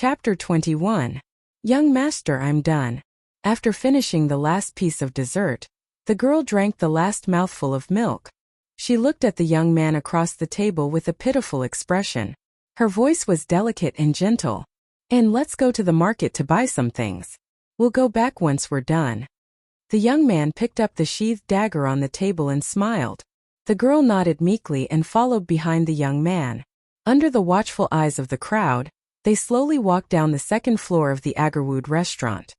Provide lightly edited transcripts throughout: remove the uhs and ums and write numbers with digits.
Chapter 21. Young master, I'm done. After finishing the last piece of dessert, the girl drank the last mouthful of milk. She looked at the young man across the table with a pitiful expression. Her voice was delicate and gentle. And let's go to the market to buy some things. We'll go back once we're done. The young man picked up the sheathed dagger on the table and smiled. The girl nodded meekly and followed behind the young man. Under the watchful eyes of the crowd, they slowly walked down the second floor of the Agarwood restaurant.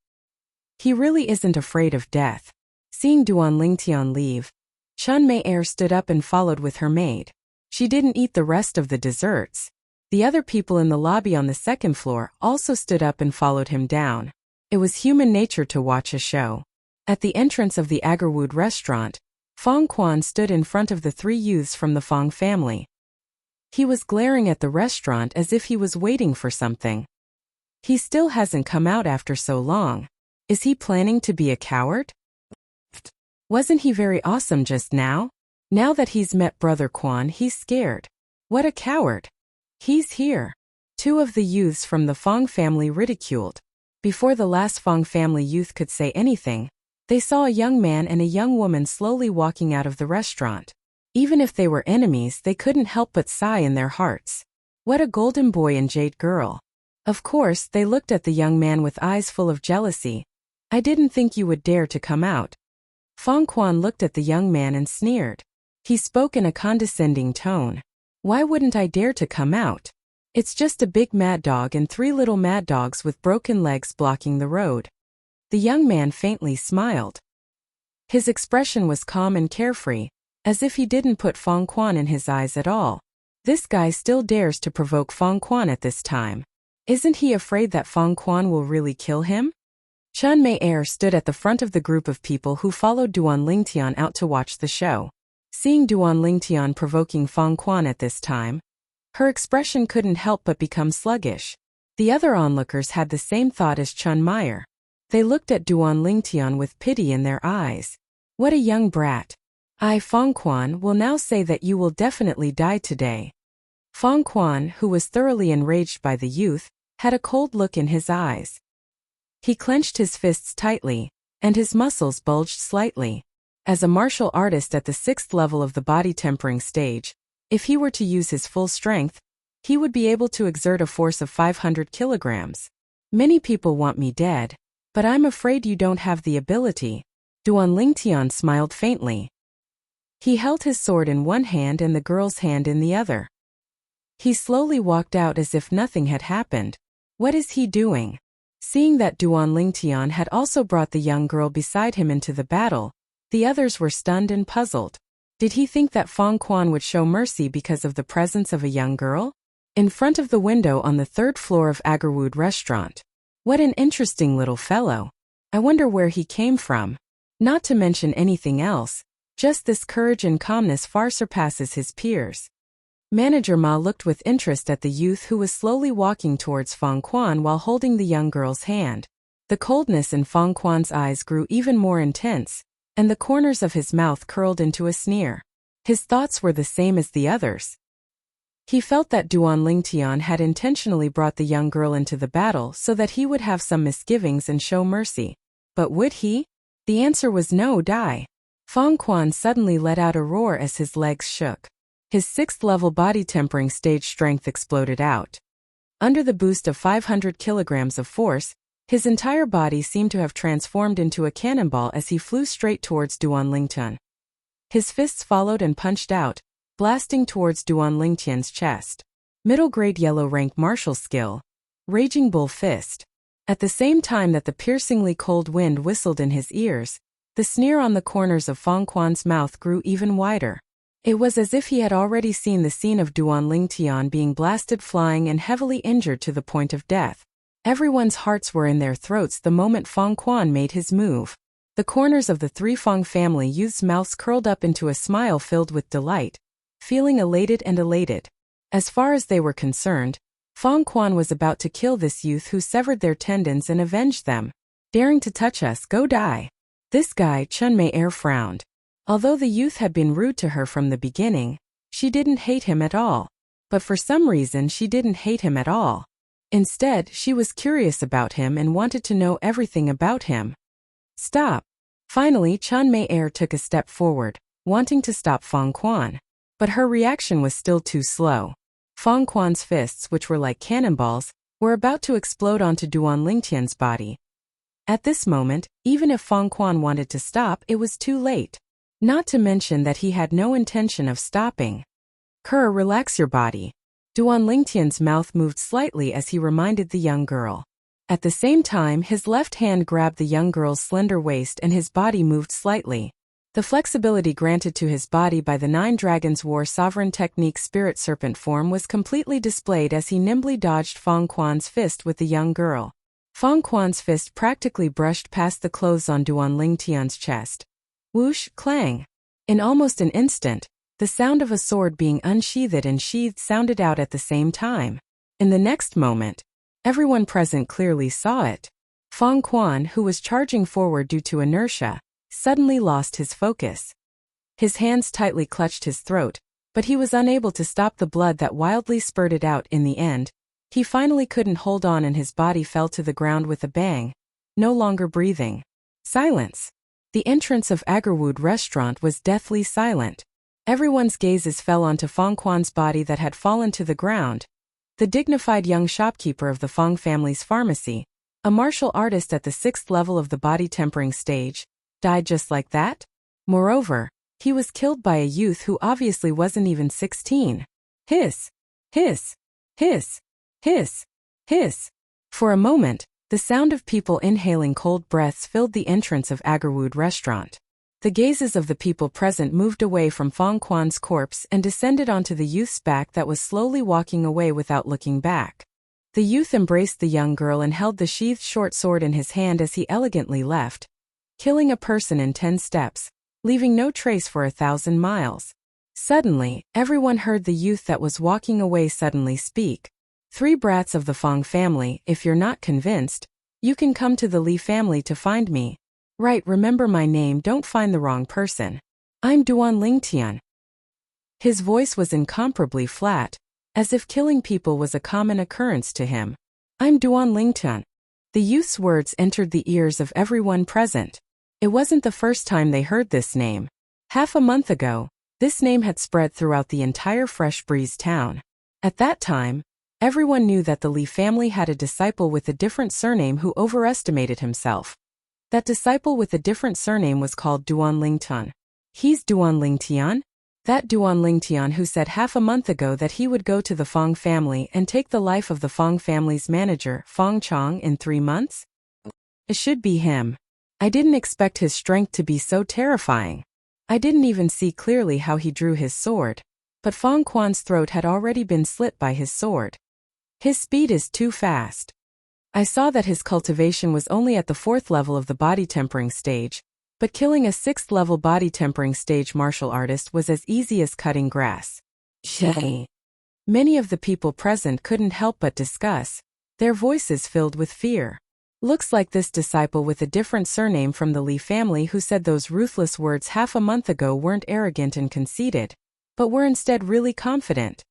He really isn't afraid of death. Seeing Duan Lingtian leave, Chun Mei stood up and followed with her maid. She didn't eat the rest of the desserts. The other people in the lobby on the second floor also stood up and followed him down. It was human nature to watch a show. At the entrance of the Agarwood restaurant, Fong Quan stood in front of the three youths from the Fong family. He was glaring at the restaurant as if he was waiting for something. He still hasn't come out after so long. Is he planning to be a coward? Wasn't he very awesome just now? Now that he's met Brother Quan, he's scared. What a coward. He's here. Two of the youths from the Fong family ridiculed. Before the last Fong family youth could say anything, they saw a young man and a young woman slowly walking out of the restaurant. Even if they were enemies, they couldn't help but sigh in their hearts. What a golden boy and jade girl. Of course, they looked at the young man with eyes full of jealousy. I didn't think you would dare to come out. Fong Quan looked at the young man and sneered. He spoke in a condescending tone. Why wouldn't I dare to come out? It's just a big mad dog and three little mad dogs with broken legs blocking the road. The young man faintly smiled. His expression was calm and carefree, as if he didn't put Fong Quan in his eyes at all. This guy still dares to provoke Fong Quan at this time. Isn't he afraid that Fong Quan will really kill him? Chun Mei stood at the front of the group of people who followed Duan Lingtian out to watch the show. Seeing Duan Lingtian provoking Fong Quan at this time, her expression couldn't help but become sluggish. The other onlookers had the same thought as Chun Mei. They looked at Duan Lingtian with pity in their eyes. What a young brat. I, Fong Quan, will now say that you will definitely die today. Fong Quan, who was thoroughly enraged by the youth, had a cold look in his eyes. He clenched his fists tightly, and his muscles bulged slightly. As a martial artist at the 6th level of the body tempering stage, if he were to use his full strength, he would be able to exert a force of 500 kilograms. Many people want me dead, but I'm afraid you don't have the ability. Duan Lingtian smiled faintly. He held his sword in one hand and the girl's hand in the other. He slowly walked out as if nothing had happened. What is he doing? Seeing that Duan Lingtian had also brought the young girl beside him into the battle, the others were stunned and puzzled. Did he think that Fong Quan would show mercy because of the presence of a young girl? In front of the window on the 3rd floor of Agarwood restaurant. What an interesting little fellow. I wonder where he came from. Not to mention anything else, just this courage and calmness far surpasses his peers. Manager Ma looked with interest at the youth who was slowly walking towards Fong Quan while holding the young girl's hand. The coldness in Fong Quan's eyes grew even more intense, and the corners of his mouth curled into a sneer. His thoughts were the same as the others. He felt that Duan Lingtian had intentionally brought the young girl into the battle so that he would have some misgivings and show mercy. But would he? The answer was no. Die. Fong Quan suddenly let out a roar as his legs shook. His 6th level body tempering stage strength exploded out. Under the boost of 500 kilograms of force, his entire body seemed to have transformed into a cannonball as he flew straight towards Duan Lingtian. His fists followed and punched out, blasting towards Duan Lingtian's chest. Middle grade yellow rank martial skill. Raging Bull Fist. At the same time that the piercingly cold wind whistled in his ears, the sneer on the corners of Fong Quan's mouth grew even wider. It was as if he had already seen the scene of Duan Lingtian being blasted flying and heavily injured to the point of death. Everyone's hearts were in their throats the moment Fong Quan made his move. The corners of the 3 Fong family youths' mouths curled up into a smile filled with delight, feeling elated and elated. As far as they were concerned, Fong Quan was about to kill this youth who severed their tendons and avenged them. Daring to touch us, go die. This guy, Chun Mei frowned. Although the youth had been rude to her from the beginning, she didn't hate him at all. But for some reason she didn't hate him at all. Instead, she was curious about him and wanted to know everything about him. Stop. Finally, Chun Mei took a step forward, wanting to stop Fong Quan. But her reaction was still too slow. Fong Quan's fists, which were like cannonballs, were about to explode onto Duan Lingtian's body. At this moment, even if Fong Quan wanted to stop, it was too late. Not to mention that he had no intention of stopping. Relax your body. Duan Lingtian's mouth moved slightly as he reminded the young girl. At the same time, his left hand grabbed the young girl's slender waist and his body moved slightly. The flexibility granted to his body by the 9 Dragons War Sovereign Technique Spirit Serpent form was completely displayed as he nimbly dodged Fong Quan's fist with the young girl. Fong Quan's fist practically brushed past the clothes on Duan Lingtian's chest. Whoosh, clang. In almost an instant, the sound of a sword being unsheathed and sheathed sounded out at the same time. In the next moment, everyone present clearly saw it. Fong Quan, who was charging forward due to inertia, suddenly lost his focus. His hands tightly clutched his throat, but he was unable to stop the blood that wildly spurted out in the end. He finally couldn't hold on and his body fell to the ground with a bang, no longer breathing. Silence. The entrance of Agarwood restaurant was deathly silent. Everyone's gazes fell onto Fong Quan's body that had fallen to the ground. The dignified young shopkeeper of the Fong family's pharmacy, a martial artist at the 6th level of the body tempering stage, died just like that? Moreover, he was killed by a youth who obviously wasn't even 16. Hiss. Hiss. Hiss. Hiss. Hiss. For a moment, the sound of people inhaling cold breaths filled the entrance of Agarwood restaurant. The gazes of the people present moved away from Fong Quan's corpse and descended onto the youth's back that was slowly walking away without looking back. The youth embraced the young girl and held the sheathed short sword in his hand as he elegantly left, killing a person in 10 steps, leaving no trace for 1,000 miles. Suddenly, everyone heard the youth that was walking away suddenly speak. 3 brats of the Fong family, if you're not convinced, you can come to the Li family to find me. Right, remember my name, don't find the wrong person. I'm Duan Lingtian. His voice was incomparably flat, as if killing people was a common occurrence to him. I'm Duan Lingtian. The youth's words entered the ears of everyone present. It wasn't the first time they heard this name. Half a month ago, this name had spread throughout the entire Fresh Breeze town. At that time, everyone knew that the Li family had a disciple with a different surname who overestimated himself. That disciple with a different surname was called Duan Lingtian. He's Duan Lingtian? That Duan Lingtian who said half a month ago that he would go to the Fong family and take the life of the Fong family's manager, Fong Chong, in 3 months? It should be him. I didn't expect his strength to be so terrifying. I didn't even see clearly how he drew his sword. But Fong Quan's throat had already been slit by his sword. His speed is too fast. I saw that his cultivation was only at the 4th level of the body tempering stage, but killing a 6th level body tempering stage martial artist was as easy as cutting grass. Many of the people present couldn't help but discuss, their voices filled with fear. Looks like this disciple with a different surname from the Li family who said those ruthless words half a month ago weren't arrogant and conceited, but were instead really confident.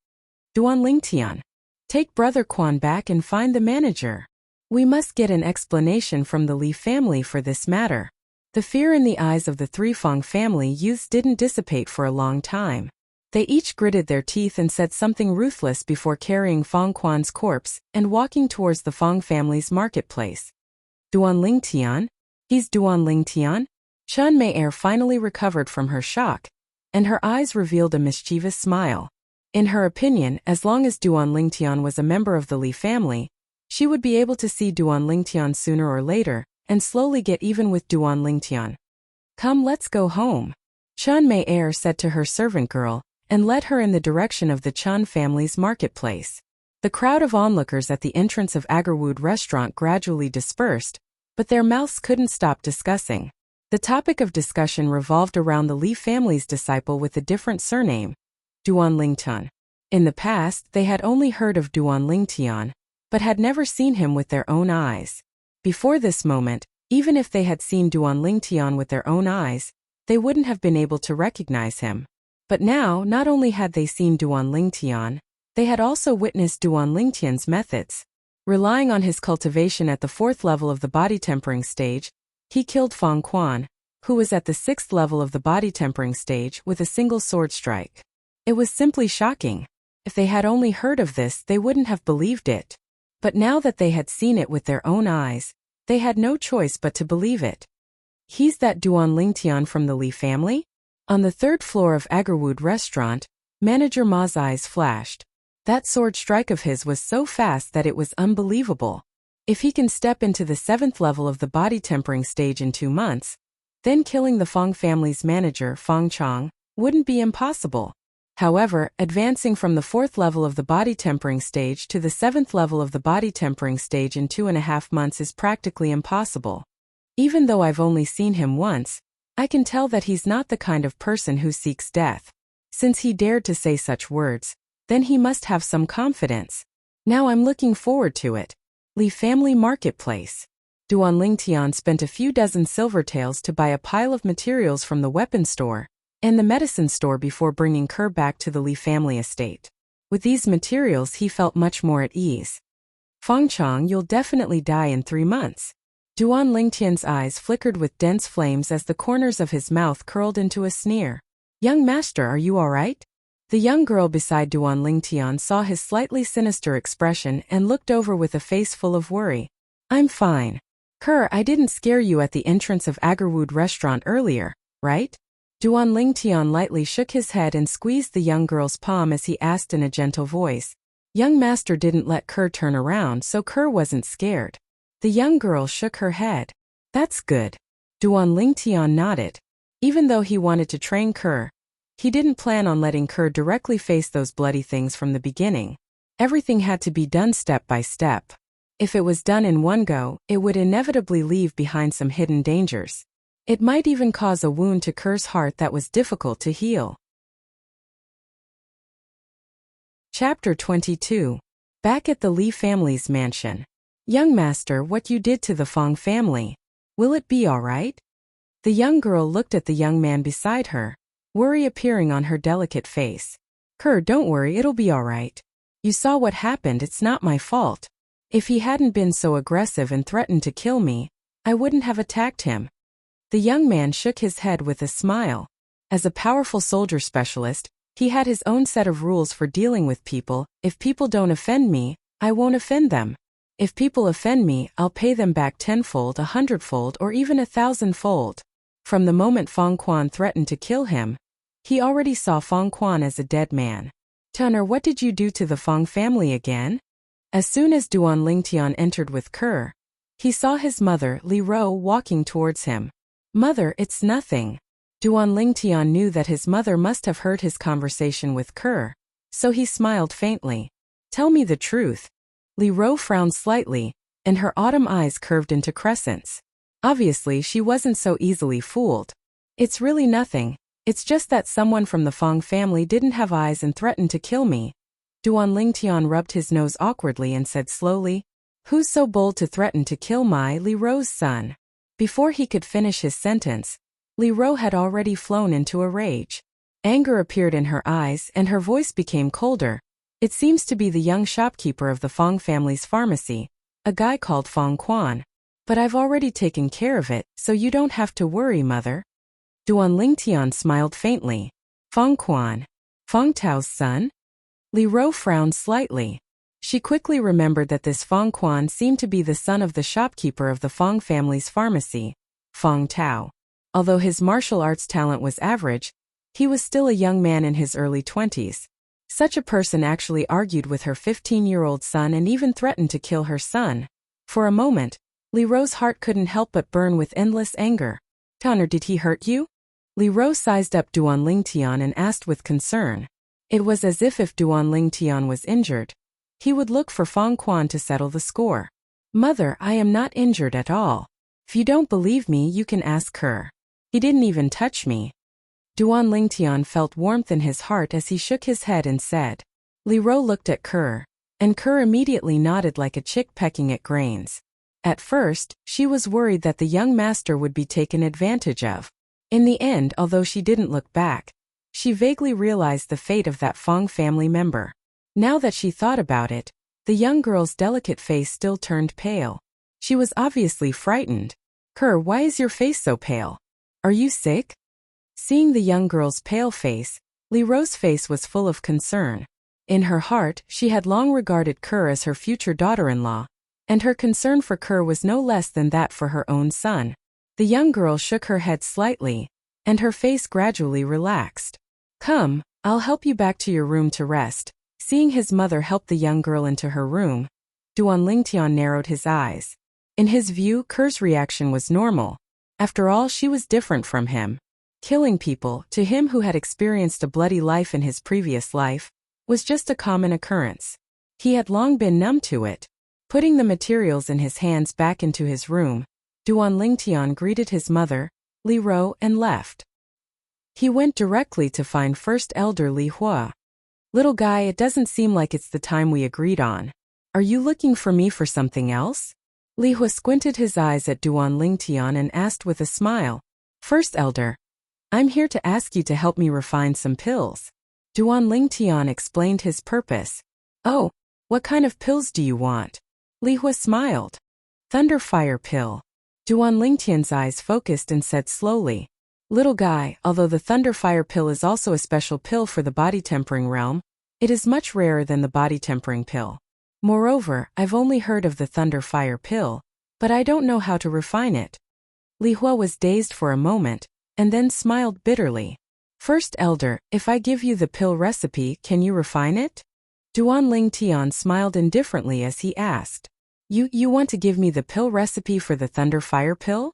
Duan Lingtian, take Brother Quan back and find the manager. We must get an explanation from the Li family for this matter. The fear in the eyes of the 3 Fong family youths didn't dissipate for a long time. They each gritted their teeth and said something ruthless before carrying Fong Quan's corpse and walking towards the Fong family's marketplace. Duan Lingtian? He's Duan Lingtian? Chun Mei finally recovered from her shock, and her eyes revealed a mischievous smile. In her opinion, as long as Duan Lingtian was a member of the Li family, she would be able to see Duan Lingtian sooner or later, and slowly get even with Duan Lingtian. Come, let's go home. Chun Mei said to her servant girl, and led her in the direction of the Chun family's marketplace. The crowd of onlookers at the entrance of Agarwood restaurant gradually dispersed, but their mouths couldn't stop discussing. The topic of discussion revolved around the Li family's disciple with a different surname, Duan Lingtian. In the past, they had only heard of Duan Lingtian, but had never seen him with their own eyes. Before this moment, even if they had seen Duan Lingtian with their own eyes, they wouldn't have been able to recognize him. But now, not only had they seen Duan Lingtian, they had also witnessed Duan Lingtian's methods. Relying on his cultivation at the 4th level of the body tempering stage, he killed Fang Quan, who was at the 6th level of the body tempering stage, with a single sword strike. It was simply shocking. If they had only heard of this, they wouldn't have believed it. But now that they had seen it with their own eyes, they had no choice but to believe it. He's that Duan Lingtian from the Li family? On the 3rd floor of Agarwood restaurant, Manager Ma's eyes flashed. That sword strike of his was so fast that it was unbelievable. If he can step into the 7th level of the body tempering stage in 2 months, then killing the Fang family's manager, Fang Chong, wouldn't be impossible. However, advancing from the 4th level of the body tempering stage to the 7th level of the body tempering stage in 2.5 months is practically impossible. Even though I've only seen him once, I can tell that he's not the kind of person who seeks death. Since he dared to say such words, then he must have some confidence. Now I'm looking forward to it. Li Family Marketplace. Duan Lingtian spent a few dozen silver taels to buy a pile of materials from the weapon store and the medicine store before bringing Kerr back to the Li family estate. With these materials he felt much more at ease. Fang Chong, you'll definitely die in 3 months. Duan Lingtian's eyes flickered with dense flames as the corners of his mouth curled into a sneer. Young master, are you all right? The young girl beside Duan Lingtian saw his slightly sinister expression and looked over with a face full of worry. I'm fine. Kerr, I didn't scare you at the entrance of Agarwood restaurant earlier, right? Duan Lingtian lightly shook his head and squeezed the young girl's palm as he asked in a gentle voice. Young master didn't let Kerr turn around, so Kerr wasn't scared. The young girl shook her head. That's good. Duan Lingtian nodded. Even though he wanted to train Kerr, he didn't plan on letting Kerr directly face those bloody things from the beginning. Everything had to be done step by step. If it was done in one go, it would inevitably leave behind some hidden dangers. It might even cause a wound to Kerr's heart that was difficult to heal. Chapter 22. Back at the Li family's mansion. Young master, what you did to the Fang family. Will it be all right? The young girl looked at the young man beside her, worry appearing on her delicate face. Kerr, don't worry, it'll be all right. You saw what happened, it's not my fault. If he hadn't been so aggressive and threatened to kill me, I wouldn't have attacked him. The young man shook his head with a smile. As a powerful soldier specialist, he had his own set of rules for dealing with people. If people don't offend me, I won't offend them. If people offend me, I'll pay them back 10-fold, 100-fold, or even 1,000-fold. From the moment Fang Quan threatened to kill him, he already saw Fang Quan as a dead man. Tunner, what did you do to the Fang family again? As soon as Duan Lingtian entered with Kerr, he saw his mother, Li Ro, walking towards him. Mother, it's nothing. Duan Lingtian knew that his mother must have heard his conversation with Kerr, so he smiled faintly. Tell me the truth. Li Ro frowned slightly, and her autumn eyes curved into crescents. Obviously, she wasn't so easily fooled. It's really nothing. It's just that someone from the Fang family didn't have eyes and threatened to kill me. Duan Lingtian rubbed his nose awkwardly and said slowly, Who's so bold to threaten to kill my Li Ro's son? Before he could finish his sentence, Li Ro had already flown into a rage. Anger appeared in her eyes and her voice became colder. It seems to be the young shopkeeper of the Fang family's pharmacy, a guy called Fang Quan. But I've already taken care of it, so you don't have to worry, mother. Duan Lingtian smiled faintly. Fang Quan? Fang Tao's son? Li Ro frowned slightly. She quickly remembered that this Fang Quan seemed to be the son of the shopkeeper of the Fang family's pharmacy, Fang Tao. Although his martial arts talent was average, he was still a young man in his early 20s. Such a person actually argued with her 15-year-old son and even threatened to kill her son. For a moment, Li Ro's heart couldn't help but burn with endless anger. Tanner, did he hurt you? Li Ro sized up Duan Lingtian and asked with concern. It was as if Duan Lingtian was injured, he would look for Fang Quan to settle the score. Mother, I am not injured at all. If you don't believe me, you can ask her. He didn't even touch me. Duan Lingtian felt warmth in his heart as he shook his head and said. Li Ro looked at Kerr, and Kerr immediately nodded like a chick pecking at grains. At first, she was worried that the young master would be taken advantage of. In the end, although she didn't look back, she vaguely realized the fate of that Fang family member. Now that she thought about it, The young girl's delicate face still turned pale. She was obviously frightened. Why is your face so pale? Are you sick? Seeing the young girl's pale face, Li Ro's face was full of concern. In her heart, she had long regarded as her future daughter-in-law, and her concern for was no less than that for her own son. The young girl shook her head slightly, and her face gradually relaxed. Come, I'll help you back to your room to rest. Seeing his mother help the young girl into her room, Duan Lingtian narrowed his eyes. In his view, Ker's reaction was normal. After all, she was different from him. Killing people, to him who had experienced a bloody life in his previous life, was just a common occurrence. He had long been numb to it. Putting the materials in his hands back into his room, Duan Lingtian greeted his mother, Li Ro, and left. He went directly to find First Elder Li Hua. Little guy, it doesn't seem like it's the time we agreed on. Are you looking for me for something else? Li Hua squinted his eyes at Duan Lingtian and asked with a smile. First Elder, I'm here to ask you to help me refine some pills. Duan Lingtian explained his purpose. Oh, what kind of pills do you want? Li Hua smiled. Thunderfire pill. Duan Lingtian's eyes focused and said slowly. Little guy, although the Thunderfire pill is also a special pill for the body-tempering realm, it is much rarer than the body-tempering pill. Moreover, I've only heard of the Thunderfire pill, but I don't know how to refine it. Li Hua was dazed for a moment, and then smiled bitterly. First Elder, if I give you the pill recipe, can you refine it? Duan Lingtian smiled indifferently as he asked. You want to give me the pill recipe for the Thunderfire pill?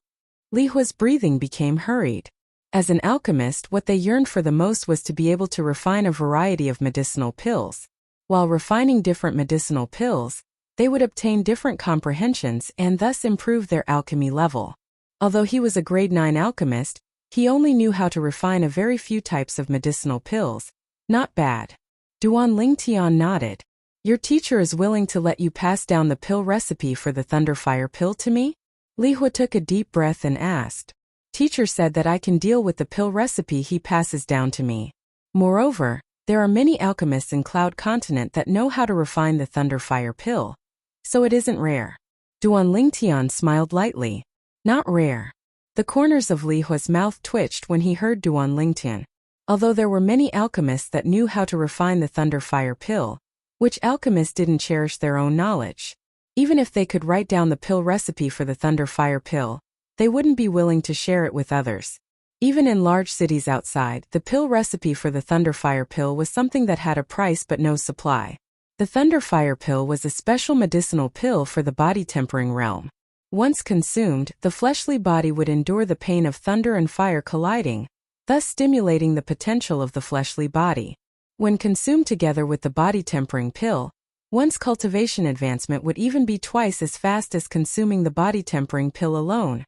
Li Hua's breathing became hurried. As an alchemist, what they yearned for the most was to be able to refine a variety of medicinal pills. While refining different medicinal pills, they would obtain different comprehensions and thus improve their alchemy level. Although he was a grade 9 alchemist, he only knew how to refine a very few types of medicinal pills. Not bad. Duan Lingtian nodded. Your teacher is willing to let you pass down the pill recipe for the Thunderfire pill to me? Li Hua took a deep breath and asked. Teacher said that I can deal with the pill recipe he passes down to me. Moreover, there are many alchemists in Cloud Continent that know how to refine the Thunderfire pill. So it isn't rare. Duan Lingtian smiled lightly. Not rare. The corners of Li Hua's mouth twitched when he heard Duan Lingtian. Although there were many alchemists that knew how to refine the Thunderfire pill, which alchemists didn't cherish their own knowledge. Even if they could write down the pill recipe for the Thunderfire pill, they wouldn't be willing to share it with others. Even in large cities outside, the pill recipe for the Thunderfire pill was something that had a price but no supply. The Thunderfire pill was a special medicinal pill for the body-tempering realm. Once consumed, the fleshly body would endure the pain of thunder and fire colliding, thus stimulating the potential of the fleshly body. When consumed together with the body-tempering pill, one's cultivation advancement would even be twice as fast as consuming the body-tempering pill alone.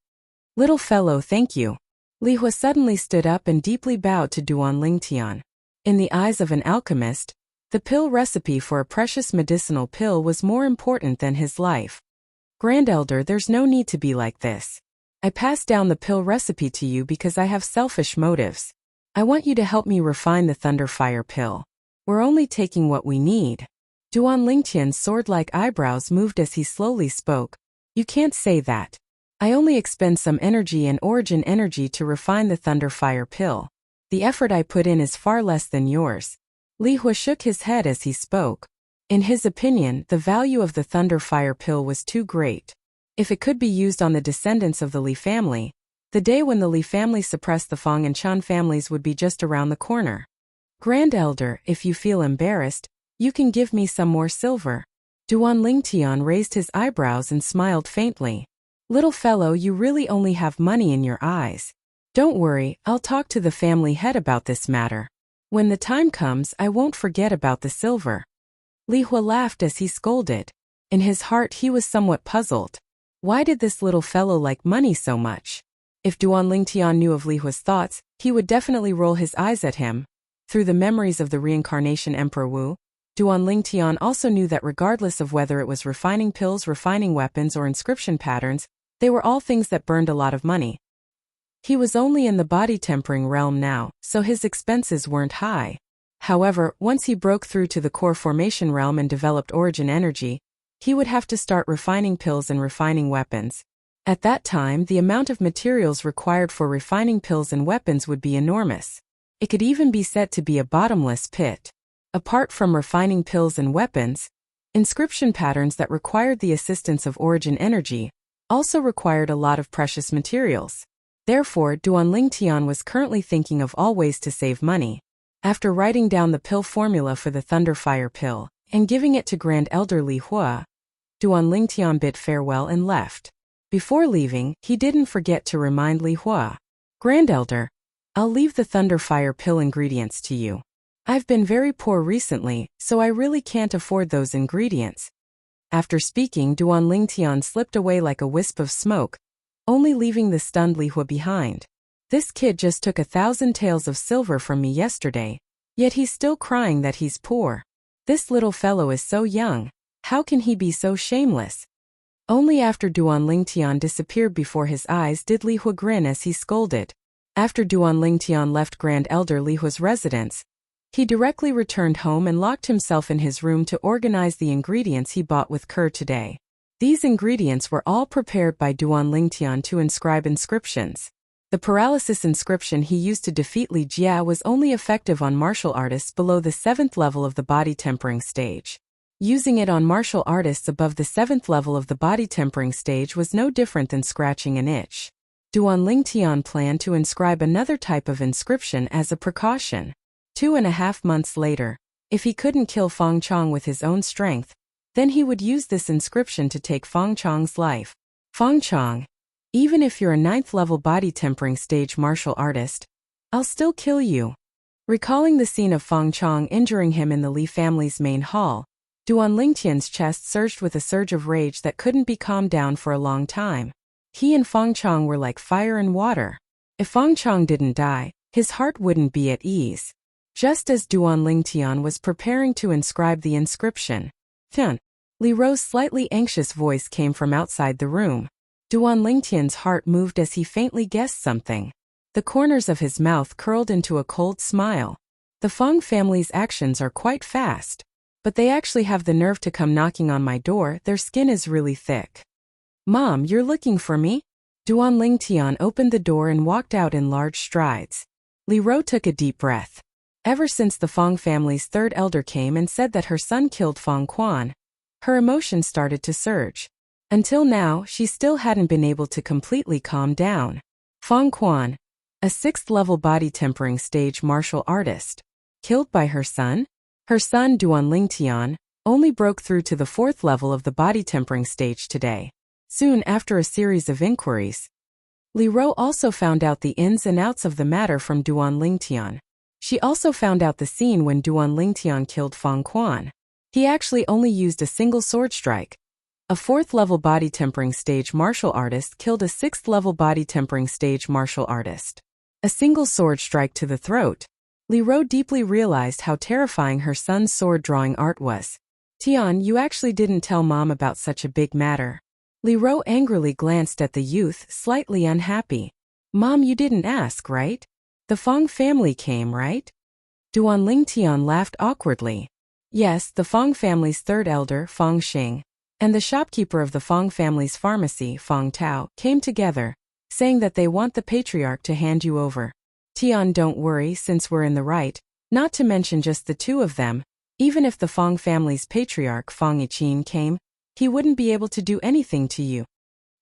Little fellow, thank you. Li Hua suddenly stood up and deeply bowed to Duan Lingtian. In the eyes of an alchemist, the pill recipe for a precious medicinal pill was more important than his life. Grand Elder, there's no need to be like this. I passed down the pill recipe to you because I have selfish motives. I want you to help me refine the Thunderfire pill. We're only taking what we need. Duan Lingtian's sword-like eyebrows moved as he slowly spoke. You can't say that. I only expend some energy and origin energy to refine the Thunderfire pill. The effort I put in is far less than yours. Li Hua shook his head as he spoke. In his opinion, the value of the Thunderfire pill was too great. If it could be used on the descendants of the Li family, the day when the Li family suppressed the Feng and Chan families would be just around the corner. Grand Elder, if you feel embarrassed, you can give me some more silver. Duan Lingtian raised his eyebrows and smiled faintly. Little fellow, you really only have money in your eyes. Don't worry, I'll talk to the family head about this matter. When the time comes, I won't forget about the silver. Li Hua laughed as he scolded. In his heart he was somewhat puzzled. Why did this little fellow like money so much? If Duan Lingtian knew of Li Hua's thoughts, he would definitely roll his eyes at him. Through the memories of the reincarnation Emperor Wu, Duan Lingtian also knew that regardless of whether it was refining pills, refining weapons, or inscription patterns, they were all things that burned a lot of money. He was only in the body-tempering realm now, so his expenses weren't high. However, once he broke through to the core formation realm and developed origin energy, he would have to start refining pills and refining weapons. At that time, the amount of materials required for refining pills and weapons would be enormous. It could even be said to be a bottomless pit. Apart from refining pills and weapons, inscription patterns that required the assistance of origin energy also required a lot of precious materials. Therefore, Duanling Tian was currently thinking of all ways to save money. After writing down the pill formula for the Thunderfire pill and giving it to Grand Elder Li Hua, Duanling Tian bid farewell and left. Before leaving, he didn't forget to remind Li Hua, "Grand Elder, I'll leave the Thunderfire pill ingredients to you. I've been very poor recently, so I really can't afford those ingredients." After speaking, Duanling Tian slipped away like a wisp of smoke, only leaving the stunned Li Hua behind. "This kid just took 1,000 taels of silver from me yesterday, yet he's still crying that he's poor. This little fellow is so young. How can he be so shameless?" Only after Duanling Tian disappeared before his eyes did Li Hua grin as he scolded. After Duanling Tian left Grand Elder Li Hua's residence, he directly returned home and locked himself in his room to organize the ingredients he bought with Kerr today. These ingredients were all prepared by Duanling Tian to inscribe inscriptions. The paralysis inscription he used to defeat Li Jia was only effective on martial artists below the 7th level of the body tempering stage. Using it on martial artists above the 7th level of the body tempering stage was no different than scratching an itch. Duanling Tian planned to inscribe another type of inscription as a precaution. 2.5 months later, if he couldn't kill Feng Chong with his own strength, then he would use this inscription to take Feng Chong's life. "Feng Chong, even if you're a 9th level body tempering stage martial artist, I'll still kill you." Recalling the scene of Feng Chong injuring him in the Li family's main hall, Duanling Tian's chest surged with a surge of rage that couldn't be calmed down for a long time. He and Feng Chong were like fire and water. If Feng Chong didn't die, his heart wouldn't be at ease. Just as Duanling Tian was preparing to inscribe the inscription, "Tian," Li Ro's slightly anxious voice came from outside the room. Duanling Tian's heart moved as he faintly guessed something. The corners of his mouth curled into a cold smile. The Feng family's actions are quite fast, but they actually have the nerve to come knocking on my door. Their skin is really thick. "Mom, you're looking for me?" Duanling Tian opened the door and walked out in large strides. Li Ro took a deep breath. Ever since the Feng family's third elder came and said that her son killed Feng Quan, her emotions started to surge. Until now, she still hadn't been able to completely calm down. Feng Quan, a 6th level body tempering stage martial artist, killed by her son? Her son Duanling Tian only broke through to the 4th level of the body tempering stage today. Soon after a series of inquiries, Li Ro also found out the ins and outs of the matter from Duanling Tian. She also found out the scene when Duanling Tian killed Feng Quan. He actually only used a single sword strike. A 4th level body tempering stage martial artist killed a 6th level body tempering stage martial artist. A single sword strike to the throat. Li Ro deeply realized how terrifying her son's sword drawing art was. "Tian, you actually didn't tell Mom about such a big matter." Li Ro angrily glanced at the youth, slightly unhappy. "Mom, you didn't ask, right? The Feng family came, right?" Duanling Tian laughed awkwardly. "Yes, the Feng family's third elder, Feng Xing, and the shopkeeper of the Feng family's pharmacy, Feng Tao, came together, saying that they want the patriarch to hand you over. Tian, don't worry, since we're in the right, not to mention just the two of them. Even if the Feng family's patriarch, Feng Yiqin, came, he wouldn't be able to do anything to you."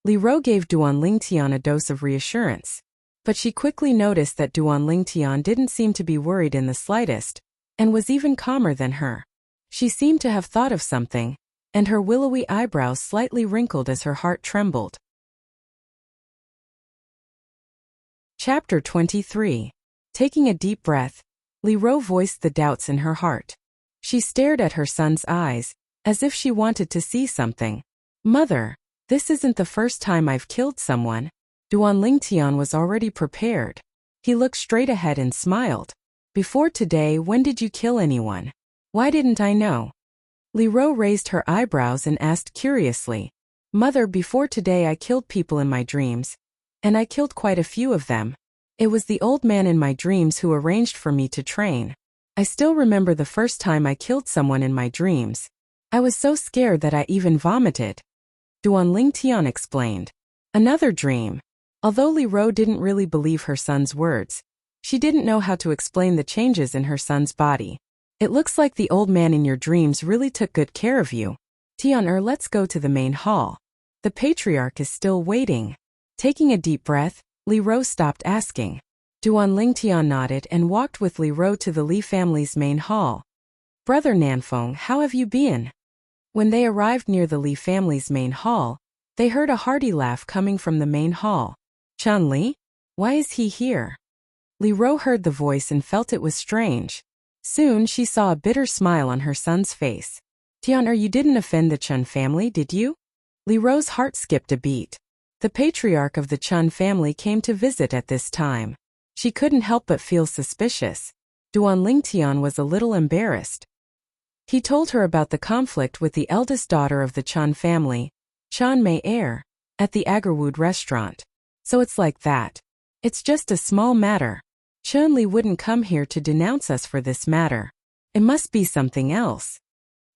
Li Ro gave Duanling Tian a dose of reassurance. But she quickly noticed that Duanling Tian didn't seem to be worried in the slightest, and was even calmer than her. She seemed to have thought of something, and her willowy eyebrows slightly wrinkled as her heart trembled. Chapter 23. Taking a deep breath, Li Ro voiced the doubts in her heart. She stared at her son's eyes, as if she wanted to see something. "Mother, this isn't the first time I've killed someone." Duanling Tian was already prepared. He looked straight ahead and smiled. "Before today, when did you kill anyone? Why didn't I know?" Li Ro raised her eyebrows and asked curiously. "Mother, before today I killed people in my dreams, and I killed quite a few of them. It was the old man in my dreams who arranged for me to train. I still remember the first time I killed someone in my dreams. I was so scared that I even vomited. Duan Tian explained. Another dream. Although Li Ro didn't really believe her son's words, she didn't know how to explain the changes in her son's body. It looks like the old man in your dreams really took good care of you. Tian, let's go to the main hall. The patriarch is still waiting. Taking a deep breath, Li Ro stopped asking. Duan Tian nodded and walked with Li Ro to the Li family's main hall. Brother Nanfeng, how have you been? When they arrived near the Li family's main hall, they heard a hearty laugh coming from the main hall. Chan Li? Why is he here? Li Ro heard the voice and felt it was strange. Soon she saw a bitter smile on her son's face. Tian, you didn't offend the Chun family, did you? Li Ro's heart skipped a beat. The patriarch of the Chun family came to visit at this time. She couldn't help but feel suspicious. Duan Tian was a little embarrassed. He told her about the conflict with the eldest daughter of the Chun family, Chan Mei Er, at the Agarwood restaurant. So it's like that. It's just a small matter. Chun Li wouldn't come here to denounce us for this matter. It must be something else.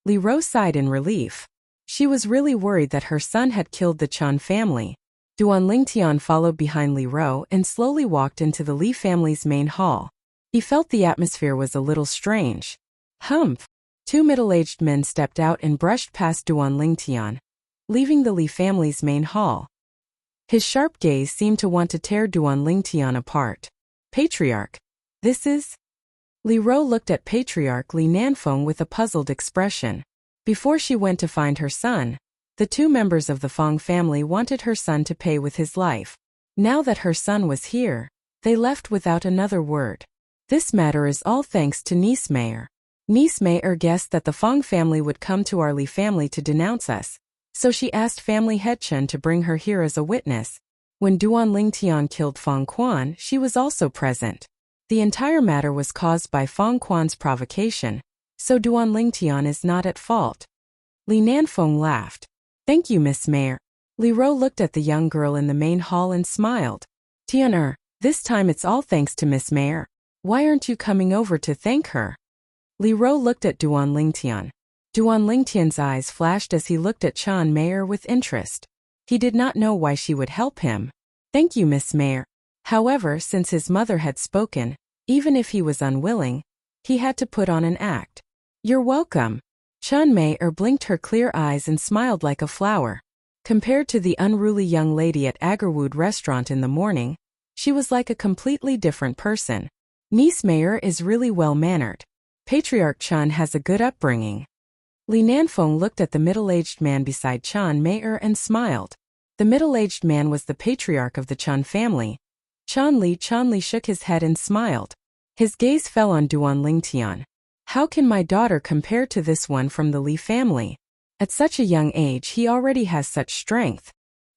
Li Ro sighed in relief. She was really worried that her son had killed the Chun family. Duan Tian followed behind Li Ro and slowly walked into the Li family's main hall. He felt the atmosphere was a little strange. Humph! Two middle-aged men stepped out and brushed past Duan Tian, leaving the Li family's main hall. His sharp gaze seemed to want to tear Duan Tian apart. Patriarch. This is? Li Ro looked at Patriarch Li Nanfeng with a puzzled expression. Before she went to find her son, the two members of the Feng family wanted her son to pay with his life. Now that her son was here, they left without another word. This matter is all thanks to Niece Mayor. Niece Mayor guessed that the Feng family would come to our Li family to denounce us, so she asked family head Chen to bring her here as a witness. When Duan Tian killed Feng Quan, she was also present. The entire matter was caused by Feng Quan's provocation, so Duan Tian is not at fault. Li Nanfeng laughed. Thank you, Miss Mayor. Li Ro looked at the young girl in the main hall and smiled. Tian, this time it's all thanks to Miss Mayor. Why aren't you coming over to thank her? Li Ro looked at Duan Tian. Duan Tian's eyes flashed as he looked at Chan Mayor with interest. He did not know why she would help him. Thank you, Miss Mayor. However, since his mother had spoken, even if he was unwilling, he had to put on an act. You're welcome. Chan Mayor blinked her clear eyes and smiled like a flower. Compared to the unruly young lady at Agarwood restaurant in the morning, she was like a completely different person. Niece Mayor is really well-mannered. Patriarch Chan has a good upbringing. Li Nanfeng looked at the middle-aged man beside Chan Mayor and smiled. The middle-aged man was the patriarch of the Chun family. Chan Li shook his head and smiled. His gaze fell on Duan Tian. How can my daughter compare to this one from the Li family? At such a young age he already has such strength.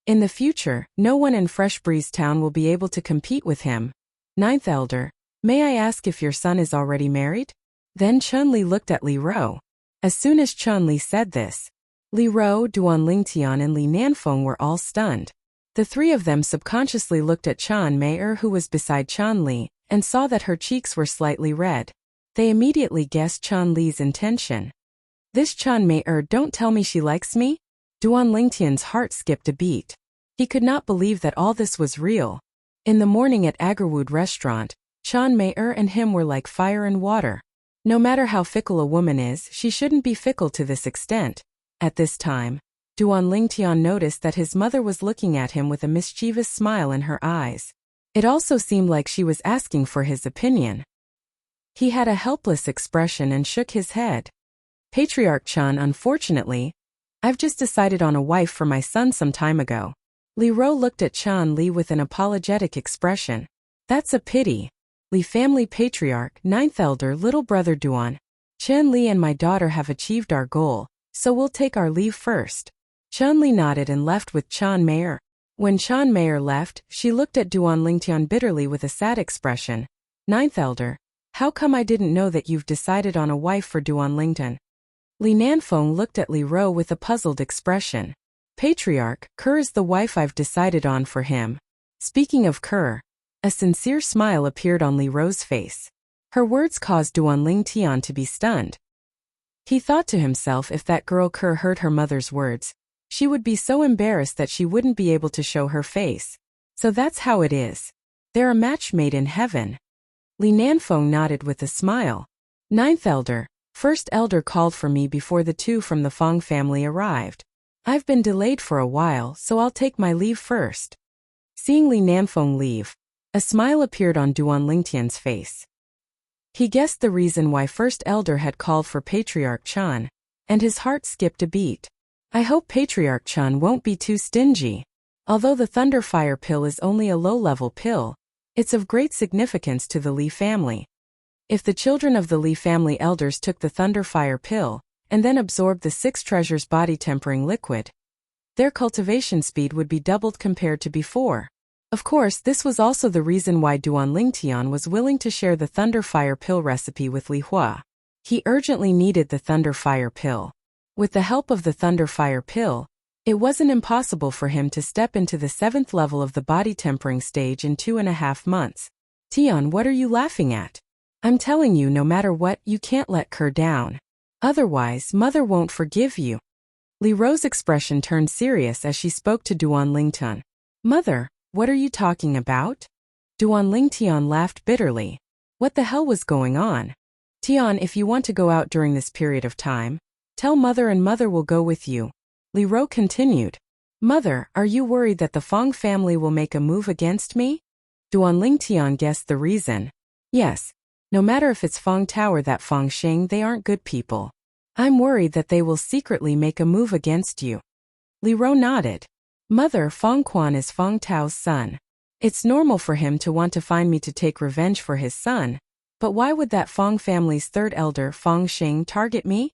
In the future, no one in Fresh Breeze Town will be able to compete with him. Ninth Elder, may I ask if your son is already married? Then Chun Li looked at Li Ro. As soon as Chun Li said this, Li Ro, Duan Tian and Li Nanfeng were all stunned. The three of them subconsciously looked at Chan Mayor, who was beside Chan Li, and saw that her cheeks were slightly red. They immediately guessed Chan Li's intention. This Chan Mayor, don't tell me she likes me? Duan Tian's heart skipped a beat. He could not believe that all this was real. In the morning at Agarwood restaurant, Chan Mayor and him were like fire and water. No matter how fickle a woman is, she shouldn't be fickle to this extent. At this time, Duan Tian noticed that his mother was looking at him with a mischievous smile in her eyes. It also seemed like she was asking for his opinion. He had a helpless expression and shook his head. Patriarch Chan, unfortunately, I've just decided on a wife for my son some time ago. Li Ro looked at Chan Li with an apologetic expression. That's a pity. Li family patriarch, ninth elder, little brother Duan. Chen Li and my daughter have achieved our goal, so we'll take our leave first. Chan Li nodded and left with Chan Mayor. When Chan Mayor left, she looked at Duan Tian bitterly with a sad expression. Ninth elder, how come I didn't know that you've decided on a wife for Duan Tian? Li Nanfeng looked at Li Ro with a puzzled expression. Patriarch, Kerr is the wife I've decided on for him. Speaking of Kerr, a sincere smile appeared on Li Ro's face. Her words caused Duanling Tian to be stunned. He thought to himself, if that girl Kerr heard her mother's words, she would be so embarrassed that she wouldn't be able to show her face. So that's how it is. They're a match made in heaven. Li Nanfeng nodded with a smile. Ninth elder, first elder called for me before the two from the Feng family arrived. I've been delayed for a while, so I'll take my leave first. Seeing Li Nanfeng leave, a smile appeared on Duanling Tian's face. He guessed the reason why First Elder had called for Patriarch Chan, and his heart skipped a beat. I hope Patriarch Chan won't be too stingy. Although the Thunderfire pill is only a low-level pill, it's of great significance to the Li family. If the children of the Li family elders took the Thunderfire pill, and then absorbed the 6 treasures body-tempering liquid, their cultivation speed would be doubled compared to before. Of course, this was also the reason why Duanling Tian was willing to share the Thunderfire pill recipe with Li Hua. He urgently needed the Thunderfire pill. With the help of the Thunderfire pill, it wasn't impossible for him to step into the 7th level of the body-tempering stage in 2.5 months. Tian, what are you laughing at? I'm telling you, no matter what, you can't let Kerr down. Otherwise, Mother won't forgive you. Li Ro's expression turned serious as she spoke to Duanling Tian. Mother, what are you talking about? Duanling Tian laughed bitterly. What the hell was going on? Tian, if you want to go out during this period of time, tell Mother and Mother will go with you. Li Ro continued. Mother, are you worried that the Feng family will make a move against me? Duanling Tian guessed the reason. Yes. No matter if it's Feng Tao or that Feng Sheng, they aren't good people. I'm worried that they will secretly make a move against you. Li Ro nodded. Mother, Feng Quan is Feng Tao's son. It's normal for him to want to find me to take revenge for his son, but why would that Feng family's 3rd elder, Feng Sheng, target me?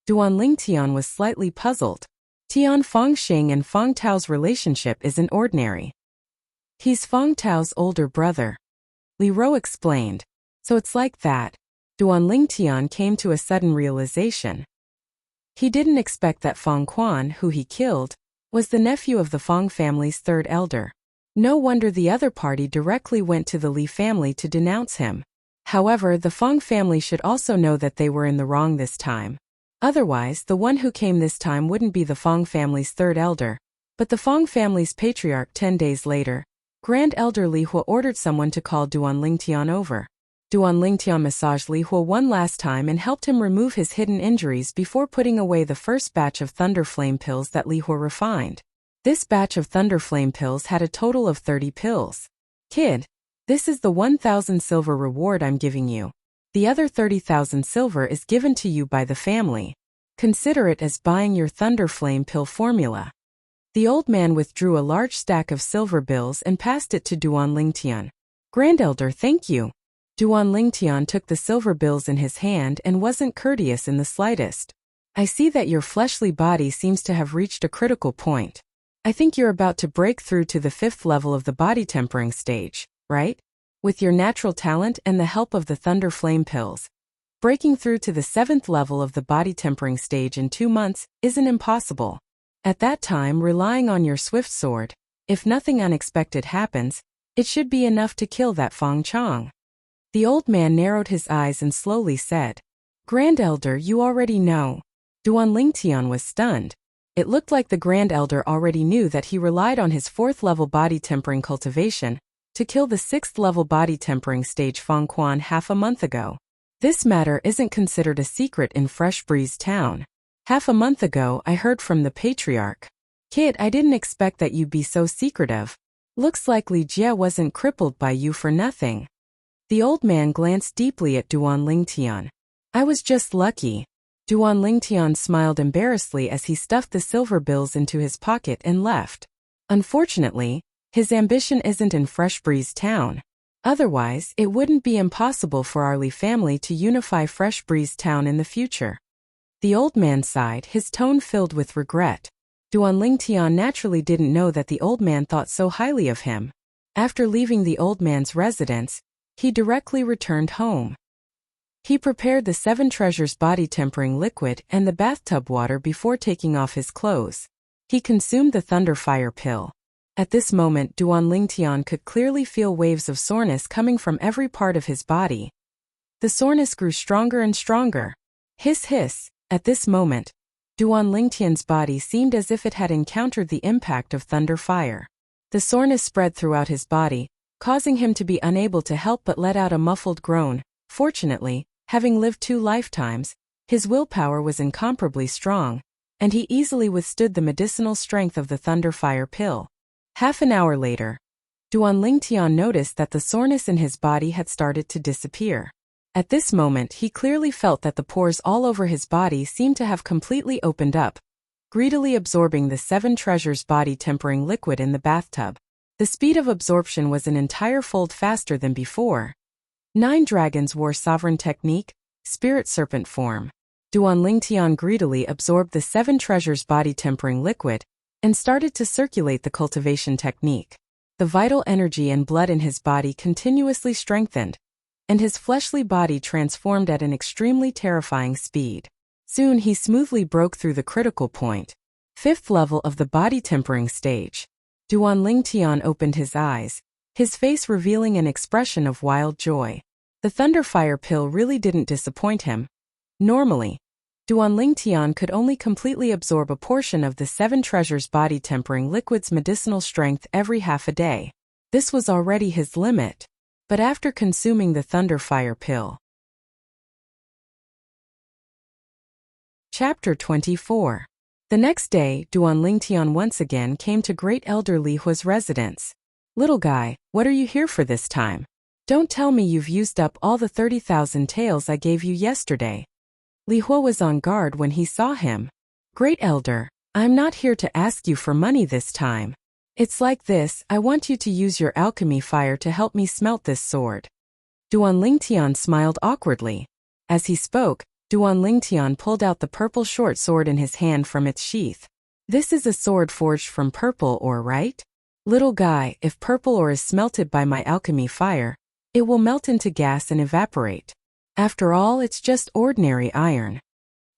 Duanling Tian was slightly puzzled. Tian, Feng Sheng and Feng Tao's relationship isn't ordinary. He's Feng Tao's older brother. Li Ro explained. So it's like that. Duanling Tian came to a sudden realization. He didn't expect that Feng Quan, who he killed, was the nephew of the Feng family's 3rd elder. No wonder the other party directly went to the Li family to denounce him. However, the Feng family should also know that they were in the wrong this time. Otherwise, the one who came this time wouldn't be the Feng family's 3rd elder, but the Feng family's patriarch. 10 days later, Grand Elder Li Hua ordered someone to call Duanling Tian over. Duanling Tian massaged Li Hua one last time and helped him remove his hidden injuries before putting away the first batch of Thunderflame pills that Li Hua refined. This batch of Thunderflame pills had a total of 30 pills. Kid, this is the 1,000 silver reward I'm giving you. The other 30,000 silver is given to you by the family. Consider it as buying your Thunderflame pill formula. The old man withdrew a large stack of silver bills and passed it to Duanling Tian. Grand Elder, thank you. Duanling Tian took the silver bills in his hand and wasn't courteous in the slightest. I see that your fleshly body seems to have reached a critical point. I think you're about to break through to the 5th level of the body tempering stage, right? With your natural talent and the help of the Thunder Flame pills. Breaking through to the 7th level of the body tempering stage in 2 months isn't impossible. At that time, relying on your swift sword, if nothing unexpected happens, it should be enough to kill that Feng Chang. The old man narrowed his eyes and slowly said, Grand Elder, you already know. Duanling Tian was stunned. It looked like the Grand Elder already knew that he relied on his 4th level body tempering cultivation to kill the 6th level body tempering stage Feng Quan half a month ago. This matter isn't considered a secret in Fresh Breeze Town. Half a month ago, I heard from the Patriarch. Kid, I didn't expect that you'd be so secretive. Looks like Li Jie wasn't crippled by you for nothing. The old man glanced deeply at Duanling Tian. I was just lucky. Duanling Tian smiled embarrassedly as he stuffed the silver bills into his pocket and left. Unfortunately, his ambition isn't in Fresh Breeze Town. Otherwise, it wouldn't be impossible for our Li family to unify Fresh Breeze Town in the future. The old man sighed, his tone filled with regret. Duanling Tian naturally didn't know that the old man thought so highly of him. After leaving the old man's residence, he directly returned home. He prepared the 7 treasures body tempering liquid and the bathtub water before taking off his clothes. He consumed the Thunderfire pill. At this moment, Duanling Tian could clearly feel waves of soreness coming from every part of his body. The soreness grew stronger and stronger. Hiss hiss. At this moment, Duan Lingtian's body seemed as if it had encountered the impact of thunder fire. The soreness spread throughout his body, causing him to be unable to help but let out a muffled groan. Fortunately, having lived 2 lifetimes, his willpower was incomparably strong, and he easily withstood the medicinal strength of the thunder fire pill. Half an hour later, Duan Lingtian noticed that the soreness in his body had started to disappear. At this moment he clearly felt that the pores all over his body seemed to have completely opened up, greedily absorbing the 7 treasures body-tempering liquid in the bathtub. The speed of absorption was an entire fold faster than before. 9 dragons wore sovereign technique, spirit serpent form. Duan Lingtian greedily absorbed the 7 treasures body-tempering liquid and started to circulate the cultivation technique. The vital energy and blood in his body continuously strengthened, and his fleshly body transformed at an extremely terrifying speed. Soon he smoothly broke through the critical point. 5th level of the body tempering stage. Duan Lingtian opened his eyes, his face revealing an expression of wild joy. The thunder fire pill really didn't disappoint him. Normally, Duan Lingtian could only completely absorb a portion of the 7 treasures body tempering liquid's medicinal strength every half a day. This was already his limit. But after consuming the thunder fire pill. Chapter 24. The next day, Duan Lingtian once again came to Great Elder Li Hua's residence. Little guy, what are you here for this time? Don't tell me you've used up all the 30,000 taels I gave you yesterday. Li Hua was on guard when he saw him. Great Elder, I'm not here to ask you for money this time. It's like this, I want you to use your alchemy fire to help me smelt this sword. Duan Lingtian smiled awkwardly. As he spoke, Duan Lingtian pulled out the purple short sword in his hand from its sheath. This is a sword forged from purple ore, right? Little guy, if purple ore is smelted by my alchemy fire, it will melt into gas and evaporate. After all, it's just ordinary iron.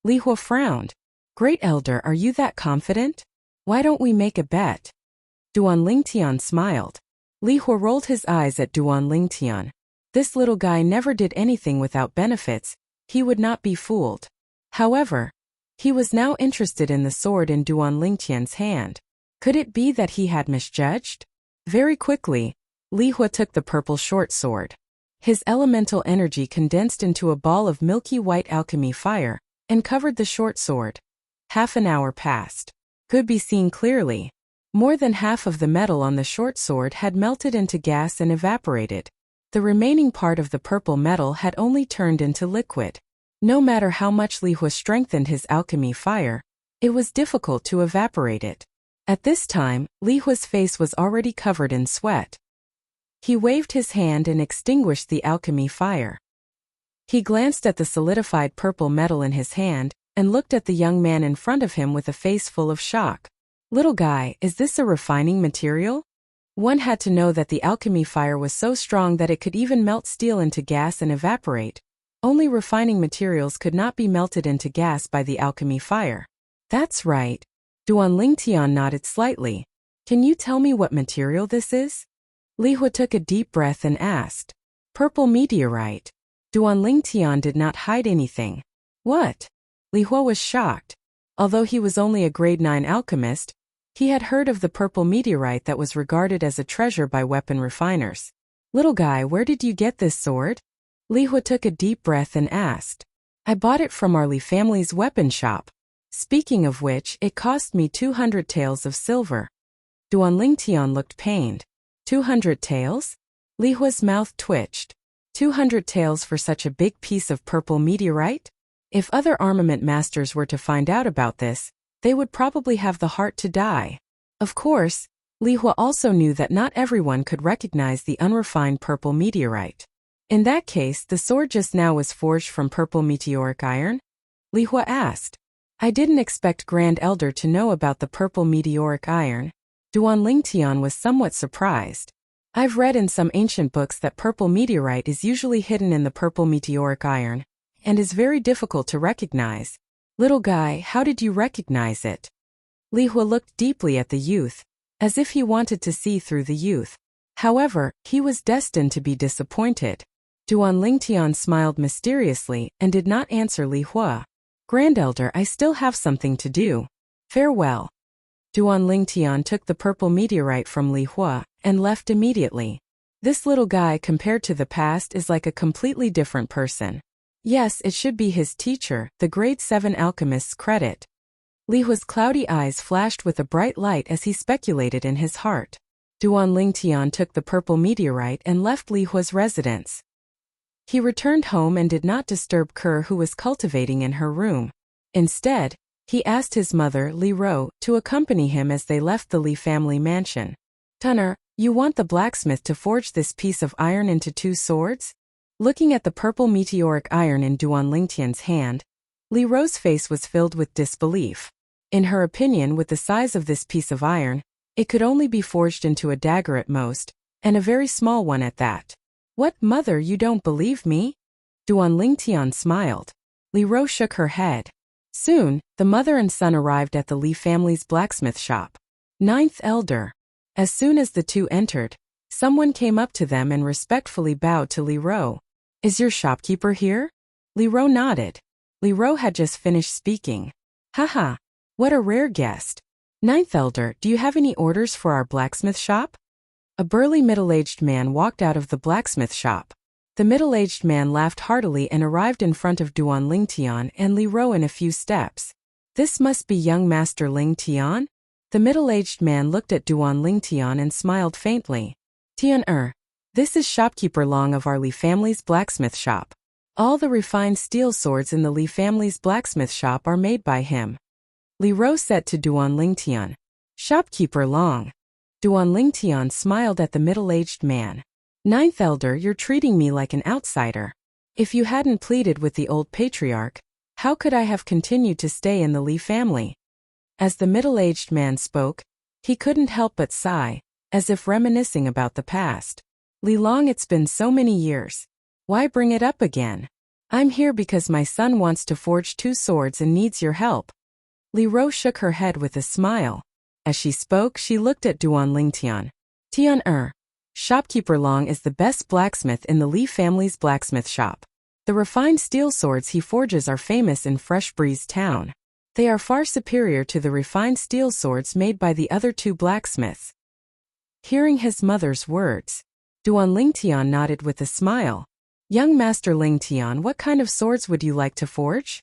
Li Hua frowned. Great Elder, are you that confident? Why don't we make a bet? Duan Lingtian smiled. Li Hua rolled his eyes at Duan Lingtian. This little guy never did anything without benefits, he would not be fooled. However, he was now interested in the sword in Duan Lingtian's hand. Could it be that he had misjudged? Very quickly, Li Hua took the purple short sword. His elemental energy condensed into a ball of milky white alchemy fire and covered the short sword. Half an hour passed. Could be seen clearly. More than half of the metal on the short sword had melted into gas and evaporated. The remaining part of the purple metal had only turned into liquid. No matter how much Li Hua strengthened his alchemy fire, it was difficult to evaporate it. At this time, Li Hua's face was already covered in sweat. He waved his hand and extinguished the alchemy fire. He glanced at the solidified purple metal in his hand and looked at the young man in front of him with a face full of shock. Little guy, is this a refining material? One had to know that the alchemy fire was so strong that it could even melt steel into gas and evaporate. Only refining materials could not be melted into gas by the alchemy fire. That's right. Duan Lingtian nodded slightly. Can you tell me what material this is? Li Hua took a deep breath and asked. Purple meteorite. Duan Lingtian did not hide anything. What? Li Hua was shocked. Although he was only a grade 9 alchemist, he had heard of the purple meteorite that was regarded as a treasure by weapon refiners. Little guy, where did you get this sword? Li Hua took a deep breath and asked. I bought it from our Li family's weapon shop. Speaking of which, it cost me 200 taels of silver. Duan Lingtian looked pained. 200 taels? Li Hua's mouth twitched. 200 taels for such a big piece of purple meteorite? If other armament masters were to find out about this, they would probably have the heart to die. Of course, Li Hua also knew that not everyone could recognize the unrefined purple meteorite. In that case, the sword just now was forged from purple meteoric iron? Li Hua asked. I didn't expect Grand Elder to know about the purple meteoric iron. Duan Lingtian was somewhat surprised. I've read in some ancient books that purple meteorite is usually hidden in the purple meteoric iron, and is very difficult to recognize. Little guy, how did you recognize it? Li Hua looked deeply at the youth, as if he wanted to see through the youth. However, he was destined to be disappointed. Duan Lingtian smiled mysteriously and did not answer Li Hua. Grandelder, I still have something to do. Farewell. Duan Lingtian took the purple meteorite from Li Hua and left immediately. This little guy compared to the past is like a completely different person. Yes, it should be his teacher, the grade 7 alchemist's credit. Li Hua's cloudy eyes flashed with a bright light as he speculated in his heart. Duan Lingtian took the purple meteorite and left Li Hua's residence. He returned home and did not disturb Kerr, who was cultivating in her room. Instead, he asked his mother, Li Ro, to accompany him as they left the Li family mansion. Tunner, you want the blacksmith to forge this piece of iron into 2 swords? Looking at the purple meteoric iron in Duan Lingtian's hand, Li Ro's face was filled with disbelief. In her opinion, with the size of this piece of iron, it could only be forged into a dagger at most, and a very small one at that. What, mother, you don't believe me? Duan Lingtian smiled. Li Ro shook her head. Soon, the mother and son arrived at the Li family's blacksmith shop. 9th Elder. As soon as the two entered, someone came up to them and respectfully bowed to Li Ro. Is your shopkeeper here? Li Ro nodded. Li Ro had just finished speaking. Haha, what a rare guest. 9th Elder, do you have any orders for our blacksmith shop? A burly middle-aged man walked out of the blacksmith shop. The middle-aged man laughed heartily and arrived in front of Duan Lingtian and Li Ro in a few steps. This must be young Master Lingtian? The middle-aged man looked at Duan Lingtian and smiled faintly. Tian this is shopkeeper Long of our Li family's blacksmith shop. All the refined steel swords in the Li family's blacksmith shop are made by him. Li Ro said to Duan Lingtian. Shopkeeper Long. Duan Lingtian smiled at the middle-aged man. 9th Elder, you're treating me like an outsider. If you hadn't pleaded with the old patriarch, how could I have continued to stay in the Li family? As the middle-aged man spoke, he couldn't help but sigh, as if reminiscing about the past. Li Long, it's been so many years. Why bring it up again? I'm here because my son wants to forge 2 swords and needs your help. Li Ro shook her head with a smile. As she spoke, she looked at Duan Lingtian. Tian shopkeeper Long is the best blacksmith in the Li family's blacksmith shop. The refined steel swords he forges are famous in Fresh Breeze Town. They are far superior to the refined steel swords made by the other 2 blacksmiths. Hearing his mother's words, Duan Lingtian nodded with a smile. Young Master Lingtian, what kind of swords would you like to forge?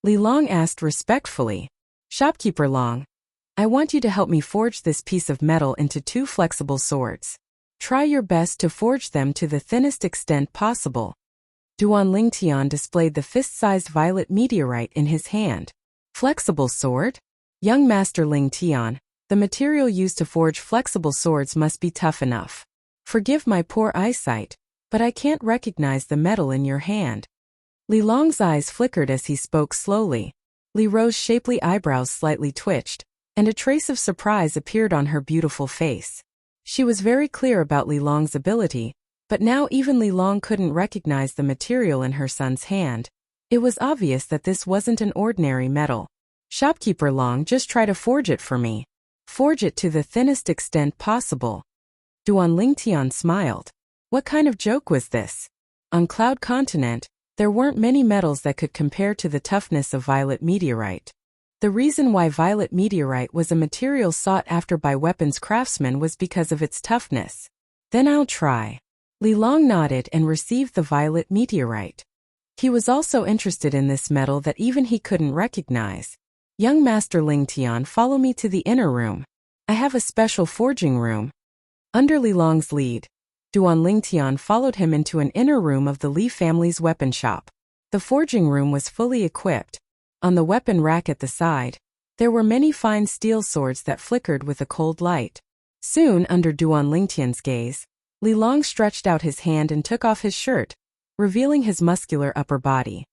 Li Long asked respectfully. Shopkeeper Long, I want you to help me forge this piece of metal into 2 flexible swords. Try your best to forge them to the thinnest extent possible. Duan Lingtian displayed the fist-sized violet meteorite in his hand. Flexible sword? Young Master Lingtian, the material used to forge flexible swords must be tough enough. Forgive my poor eyesight, but I can't recognize the metal in your hand. Li Long's eyes flickered as he spoke slowly. Li Ro's shapely eyebrows slightly twitched, and a trace of surprise appeared on her beautiful face. She was very clear about Li Long's ability, but now even Li Long couldn't recognize the material in her son's hand. It was obvious that this wasn't an ordinary metal. Shopkeeper Long, just try to forge it for me. Forge it to the thinnest extent possible. Duan Lingtian smiled. What kind of joke was this? On Cloud Continent, there weren't many metals that could compare to the toughness of violet meteorite. The reason why violet meteorite was a material sought after by weapons craftsmen was because of its toughness. Then I'll try. Li Long nodded and received the violet meteorite. He was also interested in this metal that even he couldn't recognize. Young Master Lingtian, follow me to the inner room. I have a special forging room. Under Li Long's lead, Duan Lingtian followed him into an inner room of the Li family's weapon shop. The forging room was fully equipped. On the weapon rack at the side, there were many fine steel swords that flickered with a cold light. Soon, under Duan Lingtian's gaze, Li Long stretched out his hand and took off his shirt, revealing his muscular upper body.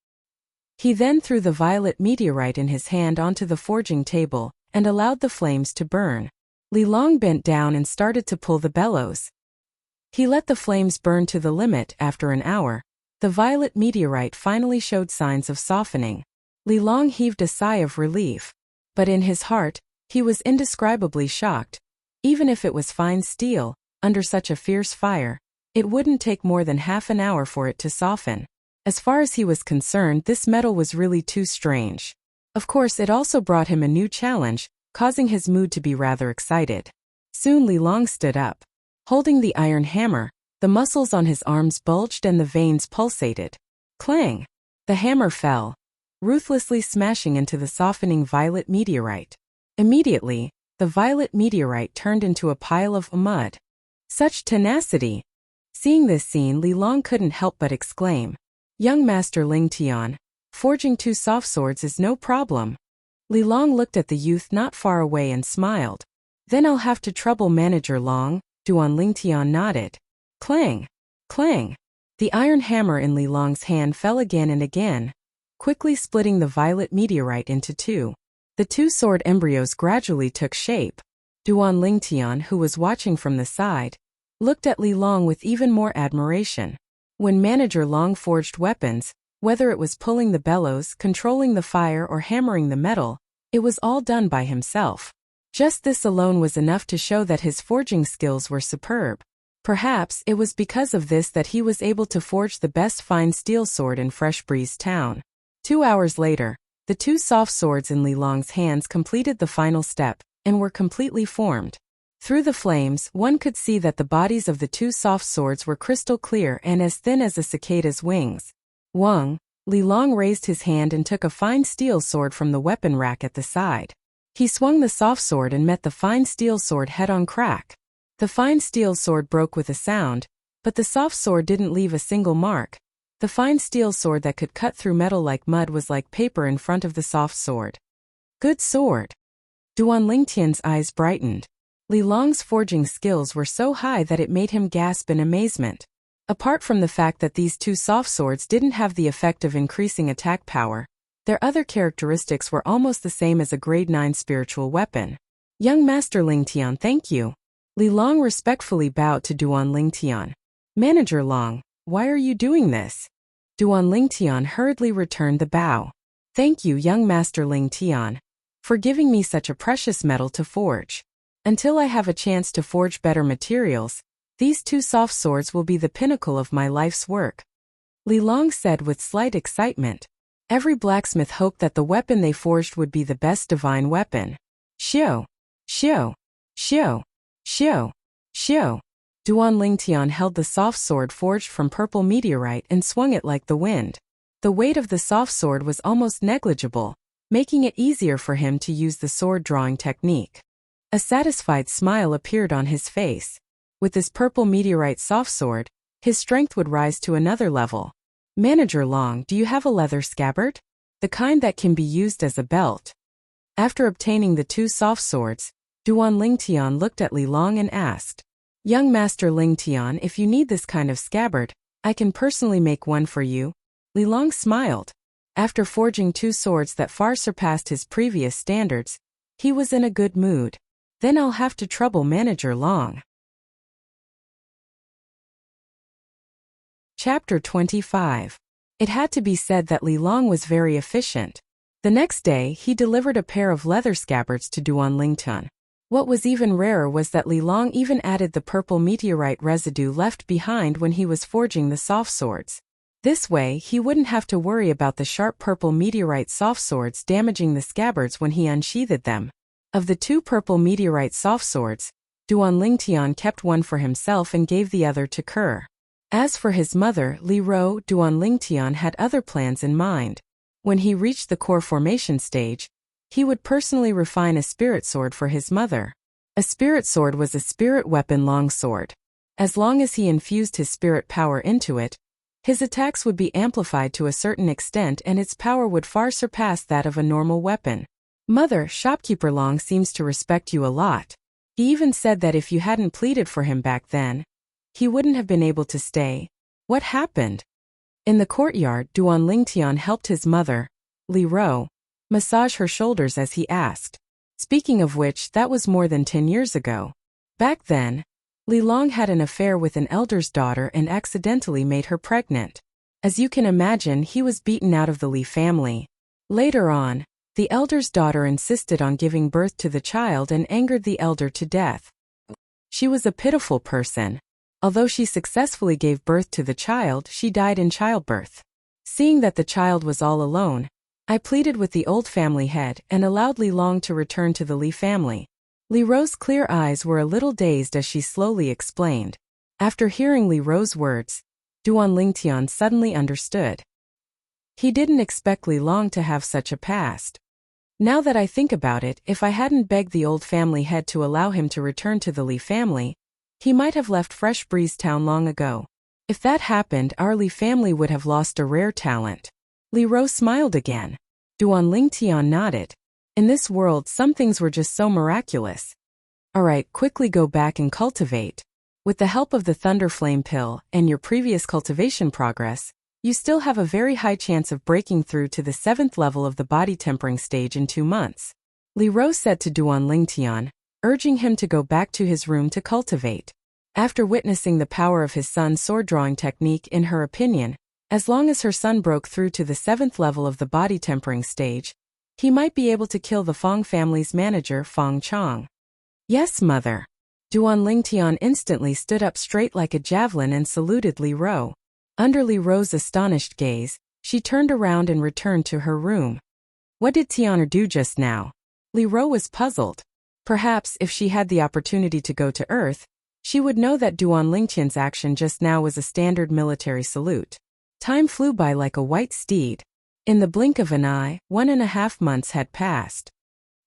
He then threw the violet meteorite in his hand onto the forging table and allowed the flames to burn. Li Long bent down and started to pull the bellows. He let the flames burn to the limit. After an hour, the violet meteorite finally showed signs of softening. Li Long heaved a sigh of relief, but in his heart, he was indescribably shocked. Even if it was fine steel, under such a fierce fire, It wouldn't take more than half an hour for it to soften. As far as he was concerned, this metal was really too strange. Of course, it also brought him a new challenge, causing his mood to be rather excited. Soon Li Long stood up. Holding the iron hammer, the muscles on his arms bulged and the veins pulsated. Clang! The hammer fell, ruthlessly smashing into the softening violet meteorite. Immediately, the violet meteorite turned into a pile of mud. Such tenacity! Seeing this scene, Li Long couldn't help but exclaim, "Young Master Ling Tian, forging 2 soft swords is no problem." Li Long looked at the youth not far away and smiled. "Then I'll have to trouble Manager Long," Duan Lingtian nodded. Clang! Clang! The iron hammer in Li Long's hand fell again and again, quickly splitting the violet meteorite into 2. The 2 sword embryos gradually took shape. Duan Lingtian, who was watching from the side, looked at Li Long with even more admiration. When Manager Long forged weapons, whether it was pulling the bellows, controlling the fire, or hammering the metal, it was all done by himself. Just this alone was enough to show that his forging skills were superb. Perhaps it was because of this that he was able to forge the best fine steel sword in Fresh Breeze Town. 2 hours later, the 2 soft swords in Li Long's hands completed the final step, and were completely formed. Through the flames, one could see that the bodies of the 2 soft swords were crystal clear and as thin as a cicada's wings. Wang, Li Long raised his hand and took a fine steel sword from the weapon rack at the side. He swung the soft sword and met the fine steel sword head-on. Crack. The fine steel sword broke with a sound, but the soft sword didn't leave a single mark. The fine steel sword that could cut through metal like mud was like paper in front of the soft sword. Good sword. Duan Lingtian's eyes brightened. Li Long's forging skills were so high that it made him gasp in amazement. Apart from the fact that these 2 soft swords didn't have the effect of increasing attack power, their other characteristics were almost the same as a grade 9 spiritual weapon. Young Master Lingtian, thank you. Li Long respectfully bowed to Duan Lingtian. Manager Long, why are you doing this? Duan Lingtian hurriedly returned the bow. Thank you, young Master Lingtian, for giving me such a precious metal to forge. Until I have a chance to forge better materials, these 2 soft swords will be the pinnacle of my life's work. Li Long said with slight excitement. Every blacksmith hoped that the weapon they forged would be the best divine weapon. Xiao! Xiao! Xiao! Xiao! Xiao! Duan Lingtian held the soft sword forged from purple meteorite and swung it like the wind. The weight of the soft sword was almost negligible, making it easier for him to use the sword drawing technique. A satisfied smile appeared on his face. With this purple meteorite soft sword, his strength would rise to another level. Manager Long, do you have a leather scabbard? The kind that can be used as a belt. After obtaining the 2 soft swords, Duan Lingtian looked at Li Long and asked, Young Master Lingtian, if you need this kind of scabbard, I can personally make one for you. Li Long smiled. After forging 2 swords that far surpassed his previous standards, he was in a good mood. Then I'll have to trouble Manager Long. Chapter 25. It had to be said that Li Long was very efficient. The next day, he delivered a pair of leather scabbards to Duan Lingtian. What was even rarer was that Li Long even added the purple meteorite residue left behind when he was forging the soft swords. This way, he wouldn't have to worry about the sharp purple meteorite soft swords damaging the scabbards when he unsheathed them. Of the 2 purple meteorite soft swords, Duan Lingtian kept one for himself and gave the other to Kerr. As for his mother, Li Ro, Duan Lingtian had other plans in mind. When he reached the core formation stage, he would personally refine a spirit sword for his mother. A spirit sword was a spirit weapon longsword. As long as he infused his spirit power into it, his attacks would be amplified to a certain extent and its power would far surpass that of a normal weapon. Mother, Shopkeeper Long seems to respect you a lot. He even said that if you hadn't pleaded for him back then, he wouldn't have been able to stay. What happened? In the courtyard, Duan Lingtian helped his mother, Li Ro, massage her shoulders as he asked. Speaking of which, that was more than 10 years ago. Back then, Li Long had an affair with an elder's daughter and accidentally made her pregnant. As you can imagine, he was beaten out of the Li family. Later on, the elder's daughter insisted on giving birth to the child and angered the elder to death. She was a pitiful person. Although she successfully gave birth to the child, she died in childbirth. Seeing that the child was all alone, I pleaded with the old family head and allowed Li Long to return to the Li family. Li Ro's clear eyes were a little dazed as she slowly explained. After hearing Li Ro's words, Duan Lingtian suddenly understood. He didn't expect Li Long to have such a past. Now that I think about it, if I hadn't begged the old family head to allow him to return to the Li family, he might have left Fresh Breeze Town long ago. If that happened, our Li family would have lost a rare talent. Li Ro smiled again. Duan Lingtian nodded. In this world, some things were just so miraculous. Alright, quickly go back and cultivate. With the help of the Thunder Flame Pill and your previous cultivation progress, you still have a very high chance of breaking through to the 7th level of the body tempering stage in 2 months. Li Ro said to Duan Lingtian, urging him to go back to his room to cultivate. After witnessing the power of his son's sword drawing technique, in her opinion, as long as her son broke through to the 7th level of the body tempering stage, he might be able to kill the Fong family's manager, Fong Chong. Yes, mother. Duan Lingtian instantly stood up straight like a javelin and saluted Li Ro. Under Li Ro's astonished gaze, she turned around and returned to her room. What did Tianer do just now? Li Ro was puzzled. Perhaps if she had the opportunity to go to Earth, she would know that Duan Lingtian's action just now was a standard military salute. Time flew by like a white steed. In the blink of an eye, 1.5 months had passed.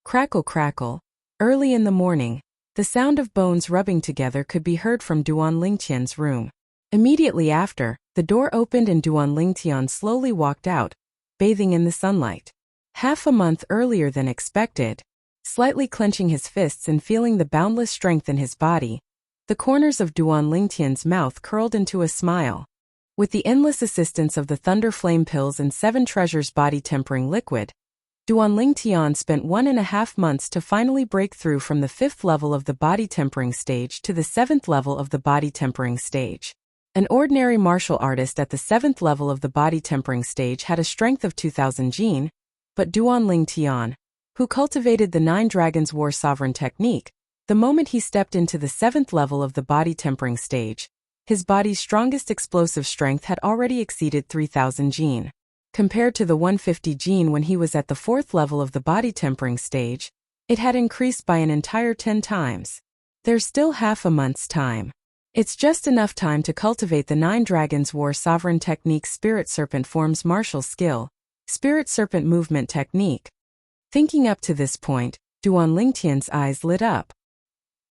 Crackle crackle. Early in the morning, the sound of bones rubbing together could be heard from Duan Lingtian's room. Immediately after, the door opened and Duan Lingtian slowly walked out, bathing in the sunlight. Half a month earlier than expected, slightly clenching his fists and feeling the boundless strength in his body, the corners of Duan Lingtian's mouth curled into a smile. With the endless assistance of the Thunder Flame Pills and 7 Treasures body tempering liquid, Duan Lingtian spent 1.5 months to finally break through from the 5th level of the body tempering stage to the 7th level of the body tempering stage. An ordinary martial artist at the 7th level of the body tempering stage had a strength of 2000 jin, but Duan Lingtian, who cultivated the 9 Dragons War Sovereign technique, the moment he stepped into the 7th level of the body tempering stage, his body's strongest explosive strength had already exceeded 3000 jin. Compared to the 150 jin when he was at the 4th level of the body tempering stage, it had increased by an entire 10 times. There's still half a month's time. It's just enough time to cultivate the 9 Dragons War Sovereign Technique Spirit Serpent Form's martial skill, Spirit Serpent Movement Technique. Thinking up to this point, Duan Lingtian's eyes lit up.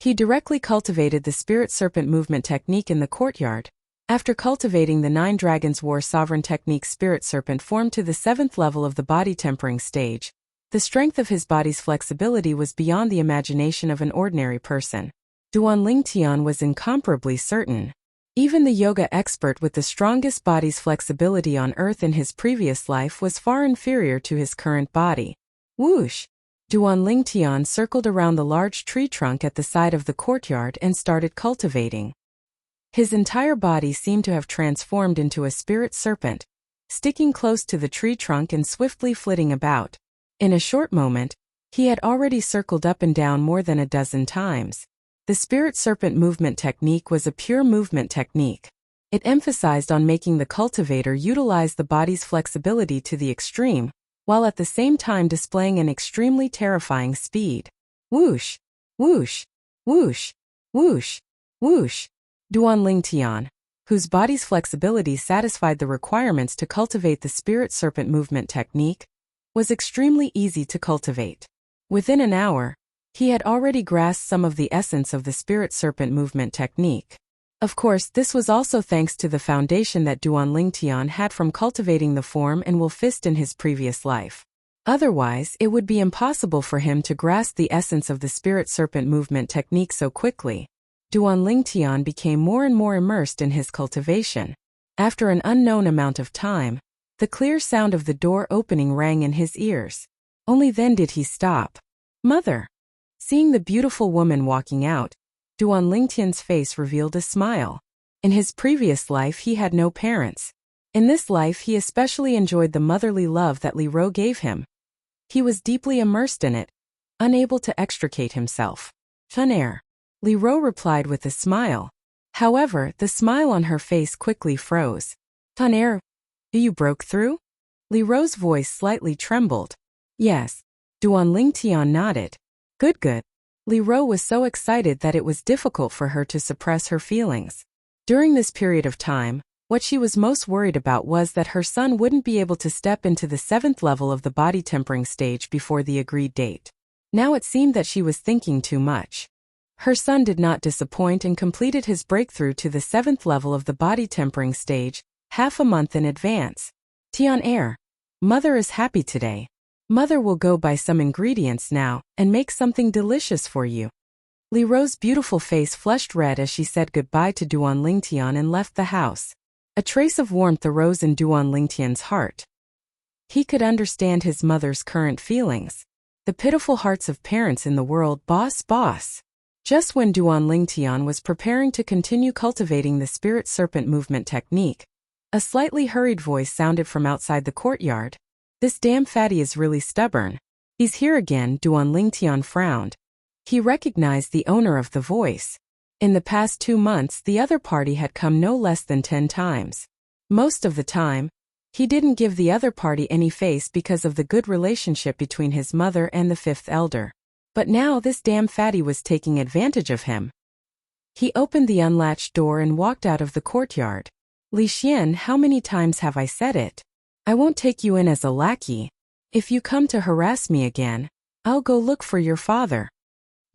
He directly cultivated the Spirit Serpent Movement Technique in the courtyard. After cultivating the 9 Dragons War Sovereign Technique Spirit Serpent Form to the 7th level of the body tempering stage, the strength of his body's flexibility was beyond the imagination of an ordinary person. Duan Lingtian was incomparably certain. Even the yoga expert with the strongest body's flexibility on Earth in his previous life was far inferior to his current body. Whoosh! Duan Lingtian circled around the large tree trunk at the side of the courtyard and started cultivating. His entire body seemed to have transformed into a spirit serpent, sticking close to the tree trunk and swiftly flitting about. In a short moment, he had already circled up and down more than a dozen times. The Spirit Serpent Movement Technique was a pure movement technique. It emphasized on making the cultivator utilize the body's flexibility to the extreme, while at the same time displaying an extremely terrifying speed. Whoosh! Whoosh! Whoosh! Whoosh! Whoosh! Duan Lingtian, whose body's flexibility satisfied the requirements to cultivate the Spirit Serpent Movement Technique, was extremely easy to cultivate. Within an hour, he had already grasped some of the essence of the Spirit Serpent Movement Technique. Of course, this was also thanks to the foundation that Duan Lingtian had from cultivating the form and wolf fist in his previous life. Otherwise, it would be impossible for him to grasp the essence of the Spirit Serpent Movement Technique so quickly. Duan Lingtian became more and more immersed in his cultivation. After an unknown amount of time, the clear sound of the door opening rang in his ears. Only then did he stop. Mother! Seeing the beautiful woman walking out, Duan Lingtian's face revealed a smile. In his previous life he had no parents. In this life he especially enjoyed the motherly love that Li Ro gave him. He was deeply immersed in it, unable to extricate himself. Fun air. Li Ro replied with a smile. However, the smile on her face quickly froze. On air, you broke through? Li Ro's voice slightly trembled. Yes. Duan Lingtian nodded. Good good. Li Ro was so excited that it was difficult for her to suppress her feelings. During this period of time, what she was most worried about was that her son wouldn't be able to step into the 7th level of the body tempering stage before the agreed date. Now it seemed that she was thinking too much. Her son did not disappoint and completed his breakthrough to the 7th level of the body tempering stage, half a month in advance. Tian Air. Mother is happy today. Mother will go buy some ingredients now and make something delicious for you. Li Ro's beautiful face flushed red as she said goodbye to Duan Lingtian and left the house. A trace of warmth arose in Duan Lingtian's heart. He could understand his mother's current feelings. The pitiful hearts of parents in the world, boss. Just when Duan Lingtian was preparing to continue cultivating the spirit serpent movement technique, a slightly hurried voice sounded from outside the courtyard. This damn fatty is really stubborn. He's here again. Duan Lingtian frowned. He recognized the owner of the voice. In the past 2 months, the other party had come no less than 10 times. Most of the time, he didn't give the other party any face because of the good relationship between his mother and the 5th elder. But now this damn fatty was taking advantage of him. He opened the unlatched door and walked out of the courtyard. Li Xian, how many times have I said it? I won't take you in as a lackey. If you come to harass me again, I'll go look for your father.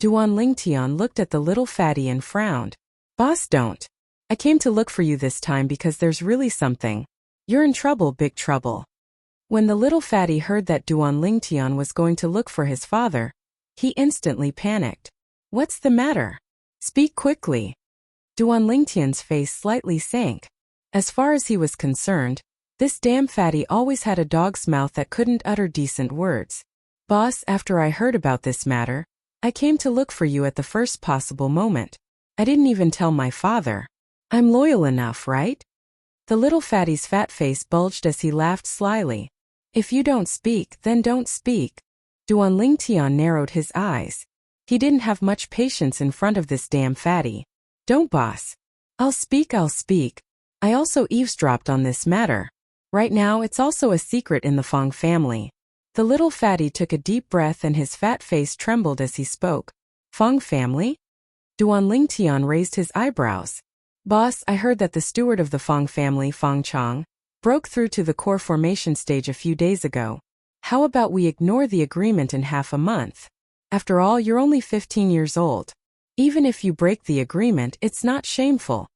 Duan Lingtian looked at the little fatty and frowned. Boss, don't. I came to look for you this time because there's really something. You're in trouble, big trouble. When the little fatty heard that Duan Lingtian was going to look for his father, he instantly panicked. What's the matter? Speak quickly. Duan Lingtian's face slightly sank. As far as he was concerned, this damn fatty always had a dog's mouth that couldn't utter decent words. Boss, after I heard about this matter, I came to look for you at the first possible moment. I didn't even tell my father. I'm loyal enough, right? The little fatty's fat face bulged as he laughed slyly. If you don't speak, then don't speak. Duan Lingtian narrowed his eyes. He didn't have much patience in front of this damn fatty. Don't, boss. I'll speak. I also eavesdropped on this matter. Right now it's also a secret in the Fong family. The little fatty took a deep breath and his fat face trembled as he spoke. Fong family? Duan Lingtian raised his eyebrows. Boss, I heard that the steward of the Fong family, Fong Chang, broke through to the core formation stage a few days ago. How about we ignore the agreement in half a month? After all, you're only 15 years old. Even if you break the agreement, it's not shameful.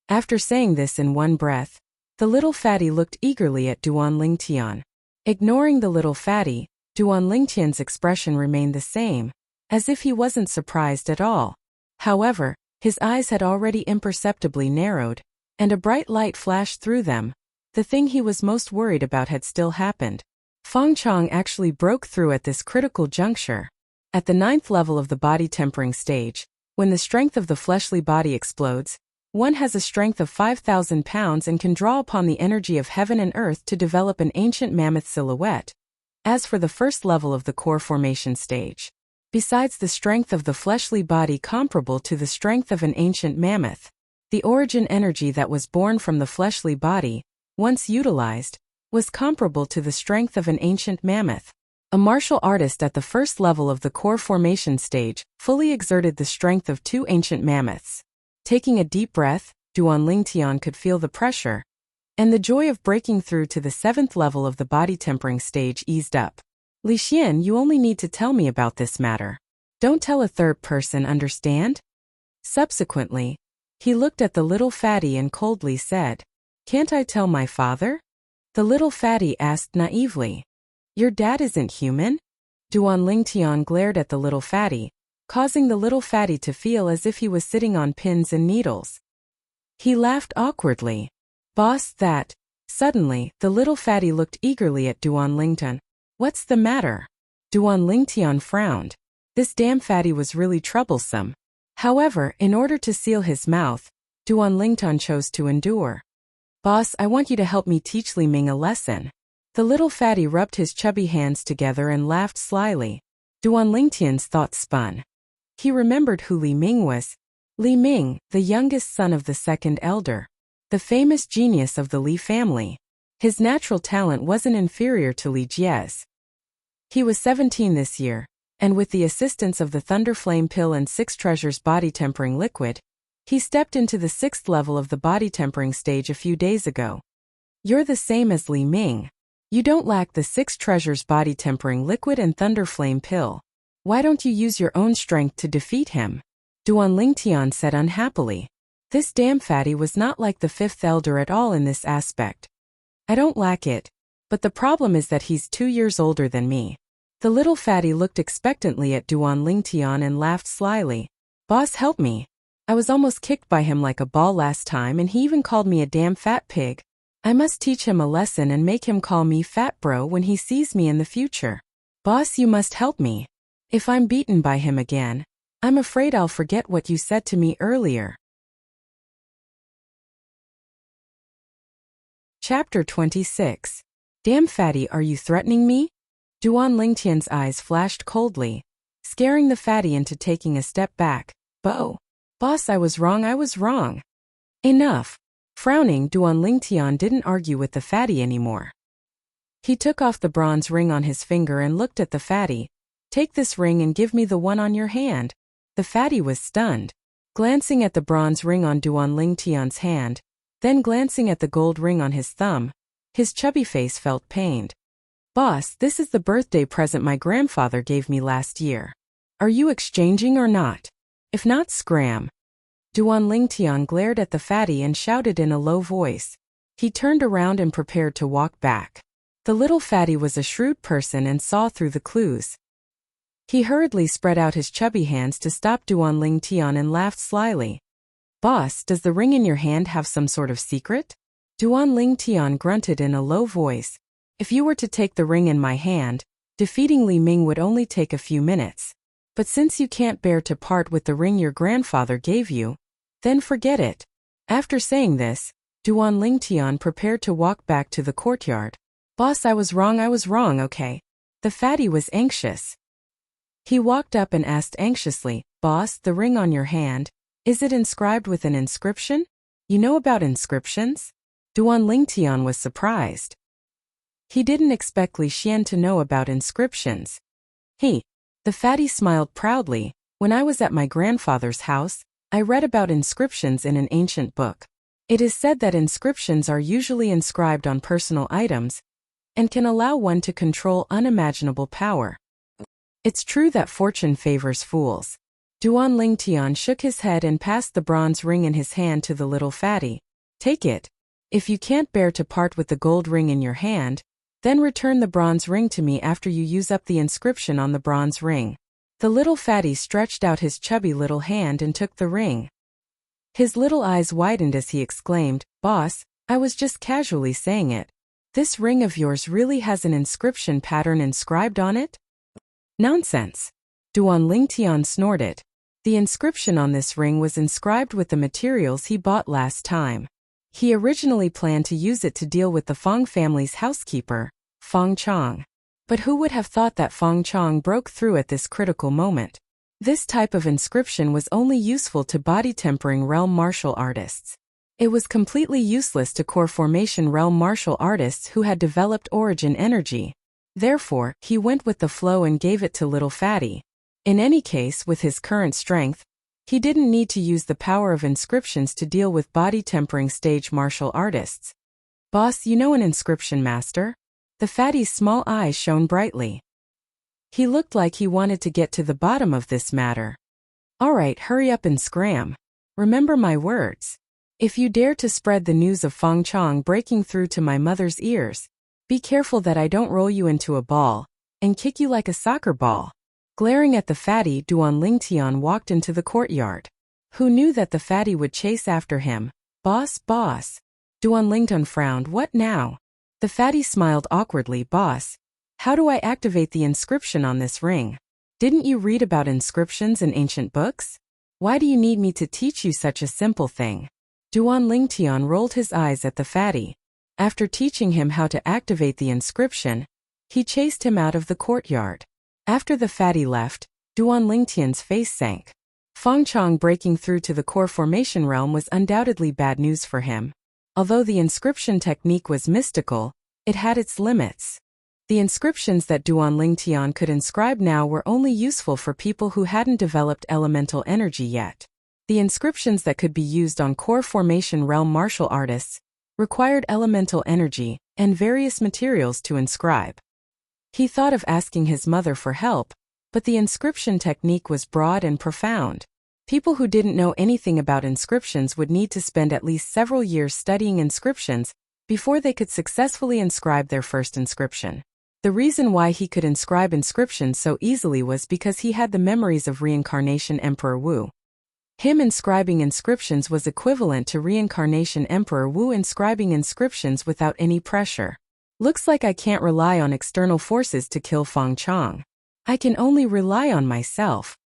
After saying this in one breath, the little fatty looked eagerly at Duan Lingtian. Ignoring the little fatty, Duan Lingtian's expression remained the same, as if he wasn't surprised at all. However, his eyes had already imperceptibly narrowed, and a bright light flashed through them. The thing he was most worried about had still happened. Fong Chang actually broke through at this critical juncture. At the 9th level of the body tempering stage, when the strength of the fleshly body explodes, one has a strength of 5,000 pounds and can draw upon the energy of heaven and earth to develop an ancient mammoth silhouette. As for the 1st level of the core formation stage, besides the strength of the fleshly body comparable to the strength of an ancient mammoth, the origin energy that was born from the fleshly body, once utilized, was comparable to the strength of an ancient mammoth. A martial artist at the 1st level of the core formation stage fully exerted the strength of 2 ancient mammoths. Taking a deep breath, Duan Lingtian could feel the pressure, and the joy of breaking through to the 7th level of the body tempering stage eased up. Li Xian, you only need to tell me about this matter. Don't tell a third person, understand? Subsequently, he looked at the little fatty and coldly said, Can't I tell my father? The little fatty asked naively. Your dad isn't human? Duan Lingtian glared at the little fatty, causing the little fatty to feel as if he was sitting on pins and needles. He laughed awkwardly. Boss, that. Suddenly, the little fatty looked eagerly at Duan Lingtian. What's the matter? Duan Lingtian frowned. This damn fatty was really troublesome. However, in order to seal his mouth, Duan Lingtian chose to endure. Boss, I want you to help me teach Li Ming a lesson. The little fatty rubbed his chubby hands together and laughed slyly. Duan Lingtian's thoughts spun. He remembered who Li Ming was. Li Ming, the youngest son of the second elder, the famous genius of the Li family. His natural talent wasn't inferior to Li Jie's. He was 17 this year, and with the assistance of the Thunderflame pill and 6 treasures body tempering liquid, he stepped into the 6th level of the body tempering stage a few days ago. You're the same as Li Ming. You don't lack the 6 treasures body tempering liquid and Thunderflame pill. Why don't you use your own strength to defeat him? Duan Lingtian said unhappily. This damn fatty was not like the 5th elder at all in this aspect. I don't lack it, but the problem is that he's 2 years older than me. The little fatty looked expectantly at Duan Lingtian and laughed slyly. Boss, help me. I was almost kicked by him like a ball last time, and he even called me a damn fat pig. I must teach him a lesson and make him call me fat bro when he sees me in the future. Boss, you must help me. If I'm beaten by him again, I'm afraid I'll forget what you said to me earlier. Chapter 26. Damn fatty, are you threatening me? Duan Lingtian's eyes flashed coldly, scaring the fatty into taking a step back. Boss, I was wrong. Enough. Frowning, Duan Lingtian didn't argue with the fatty anymore. He took off the bronze ring on his finger and looked at the fatty. Take this ring and give me the one on your hand. The fatty was stunned, glancing at the bronze ring on Duan Lingtian's hand, then glancing at the gold ring on his thumb. His chubby face felt pained. Boss, this is the birthday present my grandfather gave me last year. Are you exchanging or not? If not, scram. Duan Lingtian glared at the fatty and shouted in a low voice. He turned around and prepared to walk back. The little fatty was a shrewd person and saw through the clues. He hurriedly spread out his chubby hands to stop Duan Lingtian and laughed slyly. Boss, does the ring in your hand have some sort of secret? Duan Lingtian grunted in a low voice. If you were to take the ring in my hand, defeating Li Ming would only take a few minutes. But since you can't bear to part with the ring your grandfather gave you, then forget it. After saying this, Duan Lingtian prepared to walk back to the courtyard. Boss, I was wrong, okay? The fatty was anxious. He walked up and asked anxiously, Boss, the ring on your hand, is it inscribed with an inscription? You know about inscriptions? Duan Lingtian was surprised. He didn't expect Li Xian to know about inscriptions. The fatty smiled proudly. When I was at my grandfather's house, I read about inscriptions in an ancient book. It is said that inscriptions are usually inscribed on personal items and can allow one to control unimaginable power. It's true that fortune favors fools. Duan Lingtian shook his head and passed the bronze ring in his hand to the little fatty. Take it. If you can't bear to part with the gold ring in your hand, then return the bronze ring to me after you use up the inscription on the bronze ring. The little fatty stretched out his chubby little hand and took the ring. His little eyes widened as he exclaimed, Boss, I was just casually saying it. This ring of yours really has an inscription pattern inscribed on it? Nonsense. Duan Lingtian snorted. The inscription on this ring was inscribed with the materials he bought last time. He originally planned to use it to deal with the Fong family's housekeeper, Fong Chong. But who would have thought that Fong Chong broke through at this critical moment? This type of inscription was only useful to body-tempering realm martial artists. It was completely useless to core formation realm martial artists who had developed origin energy. Therefore, he went with the flow and gave it to little fatty. In any case, with his current strength, he didn't need to use the power of inscriptions to deal with body-tempering stage martial artists. Boss, you know an inscription master? The fatty's small eyes shone brightly. He looked like he wanted to get to the bottom of this matter. All right, hurry up and scram. Remember my words. If you dare to spread the news of Fong Chong breaking through to my mother's ears, be careful that I don't roll you into a ball and kick you like a soccer ball. Glaring at the fatty, Duan Lingtian walked into the courtyard. Who knew that the fatty would chase after him? Boss. Duan Lingtian frowned. What now? The fatty smiled awkwardly. Boss, how do I activate the inscription on this ring? Didn't you read about inscriptions in ancient books? Why do you need me to teach you such a simple thing? Duan Lingtian rolled his eyes at the fatty. After teaching him how to activate the inscription, he chased him out of the courtyard. After the fatty left, Duan Lingtian's face sank. Feng Chong breaking through to the core formation realm was undoubtedly bad news for him. Although the inscription technique was mystical, it had its limits. The inscriptions that Duan Lingtian could inscribe now were only useful for people who hadn't developed elemental energy yet. The inscriptions that could be used on core formation realm martial artists required elemental energy and various materials to inscribe. He thought of asking his mother for help, but the inscription technique was broad and profound. People who didn't know anything about inscriptions would need to spend at least several years studying inscriptions before they could successfully inscribe their first inscription. The reason why he could inscribe inscriptions so easily was because he had the memories of reincarnation Emperor Wu. Him inscribing inscriptions was equivalent to reincarnation Emperor Wu inscribing inscriptions without any pressure. Looks like I can't rely on external forces to kill Feng Chong. I can only rely on myself.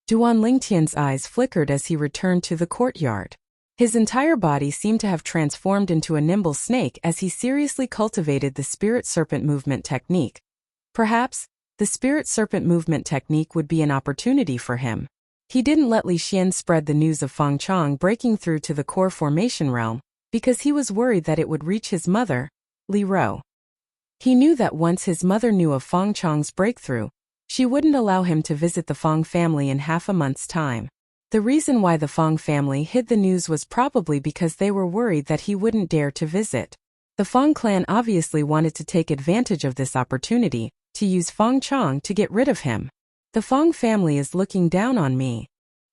Duan Lingtian's eyes flickered as he returned to the courtyard. His entire body seemed to have transformed into a nimble snake as he seriously cultivated the spirit serpent movement technique. Perhaps, the spirit serpent movement technique would be an opportunity for him. He didn't let Li Xian spread the news of Feng Chong breaking through to the core formation realm because he was worried that it would reach his mother, Li Ro. He knew that once his mother knew of Feng Chong's breakthrough, she wouldn't allow him to visit the Feng family in half a month's time. The reason why the Feng family hid the news was probably because they were worried that he wouldn't dare to visit. The Feng clan obviously wanted to take advantage of this opportunity to use Feng Chong to get rid of him. The Feng family is looking down on me.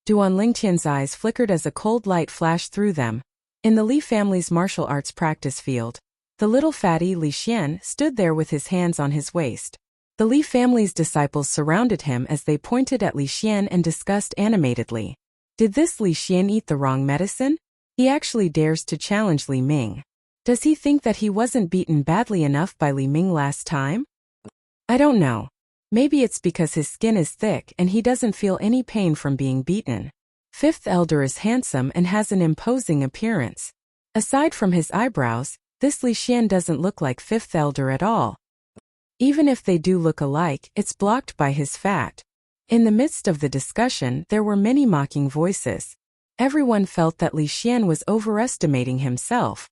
Duan Lingtian's eyes flickered as a cold light flashed through them. In the Li family's martial arts practice field, the little fatty Li Xian stood there with his hands on his waist. The Li family's disciples surrounded him as they pointed at Li Xian and discussed animatedly. Did this Li Xian eat the wrong medicine? He actually dares to challenge Li Ming. Does he think that he wasn't beaten badly enough by Li Ming last time? I don't know. Maybe it's because his skin is thick and he doesn't feel any pain from being beaten. Fifth Elder is handsome and has an imposing appearance. Aside from his eyebrows, this Li Xian doesn't look like Fifth Elder at all. Even if they do look alike, it's blocked by his fat. In the midst of the discussion, there were many mocking voices. Everyone felt that Li Xian was overestimating himself.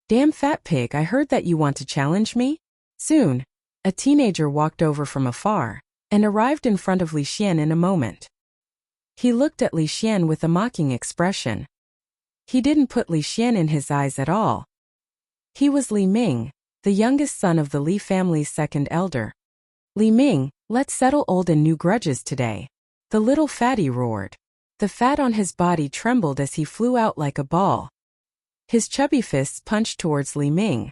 Damn fat pig, I heard that you want to challenge me? Soon, a teenager walked over from afar and arrived in front of Li Xian in a moment. He looked at Li Xian with a mocking expression. He didn't put Li Xian in his eyes at all. He was Li Ming, the youngest son of the Li family's second elder. Li Ming, let's settle old and new grudges today. The little fatty roared. The fat on his body trembled as he flew out like a ball. His chubby fists punched towards Li Ming.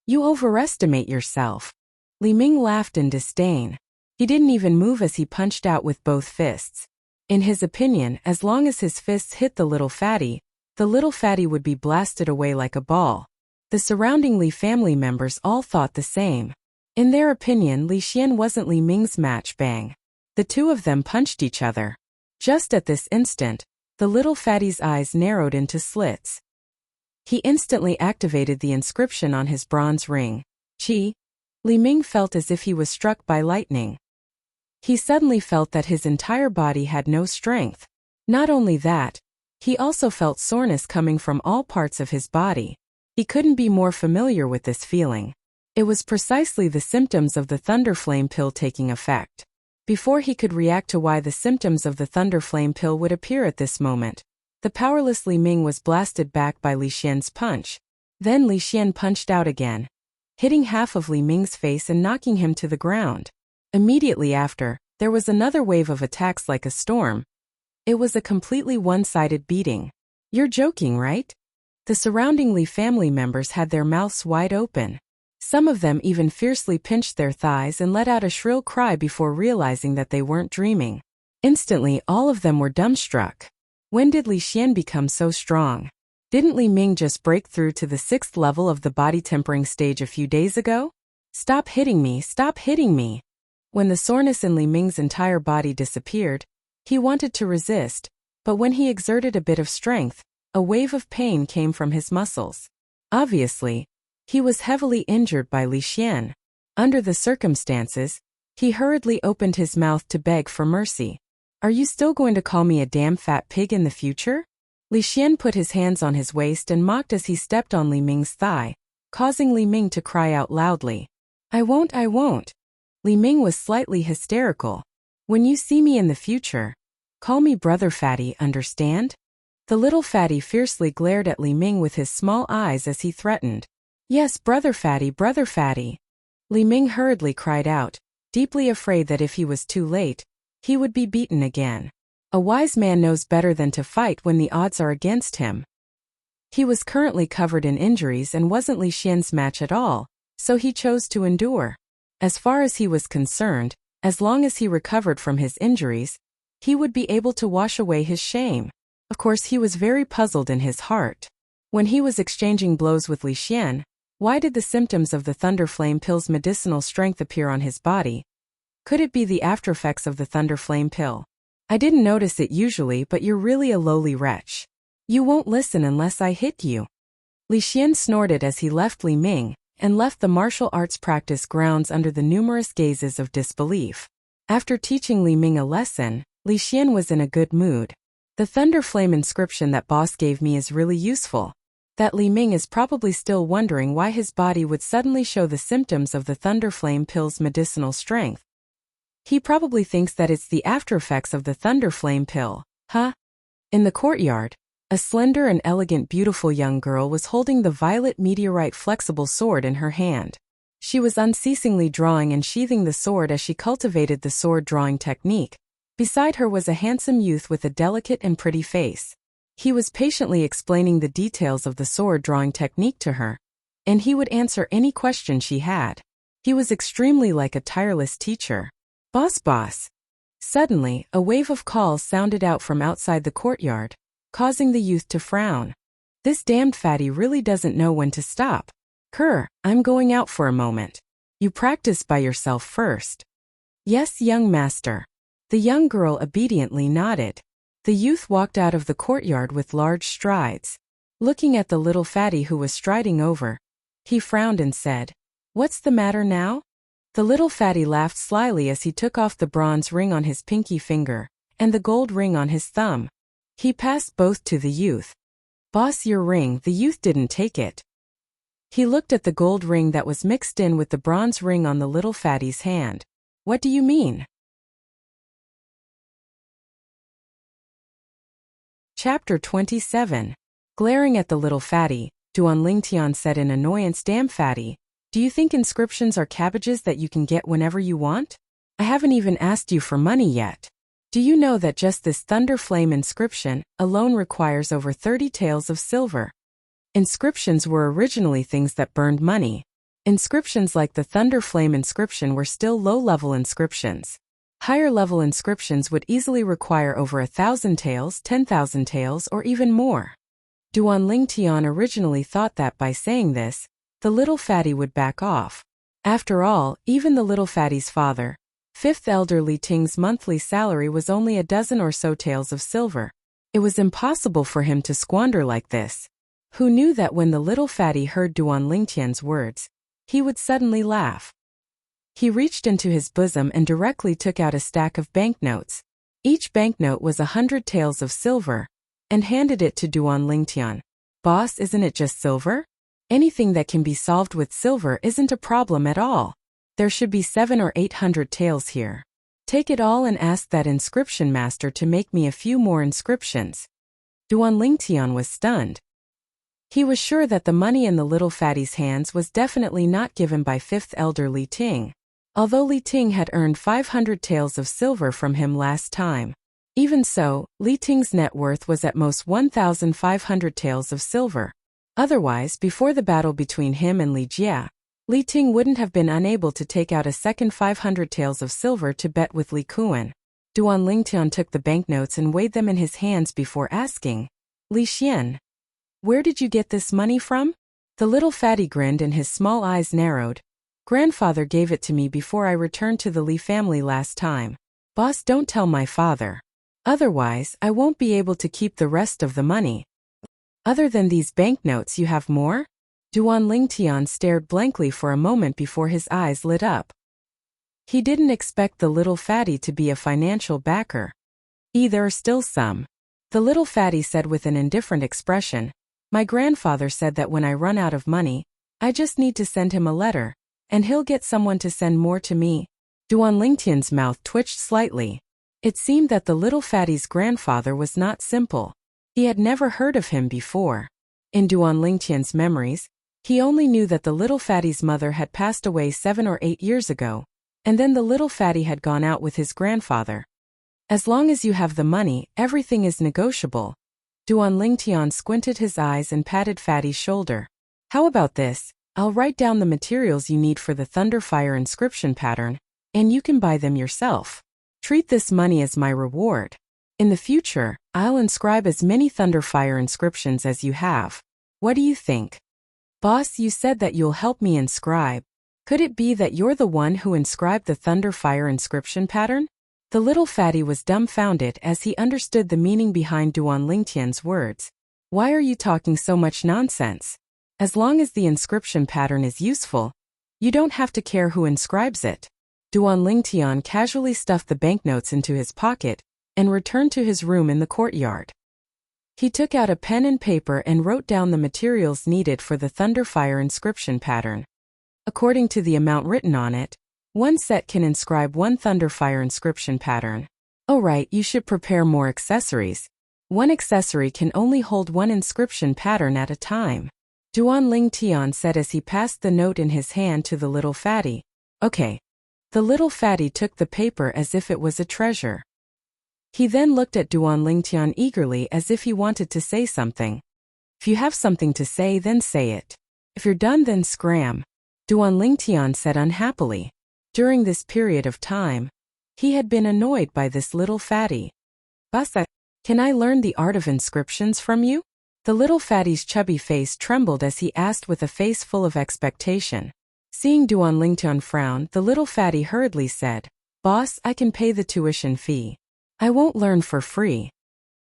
You overestimate yourself. Li Ming laughed in disdain. He didn't even move as he punched out with both fists. In his opinion, as long as his fists hit the little fatty would be blasted away like a ball. The surrounding Li family members all thought the same. In their opinion, Li Xian wasn't Li Ming's match. Bang. The two of them punched each other. Just at this instant, the little fatty's eyes narrowed into slits. He instantly activated the inscription on his bronze ring. Qi. Li Ming felt as if he was struck by lightning. He suddenly felt that his entire body had no strength. Not only that, he also felt soreness coming from all parts of his body. He couldn't be more familiar with this feeling. It was precisely the symptoms of the Thunder Flame pill taking effect. Before he could react to why the symptoms of the Thunder Flame pill would appear at this moment, the powerless Li Ming was blasted back by Li Xian's punch. Then Li Xian punched out again, hitting half of Li Ming's face and knocking him to the ground. Immediately after, there was another wave of attacks like a storm. It was a completely one-sided beating. You're joking, right? The surrounding Li family members had their mouths wide open. Some of them even fiercely pinched their thighs and let out a shrill cry before realizing that they weren't dreaming. Instantly, all of them were dumbstruck. When did Li Xian become so strong? Didn't Li Ming just break through to the 6th level of the body tempering stage a few days ago? Stop hitting me, stop hitting me. When the soreness in Li Ming's entire body disappeared, he wanted to resist, but when he exerted a bit of strength, a wave of pain came from his muscles. Obviously, he was heavily injured by Li Xian. Under the circumstances, he hurriedly opened his mouth to beg for mercy. Are you still going to call me a damn fat pig in the future? Li Xian put his hands on his waist and mocked as he stepped on Li Ming's thigh, causing Li Ming to cry out loudly. I won't, I won't. Li Ming was slightly hysterical. When you see me in the future, call me brother fatty, understand? The little fatty fiercely glared at Li Ming with his small eyes as he threatened. Yes, brother fatty, brother fatty. Li Ming hurriedly cried out, deeply afraid that if he was too late, he would be beaten again. A wise man knows better than to fight when the odds are against him. He was currently covered in injuries and wasn't Li Xian's match at all, so he chose to endure. As far as he was concerned, as long as he recovered from his injuries, he would be able to wash away his shame. Of course, he was very puzzled in his heart. When he was exchanging blows with Li Xian, why did the symptoms of the Thunder Flame pill's medicinal strength appear on his body? Could it be the aftereffects of the Thunder Flame pill? I didn't notice it usually, but you're really a lowly wretch. You won't listen unless I hit you. Li Xian snorted as he left Li Ming, and left the martial arts practice grounds under the numerous gazes of disbelief. After teaching Li Ming a lesson, Li Xian was in a good mood. The Thunder Flame inscription that boss gave me is really useful. That Li Ming is probably still wondering why his body would suddenly show the symptoms of the Thunder Flame pill's medicinal strength. He probably thinks that it's the aftereffects of the Thunder Flame pill, huh? In the courtyard, a slender and elegant beautiful young girl was holding the violet meteorite flexible sword in her hand. She was unceasingly drawing and sheathing the sword as she cultivated the sword drawing technique. Beside her was a handsome youth with a delicate and pretty face. He was patiently explaining the details of the sword drawing technique to her, and he would answer any question she had. He was extremely like a tireless teacher. Boss, boss. Suddenly, a wave of calls sounded out from outside the courtyard, causing the youth to frown. This damned fatty really doesn't know when to stop. I'm going out for a moment. You practice by yourself first. Yes, young master. The young girl obediently nodded. The youth walked out of the courtyard with large strides. Looking at the little fatty who was striding over, he frowned and said, What's the matter now? The little fatty laughed slyly as he took off the bronze ring on his pinky finger, and the gold ring on his thumb. He passed both to the youth. Boss, your ring. The youth didn't take it. He looked at the gold ring that was mixed in with the bronze ring on the little fatty's hand. What do you mean? Chapter 27. Glaring at the little fatty, Duan Lingtian said in annoyance, Damn fatty, do you think inscriptions are cabbages that you can get whenever you want? I haven't even asked you for money yet. Do you know that just this Thunder Flame inscription alone requires over 30 taels of silver? Inscriptions were originally things that burned money. Inscriptions like the Thunder Flame inscription were still low-level inscriptions. Higher-level inscriptions would easily require over 1,000 taels, 10,000 taels, or even more. Duan Lingtian originally thought that by saying this, the little fatty would back off. After all, even the little fatty's father, fifth elder Li Ting's monthly salary was only a dozen or so taels of silver. It was impossible for him to squander like this. Who knew that when the little fatty heard Duan Lingtian's words, he would suddenly laugh. He reached into his bosom and directly took out a stack of banknotes. Each banknote was 100 taels of silver, and handed it to Duan Lingtian. Boss, isn't it just silver? Anything that can be solved with silver isn't a problem at all. There should be 700 or 800 taels here. Take it all and ask that inscription master to make me a few more inscriptions. Duan Lingtian was stunned. He was sure that the money in the little fatty's hands was definitely not given by fifth elder Li Ting, although Li Ting had earned 500 taels of silver from him last time. Even so, Li Ting's net worth was at most 1,500 taels of silver. Otherwise, before the battle between him and Li Jia, Li Ting wouldn't have been unable to take out a second 500 taels of silver to bet with Li Kuan. Duan Lingtian took the banknotes and weighed them in his hands before asking, Li Xian, where did you get this money from? The little fatty grinned and his small eyes narrowed. Grandfather gave it to me before I returned to the Li family last time. Boss, don't tell my father. Otherwise, I won't be able to keep the rest of the money. Other than these banknotes, you have more? Duan Lingtian stared blankly for a moment before his eyes lit up. He didn't expect the little fatty to be a financial backer. There are still some. The little fatty said with an indifferent expression. My grandfather said that when I run out of money, I just need to send him a letter, and he'll get someone to send more to me. Duan Lingtian's mouth twitched slightly. It seemed that the little fatty's grandfather was not simple. He had never heard of him before. In Duan Lingtian's memories, he only knew that the little fatty's mother had passed away 7 or 8 years ago, and then the little fatty had gone out with his grandfather. As long as you have the money, everything is negotiable. Duan Lingtian squinted his eyes and patted Fatty's shoulder. How about this? I'll write down the materials you need for the Thunderfire inscription pattern, and you can buy them yourself. Treat this money as my reward. In the future, I'll inscribe as many Thunderfire inscriptions as you have. What do you think? Boss, you said that you'll help me inscribe. Could it be that you're the one who inscribed the Thunderfire inscription pattern? The little fatty was dumbfounded as he understood the meaning behind Duan Lingtian's words. Why are you talking so much nonsense? As long as the inscription pattern is useful, you don't have to care who inscribes it. Duan Lingtian casually stuffed the banknotes into his pocket and returned to his room in the courtyard. He took out a pen and paper and wrote down the materials needed for the Thunderfire inscription pattern. According to the amount written on it, one set can inscribe one Thunderfire inscription pattern. Oh right, you should prepare more accessories. One accessory can only hold one inscription pattern at a time. Duan Lingtian said as he passed the note in his hand to the little fatty. Okay. The little fatty took the paper as if it was a treasure. He then looked at Duan Lingtian eagerly as if he wanted to say something. If you have something to say, then say it. If you're done, then scram. Duan Lingtian said unhappily. During this period of time, he had been annoyed by this little fatty. Basa, can I learn the art of inscriptions from you? The little fatty's chubby face trembled as he asked with a face full of expectation. Seeing Duan Lingtian frown, the little fatty hurriedly said, Boss, I can pay the tuition fee. I won't learn for free.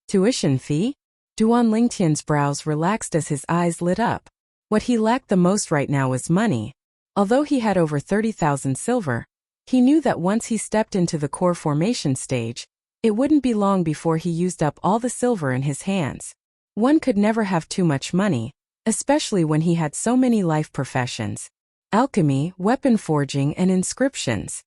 Tuition fee? Duan Lingtian's brows relaxed as his eyes lit up. What he lacked the most right now was money. Although he had over 30,000 silver, he knew that once he stepped into the core formation stage, it wouldn't be long before he used up all the silver in his hands. One could never have too much money, especially when he had so many life professions. Alchemy, weapon forging, and inscriptions.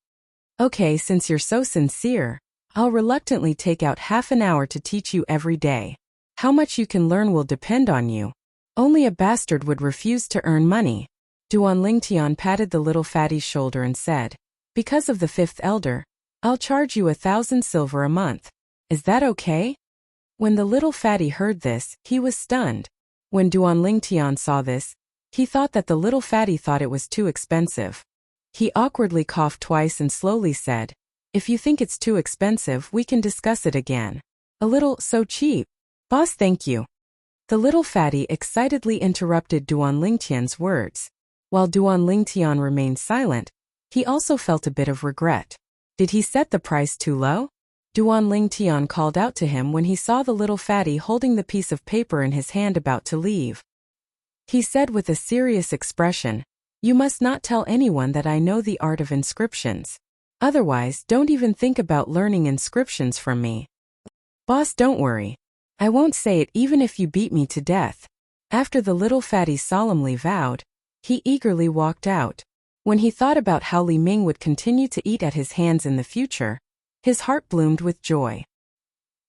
Okay, since you're so sincere, I'll reluctantly take out half an hour to teach you every day. How much you can learn will depend on you. Only a bastard would refuse to earn money. Duan Lingtian patted the little fatty's shoulder and said, Because of the fifth elder, I'll charge you 1,000 silver a month. Is that okay? When the little fatty heard this, he was stunned. When Duan Lingtian saw this, he thought that the little fatty thought it was too expensive. He awkwardly coughed twice and slowly said, If you think it's too expensive, we can discuss it again. A little, so cheap. Boss, thank you. The little fatty excitedly interrupted Duan Lingtian's words. While Duan Lingtian remained silent, he also felt a bit of regret. Did he set the price too low? Duan Lingtian called out to him when he saw the little fatty holding the piece of paper in his hand about to leave. He said with a serious expression, You must not tell anyone that I know the art of inscriptions. Otherwise, don't even think about learning inscriptions from me. Boss, don't worry. I won't say it even if you beat me to death. After the little fatty solemnly vowed, he eagerly walked out. When he thought about how Li Ming would continue to eat at his hands in the future, his heart bloomed with joy.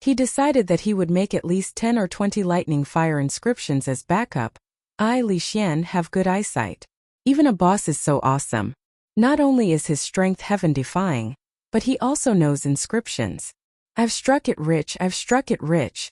He decided that he would make at least 10 or 20 lightning fire inscriptions as backup. Li Xian have good eyesight. Even a boss is so awesome. Not only is his strength heaven-defying, but he also knows inscriptions. I've struck it rich, I've struck it rich.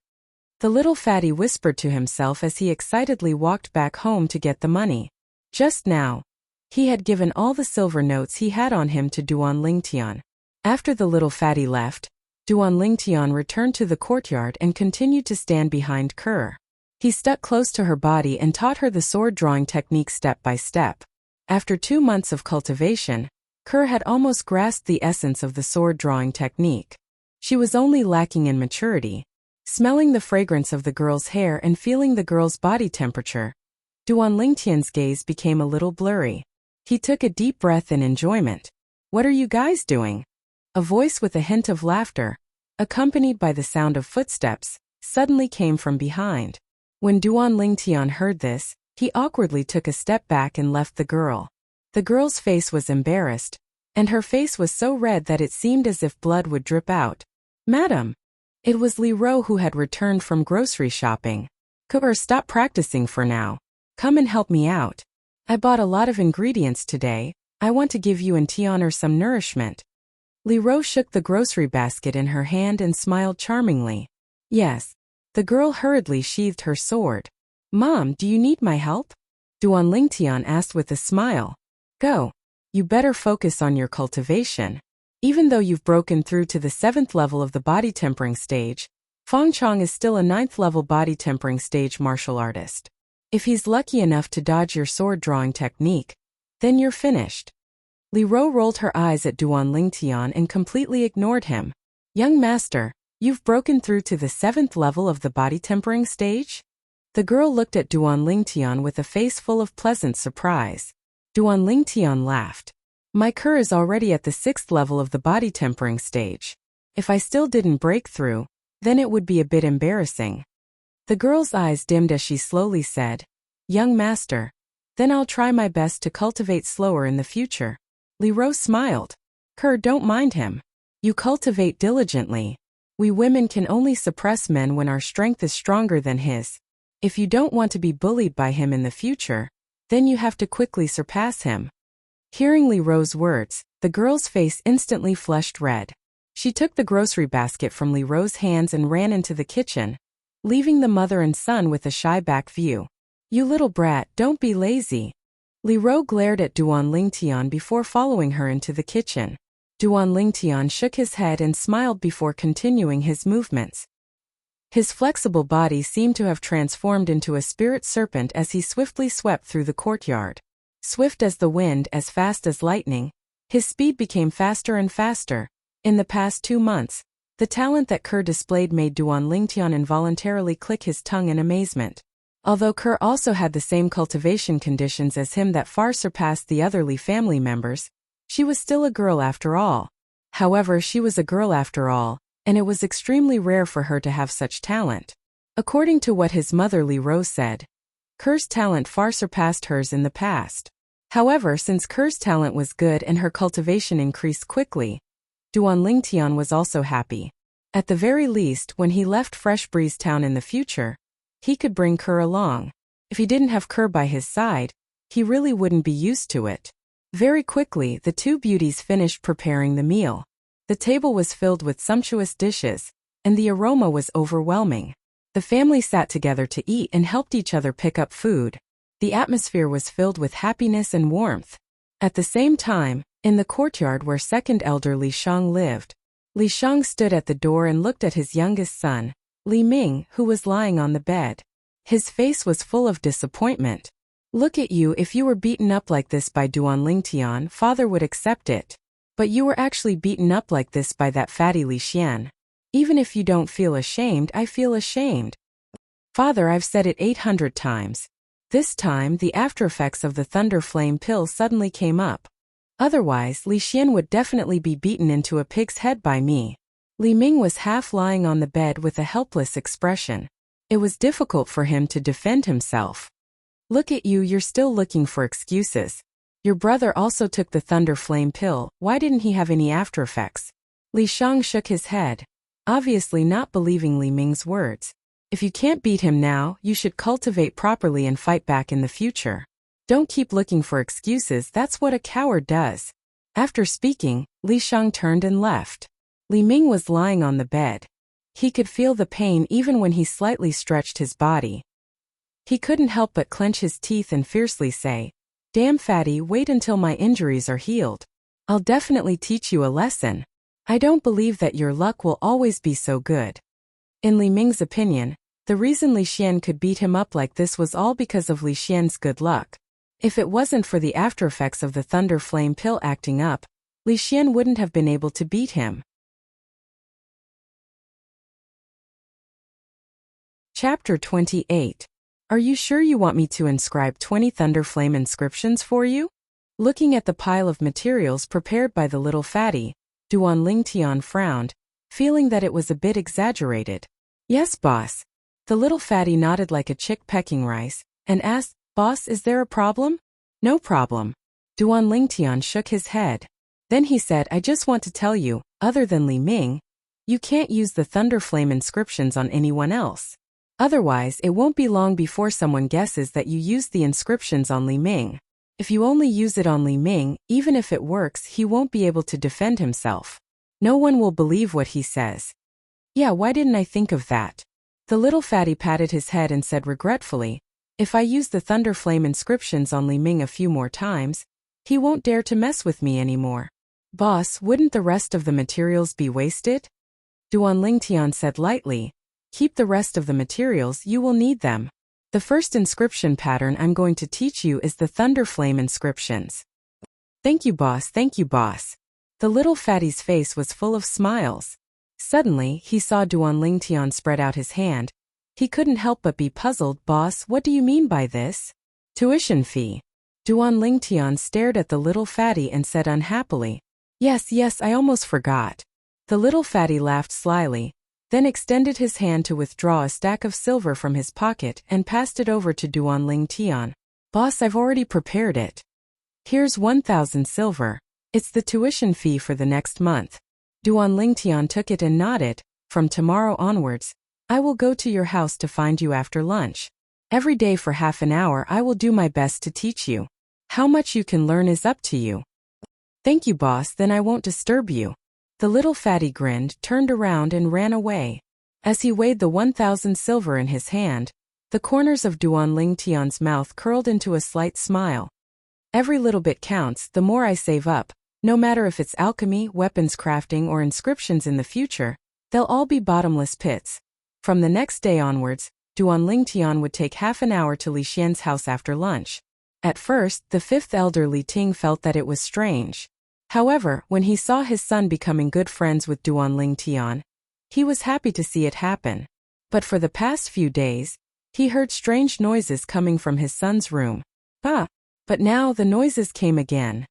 The little fatty whispered to himself as he excitedly walked back home to get the money. Just now, he had given all the silver notes he had on him to Duan Lingtian. After the little fatty left, Duan Lingtian returned to the courtyard and continued to stand behind Kerr. He stuck close to her body and taught her the sword drawing technique step by step. After 2 months of cultivation, Kerr had almost grasped the essence of the sword drawing technique. She was only lacking in maturity. Smelling the fragrance of the girl's hair and feeling the girl's body temperature, Duan Lingtian's gaze became a little blurry. He took a deep breath in enjoyment. What are you guys doing? A voice with a hint of laughter, accompanied by the sound of footsteps, suddenly came from behind. When Duan Lingtian heard this, he awkwardly took a step back and left the girl. The girl's face was embarrassed, and her face was so red that it seemed as if blood would drip out. "Madam!" It was Li Ro who had returned from grocery shopping. Stop practicing for now. Come and help me out. I bought a lot of ingredients today. I want to give you and Tianer some nourishment. Li Ro shook the grocery basket in her hand and smiled charmingly. Yes. The girl hurriedly sheathed her sword. Mom, do you need my help? Duan Lingtian asked with a smile. Go. You better focus on your cultivation. Even though you've broken through to the 7th level of the body tempering stage, Feng Chong is still a 9th level body tempering stage martial artist. If he's lucky enough to dodge your sword drawing technique, then you're finished. Li Ro rolled her eyes at Duan Lingtian and completely ignored him. Young master, you've broken through to the 7th level of the body tempering stage? The girl looked at Duan Lingtian with a face full of pleasant surprise. Duan Lingtian laughed. My Kur is already at the 6th level of the body tempering stage. If I still didn't break through, then it would be a bit embarrassing. The girl's eyes dimmed as she slowly said, Young master, then I'll try my best to cultivate slower in the future. Li Ro smiled. Kur, don't mind him. You cultivate diligently. We women can only suppress men when our strength is stronger than his. If you don't want to be bullied by him in the future, then you have to quickly surpass him. Hearing Li Ro's words, the girl's face instantly flushed red. She took the grocery basket from Li Ro's hands and ran into the kitchen, leaving the mother and son with a shy back view. You little brat, don't be lazy. Li Ro glared at Duan Lingtian before following her into the kitchen. Duan Lingtian shook his head and smiled before continuing his movements. His flexible body seemed to have transformed into a spirit serpent as he swiftly swept through the courtyard. Swift as the wind, as fast as lightning, his speed became faster and faster. In the past 2 months, the talent that Kur displayed made Duan Lingtian involuntarily click his tongue in amazement. Although Kur also had the same cultivation conditions as him that far surpassed the other Li family members, she was still a girl after all. However, she was a girl after all, and it was extremely rare for her to have such talent. According to what his mother Li Ro said, Kur's talent far surpassed hers in the past. However, since Kur's talent was good and her cultivation increased quickly, Duan Lingtian was also happy. At the very least, when he left Fresh Breeze Town in the future, he could bring Kur along. If he didn't have Kur by his side, he really wouldn't be used to it. Very quickly, the two beauties finished preparing the meal. The table was filled with sumptuous dishes, and the aroma was overwhelming. The family sat together to eat and helped each other pick up food. The atmosphere was filled with happiness and warmth. At the same time, in the courtyard where second elder Li Shang lived, Li Shang stood at the door and looked at his youngest son, Li Ming, who was lying on the bed. His face was full of disappointment. Look at you, if you were beaten up like this by Duan Lingtian, father would accept it. But you were actually beaten up like this by that fatty Li Xian. Even if you don't feel ashamed, I feel ashamed. Father, I've said it 800 times. This time, the aftereffects of the thunder flame pill suddenly came up. Otherwise, Li Xian would definitely be beaten into a pig's head by me. Li Ming was half lying on the bed with a helpless expression. It was difficult for him to defend himself. Look at you, you're still looking for excuses. Your brother also took the thunder flame pill, why didn't he have any aftereffects? Li Shang shook his head, obviously not believing Li Ming's words. If you can't beat him now, you should cultivate properly and fight back in the future. Don't keep looking for excuses, that's what a coward does. After speaking, Li Shang turned and left. Li Ming was lying on the bed. He could feel the pain even when he slightly stretched his body. He couldn't help but clench his teeth and fiercely say, Damn fatty, wait until my injuries are healed. I'll definitely teach you a lesson. I don't believe that your luck will always be so good. In Li Ming's opinion, the reason Li Xian could beat him up like this was all because of Li Xian's good luck. If it wasn't for the aftereffects of the thunder flame pill acting up, Li Xian wouldn't have been able to beat him. Chapter 28. Are you sure you want me to inscribe 20 thunder flame inscriptions for you? Looking at the pile of materials prepared by the little fatty, Duan Lingtian frowned. feeling that it was a bit exaggerated. Yes, boss. The little fatty nodded like a chick pecking rice, and asked, Boss, is there a problem? No problem. Duan Lingtian shook his head. Then he said, I just want to tell you, other than Li Ming, you can't use the Thunderflame inscriptions on anyone else. Otherwise, it won't be long before someone guesses that you used the inscriptions on Li Ming. If you only use it on Li Ming, even if it works, he won't be able to defend himself. No one will believe what he says. Yeah, why didn't I think of that? The little fatty patted his head and said regretfully, if I use the Thunderflame inscriptions on Li Ming a few more times, he won't dare to mess with me anymore. Boss, wouldn't the rest of the materials be wasted? Duan Lingtian said lightly, keep the rest of the materials, you will need them. The first inscription pattern I'm going to teach you is the Thunderflame inscriptions. Thank you, boss, thank you, boss. The little fatty's face was full of smiles. Suddenly, he saw Duan Lingtian spread out his hand. He couldn't help but be puzzled. Boss, what do you mean by this? Tuition fee. Duan Lingtian stared at the little fatty and said unhappily, Yes, I almost forgot. The little fatty laughed slyly, then extended his hand to withdraw a stack of silver from his pocket and passed it over to Duan Lingtian. Boss, I've already prepared it. Here's 1,000 silver. It's the tuition fee for the next month. Duan Lingtian took it and nodded. From tomorrow onwards, I will go to your house to find you after lunch. Every day for half an hour I will do my best to teach you. How much you can learn is up to you. Thank you, boss, then I won't disturb you. The little fatty grinned, turned around and ran away. As he weighed the 1,000 silver in his hand, the corners of Duan Lingtian's mouth curled into a slight smile. Every little bit counts. The more I save up, no matter if it's alchemy, weapons crafting, or inscriptions in the future, they'll all be bottomless pits. From the next day onwards, Duan Lingtian would take half an hour to Li Xian's house after lunch. At first, the fifth elder Li Ting felt that it was strange. However, when he saw his son becoming good friends with Duan Lingtian, he was happy to see it happen. But for the past few days, he heard strange noises coming from his son's room. But now the noises came again.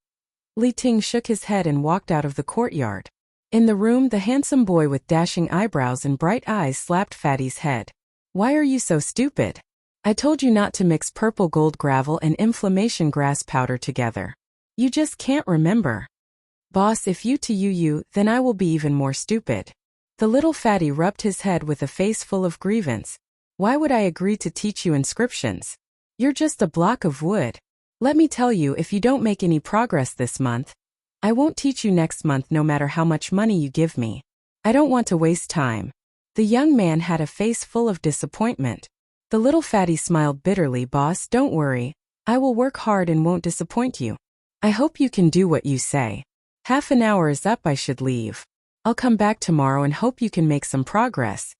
Li Ting shook his head and walked out of the courtyard. In the room, the handsome boy with dashing eyebrows and bright eyes slapped Fatty's head. Why are you so stupid? I told you not to mix purple gold gravel and inflammation grass powder together. You just can't remember. Boss, if you to you, then I will be even more stupid. The little fatty rubbed his head with a face full of grievance. Why would I agree to teach you inscriptions? You're just a block of wood. Let me tell you, if you don't make any progress this month, I won't teach you next month no matter how much money you give me. I don't want to waste time. The young man had a face full of disappointment. The little fatty smiled bitterly. Boss, don't worry. I will work hard and won't disappoint you. I hope you can do what you say. Half an hour is up, I should leave. I'll come back tomorrow and hope you can make some progress.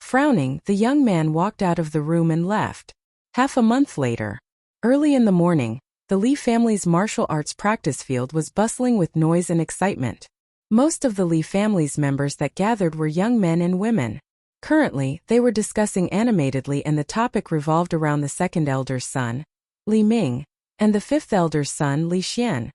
Frowning, the young man walked out of the room and left. Half a month later. Early in the morning, the Li family's martial arts practice field was bustling with noise and excitement. Most of the Li family's members that gathered were young men and women. Currently, they were discussing animatedly, and the topic revolved around the second elder's son, Li Ming, and the fifth elder's son, Li Xian.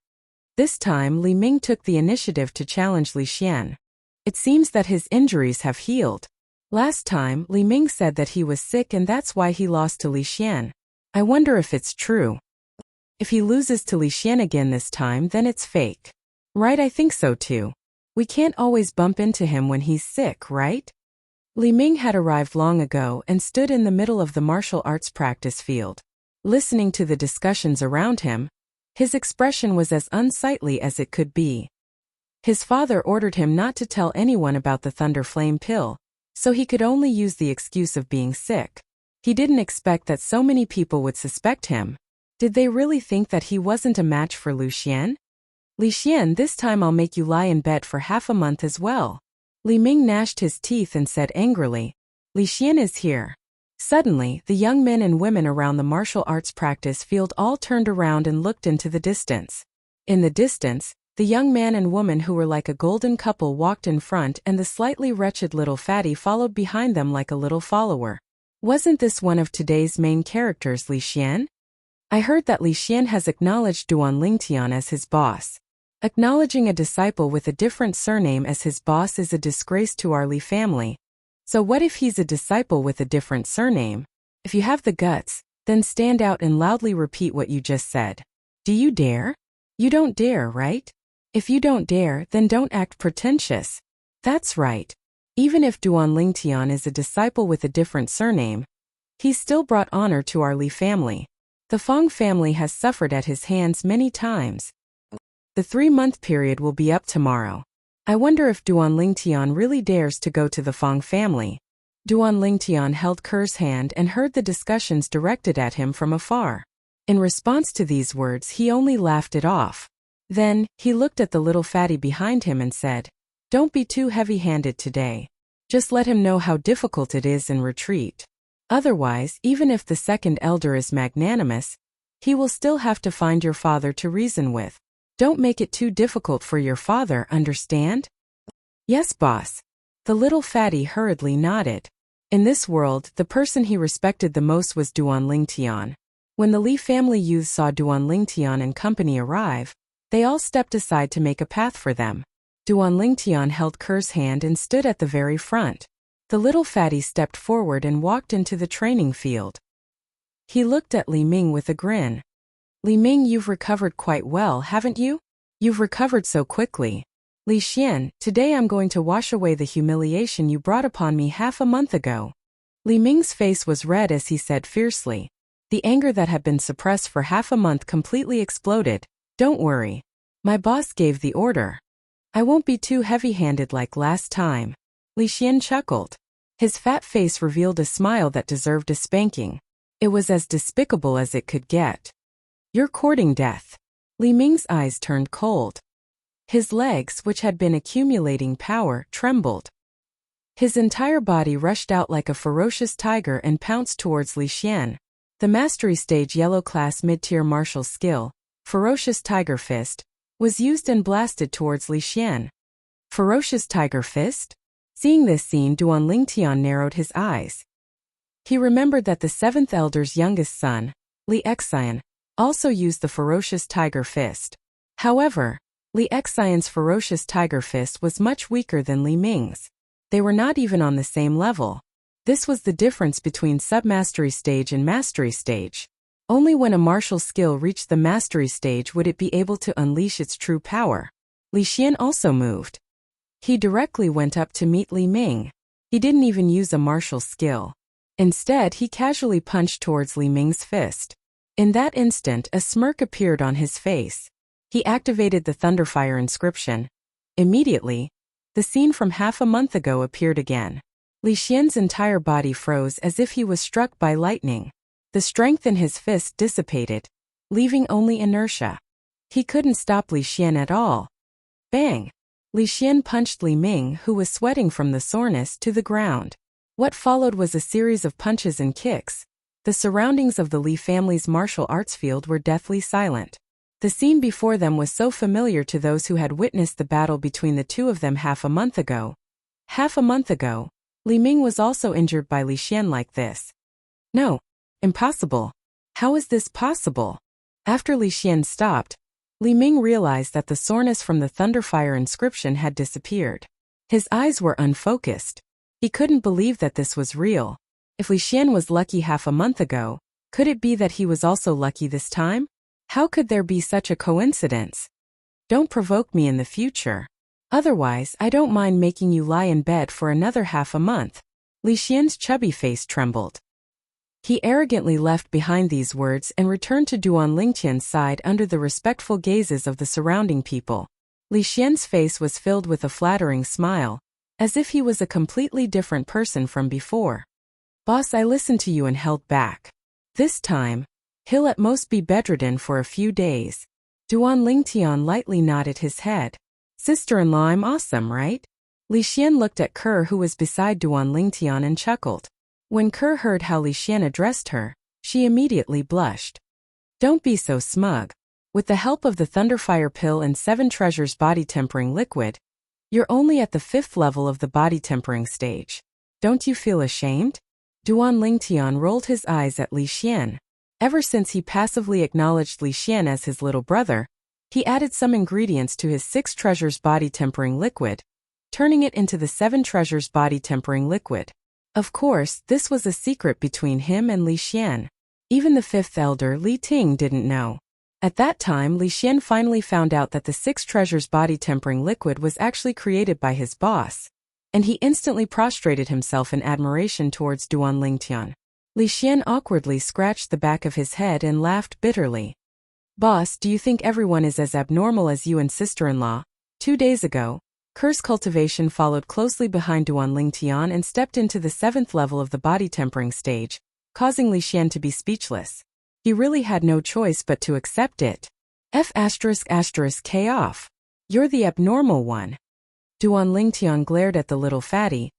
This time, Li Ming took the initiative to challenge Li Xian. It seems that his injuries have healed. Last time, Li Ming said that he was sick and that's why he lost to Li Xian. I wonder if it's true. If he loses to Li Xian again this time, then it's fake. Right, I think so too. We can't always bump into him when he's sick, right? Li Ming had arrived long ago and stood in the middle of the martial arts practice field. Listening to the discussions around him, his expression was as unsightly as it could be. His father ordered him not to tell anyone about the Thunder Flame pill, so he could only use the excuse of being sick. He didn't expect that so many people would suspect him. Did they really think that he wasn't a match for Li Xian? Li Xian, this time I'll make you lie in bed for half a month as well. Li Ming gnashed his teeth and said angrily, Li Xian is here. Suddenly, the young men and women around the martial arts practice field all turned around and looked into the distance. In the distance, the young man and woman who were like a golden couple walked in front, and the slightly wretched little fatty followed behind them like a little follower. Wasn't this one of today's main characters, Li Xian? I heard that Li Xian has acknowledged Duan Lingtian as his boss. Acknowledging a disciple with a different surname as his boss is a disgrace to our Li family. So what if he's a disciple with a different surname? If you have the guts, then stand out and loudly repeat what you just said. Do you dare? You don't dare, right? If you don't dare, then don't act pretentious. That's right. Even if Duan Lingtian is a disciple with a different surname, he's still brought honor to our Li family. The Fong family has suffered at his hands many times. The 3-month period will be up tomorrow. I wonder if Duan Lingtian really dares to go to the Fong family. Duan Lingtian held Ker's hand and heard the discussions directed at him from afar. In response to these words, he only laughed it off. Then, he looked at the little fatty behind him and said, "Don't be too heavy-handed today. Just let him know how difficult it is in retreat. Otherwise, even if the second elder is magnanimous, he will still have to find your father to reason with. Don't make it too difficult for your father, understand?" "Yes, boss." The little fatty hurriedly nodded. In this world, the person he respected the most was Duan Lingtian. When the Li family youths saw Duan Lingtian and company arrive, they all stepped aside to make a path for them. Duan Lingtian held Ker's hand and stood at the very front. The little fatty stepped forward and walked into the training field. He looked at Li Ming with a grin. "Li Ming, you've recovered quite well, haven't you? You've recovered so quickly. Li Xian, today I'm going to wash away the humiliation you brought upon me half a month ago." Li Ming's face was red as he said fiercely. The anger that had been suppressed for half a month completely exploded. "Don't worry. My boss gave the order. I won't be too heavy-handed like last time." Li Xian chuckled. His fat face revealed a smile that deserved a spanking. It was as despicable as it could get. "You're courting death." Li Ming's eyes turned cold. His legs, which had been accumulating power, trembled. His entire body rushed out like a ferocious tiger and pounced towards Li Xian. The Mastery Stage Yellow Class Mid-Tier Martial Skill, Ferocious Tiger Fist, was used and blasted towards Li Xian. Ferocious Tiger Fist? Seeing this scene, Duan Lingtian narrowed his eyes. He remembered that the 7th Elder's youngest son, Li Xian, also used the Ferocious Tiger Fist. However, Li Xian's Ferocious Tiger Fist was much weaker than Li Ming's. They were not even on the same level. This was the difference between Sub-Mastery Stage and Mastery Stage. Only when a martial skill reached the Mastery Stage would it be able to unleash its true power. Li Xian also moved. He directly went up to meet Li Ming. He didn't even use a martial skill. Instead, he casually punched towards Li Ming's fist. In that instant, a smirk appeared on his face. He activated the Thunderfire inscription. Immediately, the scene from half a month ago appeared again. Li Xian's entire body froze as if he was struck by lightning. The strength in his fist dissipated, leaving only inertia. He couldn't stop Li Xian at all. Bang! Li Xian punched Li Ming, who was sweating from the soreness, to the ground. What followed was a series of punches and kicks. The surroundings of the Li family's martial arts field were deathly silent. The scene before them was so familiar to those who had witnessed the battle between the two of them half a month ago. Half a month ago, Li Ming was also injured by Li Xian like this. No. Impossible. How is this possible? After Li Xian stopped, Li Ming realized that the soreness from the Thunderfire inscription had disappeared. His eyes were unfocused. He couldn't believe that this was real. If Li Xian was lucky half a month ago, could it be that he was also lucky this time? How could there be such a coincidence? Don't provoke me in the future. Otherwise, I don't mind making you lie in bed for another half a month. Li Xian's chubby face trembled. He arrogantly left behind these words and returned to Duan Lingtian's side under the respectful gazes of the surrounding people. Li Xian's face was filled with a flattering smile, as if he was a completely different person from before. Boss, I listened to you and held back. This time, he'll at most be bedridden for a few days. Duan Lingtian lightly nodded his head. Sister-in-law, I'm awesome, right? Li Xian looked at Ke, who was beside Duan Lingtian, and chuckled. When Ke heard how Li Xian addressed her, she immediately blushed. Don't be so smug. With the help of the Thunderfire pill and 7 treasures body tempering liquid, you're only at the 5th level of the body tempering stage. Don't you feel ashamed? Duan Lingtian rolled his eyes at Li Xian. Ever since he passively acknowledged Li Xian as his little brother, He added some ingredients to his 6 treasures body tempering liquid, turning it into the 7 treasures body tempering liquid. Of course, this was a secret between him and Li Xian. Even the 5th elder, Li Ting, didn't know. At that time, Li Xian finally found out that the 6 treasures body tempering liquid was actually created by his boss, and he instantly prostrated himself in admiration towards Duan Lingtian. Li Xian awkwardly scratched the back of his head and laughed bitterly. Boss, do you think everyone is as abnormal as you and sister-in-law? 2 days ago, Curse cultivation followed closely behind Duan Lingtian and stepped into the 7th level of the body tempering stage, causing Li Xian to be speechless. He really had no choice but to accept it. F***K off. You're the abnormal one. Duan Lingtian glared at the little fatty,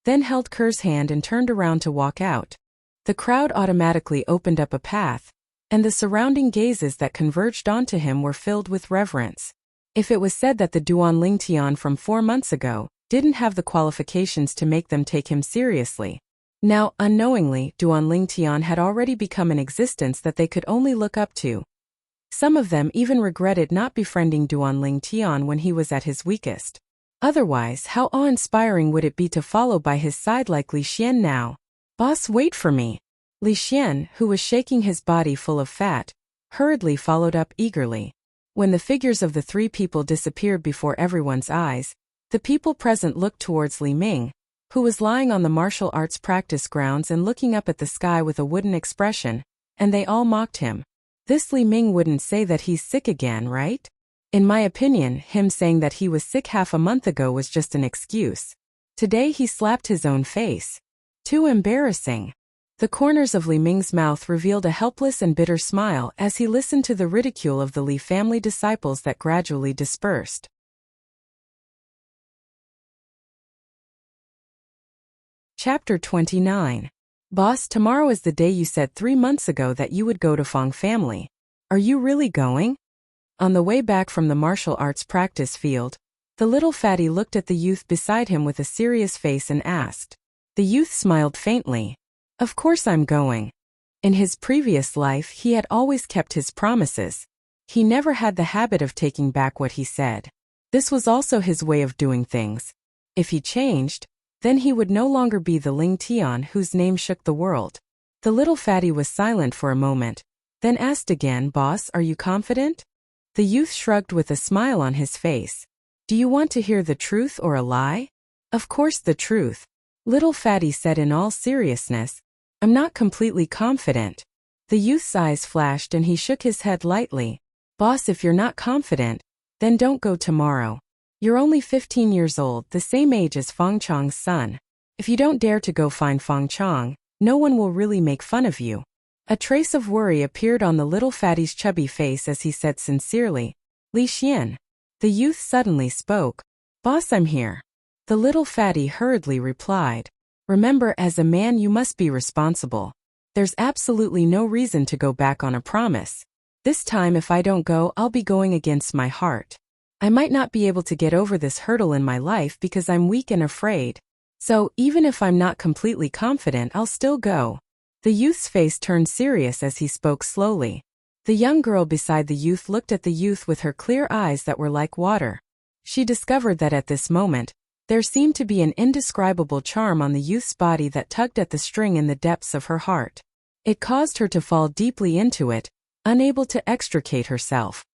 then held Ker's hand and turned around to walk out. The crowd automatically opened up a path, and the surrounding gazes that converged onto him were filled with reverence. If it was said that the Duan Lingtian from 4 months ago didn't have the qualifications to make them take him seriously, now, unknowingly, Duan Lingtian had already become an existence that they could only look up to. Some of them even regretted not befriending Duan Lingtian when he was at his weakest. Otherwise, how awe-inspiring would it be to follow by his side like Li Xian now? Boss, wait for me. Li Xian, who was shaking his body full of fat, hurriedly followed up eagerly. When the figures of the 3 people disappeared before everyone's eyes, the people present looked towards Li Ming, who was lying on the martial arts practice grounds and looking up at the sky with a wooden expression, and they all mocked him. This Li Ming wouldn't say that he's sick again, right? In my opinion, him saying that he was sick half a month ago was just an excuse. Today he slapped his own face. Too embarrassing. The corners of Li Ming's mouth revealed a helpless and bitter smile as he listened to the ridicule of the Li family disciples that gradually dispersed. Chapter 29. Boss, tomorrow is the day you said 3 months ago that you would go to Fong family. Are you really going? On the way back from the martial arts practice field, the little fatty looked at the youth beside him with a serious face and asked. The youth smiled faintly. Of course I'm going. In his previous life he had always kept his promises. He never had the habit of taking back what he said. This was also his way of doing things. If he changed, then he would no longer be the Ling Tian whose name shook the world. The little fatty was silent for a moment, then asked again, Boss, are you confident? The youth shrugged with a smile on his face. Do you want to hear the truth or a lie? Of course the truth. Little fatty said in all seriousness. I'm not completely confident. The youth's eyes flashed and he shook his head lightly. Boss, if you're not confident, then don't go tomorrow. You're only 15 years old, the same age as Fang Chong's son. If you don't dare to go find Fang Chong, no one will really make fun of you. A trace of worry appeared on the little fatty's chubby face as he said sincerely, Li Xian. The youth suddenly spoke. Boss, I'm here. The little fatty hurriedly replied. Remember, as a man you must be responsible. There's absolutely no reason to go back on a promise. This time if I don't go, I'll be going against my heart. I might not be able to get over this hurdle in my life because I'm weak and afraid. So, even if I'm not completely confident, I'll still go. The youth's face turned serious as he spoke slowly. The young girl beside the youth looked at the youth with her clear eyes that were like water. She discovered that at this moment, there seemed to be an indescribable charm on the youth's body that tugged at the string in the depths of her heart. It caused her to fall deeply into it, unable to extricate herself.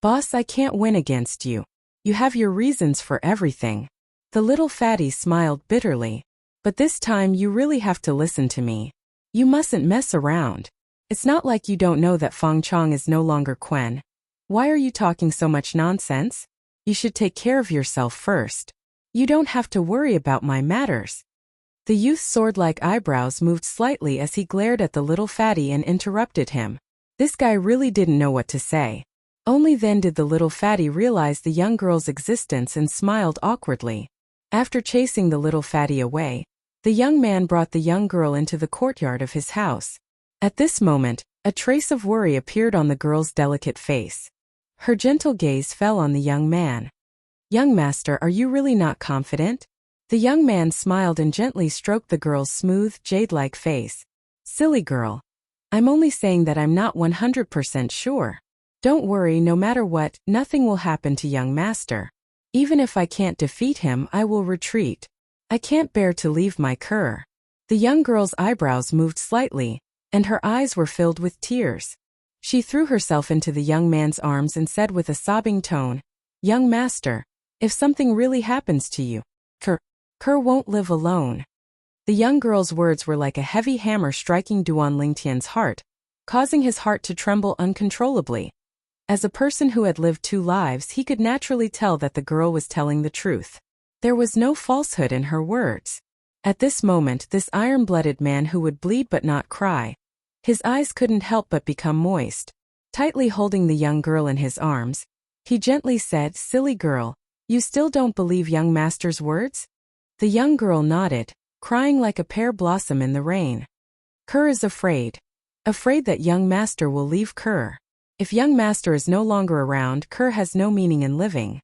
Boss, I can't win against you. You have your reasons for everything. The little fatty smiled bitterly. But this time you really have to listen to me. You mustn't mess around. It's not like you don't know that Fang Chong is no longer Quen. Why are you talking so much nonsense? You should take care of yourself first. You don't have to worry about my matters. The youth's sword-like eyebrows moved slightly as he glared at the little fatty and interrupted him. This guy really didn't know what to say. Only then did the little fatty realize the young girl's existence and smiled awkwardly. After chasing the little fatty away, the young man brought the young girl into the courtyard of his house. At this moment, a trace of worry appeared on the girl's delicate face. Her gentle gaze fell on the young man. Young master, are you really not confident? The young man smiled and gently stroked the girl's smooth, jade-like face. Silly girl. I'm only saying that I'm not 100% sure. Don't worry, no matter what, nothing will happen to young master. Even if I can't defeat him, I will retreat. I can't bear to leave my cur. The young girl's eyebrows moved slightly, and her eyes were filled with tears. She threw herself into the young man's arms and said with a sobbing tone, "Young master, if something really happens to you, Cur won't live alone." The young girl's words were like a heavy hammer striking Duan Lingtian's heart, causing his heart to tremble uncontrollably. As a person who had lived 2 lives, he could naturally tell that the girl was telling the truth. There was no falsehood in her words. At this moment, this iron-blooded man who would bleed but not cry, his eyes couldn't help but become moist. Tightly holding the young girl in his arms, he gently said, "Silly girl, you still don't believe young master's words?" The young girl nodded, crying like a pear blossom in the rain. Cur is afraid. Afraid that young master will leave Cur. If young master is no longer around, Cur has no meaning in living.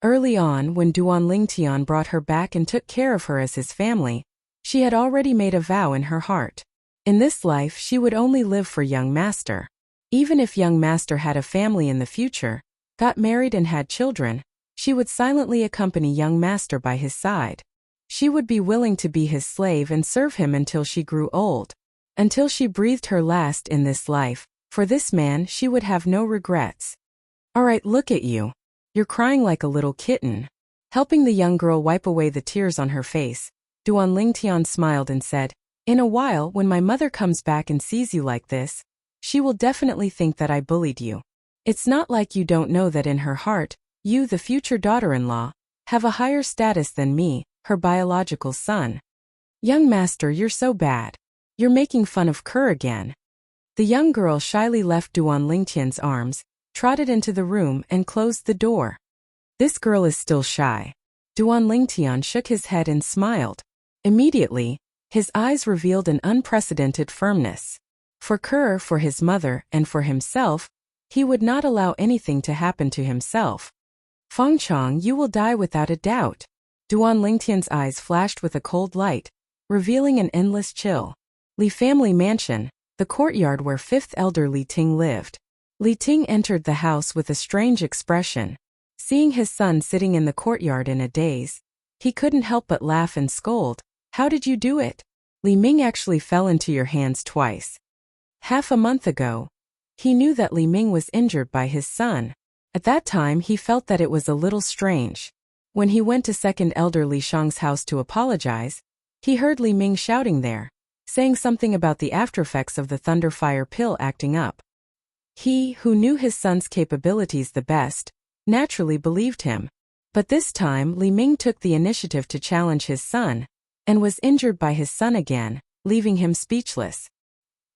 Early on, when Duan Lingtian brought her back and took care of her as his family, she had already made a vow in her heart. In this life, she would only live for young master. Even if young master had a family in the future, got married and had children, she would silently accompany young master by his side. She would be willing to be his slave and serve him until she grew old. Until she breathed her last in this life. For this man, she would have no regrets. "All right, look at you. You're crying like a little kitten." Helping the young girl wipe away the tears on her face, Duan Lingtian smiled and said, "In a while, when my mother comes back and sees you like this, she will definitely think that I bullied you. It's not like you don't know that in her heart, you, the future daughter-in-law, have a higher status than me, her biological son." "Young master, you're so bad. You're making fun of Cur again." The young girl shyly left Duan Lingtian's arms, trotted into the room and closed the door. "This girl is still shy." Duan Lingtian shook his head and smiled. Immediately, his eyes revealed an unprecedented firmness. For Cur, for his mother, and for himself, he would not allow anything to happen to himself. "Fangchong, you will die without a doubt." Duan Lingtian's eyes flashed with a cold light, revealing an endless chill. Li family mansion, the courtyard where 5th elder Li Ting lived. Li Ting entered the house with a strange expression. Seeing his son sitting in the courtyard in a daze, he couldn't help but laugh and scold. "How did you do it? Li Ming actually fell into your hands twice." Half a month ago, he knew that Li Ming was injured by his son. At that time, he felt that it was a little strange. When he went to 2nd elder Li Shang's house to apologize, he heard Li Ming shouting there, saying something about the aftereffects of the thunderfire pill acting up. He, who knew his son's capabilities the best, naturally believed him. But this time, Li Ming took the initiative to challenge his son, and was injured by his son again, leaving him speechless.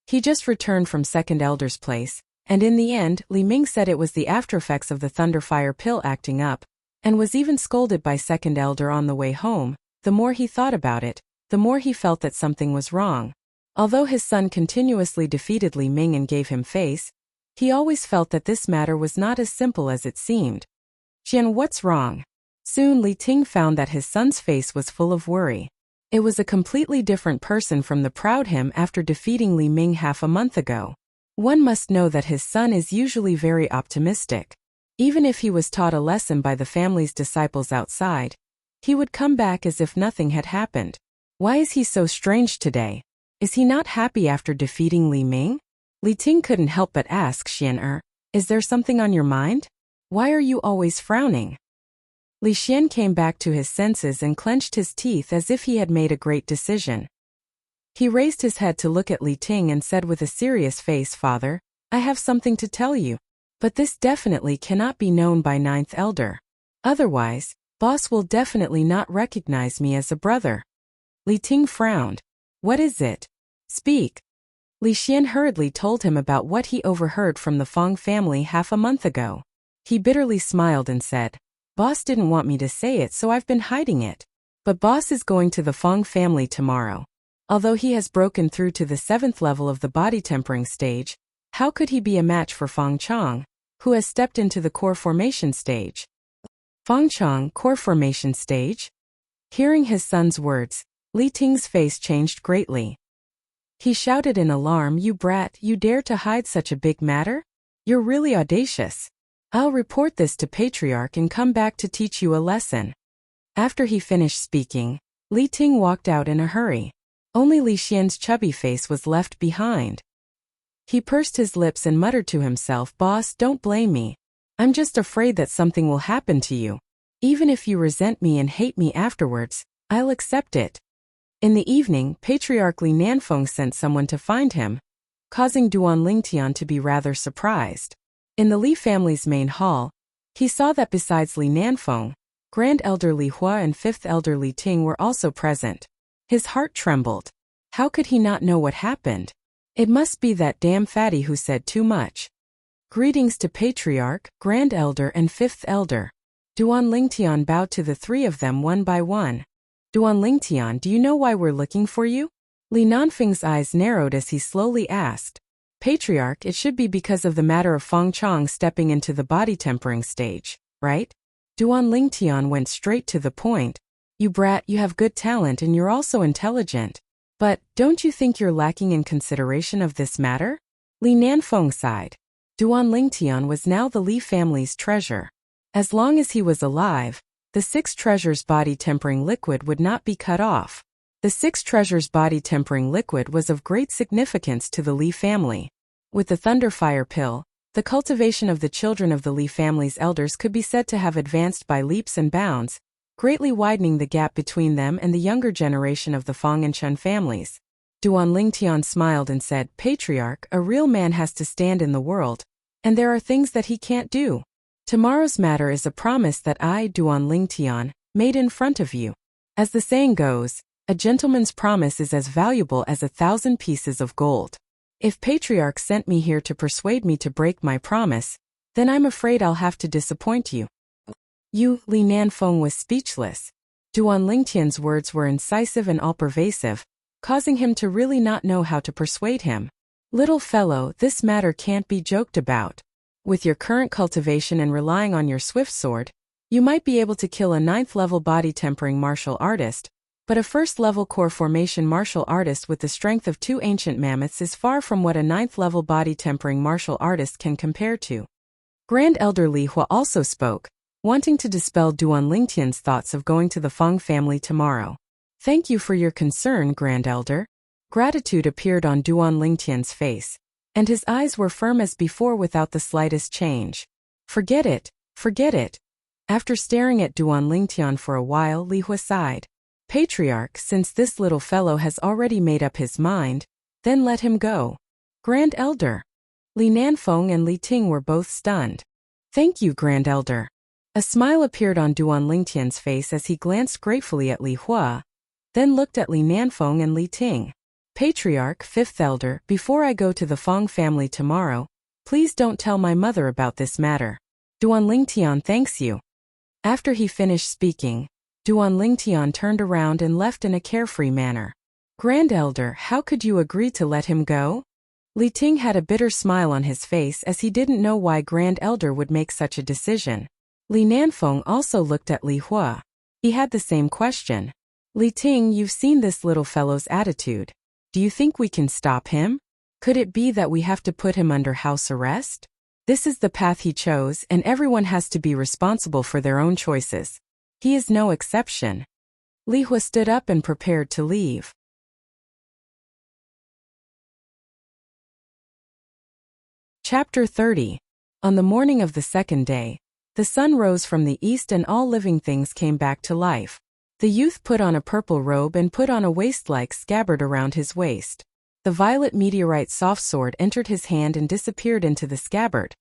He just returned from 2nd elder's place, and in the end, Li Ming said it was the aftereffects of the thunderfire pill acting up, and was even scolded by 2nd elder on the way home. The more he thought about it, the more he felt that something was wrong. Although his son continuously defeated Li Ming and gave him face, he always felt that this matter was not as simple as it seemed. "Jian, what's wrong?" Soon Li Ting found that his son's face was full of worry. It was a completely different person from the proud him after defeating Li Ming half a month ago. One must know that his son is usually very optimistic. Even if he was taught a lesson by the family's disciples outside, he would come back as if nothing had happened. Why is he so strange today? Is he not happy after defeating Li Ming? Li Ting couldn't help but ask Xian, is there something on your mind? Why are you always frowning? Li Xian came back to his senses and clenched his teeth as if he had made a great decision. He raised his head to look at Li Ting and said with a serious face, "Father, I have something to tell you. But this definitely cannot be known by 9th elder. Otherwise, boss will definitely not recognize me as a brother." Li Ting frowned. "What is it? Speak." Li Xian hurriedly told him about what he overheard from the Fong family half a month ago. He bitterly smiled and said, "Boss didn't want me to say it, so I've been hiding it. But boss is going to the Fong family tomorrow. Although he has broken through to the 7th level of the body tempering stage, how could he be a match for Fong Chong, who has stepped into the core formation stage?" Fong Chong, core formation stage? Hearing his son's words, Li Ting's face changed greatly. He shouted in alarm, "You brat, you dare to hide such a big matter? You're really audacious. I'll report this to Patriarch and come back to teach you a lesson. After he finished speaking, Li Ting walked out in a hurry. Only Li Xian's chubby face was left behind. He pursed his lips and muttered to himself, "Boss, don't blame me. I'm just afraid that something will happen to you. Even if you resent me and hate me afterwards, I'll accept it." In the evening, Patriarch Li Nanfeng sent someone to find him, causing Duan Lingtian to be rather surprised. In the Li family's main hall, he saw that besides Li Nanfeng, Grand Elder Li Hua and Fifth Elder Li Ting were also present. His heart trembled. How could he not know what happened? It must be that damn fatty who said too much. Greetings to Patriarch, Grand Elder and Fifth Elder. Duan Lingtian bowed to the three of them one by one. Duan Lingtian, do you know why we're looking for you? Li Nanfeng's eyes narrowed as he slowly asked. Patriarch, it should be because of the matter of Feng Chong stepping into the body tempering stage, right? Duan Lingtian went straight to the point. You brat, you have good talent and you're also intelligent. But, don't you think you're lacking in consideration of this matter? Li Nanfeng sighed. Duan Lingtian was now the Li family's treasure. As long as he was alive, the Six Treasures body tempering liquid would not be cut off. The Six Treasures body tempering liquid was of great significance to the Li family. With the Thunderfire pill, the cultivation of the children of the Li family's elders could be said to have advanced by leaps and bounds, greatly widening the gap between them and the younger generation of the Feng and Chen families. Duan Lingtian smiled and said, Patriarch, a real man has to stand in the world, and there are things that he can't do. Tomorrow's matter is a promise that I, Duan Lingtian, made in front of you. As the saying goes, a gentleman's promise is as valuable as 1,000 pieces of gold. If Patriarch sent me here to persuade me to break my promise, then I'm afraid I'll have to disappoint you. Li Nanfeng was speechless. Duan Lingtian's words were incisive and all-pervasive, causing him to really not know how to persuade him. Little fellow, this matter can't be joked about. With your current cultivation and relying on your swift sword, you might be able to kill a 9th-level body-tempering martial artist, but a 1st-level core formation martial artist with the strength of 2 ancient mammoths is far from what a 9th-level body-tempering martial artist can compare to. Grand Elder Li Hua also spoke, wanting to dispel Duan Lingtian's thoughts of going to the Feng family tomorrow. Thank you for your concern, Grand Elder. Gratitude appeared on Duan Lingtian's face, and his eyes were firm as before without the slightest change. Forget it, forget it. After staring at Duan Lingtian for a while, Li Hua sighed. Patriarch, since this little fellow has already made up his mind, then let him go. Grand Elder. Li Nanfeng and Li Ting were both stunned. Thank you, Grand Elder. A smile appeared on Duan Lingtian's face as he glanced gratefully at Li Hua, then looked at Li Nanfeng and Li Ting. Patriarch, 5th Elder, before I go to the Feng family tomorrow, please don't tell my mother about this matter. Duan Lingtian thanks you. After he finished speaking, Duan Lingtian turned around and left in a carefree manner. Grand Elder, how could you agree to let him go? Li Ting had a bitter smile on his face as he didn't know why Grand Elder would make such a decision. Li Nanfeng also looked at Li Hua. He had the same question. Li Ting, you've seen this little fellow's attitude. Do you think we can stop him? Could it be that we have to put him under house arrest? This is the path he chose, and everyone has to be responsible for their own choices. He is no exception. Li Hua stood up and prepared to leave. Chapter 30. On the morning of the 2nd day, the sun rose from the east and all living things came back to life. The youth put on a purple robe and put on a waist-like scabbard around his waist. The violet meteorite soft sword entered his hand and disappeared into the scabbard.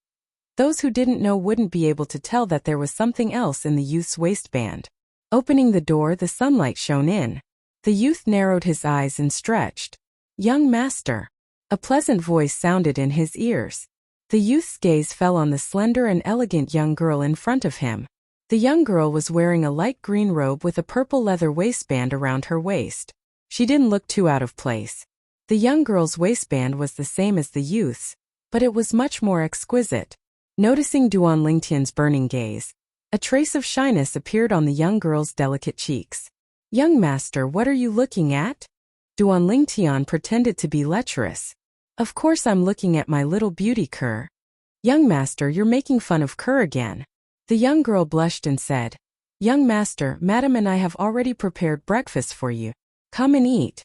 Those who didn't know wouldn't be able to tell that there was something else in the youth's waistband. Opening the door, the sunlight shone in. The youth narrowed his eyes and stretched. Young master. A pleasant voice sounded in his ears. The youth's gaze fell on the slender and elegant young girl in front of him. The young girl was wearing a light green robe with a purple leather waistband around her waist. She didn't look too out of place. The young girl's waistband was the same as the youth's, but it was much more exquisite. Noticing Duan Lingtian's burning gaze, a trace of shyness appeared on the young girl's delicate cheeks. Young master, what are you looking at? Duan Lingtian pretended to be lecherous. Of course I'm looking at my little beauty cur. Young master, you're making fun of Kerr again. The young girl blushed and said, Young master, madam and I have already prepared breakfast for you. Come and eat.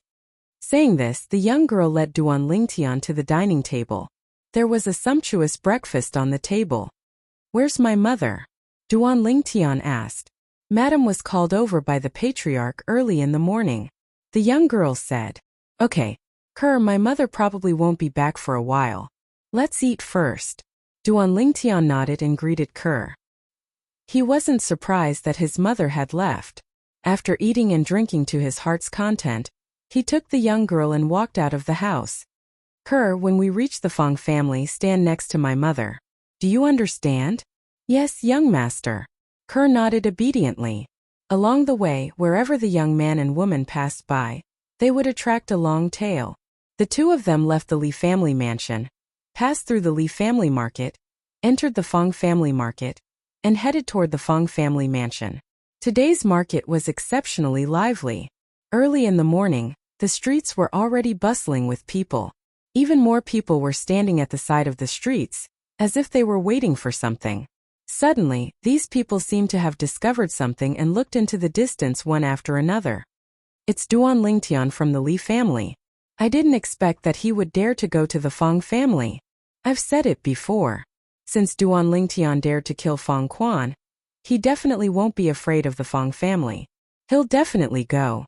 Saying this, the young girl led Duan Lingtian to the dining table. There was a sumptuous breakfast on the table. Where's my mother? Duan Lingtian asked. Madam was called over by the patriarch early in the morning. The young girl said, Okay, Kerr, my mother probably won't be back for a while. Let's eat first. Duan Lingtian nodded and greeted Kerr. He wasn't surprised that his mother had left. After eating and drinking to his heart's content, he took the young girl and walked out of the house. Kerr, when we reach the Fong family, stand next to my mother. Do you understand? Yes, young master. Kerr nodded obediently. Along the way, wherever the young man and woman passed by, they would attract a long tail. The two of them left the Li family mansion, passed through the Li family market, entered the Fong family market, and headed toward the Fong family mansion. Today's market was exceptionally lively. Early in the morning, the streets were already bustling with people. Even more people were standing at the side of the streets, as if they were waiting for something. Suddenly, these people seemed to have discovered something and looked into the distance one after another. It's Duan Lingtian from the Li family. I didn't expect that he would dare to go to the Fong family. I've said it before. Since Duan Lingtian dared to kill Fong Quan, he definitely won't be afraid of the Fong family. He'll definitely go.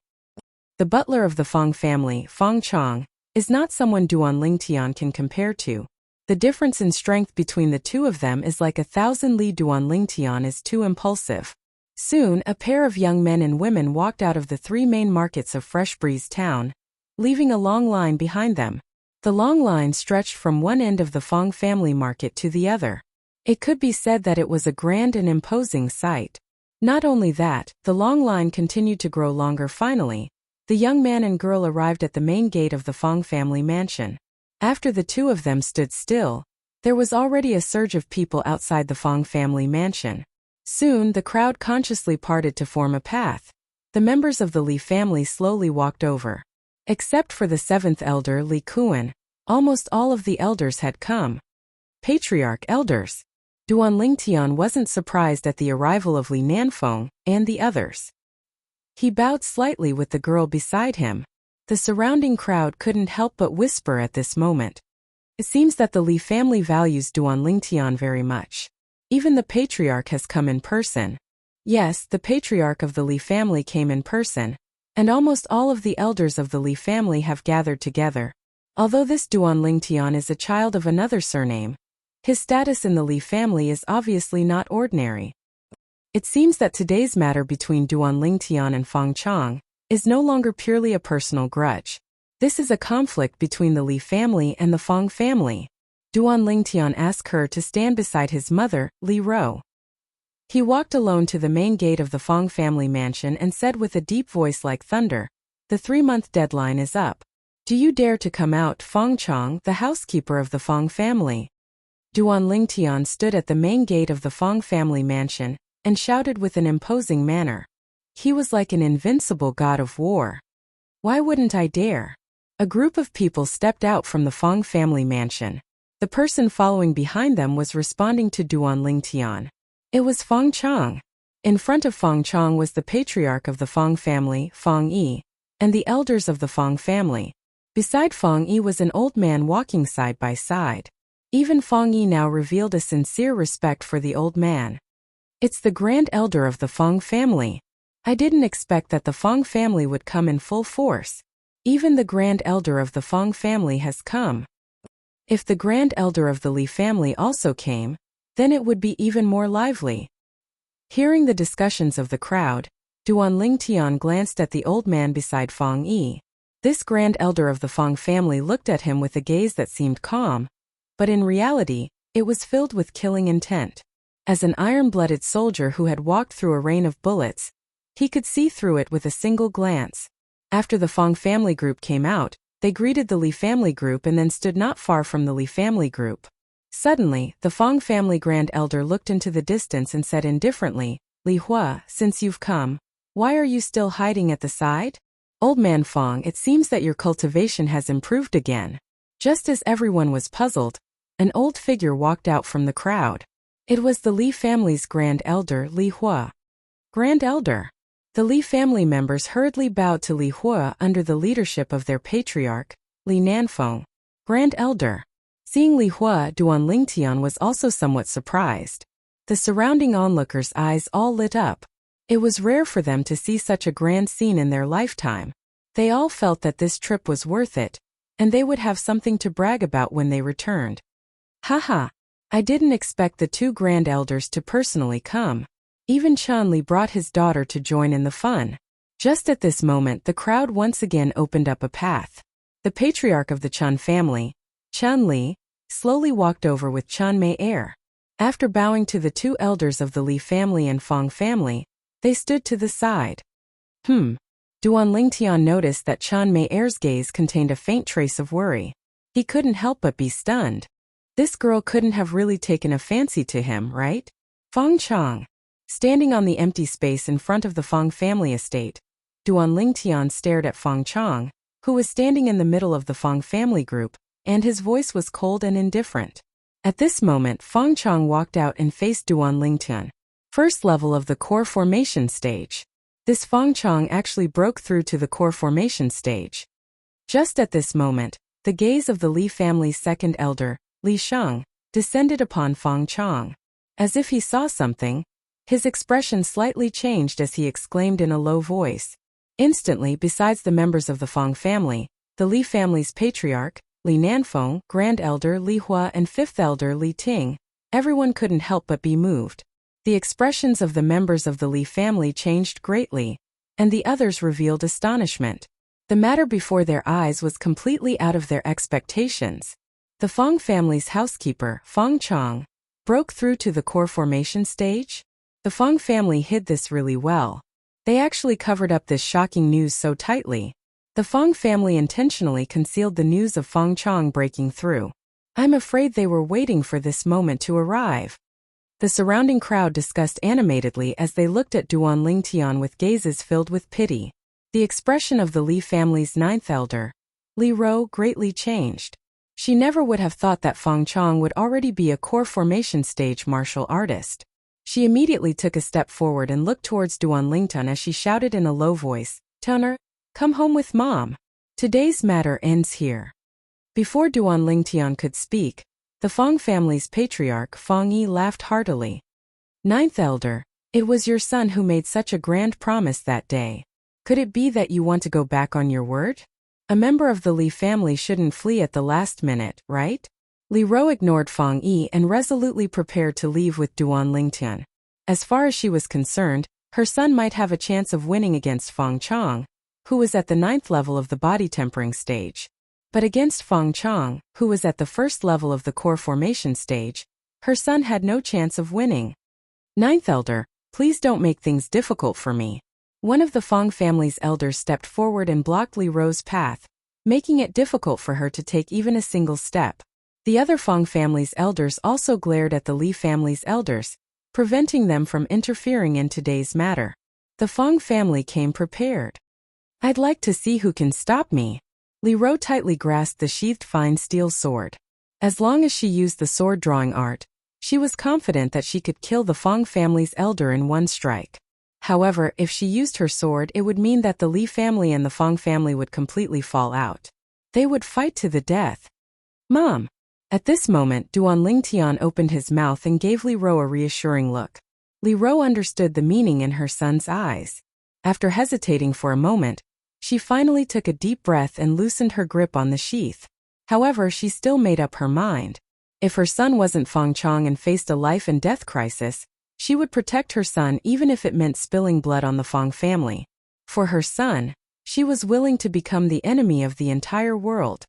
The butler of the Fong family, Fong Chong, is not someone Duan Lingtian can compare to. The difference in strength between the two of them is like 1,000 li. Duan Lingtian is too impulsive. Soon, a pair of young men and women walked out of the three main markets of Fresh Breeze Town, leaving a long line behind them. The long line stretched from one end of the Fong family market to the other. It could be said that it was a grand and imposing sight. Not only that, the long line continued to grow longer. Finally, the young man and girl arrived at the main gate of the Fong family mansion. After the two of them stood still, there was already a surge of people outside the Fong family mansion. Soon, the crowd consciously parted to form a path. The members of the Li family slowly walked over. Except for the seventh elder, Li Kuan, almost all of the elders had come. Patriarch elders. Duan Lingtian wasn't surprised at the arrival of Li Nanfeng and the others. He bowed slightly with the girl beside him. The surrounding crowd couldn't help but whisper at this moment. It seems that the Li family values Duan Lingtian very much. Even the patriarch has come in person. Yes, the patriarch of the Li family came in person, and almost all of the elders of the Li family have gathered together. Although this Duan Lingtian is a child of another surname, his status in the Li family is obviously not ordinary. It seems that today's matter between Duan Lingtian and Fong Chong is no longer purely a personal grudge. This is a conflict between the Li family and the Fong family. Duan Lingtian asked her to stand beside his mother, Li Ro. He walked alone to the main gate of the Fong family mansion and said with a deep voice like thunder, The 3-month deadline is up. Do you dare to come out, Fong Chong, the housekeeper of the Fong family? Duan Lingtian stood at the main gate of the Fong family mansion and shouted with an imposing manner. He was like an invincible god of war. Why wouldn't I dare? A group of people stepped out from the Fong family mansion. The person following behind them was responding to Duan Lingtian. It was Fong Chong. In front of Fong Chong was the patriarch of the Fong family, Fong Yi, and the elders of the Fong family. Beside Fong Yi was an old man walking side by side. Even Fong Yi now revealed a sincere respect for the old man. It's the grand elder of the Fong family. I didn't expect that the Fong family would come in full force. Even the grand elder of the Fong family has come. If the grand elder of the Li family also came, then it would be even more lively. Hearing the discussions of the crowd, Duan Lingtian glanced at the old man beside Fong Yi. This grand elder of the Fong family looked at him with a gaze that seemed calm, but in reality, it was filled with killing intent. As an iron-blooded soldier who had walked through a rain of bullets, he could see through it with a single glance. After the Fong family group came out, they greeted the Li family group and then stood not far from the Li family group. Suddenly, the Fong family grand elder looked into the distance and said indifferently, Li Hua, since you've come, why are you still hiding at the side? Old man Fong, it seems that your cultivation has improved again. Just as everyone was puzzled, an old figure walked out from the crowd. It was the Li family's Grand Elder, Li Hua. Grand Elder. The Li family members hurriedly bowed to Li Hua under the leadership of their patriarch, Li Nanfeng. Grand Elder. Seeing Li Hua, Duan Lingtian was also somewhat surprised. The surrounding onlookers' eyes all lit up. It was rare for them to see such a grand scene in their lifetime. They all felt that this trip was worth it, and they would have something to brag about when they returned. Haha, I didn't expect the two grand elders to personally come. Even Chun Li brought his daughter to join in the fun. Just at this moment, the crowd once again opened up a path. The patriarch of the Chun family, Chun Li, slowly walked over with Chun Mei air. After bowing to the two elders of the Li family and Feng family, they stood to the side. Duan Lingtian noticed that Chun Mei air's gaze contained a faint trace of worry. He couldn't help but be stunned. This girl couldn't have really taken a fancy to him, right? Feng Chang. Standing on the empty space in front of the Feng family estate, Duan Lingtian stared at Feng Chang, who was standing in the middle of the Feng family group, and his voice was cold and indifferent. At this moment, Feng Chang walked out and faced Duan Lingtian. First level of the core formation stage. This Feng Chang actually broke through to the core formation stage. Just at this moment, the gaze of the Li family's second elder, Li Sheng, descended upon Feng Chang. As if he saw something, his expression slightly changed as he exclaimed in a low voice. Instantly, besides the members of the Feng family, the Li family's patriarch, Li Nanfeng, Grand Elder Li Hua and Fifth Elder Li Ting, everyone couldn't help but be moved. The expressions of the members of the Li family changed greatly, and the others revealed astonishment. The matter before their eyes was completely out of their expectations. The Feng family's housekeeper, Feng Chang, broke through to the core formation stage? The Feng family hid this really well. They actually covered up this shocking news so tightly. The Feng family intentionally concealed the news of Feng Chang breaking through. I'm afraid they were waiting for this moment to arrive. The surrounding crowd discussed animatedly as they looked at Duan Lingtian with gazes filled with pity. The expression of the Li family's ninth elder, Li Ro, greatly changed. She never would have thought that Feng Chang would already be a core formation stage martial artist. She immediately took a step forward and looked towards Duan Lingtian as she shouted in a low voice, "Tunner, come home with Mom. Today's matter ends here." Before Duan Lingtian could speak, the Feng family's patriarch Feng Yi laughed heartily. Ninth elder, it was your son who made such a grand promise that day. Could it be that you want to go back on your word? A member of the Li family shouldn't flee at the last minute, right? Li Ro ignored Feng Yi and resolutely prepared to leave with Duan Lingtian. As far as she was concerned, her son might have a chance of winning against Feng Chang, who was at the 9th level of the body tempering stage. But against Feng Chang, who was at the 1st level of the core formation stage, her son had no chance of winning. Ninth elder, please don't make things difficult for me. One of the Feng family's elders stepped forward and blocked Li Ro's path, making it difficult for her to take even a single step. The other Feng family's elders also glared at the Li family's elders, preventing them from interfering in today's matter. The Feng family came prepared. I'd like to see who can stop me. Li Ro tightly grasped the sheathed fine steel sword. As long as she used the sword drawing art, she was confident that she could kill the Feng family's elder in one strike. However, if she used her sword, it would mean that the Li family and the Feng family would completely fall out. They would fight to the death. Mom! At this moment, Duan Lingtian opened his mouth and gave Li Ro a reassuring look. Li Ro understood the meaning in her son's eyes. After hesitating for a moment, she finally took a deep breath and loosened her grip on the sheath. However, she still made up her mind. If her son wasn't Feng Chang and faced a life and death crisis, she would protect her son even if it meant spilling blood on the Feng family. For her son, she was willing to become the enemy of the entire world.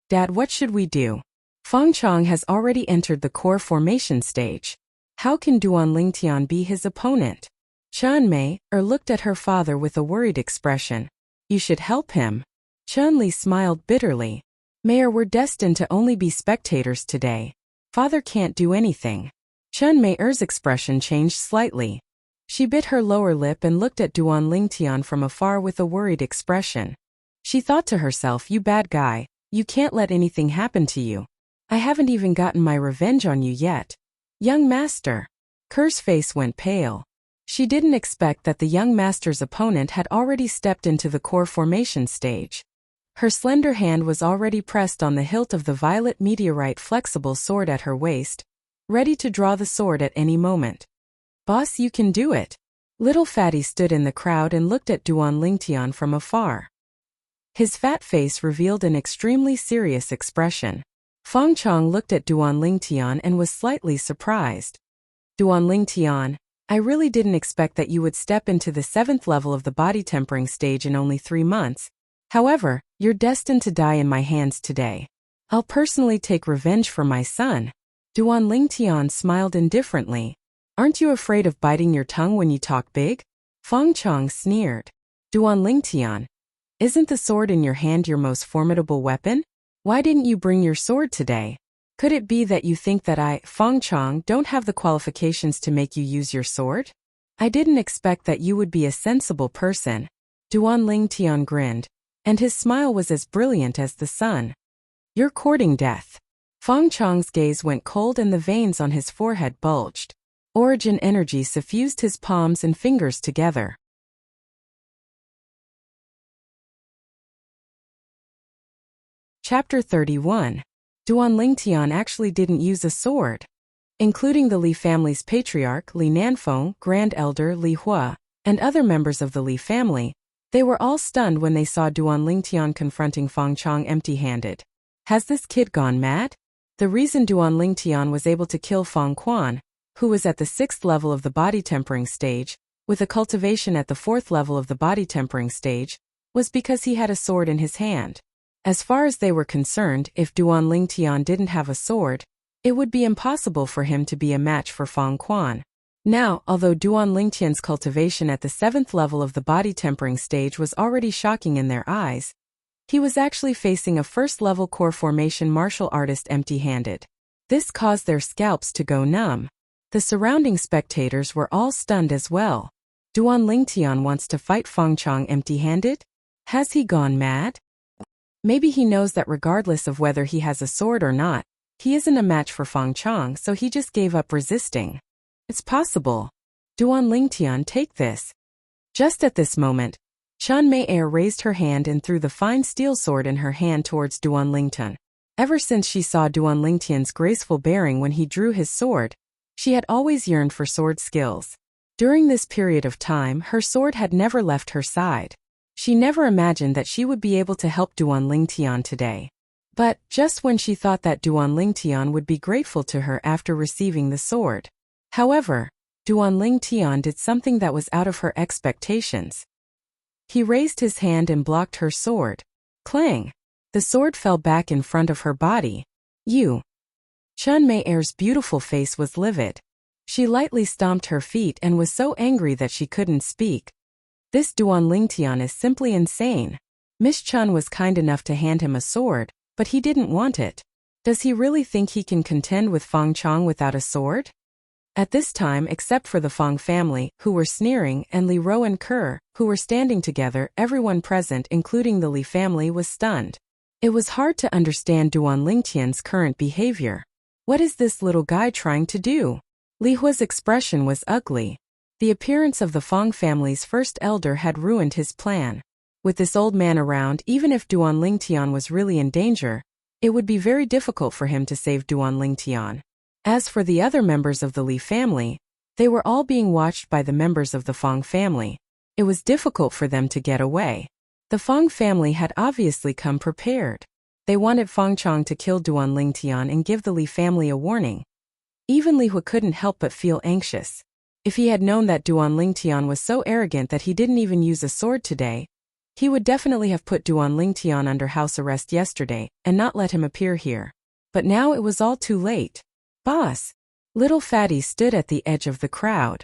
Dad, what should we do? Feng Chang has already entered the core formation stage. How can Duan Lingtian be his opponent? Chun Mei looked at her father with a worried expression. You should help him. Chun Li smiled bitterly. Mayor, we're destined to only be spectators today. Father can't do anything. Chun Mei's expression changed slightly. She bit her lower lip and looked at Duan Lingtian from afar with a worried expression. She thought to herself, you bad guy, you can't let anything happen to you. I haven't even gotten my revenge on you yet. Young master. Ker's face went pale. She didn't expect that the young master's opponent had already stepped into the core formation stage. Her slender hand was already pressed on the hilt of the violet meteorite flexible sword at her waist, ready to draw the sword at any moment. Boss, you can do it. Little Fatty stood in the crowd and looked at Duan Lingtian from afar. His fat face revealed an extremely serious expression. Feng Chong looked at Duan Lingtian and was slightly surprised. Duan Lingtian, I really didn't expect that you would step into the 7th level of the body tempering stage in only 3 months. However, you're destined to die in my hands today. I'll personally take revenge for my son. Duan Lingtian smiled indifferently. Aren't you afraid of biting your tongue when you talk big? Feng Chong sneered. Duan Lingtian, isn't the sword in your hand your most formidable weapon? Why didn't you bring your sword today? Could it be that you think that I, Feng Chong, don't have the qualifications to make you use your sword? I didn't expect that you would be a sensible person. Duan Lingtian grinned, and his smile was as brilliant as the sun. You're courting death. Feng Chong's gaze went cold and the veins on his forehead bulged. Origin energy suffused his palms and fingers together. Chapter 31. Duan Lingtian actually didn't use a sword. Including the Li family's patriarch Li Nanfeng, Grand Elder Li Hua, and other members of the Li family, they were all stunned when they saw Duan Lingtian confronting Feng Chong empty-handed. Has this kid gone mad? The reason Duan Lingtian was able to kill Feng Quan, who was at the 6th level of the body tempering stage, with a cultivation at the 4th level of the body tempering stage, was because he had a sword in his hand. As far as they were concerned, if Duan Lingtian didn't have a sword, it would be impossible for him to be a match for Feng Quan. Now, although Duan Lingtian's cultivation at the 7th level of the body tempering stage was already shocking in their eyes, he was actually facing a 1st-level core formation martial artist empty-handed. This caused their scalps to go numb. The surrounding spectators were all stunned as well. Duan Lingtian wants to fight Feng Chong empty-handed? Has he gone mad? Maybe he knows that regardless of whether he has a sword or not, he isn't a match for Feng Chong, so he just gave up resisting. It's possible. Duan Lingtian, take this. Just at this moment, Chun Mei Er raised her hand and threw the fine steel sword in her hand towards Duan Lingtian. Ever since she saw Duan Lingtian's graceful bearing when he drew his sword, she had always yearned for sword skills. During this period of time, her sword had never left her side. She never imagined that she would be able to help Duan Lingtian today. But, just when she thought that Duan Lingtian would be grateful to her after receiving the sword. However, Duan Lingtian did something that was out of her expectations. He raised his hand and blocked her sword. Clang! The sword fell back in front of her body. You! Chun Mei Er's beautiful face was livid. She lightly stomped her feet and was so angry that she couldn't speak. This Duan Lingtian is simply insane. Miss Chun was kind enough to hand him a sword, but he didn't want it. Does he really think he can contend with Feng Chong without a sword? At this time, except for the Feng family, who were sneering, and Li Ro and Ker, who were standing together, everyone present, including the Li family, was stunned. It was hard to understand Duan Lingtian's current behavior. What is this little guy trying to do? Li Hua's expression was ugly. The appearance of the Feng family's first elder had ruined his plan. With this old man around, even if Duan Lingtian was really in danger, it would be very difficult for him to save Duan Lingtian. As for the other members of the Li family, they were all being watched by the members of the Feng family. It was difficult for them to get away. The Feng family had obviously come prepared. They wanted Feng Chong to kill Duan Lingtian and give the Li family a warning. Even Li Hua couldn't help but feel anxious. If he had known that Duan Lingtian was so arrogant that he didn't even use a sword today, he would definitely have put Duan Lingtian under house arrest yesterday and not let him appear here. But now it was all too late. Boss! Little Fatty stood at the edge of the crowd.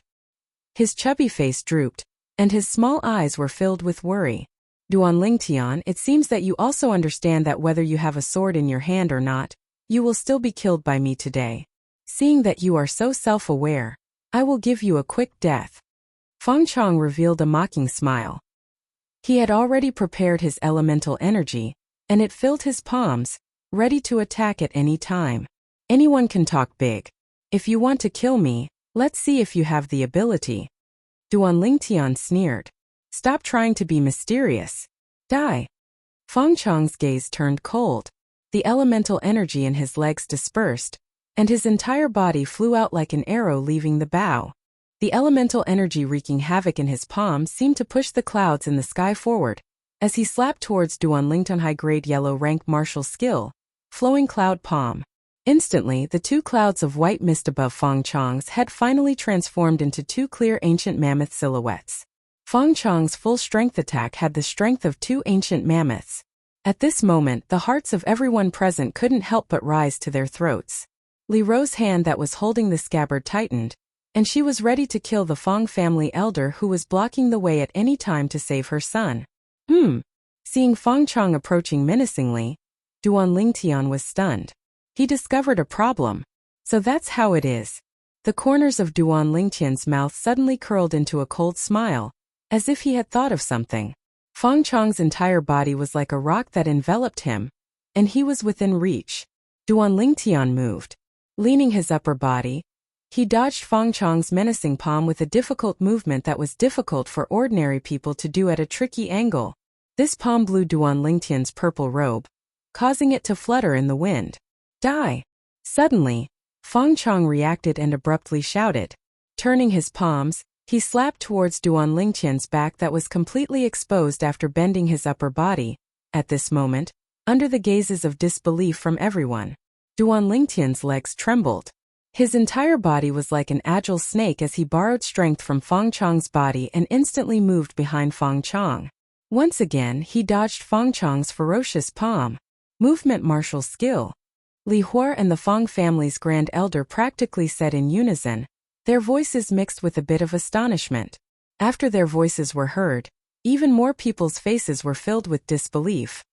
His chubby face drooped, and his small eyes were filled with worry. Duan Lingtian, it seems that you also understand that whether you have a sword in your hand or not, you will still be killed by me today. Seeing that you are so self-aware, I will give you a quick death. Feng Chong revealed a mocking smile. He had already prepared his elemental energy, and it filled his palms, ready to attack at any time. Anyone can talk big. If you want to kill me, let's see if you have the ability. Duan Lingtian sneered. Stop trying to be mysterious. Die. Feng Chang's gaze turned cold. The elemental energy in his legs dispersed, and his entire body flew out like an arrow leaving the bow. The elemental energy wreaking havoc in his palm seemed to push the clouds in the sky forward, as he slapped towards Duan Lingtian high-grade yellow rank martial skill, flowing cloud palm. Instantly, the two clouds of white mist above Feng Chang's head finally transformed into two clear ancient mammoth silhouettes. Feng Chang's full-strength attack had the strength of two ancient mammoths. At this moment, the hearts of everyone present couldn't help but rise to their throats. Li Ro's hand that was holding the scabbard tightened, and she was ready to kill the Feng family elder who was blocking the way at any time to save her son. Seeing Feng Chang approaching menacingly, Duan Lingtian was stunned. He discovered a problem. So that's how it is. The corners of Duan Lingtian's mouth suddenly curled into a cold smile, as if he had thought of something. Feng Chang's entire body was like a rock that enveloped him, and he was within reach. Duan Lingtian moved. Leaning his upper body, he dodged Feng Chang's menacing palm with a difficult movement that was difficult for ordinary people to do at a tricky angle. This palm blew Duan Lingtian's purple robe, causing it to flutter in the wind. Die! Suddenly, Feng Chang reacted and abruptly shouted. Turning his palms, he slapped towards Duan Lingtian's back that was completely exposed after bending his upper body. At this moment, under the gazes of disbelief from everyone, Duan Lingtian's legs trembled. His entire body was like an agile snake as he borrowed strength from Feng Chang's body and instantly moved behind Feng Chang. Once again, he dodged Feng Chang's ferocious palm. Movement martial skill. Li Huar and the Feng family's grand elder practically said in unison, their voices mixed with a bit of astonishment. After their voices were heard, even more people's faces were filled with disbelief.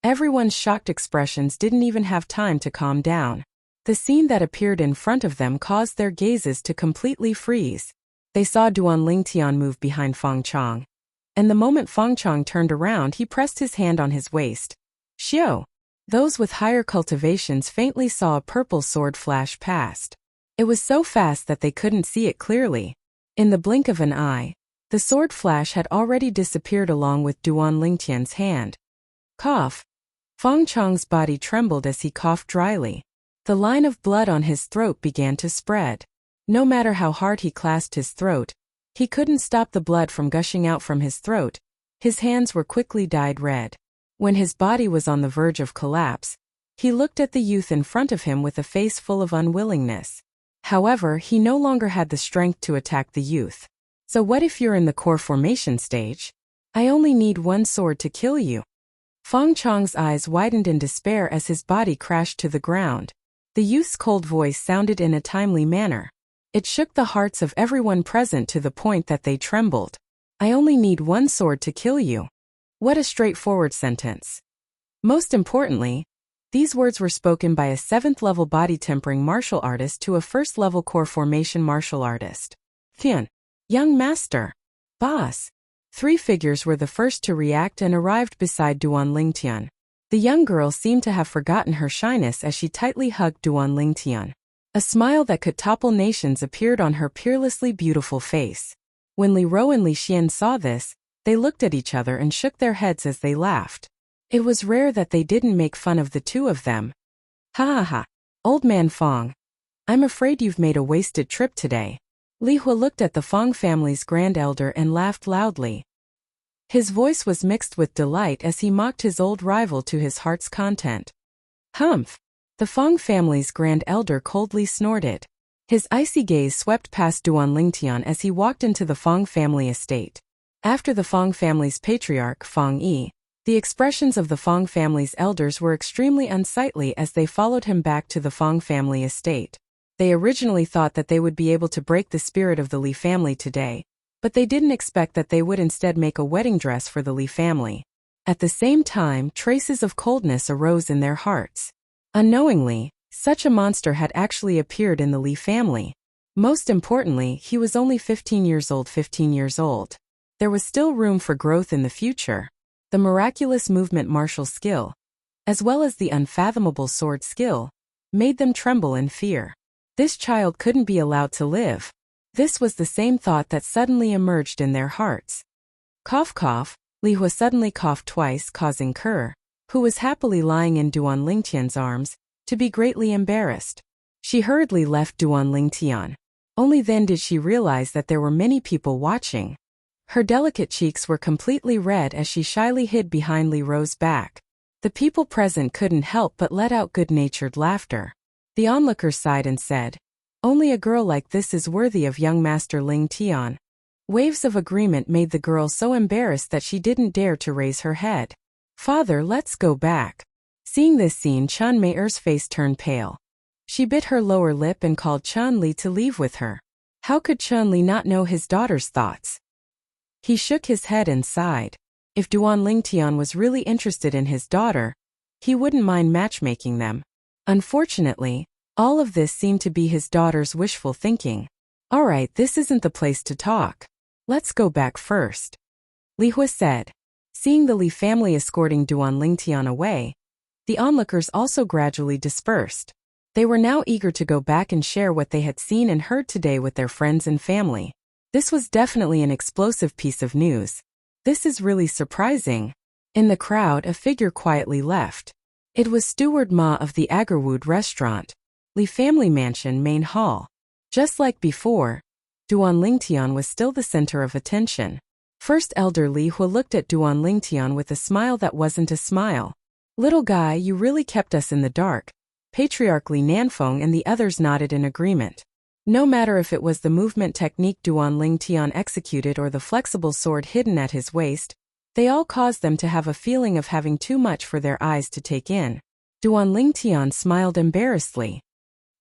Everyone's shocked expressions didn't even have time to calm down. The scene that appeared in front of them caused their gazes to completely freeze. They saw Duan Lingtian move behind Feng Chang. And the moment Feng Chang turned around, he pressed his hand on his waist. Xiao! Those with higher cultivations faintly saw a purple sword flash past. It was so fast that they couldn't see it clearly. In the blink of an eye, the sword flash had already disappeared along with Duan Lingtian's hand. Cough. Feng Chang's body trembled as he coughed dryly. The line of blood on his throat began to spread. No matter how hard he clasped his throat, he couldn't stop the blood from gushing out from his throat. His hands were quickly dyed red. When his body was on the verge of collapse, he looked at the youth in front of him with a face full of unwillingness. However, he no longer had the strength to attack the youth. So what if you're in the core formation stage? I only need one sword to kill you. Feng Chang's eyes widened in despair as his body crashed to the ground. The youth's cold voice sounded in a timely manner. It shook the hearts of everyone present to the point that they trembled. I only need one sword to kill you. What a straightforward sentence. Most importantly, these words were spoken by a 7th-level body tempering martial artist to a 1st-level core formation martial artist. Tian. Young master. Boss. 3 figures were the first to react and arrived beside Duan Lingtian. The young girl seemed to have forgotten her shyness as she tightly hugged Duan Lingtian. A smile that could topple nations appeared on her peerlessly beautiful face. When Li Ro and Li Xian saw this, they looked at each other and shook their heads as they laughed. It was rare that they didn't make fun of the two of them. Ha ha ha. Old man Feng. I'm afraid you've made a wasted trip today. Li Hua looked at the Feng family's grand elder and laughed loudly. His voice was mixed with delight as he mocked his old rival to his heart's content. Humph! The Feng family's grand elder coldly snorted. His icy gaze swept past Duan Lingtian as he walked into the Feng family estate. After the Feng family's patriarch, Feng Yi, the expressions of the Feng family's elders were extremely unsightly as they followed him back to the Feng family estate. They originally thought that they would be able to break the spirit of the Li family today, but they didn't expect that they would instead make a wedding dress for the Li family. At the same time, traces of coldness arose in their hearts. Unknowingly, such a monster had actually appeared in the Li family. Most importantly, he was only 15 years old. There was still room for growth in the future. The miraculous movement martial skill. as well as the unfathomable sword skill, made them tremble in fear. This child couldn't be allowed to live. This was the same thought that suddenly emerged in their hearts. Cough cough, Li Hua suddenly coughed twice, causing Kerr, who was happily lying in Duan Lingtian's arms, to be greatly embarrassed. She hurriedly left Duan Lingtian. Only then did she realize that there were many people watching. Her delicate cheeks were completely red as she shyly hid behind Li Ro's back. The people present couldn't help but let out good-natured laughter. The onlookers sighed and said, "Only a girl like this is worthy of young Master Ling Tian." Waves of agreement made the girl so embarrassed that she didn't dare to raise her head. "Father, let's go back." Seeing this scene, Chun Meier's face turned pale. She bit her lower lip and called Chun Li to leave with her. How could Chun Li not know his daughter's thoughts? He shook his head and sighed. If Duan Lingtian was really interested in his daughter, he wouldn't mind matchmaking them. Unfortunately, all of this seemed to be his daughter's wishful thinking. "All right, this isn't the place to talk. Let's go back first," Li Hua said. Seeing the Li family escorting Duan Lingtian away, the onlookers also gradually dispersed. They were now eager to go back and share what they had seen and heard today with their friends and family. This was definitely an explosive piece of news. "This is really surprising." In the crowd, a figure quietly left. It was Steward Ma of the Agarwood restaurant, Li family mansion main hall. Just like before, Duan Lingtian was still the center of attention. First Elder Li Hua looked at Duan Lingtian with a smile that wasn't a smile. "Little guy, you really kept us in the dark." Patriarch Li Nanfeng and the others nodded in agreement. No matter if it was the movement technique Duan Lingtian executed or the flexible sword hidden at his waist, they all caused them to have a feeling of having too much for their eyes to take in. Duan Lingtian smiled embarrassedly.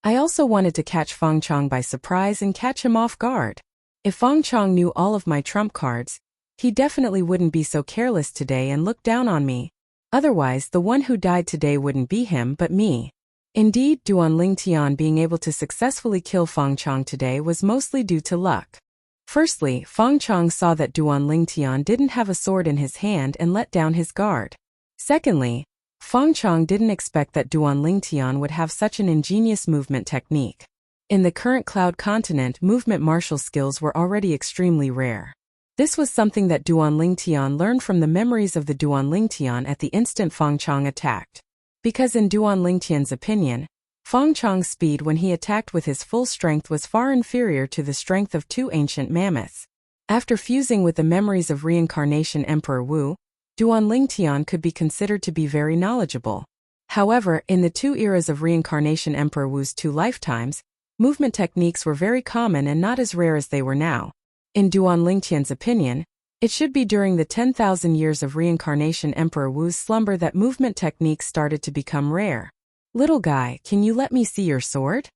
"I also wanted to catch Feng Chong by surprise and catch him off guard. If Feng Chong knew all of my trump cards, he definitely wouldn't be so careless today and look down on me. Otherwise, the one who died today wouldn't be him but me." Indeed, Duan Lingtian being able to successfully kill Feng Chong today was mostly due to luck. Firstly, Feng Chong saw that Duan Lingtian didn't have a sword in his hand and let down his guard. Secondly, Feng Chong didn't expect that Duan Lingtian would have such an ingenious movement technique. In the current Cloud continent, movement martial skills were already extremely rare. This was something that Duan Lingtian learned from the memories of the Duan Lingtian at the instant Feng Chong attacked. Because in Duan Lingtian's opinion, Feng Chong's speed when he attacked with his full strength was far inferior to the strength of two ancient mammoths. After fusing with the memories of reincarnation Emperor Wu, Duan Lingtian could be considered to be very knowledgeable. However, in the two eras of reincarnation Emperor Wu's two lifetimes, movement techniques were very common and not as rare as they were now. In Duan Lingtian's opinion, it should be during the 10,000 years of reincarnation Emperor Wu's slumber that movement techniques started to become rare. "Little guy, can you let me see your sword?"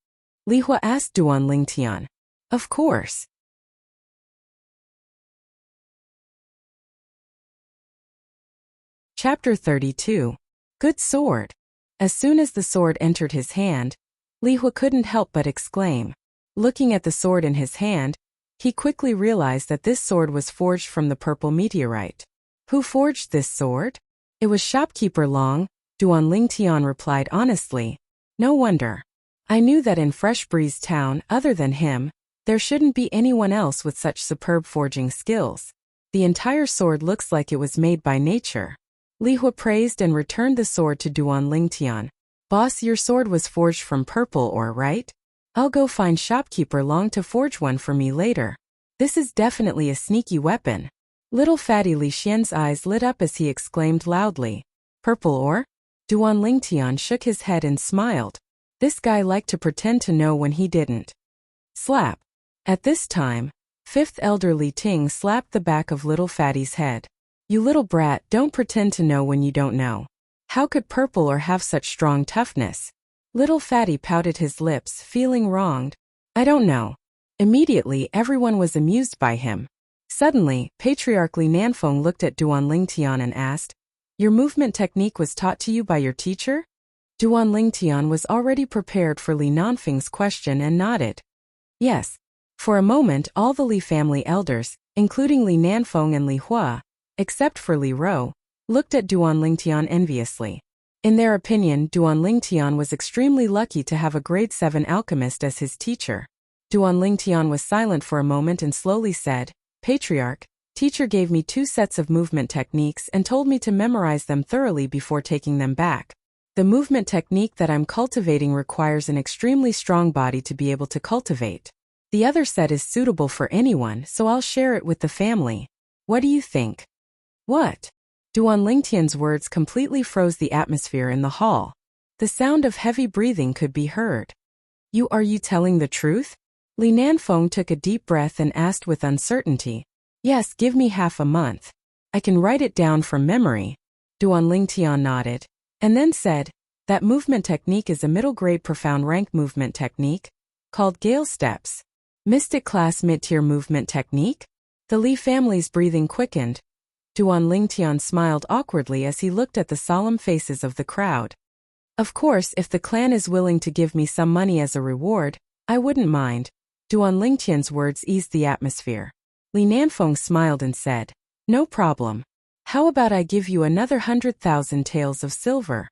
Li Hua asked Duan Lingtian. "Of course." Chapter 32. Good sword. As soon as the sword entered his hand, Li Hua couldn't help but exclaim. Looking at the sword in his hand, he quickly realized that this sword was forged from the purple meteorite. "Who forged this sword?" "It was shopkeeper Long," Duan Lingtian replied honestly. "No wonder. I knew that in Fresh Breeze Town, other than him, there shouldn't be anyone else with such superb forging skills. The entire sword looks like it was made by nature." Li Hua praised and returned the sword to Duan Lingtian. "Boss, your sword was forged from purple ore, right? I'll go find shopkeeper Long to forge one for me later. This is definitely a sneaky weapon." Little fatty Li Xian's eyes lit up as he exclaimed loudly. "Purple ore?" Duan Lingtian shook his head and smiled. This guy liked to pretend to know when he didn't. Slap. At this time, fifth elder Li Ting slapped the back of little fatty's head. "You little brat, don't pretend to know when you don't know. How could purple ore have such strong toughness?" Little fatty pouted his lips, feeling wronged. "I don't know." Immediately, everyone was amused by him. Suddenly, Patriarch Li Nanfeng looked at Duan Lingtian and asked, "Your movement technique was taught to you by your teacher?" Duan Lingtian was already prepared for Li Nanfeng's question and nodded. Yes. For a moment, all the Li family elders, including Li Nanfeng and Li Hua, except for Li Ro, looked at Duan Lingtian enviously. In their opinion, Duanlingtian was extremely lucky to have a grade 7 alchemist as his teacher. Duanlingtian was silent for a moment and slowly said, Patriarch, teacher gave me 2 sets of movement techniques and told me to memorize them thoroughly before taking them back. The movement technique that I'm cultivating requires an extremely strong body to be able to cultivate. The other set is suitable for anyone, so I'll share it with the family. What do you think? What? Duanlingtian's words completely froze the atmosphere in the hall. The sound of heavy breathing could be heard. Are you telling the truth? Li Nanfeng took a deep breath and asked with uncertainty. Yes, give me half a month. I can write it down from memory. Duanlingtian nodded, and then said, that movement technique is a middle-grade profound rank movement technique, called Gale Steps. Mystic class mid-tier movement technique? The Li family's breathing quickened. Duanlingtian smiled awkwardly as he looked at the solemn faces of the crowd. Of course, if the clan is willing to give me some money as a reward, I wouldn't mind. Duanlingtian's words eased the atmosphere. Li Nanfeng smiled and said, no problem. How about I give you another 100,000 taels of silver?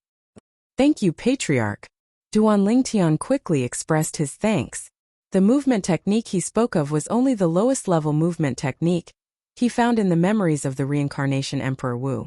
Thank you, Patriarch. Duanlingtian quickly expressed his thanks. The movement technique he spoke of was only the lowest level movement technique he found in the memories of the reincarnation Emperor Wu.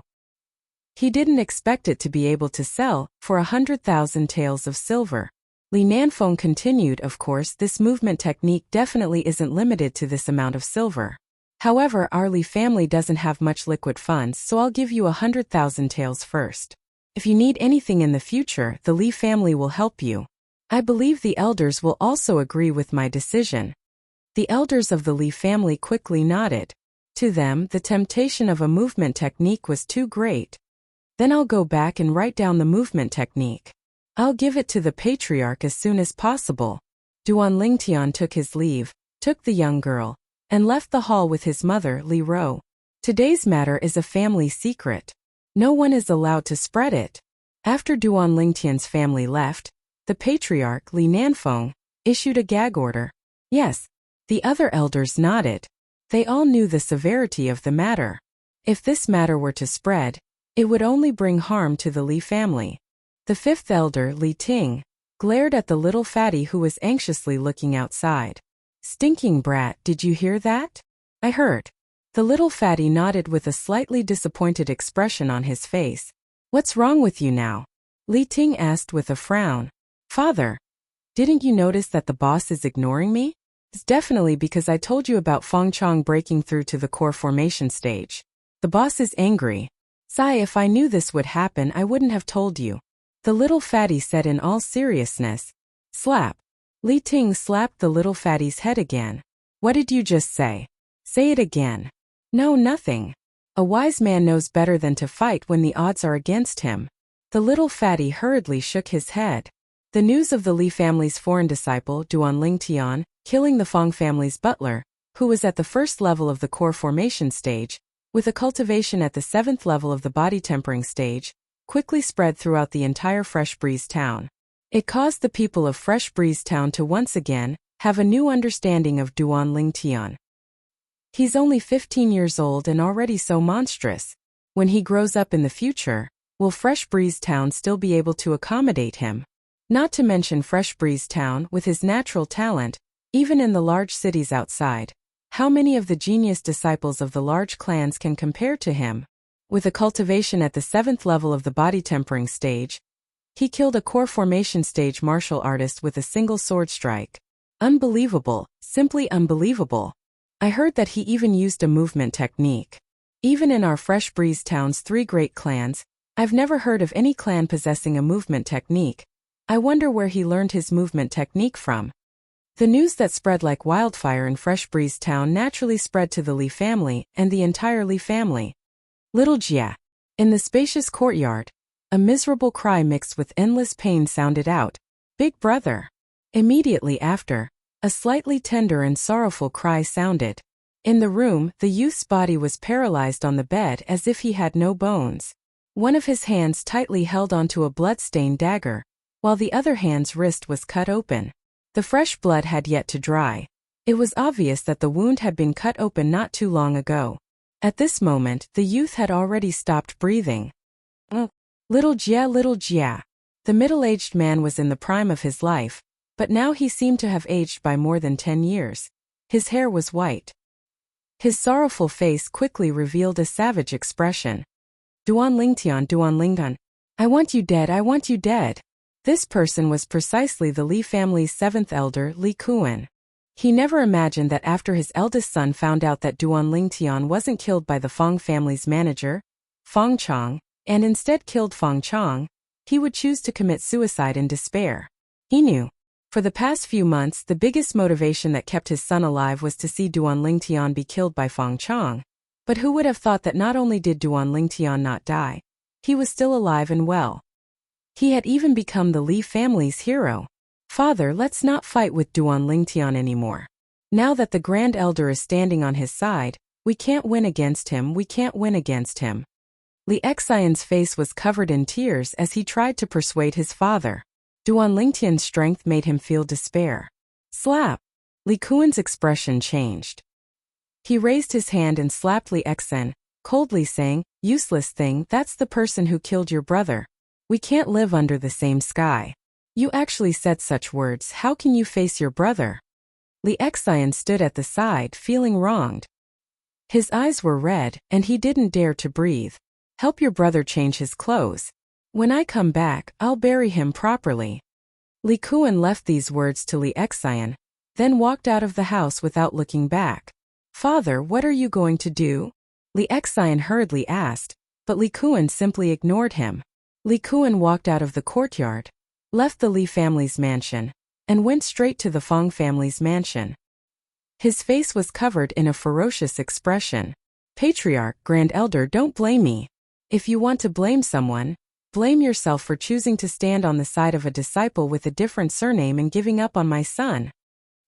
He didn't expect it to be able to sell for 100,000 taels of silver. Li Nanfeng continued, of course, this movement technique definitely isn't limited to this amount of silver. However, our Li family doesn't have much liquid funds, so I'll give you 100,000 taels first. If you need anything in the future, the Li family will help you. I believe the elders will also agree with my decision. The elders of the Li family quickly nodded. To them, the temptation of a movement technique was too great. Then I'll go back and write down the movement technique. I'll give it to the patriarch as soon as possible. Duanlingtian took his leave, took the young girl, and left the hall with his mother, Li Ro. Today's matter is a family secret. No one is allowed to spread it. After Duanlingtian's family left, the patriarch, Li Nanfeng, issued a gag order. Yes. The other elders nodded. They all knew the severity of the matter. If this matter were to spread, it would only bring harm to the Li family. The 5th elder, Li Ting, glared at the little fatty who was anxiously looking outside. Stinking brat, did you hear that? I heard. The little fatty nodded with a slightly disappointed expression on his face. What's wrong with you now? Li Ting asked with a frown. Father, didn't you notice that the boss is ignoring me? It's definitely because I told you about Feng Chong breaking through to the core formation stage. The boss is angry. Sai, if I knew this would happen, I wouldn't have told you. The little fatty said in all seriousness. Slap. Li Ting slapped the little fatty's head again. What did you just say? Say it again. No, nothing. A wise man knows better than to fight when the odds are against him. The little fatty hurriedly shook his head. The news of the Li family's foreign disciple, Duanlingtian, killing the Feng family's butler, who was at the 1st level of the core formation stage, with a cultivation at the 7th level of the body tempering stage, quickly spread throughout the entire Fresh Breeze town. It caused the people of Fresh Breeze town to once again have a new understanding of Duanlingtian. He's only 15 years old and already so monstrous. When he grows up in the future, will Fresh Breeze town still be able to accommodate him? Not to mention Fresh Breeze town, with his natural talent, even in the large cities outside. How many of the genius disciples of the large clans can compare to him? With a cultivation at the 7th level of the body tempering stage, he killed a core formation stage martial artist with a single sword strike. Unbelievable, simply unbelievable. I heard that he even used a movement technique. Even in our Fresh Breeze town's 3 great clans, I've never heard of any clan possessing a movement technique. I wonder where he learned his movement technique from. The news that spread like wildfire in Fresh Breeze town naturally spread to the Li family and the entire Li family. Little Jia. In the spacious courtyard, a miserable cry mixed with endless pain sounded out. Big brother. Immediately after, a slightly tender and sorrowful cry sounded. In the room, the youth's body was paralyzed on the bed as if he had no bones. One of his hands tightly held onto a blood-stained dagger, while the other hand's wrist was cut open. The fresh blood had yet to dry. It was obvious that the wound had been cut open not too long ago. At this moment, the youth had already stopped breathing. Little Jia, little Jia. The middle-aged man was in the prime of his life, but now he seemed to have aged by more than 10 years. His hair was white. His sorrowful face quickly revealed a savage expression. Duan Lingtian, I want you dead, I want you dead. This person was precisely the Li family's seventh elder, Li Kuan. He never imagined that after his eldest son found out that Duan Lingtian wasn't killed by the Feng family's manager, Feng Chong, and instead killed Feng Chong, he would choose to commit suicide in despair. He knew. For the past few months, the biggest motivation that kept his son alive was to see Duan Lingtian be killed by Feng Chong. But who would have thought that not only did Duan Lingtian not die, he was still alive and well. He had even become the Li family's hero. Father, let's not fight with Duan Lingtian anymore. Now that the Grand Elder is standing on his side, we can't win against him, we can't win against him. Li Xian's face was covered in tears as he tried to persuade his father. Duan Lingtian's strength made him feel despair. Slap! Li Kuan's expression changed. He raised his hand and slapped Li Xian, coldly saying, "Useless thing, that's the person who killed your brother. We can't live under the same sky. You actually said such words, how can you face your brother?" Li Xian stood at the side, feeling wronged. His eyes were red, and he didn't dare to breathe. Help your brother change his clothes. When I come back, I'll bury him properly. Li Kuan left these words to Li Xian, then walked out of the house without looking back. Father, what are you going to do? Li Xian hurriedly asked, but Li Kuan simply ignored him. Li Kuan walked out of the courtyard, left the Li family's mansion, and went straight to the Feng family's mansion. His face was covered in a ferocious expression. Patriarch, Grand Elder, don't blame me. If you want to blame someone, blame yourself for choosing to stand on the side of a disciple with a different surname and giving up on my son.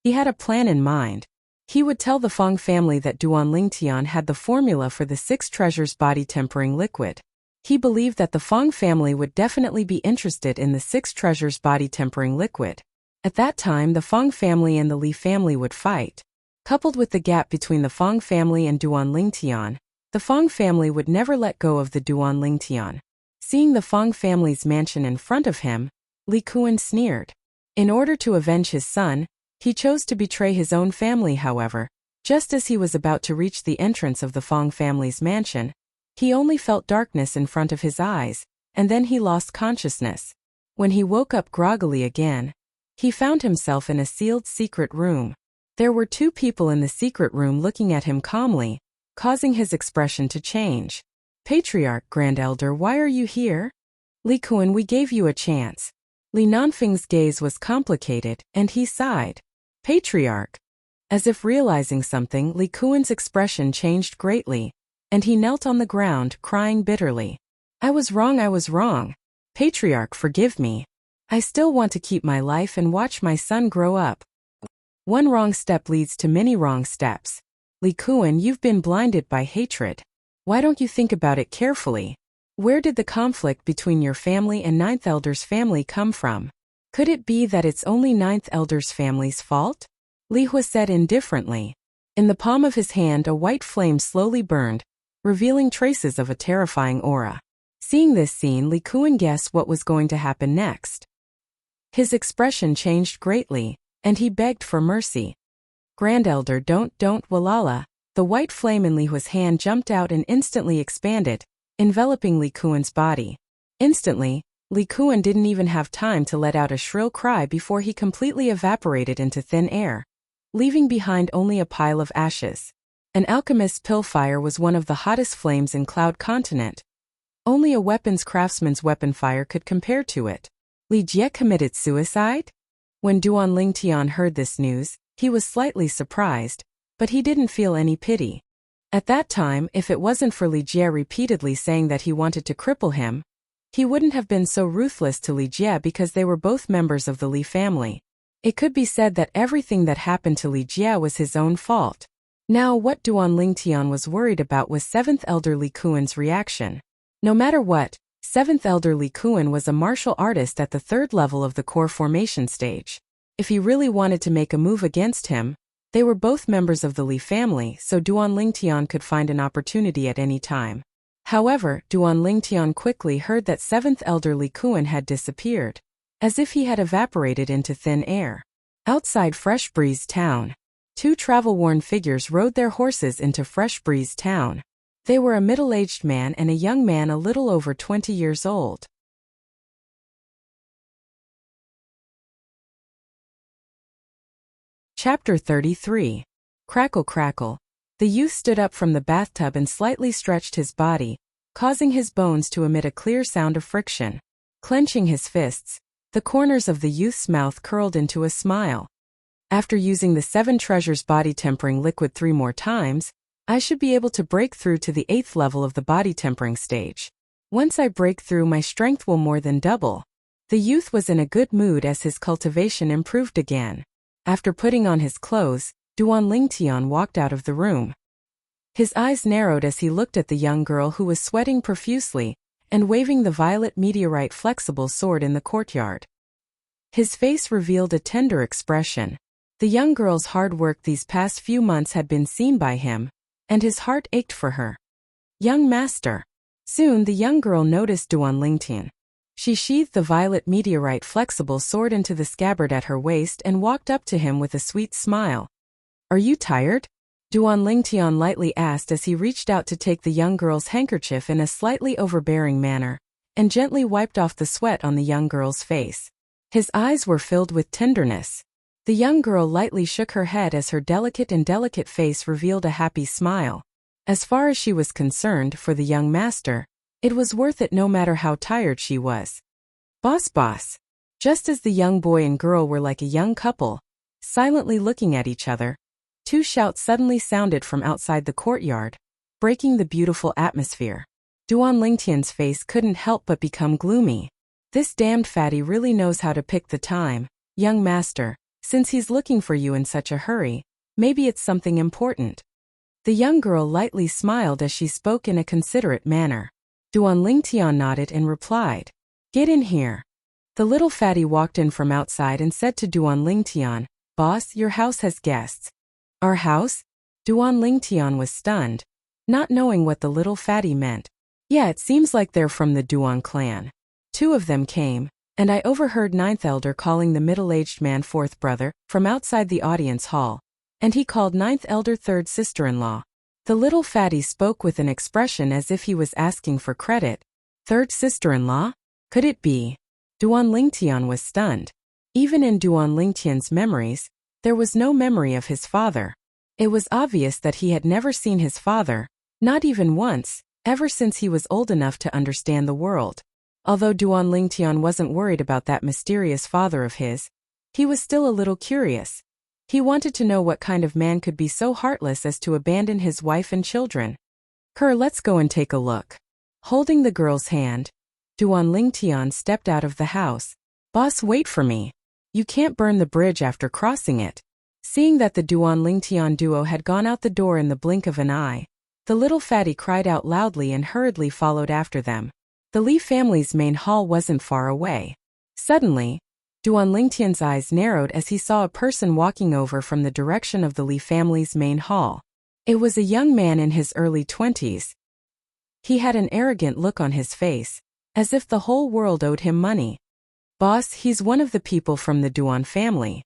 He had a plan in mind. He would tell the Feng family that Duan Lingtian had the formula for the 6 treasures body-tempering liquid. He believed that the Feng family would definitely be interested in the 6 treasures body-tempering liquid. At that time, the Feng family and the Li family would fight. Coupled with the gap between the Feng family and Duan Lingtian, the Feng family would never let go of the Duan Lingtian. Seeing the Feng family's mansion in front of him, Li Kuan sneered. In order to avenge his son, he chose to betray his own family. However, just as he was about to reach the entrance of the Feng family's mansion, he only felt darkness in front of his eyes, and then he lost consciousness. When he woke up groggily again, he found himself in a sealed secret room. There were 2 people in the secret room looking at him calmly, causing his expression to change. Patriarch, Grand Elder, why are you here? Li Kuan, we gave you a chance. Li Nanfeng's gaze was complicated, and he sighed. Patriarch. As if realizing something, Li Kuan's expression changed greatly, and he knelt on the ground, crying bitterly. I was wrong. Patriarch, forgive me. I still want to keep my life and watch my son grow up. One wrong step leads to many wrong steps. Li Kuan, you've been blinded by hatred. Why don't you think about it carefully? Where did the conflict between your family and Ninth Elder's family come from? Could it be that it's only Ninth Elder's family's fault? Li Hua said indifferently. In the palm of his hand a white flame slowly burned, revealing traces of a terrifying aura. Seeing this scene, Li Kuan guessed what was going to happen next. His expression changed greatly, and he begged for mercy. Grand Elder, don't, walala. The white flame in Li Hua's hand jumped out and instantly expanded, enveloping Li Kuan's body. Instantly, Li Kuan didn't even have time to let out a shrill cry before he completely evaporated into thin air, leaving behind only a pile of ashes. An alchemist's pill fire was one of the hottest flames in Cloud Continent. Only a weapons craftsman's weapon fire could compare to it. Li Jie committed suicide? When Duan Lingtian heard this news, he was slightly surprised, but he didn't feel any pity. At that time, if it wasn't for Li Jie repeatedly saying that he wanted to cripple him, he wouldn't have been so ruthless to Li Jie because they were both members of the Li family. It could be said that everything that happened to Li Jie was his own fault. Now what Duan Lingtian was worried about was 7th Elder Li Kuan's reaction. No matter what, 7th Elder Li Kuan was a martial artist at the 3rd level of the core formation stage. If he really wanted to make a move against him, they were both members of the Li family, so Duan Lingtian could find an opportunity at any time. However, Duan Lingtian quickly heard that seventh elder Li Kuan had disappeared, as if he had evaporated into thin air. Outside Fresh Breeze Town, two travel-worn figures rode their horses into Fresh Breeze Town. They were a middle-aged man and a young man a little over 20 years old. Chapter 33. Crackle Crackle. The youth stood up from the bathtub and slightly stretched his body, causing his bones to emit a clear sound of friction. Clenching his fists, the corners of the youth's mouth curled into a smile. After using the 7 treasures body tempering liquid 3 more times, I should be able to break through to the 8th level of the body tempering stage. Once I break through, my strength will more than double. The youth was in a good mood as his cultivation improved again. After putting on his clothes, Duan Lingtian walked out of the room. His eyes narrowed as he looked at the young girl who was sweating profusely and waving the violet meteorite flexible sword in the courtyard. His face revealed a tender expression. The young girl's hard work these past few months had been seen by him, and his heart ached for her. Young master. Soon the young girl noticed Duan Lingtian. She sheathed the violet meteorite flexible sword into the scabbard at her waist and walked up to him with a sweet smile. Are you tired? Duan Lingtian lightly asked as he reached out to take the young girl's handkerchief in a slightly overbearing manner, and gently wiped off the sweat on the young girl's face. His eyes were filled with tenderness. The young girl lightly shook her head as her delicate face revealed a happy smile. As far as she was concerned, for the young master, it was worth it no matter how tired she was. Boss. Just as the young boy and girl were like a young couple, silently looking at each other, 2 shouts suddenly sounded from outside the courtyard, breaking the beautiful atmosphere. Duan Lingtian's face couldn't help but become gloomy. This damned fatty really knows how to pick the time. Young master, since he's looking for you in such a hurry, maybe it's something important. The young girl lightly smiled as she spoke in a considerate manner. Duan Lingtian nodded and replied, "Get in here." The little fatty walked in from outside and said to Duan Lingtian, "Boss, your house has guests." Our house? Duan Lingtian was stunned, not knowing what the little fatty meant. Yeah, it seems like they're from the Duan clan. 2 of them came, and I overheard 9th elder calling the middle-aged man 4th brother from outside the audience hall, and he called 9th elder 3rd sister-in-law. The little fatty spoke with an expression as if he was asking for credit. 3rd sister-in-law? Could it be? Duan Lingtian was stunned. Even in Duan Lingtian's memories, there was no memory of his father. It was obvious that he had never seen his father, not even once, ever since he was old enough to understand the world. Although Duan Lingtian wasn't worried about that mysterious father of his, he was still a little curious. He wanted to know what kind of man could be so heartless as to abandon his wife and children. Let's go and take a look. Holding the girl's hand, Duan Lingtian stepped out of the house. Boss, wait for me. You can't burn the bridge after crossing it. Seeing that the Duan Lingtian duo had gone out the door in the blink of an eye, the little fatty cried out loudly and hurriedly followed after them. The Li family's main hall wasn't far away. Suddenly, Duan Lingtian's eyes narrowed as he saw a person walking over from the direction of the Li family's main hall. It was a young man in his early 20s. He had an arrogant look on his face, as if the whole world owed him money. Boss, he's one of the people from the Duan family.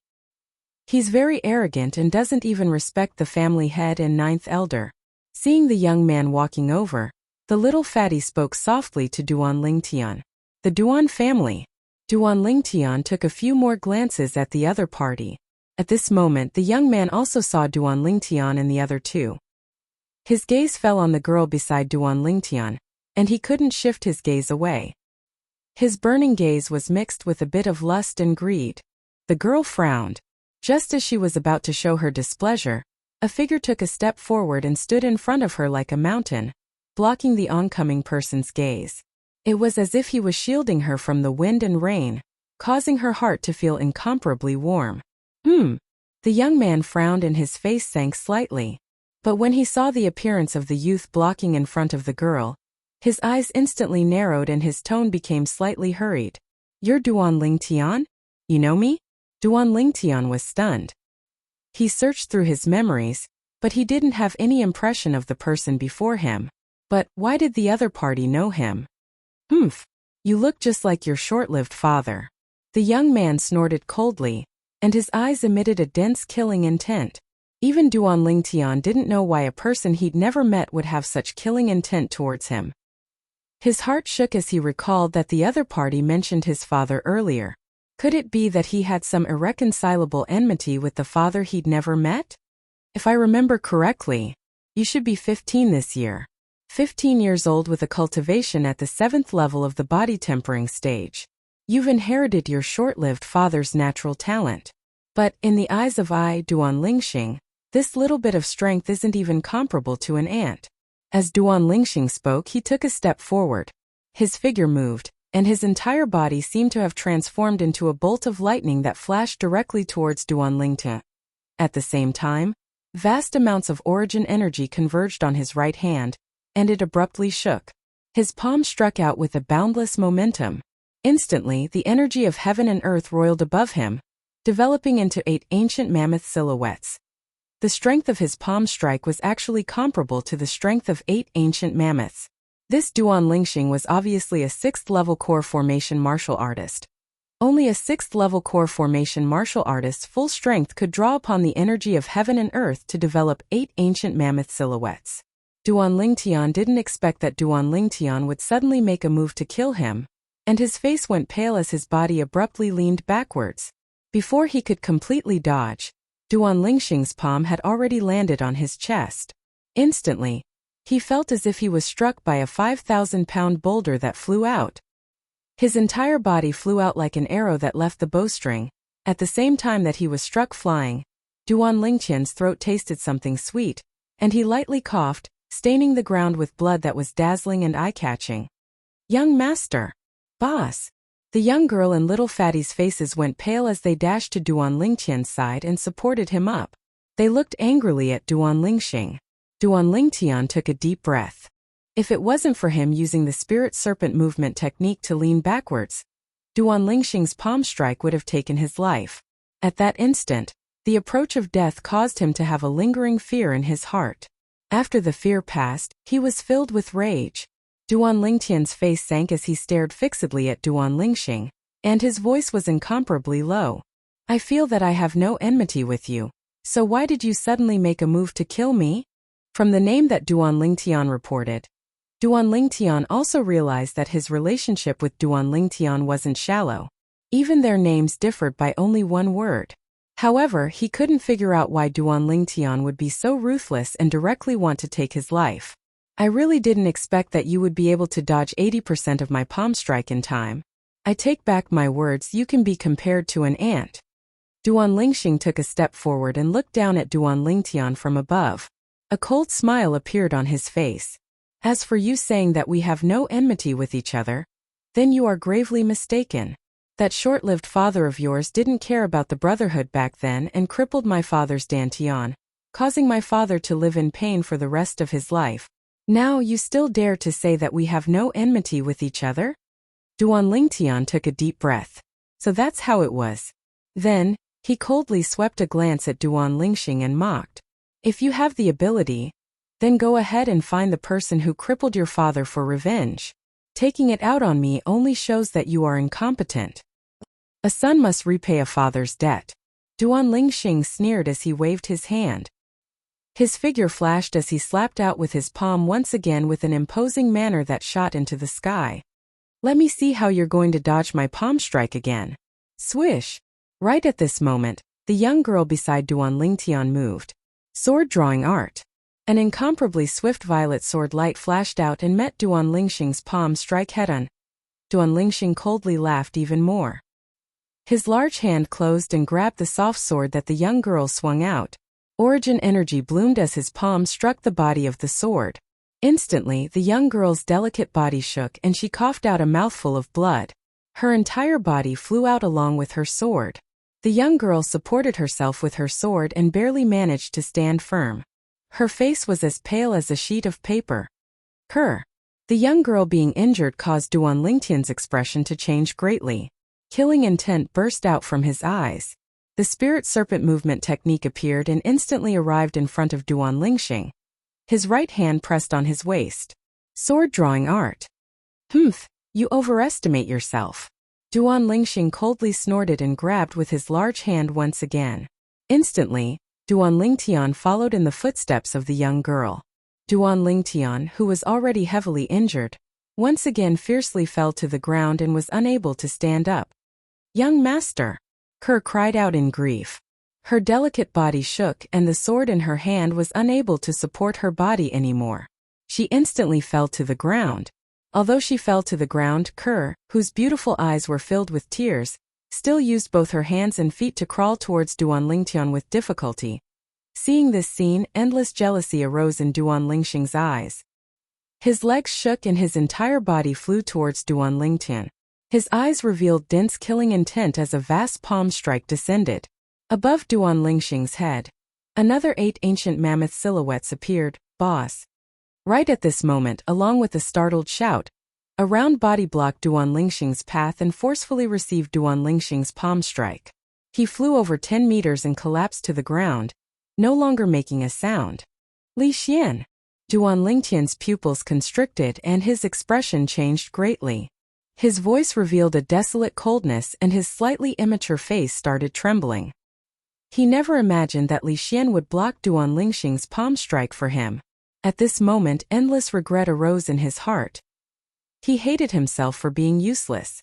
He's very arrogant and doesn't even respect the family head and 9th elder. Seeing the young man walking over, the little fatty spoke softly to Duan Lingtian. The Duan family. Duan Lingtian took a few more glances at the other party. At this moment, the young man also saw Duan Lingtian and the other 2. His gaze fell on the girl beside Duan Lingtian, and he couldn't shift his gaze away. His burning gaze was mixed with a bit of lust and greed. The girl frowned. Just as she was about to show her displeasure, a figure took a step forward and stood in front of her like a mountain, blocking the oncoming person's gaze. It was as if he was shielding her from the wind and rain, causing her heart to feel incomparably warm. The young man frowned and his face sank slightly. But when he saw the appearance of the youth blocking in front of the girl, his eyes instantly narrowed and his tone became slightly hurried. You're Duan Lingtian? You know me? Duan Lingtian was stunned. He searched through his memories, but he didn't have any impression of the person before him. But why did the other party know him? Humph. You look just like your short-lived father. The young man snorted coldly, and his eyes emitted a dense killing intent. Even Duan Lingtian didn't know why a person he'd never met would have such killing intent towards him. His heart shook as he recalled that the other party mentioned his father earlier. Could it be that he had some irreconcilable enmity with the father he'd never met? If I remember correctly, you should be 15 this year. 15 years old with a cultivation at the 7th level of the body tempering stage. You've inherited your short-lived father's natural talent. But, in the eyes of Duan Lingxing, this little bit of strength isn't even comparable to an ant. As Duan Lingxing spoke, he took a step forward. His figure moved, and his entire body seemed to have transformed into a bolt of lightning that flashed directly towards Duan Lingtian. At the same time, vast amounts of origin energy converged on his right hand, and it abruptly shook. His palm struck out with a boundless momentum. Instantly, the energy of heaven and earth roiled above him, developing into 8 ancient mammoth silhouettes. The strength of his palm strike was actually comparable to the strength of 8 ancient mammoths. This Duan Lingxing was obviously a 6th-level core formation martial artist. Only a 6th-level core formation martial artist's full strength could draw upon the energy of heaven and earth to develop 8 ancient mammoth silhouettes. Duan Lingtian didn't expect that Duan Lingtian would suddenly make a move to kill him, and his face went pale as his body abruptly leaned backwards. Before he could completely dodge, Duan Lingxing's palm had already landed on his chest. Instantly, he felt as if he was struck by a 5,000-pound boulder that flew out. His entire body flew out like an arrow that left the bowstring. At the same time that he was struck flying, Duan Lingtian's throat tasted something sweet, and he lightly coughed, staining the ground with blood that was dazzling and eye-catching. Young master! Boss! The young girl and little fatty's faces went pale as they dashed to Duan Lingtian's side and supported him up. They looked angrily at Duan Lingxing. Duan Lingtian took a deep breath. If it wasn't for him using the spirit serpent movement technique to lean backwards, Duan Lingxing's palm strike would have taken his life. At that instant, the approach of death caused him to have a lingering fear in his heart. After the fear passed, he was filled with rage. Duan Lingtian's face sank as he stared fixedly at Duan Lingxing, and his voice was incomparably low. I feel that I have no enmity with you, so why did you suddenly make a move to kill me? From the name that Duan Lingtian reported, Duan Lingtian also realized that his relationship with Duan Lingtian wasn't shallow. Even their names differed by only one word. However, he couldn't figure out why Duan Lingtian would be so ruthless and directly want to take his life. I really didn't expect that you would be able to dodge 80% of my palm strike in time. I take back my words, you can be compared to an ant. Duan Lingxing took a step forward and looked down at Duan Lingtian from above. A cold smile appeared on his face. As for you saying that we have no enmity with each other, then you are gravely mistaken. That short-lived father of yours didn't care about the brotherhood back then and crippled my father's dantian, causing my father to live in pain for the rest of his life. Now you still dare to say that we have no enmity with each other? Duan Lingtian took a deep breath. So that's how it was. Then, he coldly swept a glance at Duan Lingxing and mocked. If you have the ability, then go ahead and find the person who crippled your father for revenge. Taking it out on me only shows that you are incompetent. A son must repay a father's debt. Duan Lingxing sneered as he waved his hand. His figure flashed as he slapped out with his palm once again with an imposing manner that shot into the sky. Let me see how you're going to dodge my palm strike again. Swish! Right at this moment, the young girl beside Duan Lingtian moved. Sword drawing art. An incomparably swift violet sword light flashed out and met Duan Lingxing's palm strike head-on. Duan Lingxing coldly laughed even more. His large hand closed and grabbed the soft sword that the young girl swung out. Origin energy bloomed as his palm struck the body of the sword. Instantly, the young girl's delicate body shook and she coughed out a mouthful of blood. Her entire body flew out along with her sword. The young girl supported herself with her sword and barely managed to stand firm. Her face was as pale as a sheet of paper. The young girl being injured caused Duan Lingtian's expression to change greatly. Killing intent burst out from his eyes. The spirit serpent movement technique appeared and instantly arrived in front of Duan Lingxing. His right hand pressed on his waist. Sword drawing art. Humph, you overestimate yourself. Duan Lingxing coldly snorted and grabbed with his large hand once again. Instantly, Duan Lingtian followed in the footsteps of the young girl. Duan Lingtian, who was already heavily injured, once again fiercely fell to the ground and was unable to stand up. Young master! Kerr cried out in grief. Her delicate body shook and the sword in her hand was unable to support her body anymore. She instantly fell to the ground. Although she fell to the ground, Kerr, whose beautiful eyes were filled with tears, still used both her hands and feet to crawl towards Duan Lingtian with difficulty. Seeing this scene, endless jealousy arose in Duan Lingxing's eyes. His legs shook and his entire body flew towards Duan Lingtian. His eyes revealed dense killing intent as a vast palm strike descended. Above Duan Lingxing's head, another 8 ancient mammoth silhouettes appeared. Boss. Right at this moment, along with a startled shout, a round body blocked Duan Lingxing's path and forcefully received Duan Lingxing's palm strike. He flew over 10 meters and collapsed to the ground, no longer making a sound. Li Xian. Duan Lingtian's pupils constricted and his expression changed greatly. His voice revealed a desolate coldness and his slightly immature face started trembling. He never imagined that Li Xian would block Duan Lingxing's palm strike for him. At this moment, endless regret arose in his heart. He hated himself for being useless.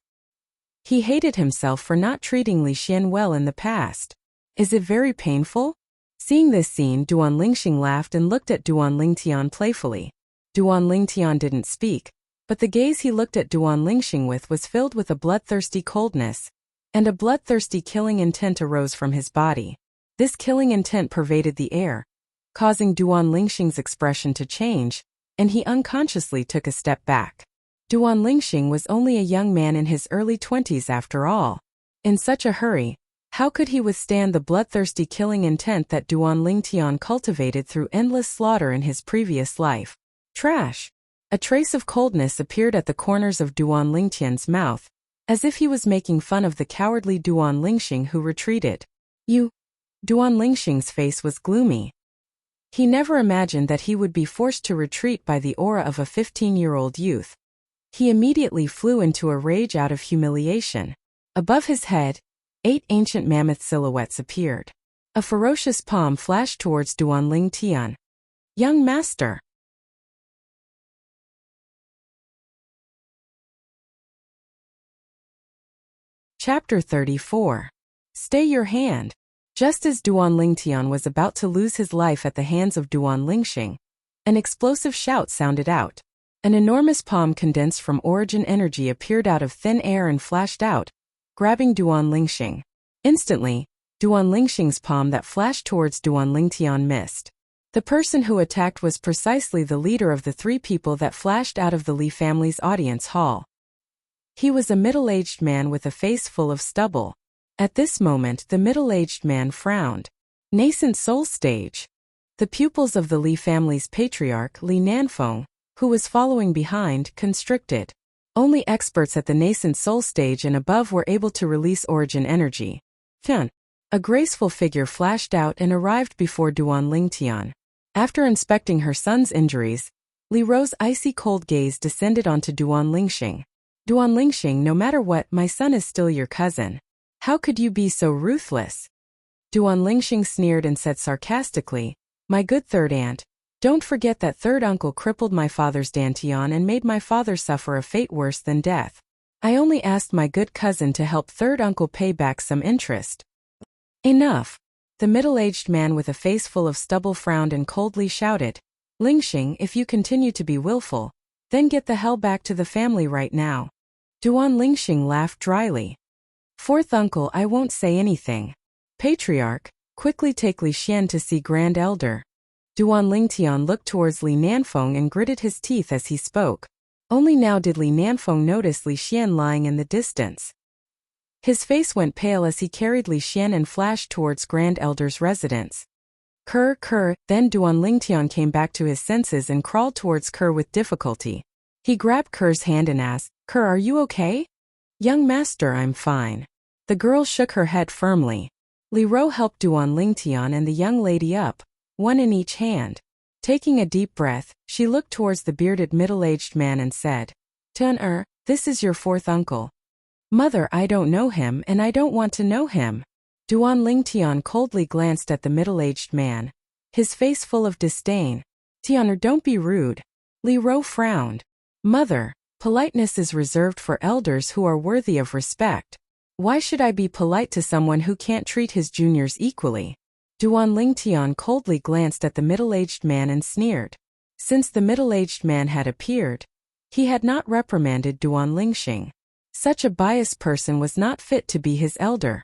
He hated himself for not treating Li Xian well in the past. Is it very painful? Seeing this scene, Duan Lingxing laughed and looked at Duan Lingtian playfully. Duan Lingtian didn't speak, but the gaze he looked at Duan Lingxing with was filled with a bloodthirsty coldness, and a bloodthirsty killing intent arose from his body. This killing intent pervaded the air, causing Duan Lingxing's expression to change, and he unconsciously took a step back. Duan Lingxing was only a young man in his early 20s after all. In such a hurry, how could he withstand the bloodthirsty killing intent that Duan Lingtian cultivated through endless slaughter in his previous life? Trash! A trace of coldness appeared at the corners of Duan Lingtian's mouth, as if he was making fun of the cowardly Duan Lingxing who retreated. You! Duan Lingxing's face was gloomy. He never imagined that he would be forced to retreat by the aura of a 15-year-old youth. He immediately flew into a rage out of humiliation. Above his head, 8 ancient mammoth silhouettes appeared. A ferocious palm flashed towards Duan Lingtian. Young master! Chapter 34. Stay your hand. Just as Duan Lingtian was about to lose his life at the hands of Duan Lingxing, an explosive shout sounded out. An enormous palm condensed from origin energy appeared out of thin air and flashed out, grabbing Duan Lingxing. Instantly, Duan Lingxing's palm that flashed towards Duan Lingtian missed. The person who attacked was precisely the leader of the 3 people that flashed out of the Li family's audience hall. He was a middle-aged man with a face full of stubble. At this moment, the middle-aged man frowned. Nascent soul stage. The pupils of the Li family's patriarch, Li Nanfeng, who was following behind, constricted. Only experts at the nascent soul stage and above were able to release origin energy. Fun. A graceful figure flashed out and arrived before Duan Lingtian. After inspecting her son's injuries, Li Ro's icy cold gaze descended onto Duan Lingxing. Duan Lingxing, no matter what, my son is still your cousin. How could you be so ruthless? Duan Lingxing sneered and said sarcastically, my good third aunt, don't forget that third uncle crippled my father's dantian and made my father suffer a fate worse than death. I only asked my good cousin to help third uncle pay back some interest. Enough. The middle-aged man with a face full of stubble frowned and coldly shouted, Lingxing, if you continue to be willful, then get the hell back to the family right now. Duan Lingxing laughed dryly. Fourth uncle, I won't say anything. Patriarch, quickly take Li Xian to see Grand Elder. Duan Lingtian looked towards Li Nanfeng and gritted his teeth as he spoke. Only now did Li Nanfeng notice Li Xian lying in the distance. His face went pale as he carried Li Xian and flashed towards Grand Elder's residence. Kerr, then Duan Lingtian came back to his senses and crawled towards Kerr with difficulty. He grabbed Kerr's hand and asked, Kerr, are you okay? Young master, I'm fine. The girl shook her head firmly. Li Ro helped Duan Lingtian and the young lady up, one in each hand. Taking a deep breath, she looked towards the bearded middle-aged man and said, Tun this is your fourth uncle. Mother, I don't know him and I don't want to know him. Duan Lingtian coldly glanced at the middle-aged man, his face full of disdain. Tianer, don't be rude. Li Ro frowned. Mother, politeness is reserved for elders who are worthy of respect. Why should I be polite to someone who can't treat his juniors equally? Duan Lingtian coldly glanced at the middle-aged man and sneered. Since the middle-aged man had appeared, he had not reprimanded Duan Lingxing. Such a biased person was not fit to be his elder.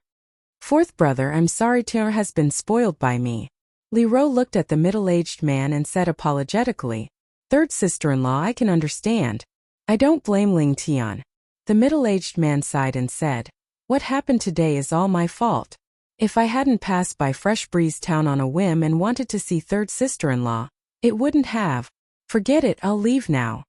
Fourth brother, I'm sorry Tianer has been spoiled by me. Li Ro looked at the middle-aged man and said apologetically, Third sister-in-law, I can understand. I don't blame Ling Tian. The middle-aged man sighed and said, What happened today is all my fault. If I hadn't passed by Fresh Breeze Town on a whim and wanted to see third sister-in-law, it wouldn't have. Forget it, I'll leave now.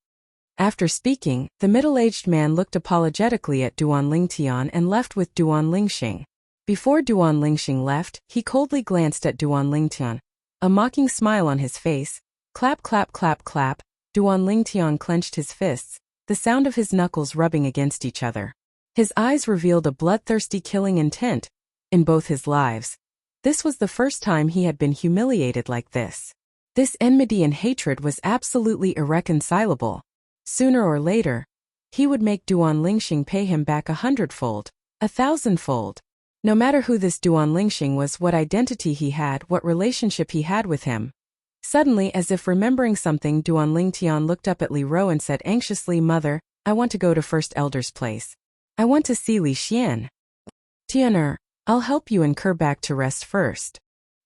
After speaking, the middle-aged man looked apologetically at Duan Lingtian and left with Duan Lingxing. Before Duan Lingxing left, he coldly glanced at Duan Lingtian, a mocking smile on his face. Clap, clap, clap, clap. Duan Lingtian clenched his fists, the sound of his knuckles rubbing against each other. His eyes revealed a bloodthirsty killing intent in both his lives. This was the first time he had been humiliated like this. This enmity and hatred was absolutely irreconcilable. Sooner or later, he would make Duan Lingxing pay him back 100-fold, 1,000-fold. No matter who this Duan Lingxing was, what identity he had, what relationship he had with him. Suddenly, as if remembering something, Duan Lingtian looked up at Li Ro and said anxiously, Mother, I want to go to First Elder's place. I want to see Li Xian. Tianer, I'll help you incur back to rest first.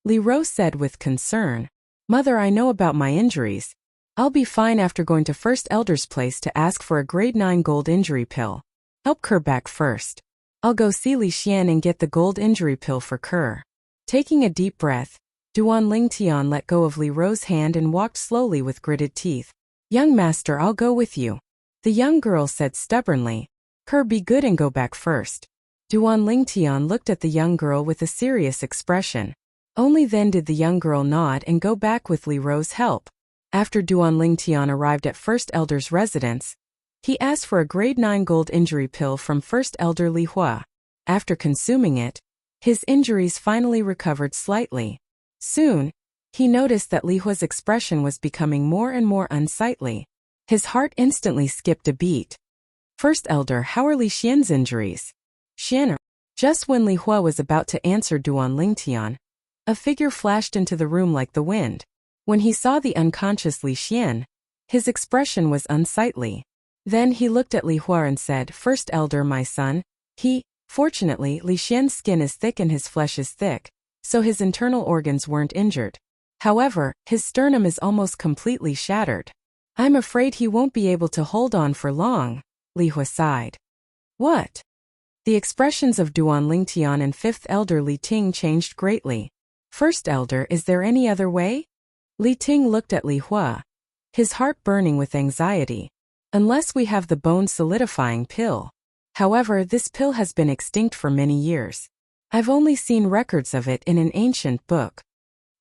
Li Ro said with concern. Mother, I know about my injuries. I'll be fine after going to First Elder's place to ask for a grade 9 gold injury pill. Help Kerr back first. I'll go see Li Xian and get the gold injury pill for Kerr. Taking a deep breath, Duan Lingtian let go of Li Ro's hand and walked slowly with gritted teeth. Young master, I'll go with you. The young girl said stubbornly. Kerr, be good and go back first. Duan Lingtian looked at the young girl with a serious expression. Only then did the young girl nod and go back with Li Ro's help. After Duan Lingtian arrived at First Elder's residence, he asked for a grade 9 gold injury pill from First Elder Li Hua. After consuming it, his injuries finally recovered slightly. Soon, he noticed that Li Hua's expression was becoming more and more unsightly. His heart instantly skipped a beat. First Elder, how are Li Xian's injuries? Xian. Just when Li Hua was about to answer Duan Lingtian, a figure flashed into the room like the wind. When he saw the unconscious Li Xian, his expression was unsightly. Then he looked at Li Hua and said, First Elder, my son. Fortunately, Li Xian's skin is thick and his flesh is thick, so his internal organs weren't injured. However, his sternum is almost completely shattered. I'm afraid he won't be able to hold on for long. Li Hua sighed. What? The expressions of Duan Lingtian and Fifth Elder Li Ting changed greatly. First Elder, is there any other way? Li Ting looked at Li Hua, his heart burning with anxiety. Unless we have the bone solidifying pill. However, this pill has been extinct for many years. I've only seen records of it in an ancient book.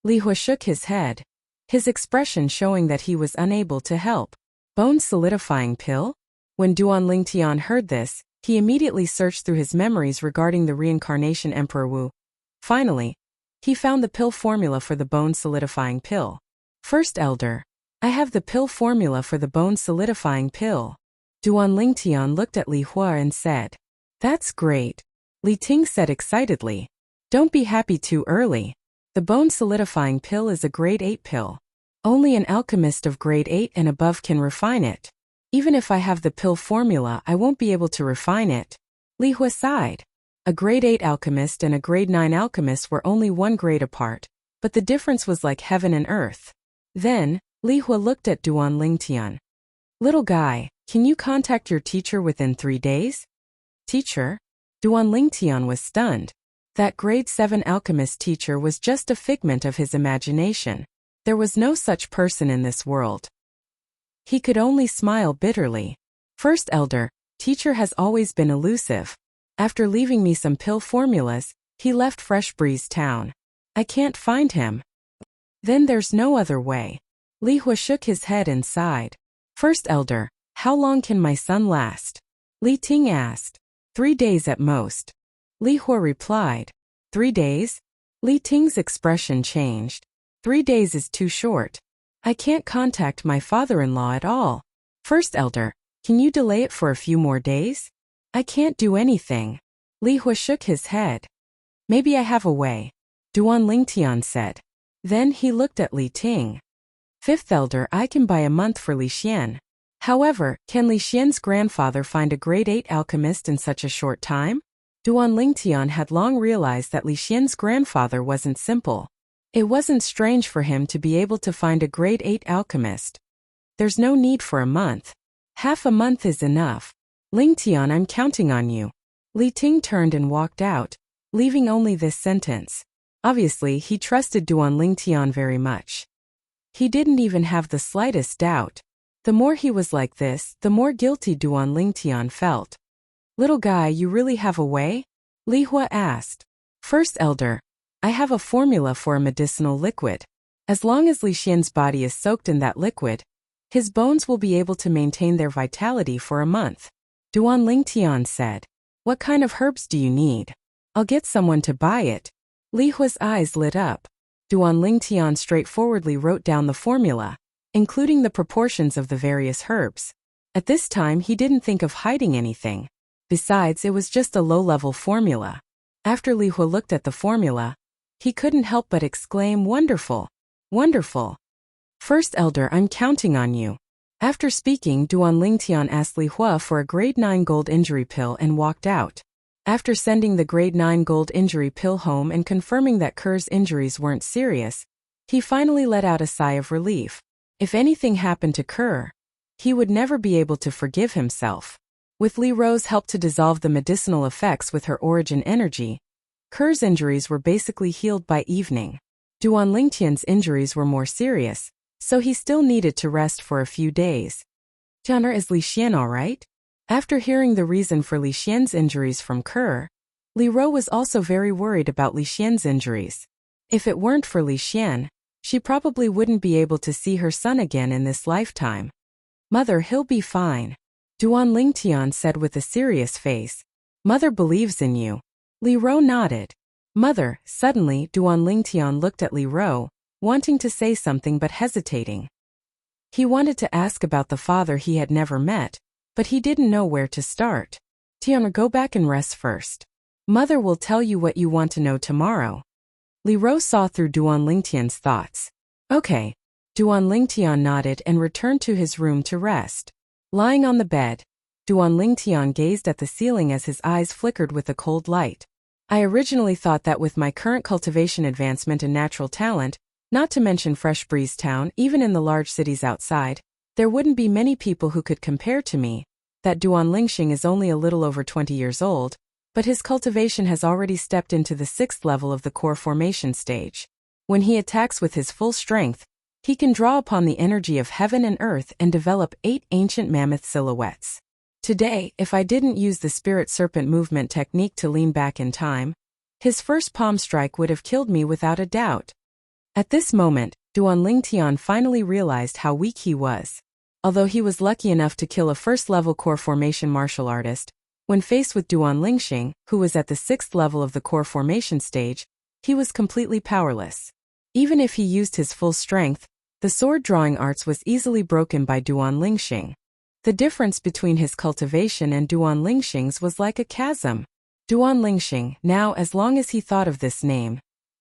Li Hua shook his head, his expression showing that he was unable to help. Bone solidifying pill? When Duan Lingtian heard this, he immediately searched through his memories regarding the reincarnation Emperor Wu. Finally, he found the pill formula for the bone solidifying pill. First Elder, I have the pill formula for the bone solidifying pill. Duan Lingtian looked at Li Hua and said, That's great. Li Ting said excitedly. Don't be happy too early. The bone solidifying pill is a grade 8 pill. Only an alchemist of grade 8 and above can refine it. Even if I have the pill formula, I won't be able to refine it. Li Hua sighed. A grade 8 alchemist and a grade 9 alchemist were only 1 grade apart, but the difference was like heaven and earth. Then, Li Hua looked at Duan Lingtian. Little guy, can you contact your teacher within 3 days? Teacher? Duan Lingtian was stunned. That grade 7 alchemist teacher was just a figment of his imagination. There was no such person in this world. He could only smile bitterly. First Elder, teacher has always been elusive. After leaving me some pill formulas, he left Fresh Breeze Town. I can't find him. Then there's no other way. Li Hua shook his head and sighed. First elder, how long can my son last? Li Ting asked. 3 days at most. Li Hua replied. 3 days? Li Ting's expression changed. 3 days is too short. I can't contact my father-in-law at all. First elder, can you delay it for a few more days? I can't do anything. Li Hua shook his head. Maybe I have a way. Duan Lingtian said. Then he looked at Li Ting. Fifth elder, I can buy a month for Li Xian. However, can Li Xian's grandfather find a grade 8 alchemist in such a short time? Duan Lingtian had long realized that Li Xian's grandfather wasn't simple. It wasn't strange for him to be able to find a grade 8 alchemist. There's no need for a month. Half a month is enough. Lingtian, I'm counting on you. Li Ting turned and walked out, leaving only this sentence. Obviously, he trusted Duan Lingtian very much. He didn't even have the slightest doubt. The more he was like this, the more guilty Duan Lingtian felt. Little guy, you really have a way? Li Hua asked. First elder, I have a formula for a medicinal liquid. As long as Li Xian's body is soaked in that liquid, his bones will be able to maintain their vitality for a month. Duan Lingtian said. What kind of herbs do you need? I'll get someone to buy it. Li Hua's eyes lit up. Duan Lingtian straightforwardly wrote down the formula, including the proportions of the various herbs. At this time he didn't think of hiding anything. Besides, it was just a low-level formula. After Li Hua looked at the formula, he couldn't help but exclaim, wonderful! Wonderful! First elder, I'm counting on you. After speaking, Duan Lingtian asked Li Hua for a grade 9 gold injury pill and walked out. After sending the grade 9 gold injury pill home and confirming that Kerr's injuries weren't serious, he finally let out a sigh of relief. If anything happened to Kerr, he would never be able to forgive himself. With Li Ro's help to dissolve the medicinal effects with her origin energy, Kerr's injuries were basically healed by evening. Duan Lingtian's injuries were more serious, so he still needed to rest for a few days. Tianer, is Li Xian alright? After hearing the reason for Li Xian's injuries from Kerr, Li Ro was also very worried about Li Xian's injuries. If it weren't for Li Xian, she probably wouldn't be able to see her son again in this lifetime. Mother, he'll be fine. Duan Lingtian said with a serious face. Mother believes in you. Li Ro nodded. Mother, suddenly Duan Lingtian looked at Li Ro, wanting to say something but hesitating. He wanted to ask about the father he had never met, but he didn't know where to start. Tiana, go back and rest first. Mother will tell you what you want to know tomorrow. Li Ro saw through Duan Lingtian's thoughts. Okay. Duan Lingtian nodded and returned to his room to rest. Lying on the bed, Duan Lingtian gazed at the ceiling as his eyes flickered with a cold light. I originally thought that with my current cultivation advancement and natural talent, not to mention Fresh Breeze Town, even in the large cities outside, there wouldn't be many people who could compare to me, that Duan Lingxing is only a little over 20 years old, but his cultivation has already stepped into the 6th level of the core formation stage. When he attacks with his full strength, he can draw upon the energy of heaven and earth and develop 8 ancient mammoth silhouettes. Today, if I didn't use the spirit serpent movement technique to lean back in time, his first palm strike would have killed me without a doubt. At this moment, Duan Lingtian finally realized how weak he was. Although he was lucky enough to kill a first-level core formation martial artist, when faced with Duan Lingxing, who was at the 6th level of the core formation stage, he was completely powerless. Even if he used his full strength, the sword-drawing arts was easily broken by Duan Lingxing. The difference between his cultivation and Duan Lingxing's was like a chasm. Duan Lingxing, now as long as he thought of this name,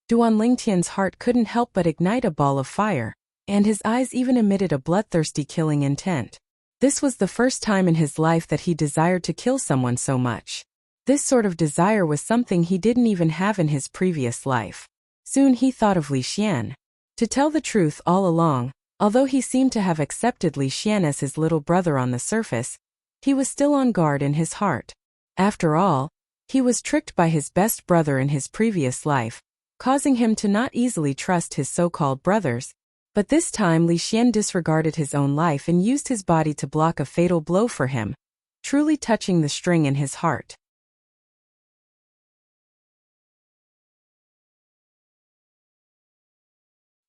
Duan Lingtian's heart couldn't help but ignite a ball of fire, and his eyes even emitted a bloodthirsty killing intent. This was the first time in his life that he desired to kill someone so much. This sort of desire was something he didn't even have in his previous life. Soon he thought of Li Xian. To tell the truth, all along, although he seemed to have accepted Li Xian as his little brother on the surface, he was still on guard in his heart. After all, he was tricked by his best brother in his previous life, causing him to not easily trust his so-called brothers. But this time Li Xian disregarded his own life and used his body to block a fatal blow for him, truly touching the string in his heart.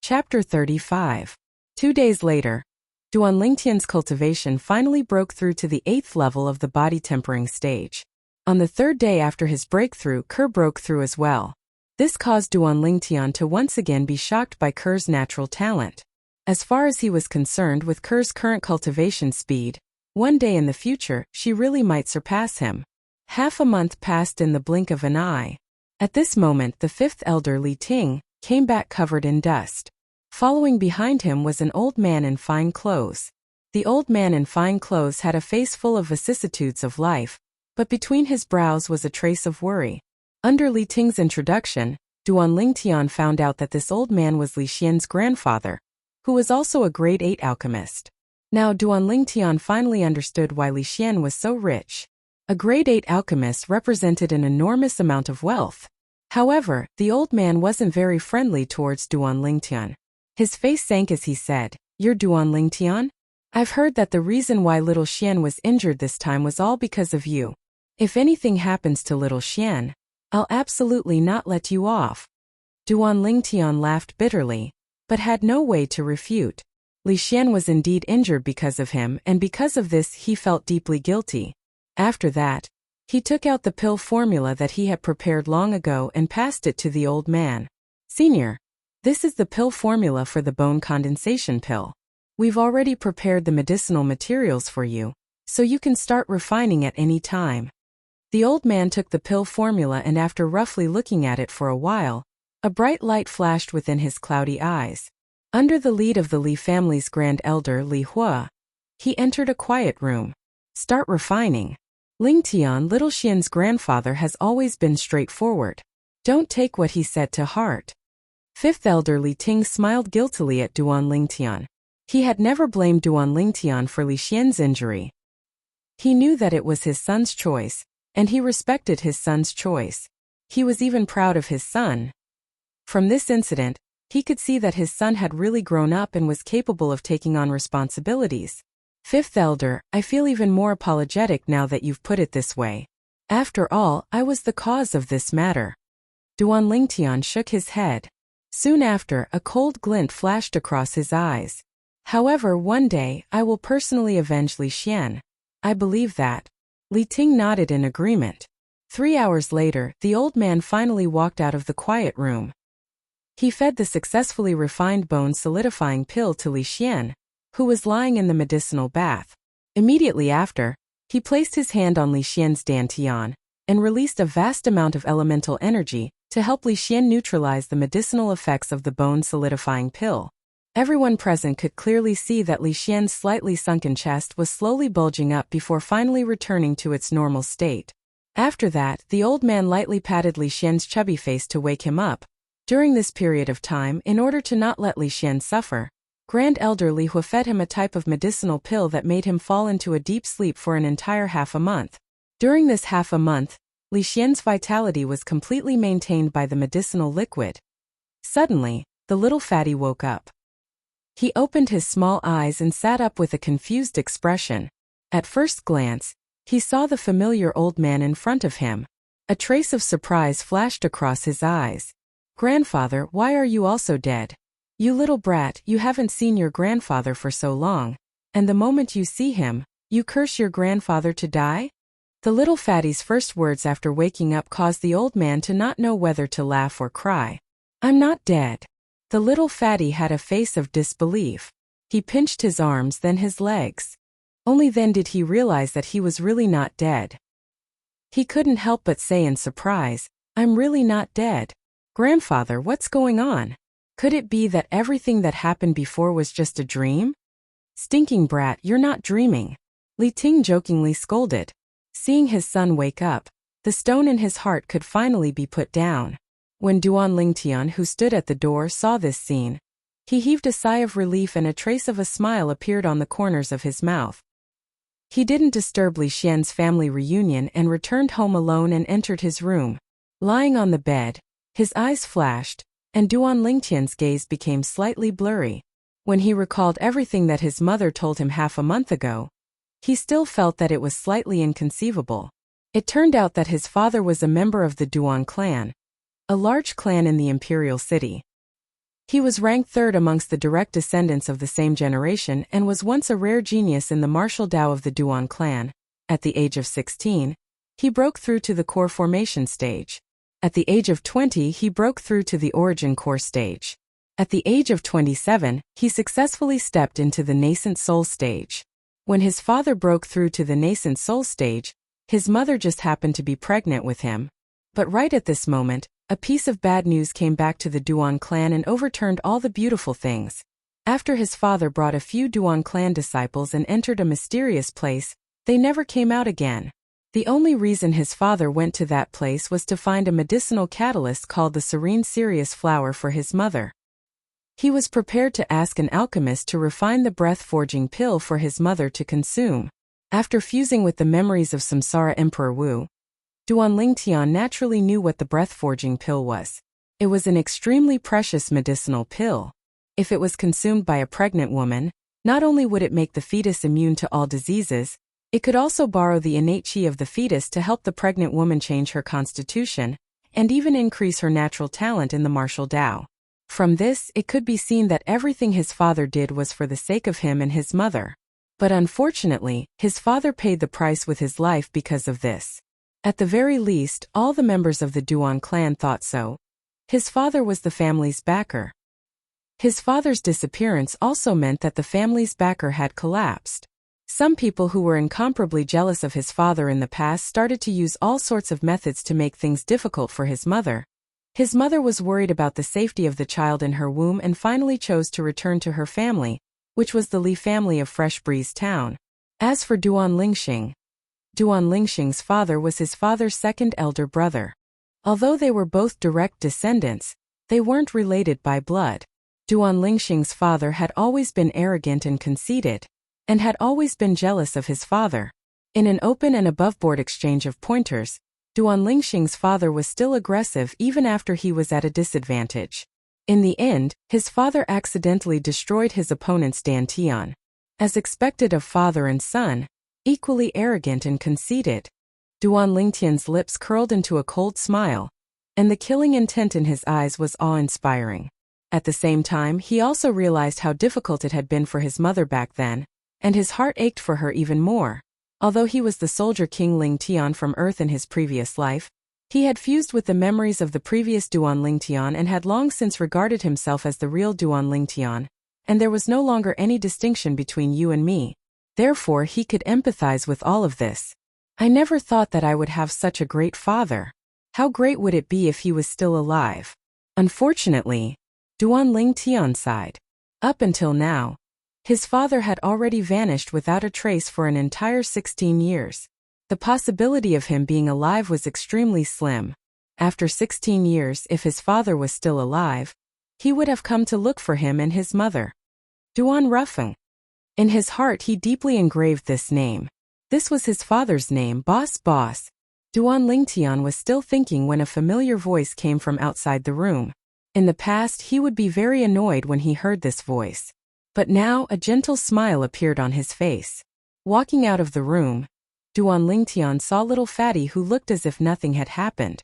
Chapter 35. 2 days later, Duan Lingtian's cultivation finally broke through to the 8th level of the body tempering stage. On the 3rd day after his breakthrough, Kerr broke through as well. This caused Duan Lingtian to once again be shocked by Kerr's natural talent. As far as he was concerned with Kerr's current cultivation speed, one day in the future, she really might surpass him. Half a month passed in the blink of an eye. At this moment, the 5th elder Li Ting came back covered in dust. Following behind him was an old man in fine clothes. The old man in fine clothes had a face full of vicissitudes of life, but between his brows was a trace of worry. Under Li Ting's introduction, Duan Lingtian found out that this old man was Li Xian's grandfather, who was also a grade 8 alchemist. Now Duan Lingtian finally understood why Li Xian was so rich. A grade 8 alchemist represented an enormous amount of wealth. However, the old man wasn't very friendly towards Duan Lingtian. His face sank as he said, "You're Duan Lingtian? I've heard that the reason why little Xian was injured this time was all because of you. If anything happens to little Xian, I'll absolutely not let you off." Duan Lingtian laughed bitterly, but had no way to refute. Li Xian was indeed injured because of him, and because of this he felt deeply guilty. After that, he took out the pill formula that he had prepared long ago and passed it to the old man. "Senior, this is the pill formula for the bone condensation pill. We've already prepared the medicinal materials for you, so you can start refining at any time." The old man took the pill formula and after roughly looking at it for a while, a bright light flashed within his cloudy eyes. Under the lead of the Li family's grand elder Li Hua, he entered a quiet room. "Start refining. Lingtian, little Xian's grandfather, has always been straightforward. Don't take what he said to heart." 5th elder Li Ting smiled guiltily at Duan Lingtian. He had never blamed Duan Lingtian for Li Xian's injury. He knew that it was his son's choice, and he respected his son's choice. He was even proud of his son. From this incident, he could see that his son had really grown up and was capable of taking on responsibilities. "5th elder, I feel even more apologetic now that you've put it this way. After all, I was the cause of this matter." Duan Lingtian shook his head. Soon after, a cold glint flashed across his eyes. "However, one day, I will personally avenge Li Xian. I believe that." Li Ting nodded in agreement. 3 hours later, the old man finally walked out of the quiet room. He fed the successfully refined bone solidifying pill to Li Xian, who was lying in the medicinal bath. Immediately after, he placed his hand on Li Xian's dantian and released a vast amount of elemental energy to help Li Xian neutralize the medicinal effects of the bone solidifying pill. Everyone present could clearly see that Li Xian's slightly sunken chest was slowly bulging up before finally returning to its normal state. After that, the old man lightly patted Li Xian's chubby face to wake him up. During this period of time, in order to not let Li Xian suffer, Grand Elder Li Hua fed him a type of medicinal pill that made him fall into a deep sleep for an entire half a month. During this half a month, Li Xian's vitality was completely maintained by the medicinal liquid. Suddenly, the little fatty woke up. He opened his small eyes and sat up with a confused expression. At first glance, he saw the familiar old man in front of him. A trace of surprise flashed across his eyes. "Grandfather, why are you also dead? You little brat, you haven't seen your grandfather for so long, and the moment you see him, you curse your grandfather to die?" The little fatty's first words after waking up caused the old man to not know whether to laugh or cry. "I'm not dead." The little fatty had a face of disbelief. He pinched his arms, then his legs. Only then did he realize that he was really not dead. He couldn't help but say in surprise, "I'm really not dead. Grandfather, what's going on? Could it be that everything that happened before was just a dream?" "Stinking brat, you're not dreaming," Li Ting jokingly scolded. Seeing his son wake up, the stone in his heart could finally be put down. When Duan Lingtian, who stood at the door, saw this scene, he heaved a sigh of relief and a trace of a smile appeared on the corners of his mouth. He didn't disturb Li Xian's family reunion and returned home alone and entered his room. Lying on the bed, his eyes flashed, and Duan Lingtian's gaze became slightly blurry. When he recalled everything that his mother told him half a month ago, he still felt that it was slightly inconceivable. It turned out that his father was a member of the Duan clan, a large clan in the imperial city. He was ranked third amongst the direct descendants of the same generation and was once a rare genius in the martial Tao of the Duan clan. At the age of 16, he broke through to the core formation stage. At the age of 20, he broke through to the origin core stage. At the age of 27, he successfully stepped into the nascent soul stage. When his father broke through to the nascent soul stage, his mother just happened to be pregnant with him. But right at this moment, a piece of bad news came back to the Duan clan and overturned all the beautiful things. After his father brought a few Duan clan disciples and entered a mysterious place, they never came out again. The only reason his father went to that place was to find a medicinal catalyst called the serene cereus flower for his mother. He was prepared to ask an alchemist to refine the breath-forging pill for his mother to consume. After fusing with the memories of Samsara Emperor Wu, Duan Lingtian naturally knew what the breath-forging pill was. It was an extremely precious medicinal pill. If it was consumed by a pregnant woman, not only would it make the fetus immune to all diseases, it could also borrow the innate chi of the fetus to help the pregnant woman change her constitution, and even increase her natural talent in the martial Tao. From this, it could be seen that everything his father did was for the sake of him and his mother. But unfortunately, his father paid the price with his life because of this. At the very least, all the members of the Duan clan thought so. His father was the family's backer. His father's disappearance also meant that the family's backer had collapsed. Some people who were incomparably jealous of his father in the past started to use all sorts of methods to make things difficult for his mother. His mother was worried about the safety of the child in her womb and finally chose to return to her family, which was the Li family of Fresh Breeze Town. As for Duan Lingxing, Duan Lingxing's father was his father's second elder brother. Although they were both direct descendants, they weren't related by blood. Duan Lingxing's father had always been arrogant and conceited, and had always been jealous of his father. In an open and above-board exchange of pointers, Duan Lingxing's father was still aggressive even after he was at a disadvantage. In the end, his father accidentally destroyed his opponent's dantian. As expected of father and son, equally arrogant and conceited, Duan Lingtian's lips curled into a cold smile, and the killing intent in his eyes was awe-inspiring. At the same time, he also realized how difficult it had been for his mother back then, and his heart ached for her even more. Although he was the soldier King Lingtian from Earth in his previous life, he had fused with the memories of the previous Duan Lingtian and had long since regarded himself as the real Duan Lingtian, and there was no longer any distinction between you and me. Therefore he could empathize with all of this. I never thought that I would have such a great father. How great would it be if he was still alive? Unfortunately, Duan Lingtian sighed. Up until now, his father had already vanished without a trace for an entire 16 years. The possibility of him being alive was extremely slim. After 16 years, if his father was still alive, he would have come to look for him and his mother. Duan Rufeng. In his heart he deeply engraved this name. This was his father's name, Boss. Duan Lingtian was still thinking when a familiar voice came from outside the room. In the past he would be very annoyed when he heard this voice. But now a gentle smile appeared on his face. Walking out of the room, Duan Lingtian saw little Fatty who looked as if nothing had happened.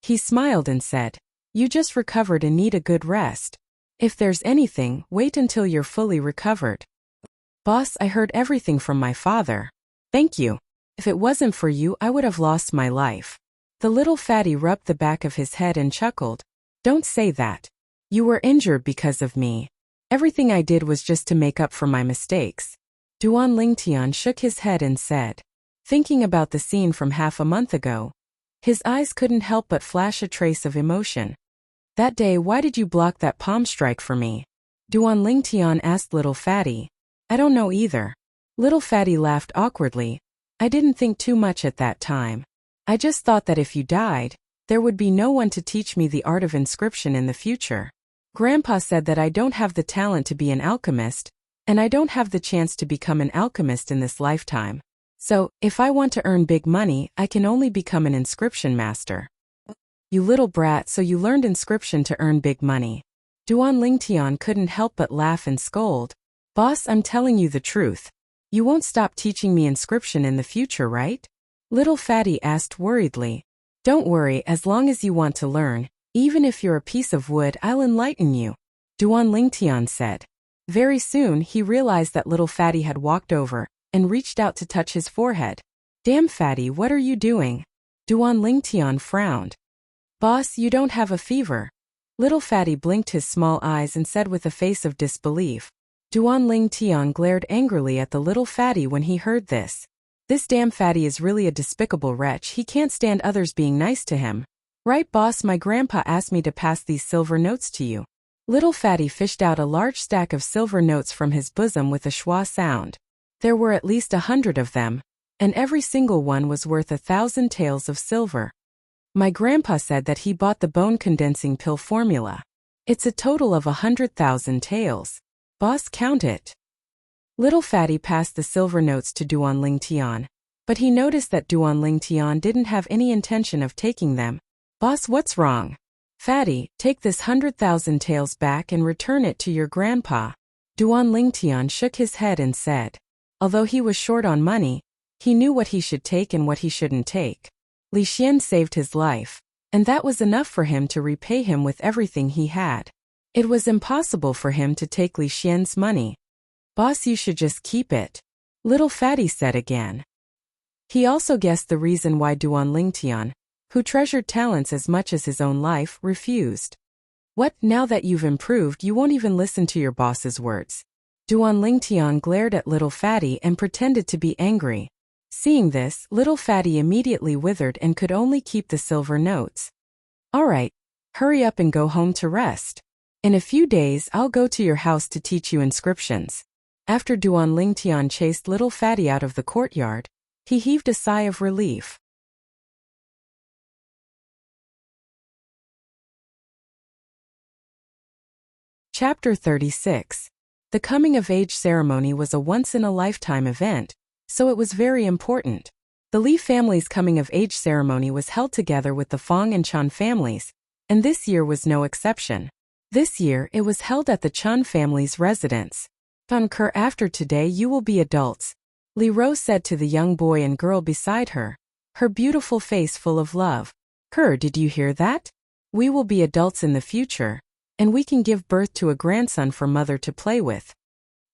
He smiled and said, "You just recovered and need a good rest. If there's anything, wait until you're fully recovered." "Boss, I heard everything from my father. Thank you. If it wasn't for you, I would have lost my life." The little Fatty rubbed the back of his head and chuckled. "Don't say that. You were injured because of me. Everything I did was just to make up for my mistakes." Duan Lingtian shook his head and said, thinking about the scene from half a month ago, his eyes couldn't help but flash a trace of emotion. "That day, why did you block that palm strike for me?" Duan Lingtian asked little Fatty. "I don't know either." Little Fatty laughed awkwardly. "I didn't think too much at that time. I just thought that if you died, there would be no one to teach me the art of inscription in the future. Grandpa said that I don't have the talent to be an alchemist, and I don't have the chance to become an alchemist in this lifetime. So, if I want to earn big money, I can only become an inscription master." "You little brat, so you learned inscription to earn big money." Duan Lingtian couldn't help but laugh and scold. "Boss, I'm telling you the truth. You won't stop teaching me inscription in the future, right?" Little Fatty asked worriedly. "Don't worry, as long as you want to learn. Even if you're a piece of wood, I'll enlighten you." Duan Lingtian said. Very soon he realized that little Fatty had walked over and reached out to touch his forehead. Damn Fatty, what are you doing? Duan Lingtian frowned. Boss, you don't have a fever. Little Fatty blinked his small eyes and said with a face of disbelief. Duan Lingtian glared angrily at the little Fatty when he heard this. This damn Fatty is really a despicable wretch. He can't stand others being nice to him. Right, boss, my grandpa asked me to pass these silver notes to you. Little Fatty fished out a large stack of silver notes from his bosom with a schwa sound. There were at least 100 of them, and every single one was worth 1,000 taels of silver. My grandpa said that he bought the bone condensing pill formula. It's a total of 100,000 taels. Boss, count it. Little Fatty passed the silver notes to Duan Lingtian, but he noticed that Duan Lingtian didn't have any intention of taking them. Boss, what's wrong? Fatty, take this 100,000 taels back and return it to your grandpa. Duan Lingtian shook his head and said. Although he was short on money, he knew what he should take and what he shouldn't take. Li Xian saved his life, and that was enough for him to repay him with everything he had. It was impossible for him to take Li Xian's money. Boss, you should just keep it. Little Fatty said again. He also guessed the reason why Duan Lingtian, who treasured talents as much as his own life, refused. What, now that you've improved you won't even listen to your boss's words? Duan Lingtian glared at Little Fatty and pretended to be angry. Seeing this, Little Fatty immediately withered and could only keep the silver notes. All right, hurry up and go home to rest. In a few days I'll go to your house to teach you inscriptions. After Duan Lingtian chased Little Fatty out of the courtyard, he heaved a sigh of relief. Chapter 36. The coming-of-age ceremony was a once-in-a-lifetime event, so it was very important. The Li family's coming-of-age ceremony was held together with the Fong and Chun families, and this year was no exception. This year it was held at the Chun family's residence. Concur after today you will be adults, Li Rose said to the young boy and girl beside her, her beautiful face full of love. Her, did you hear that? We will be adults in the future, and we can give birth to a grandson for mother to play with.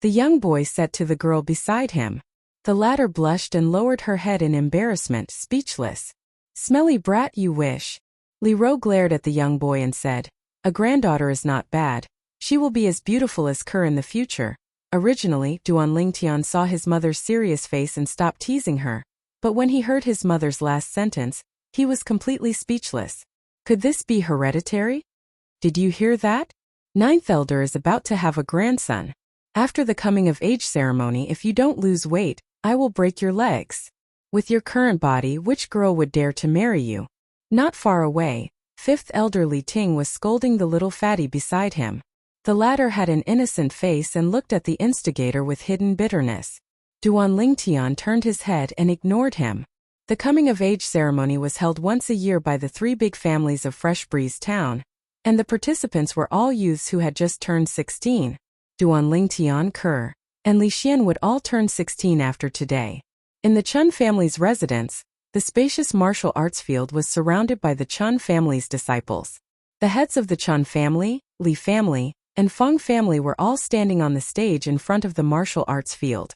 The young boy said to the girl beside him. The latter blushed and lowered her head in embarrassment, speechless. Smelly brat, you wish. Li Rose glared at the young boy and said, a granddaughter is not bad. She will be as beautiful as Kerr in the future. Originally, Duan Lingtian saw his mother's serious face and stopped teasing her, but when he heard his mother's last sentence, he was completely speechless. Could this be hereditary? Did you hear that? Ninth elder is about to have a grandson. After the coming-of-age ceremony, if you don't lose weight, I will break your legs. With your current body, which girl would dare to marry you? Not far away, fifth elder Li Ting was scolding the little Fatty beside him. The latter had an innocent face and looked at the instigator with hidden bitterness. Duan Lingtian turned his head and ignored him. The coming-of-age ceremony was held once a year by the three big families of Fresh Breeze Town, and the participants were all youths who had just turned 16. Duan Lingtian, Kerr, and Li Xian would all turn 16 after today. In the Chun family's residence, the spacious martial arts field was surrounded by the Chun family's disciples. The heads of the Chun family, Li family, and Feng family were all standing on the stage in front of the martial arts field,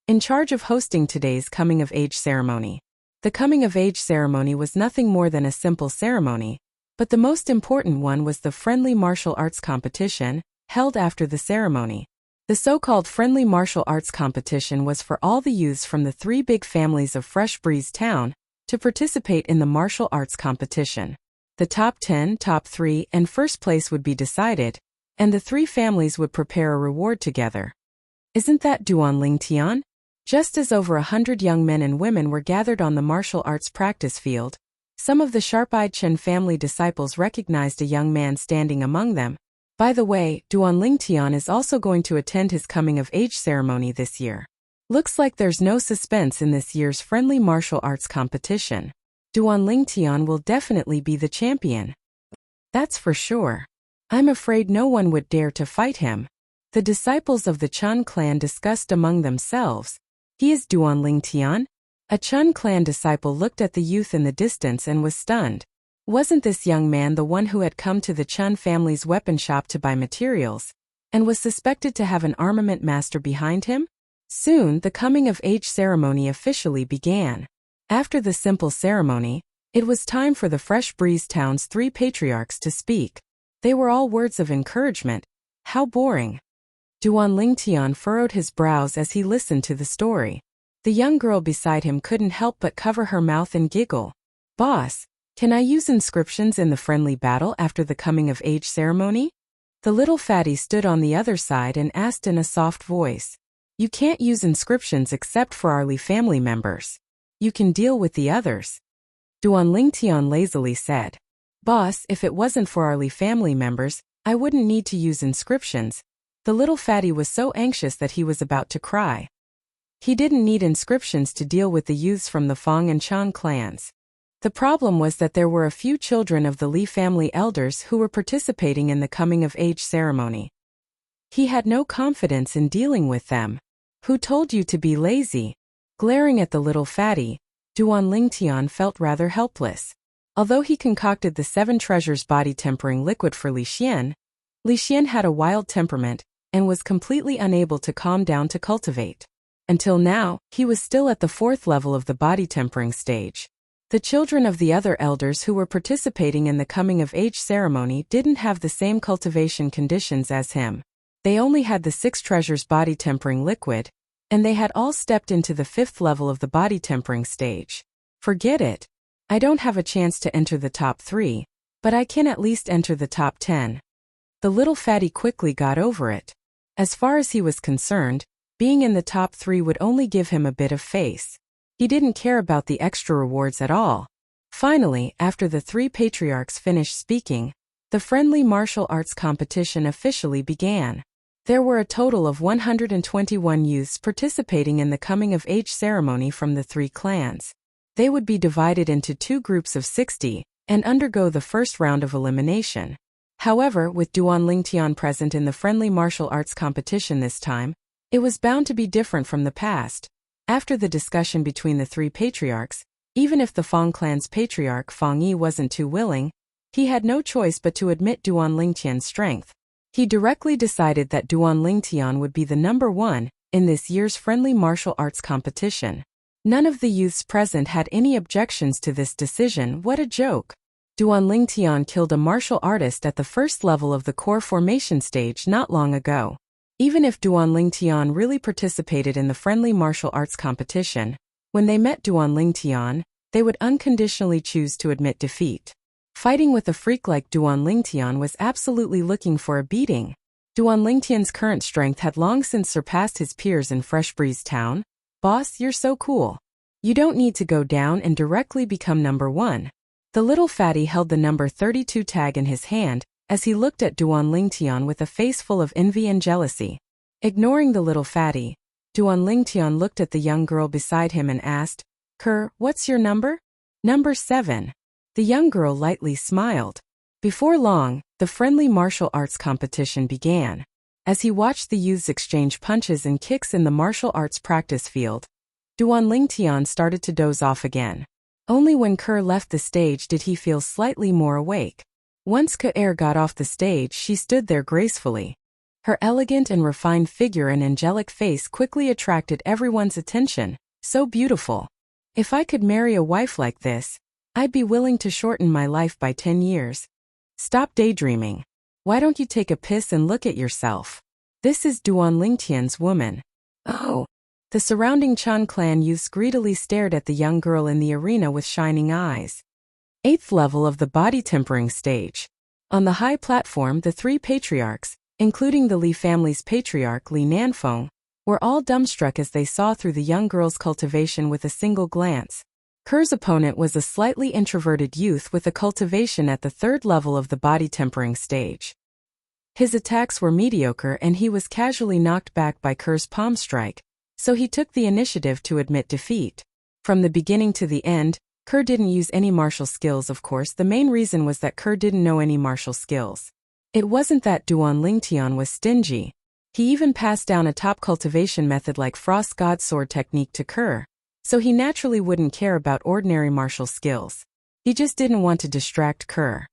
in charge of hosting today's coming-of-age ceremony. The coming-of-age ceremony was nothing more than a simple ceremony, but the most important one was the friendly martial arts competition, held after the ceremony. The so-called friendly martial arts competition was for all the youths from the three big families of Fresh Breeze Town to participate in the martial arts competition. The top 10, top 3, and first place would be decided, and the three families would prepare a reward together. Isn't that Duan Lingtian? Just as over 100 young men and women were gathered on the martial arts practice field, some of the sharp-eyed Chen family disciples recognized a young man standing among them. By the way, Duan Lingtian is also going to attend his coming-of-age ceremony this year. Looks like there's no suspense in this year's friendly martial arts competition. Duan Lingtian will definitely be the champion. That's for sure. I'm afraid no one would dare to fight him. The disciples of the Chun clan discussed among themselves. He is Duan Lingtian? A Chun clan disciple looked at the youth in the distance and was stunned. Wasn't this young man the one who had come to the Chun family's weapon shop to buy materials, and was suspected to have an armament master behind him? Soon, the coming-of-age ceremony officially began. After the simple ceremony, it was time for the Fresh Breeze town's 3 patriarchs to speak. They were all words of encouragement. How boring. Duan Lingtian furrowed his brows as he listened to the story. The young girl beside him couldn't help but cover her mouth and giggle. Boss, can I use inscriptions in the friendly battle after the coming-of-age ceremony? The little fatty stood on the other side and asked in a soft voice. You can't use inscriptions except for our Li family members. You can deal with the others. Duan Lingtian lazily said. Boss, if it wasn't for our Li family members, I wouldn't need to use inscriptions. The little fatty was so anxious that he was about to cry. He didn't need inscriptions to deal with the youths from the Fang and Chang clans. The problem was that there were a few children of the Li family elders who were participating in the coming-of-age ceremony. He had no confidence in dealing with them. Who told you to be lazy? Glaring at the little fatty, Duan Lingtian felt rather helpless. Although he concocted the 7 treasures body-tempering liquid for Li Xian had a wild temperament and was completely unable to calm down to cultivate. Until now, he was still at the 4th level of the body-tempering stage. The children of the other elders who were participating in the coming-of-age ceremony didn't have the same cultivation conditions as him. They only had the 6 treasures body-tempering liquid, and they had all stepped into the 5th level of the body-tempering stage. Forget it. I don't have a chance to enter the top 3, but I can at least enter the top 10. The little fatty quickly got over it. As far as he was concerned, being in the top 3 would only give him a bit of face. He didn't care about the extra rewards at all. Finally, after the 3 patriarchs finished speaking, the friendly martial arts competition officially began. There were a total of 121 youths participating in the coming-of-age ceremony from the 3 clans. They would be divided into 2 groups of 60 and undergo the first round of elimination. However, with Duan Lingtian present in the friendly martial arts competition this time, it was bound to be different from the past. After the discussion between the 3 patriarchs, even if the Fang clan's patriarch Fang Yi wasn't too willing, he had no choice but to admit Duan Lingtian's strength. He directly decided that Duan Lingtian would be the number 1 in this year's friendly martial arts competition. None of the youths present had any objections to this decision. What a joke! Duan Lingtian killed a martial artist at the 1st level of the core formation stage not long ago. Even if Duan Lingtian really participated in the friendly martial arts competition, when they met Duan Lingtian, they would unconditionally choose to admit defeat. Fighting with a freak like Duan Lingtian was absolutely looking for a beating. Duan Lingtian's current strength had long since surpassed his peers in Fresh Breeze Town. Boss, you're so cool. You don't need to go down and directly become number 1. The little fatty held the number 32 tag in his hand, as he looked at Duan Lingtian with a face full of envy and jealousy. Ignoring the little fatty, Duan Lingtian looked at the young girl beside him and asked, Kerr, what's your number? Number 7. The young girl lightly smiled. Before long, the friendly martial arts competition began. As he watched the youths exchange punches and kicks in the martial arts practice field, Duan Lingtian started to doze off again. Only when Kerr left the stage did he feel slightly more awake. Once Kerr got off the stage, she stood there gracefully. Her elegant and refined figure and angelic face quickly attracted everyone's attention. So beautiful. If I could marry a wife like this, I'd be willing to shorten my life by 10 years. Stop daydreaming. Why don't you take a piss and look at yourself? This is Duan Lingtian's woman. Oh. The surrounding Chun clan youths greedily stared at the young girl in the arena with shining eyes. 8th level of the body tempering stage. On the high platform, the 3 patriarchs, including the Li family's patriarch Li Nanfeng, were all dumbstruck as they saw through the young girl's cultivation with a single glance. Kerr's opponent was a slightly introverted youth with a cultivation at the 3rd level of the body tempering stage. His attacks were mediocre and he was casually knocked back by Kerr's palm strike, so he took the initiative to admit defeat. From the beginning to the end, Kerr didn't use any martial skills. Of course, the main reason was that Kerr didn't know any martial skills. It wasn't that Duan Lingtian was stingy. He even passed down a top cultivation method like Frost God Sword technique to Kerr, so he naturally wouldn't care about ordinary martial skills. He just didn't want to distract Kerr.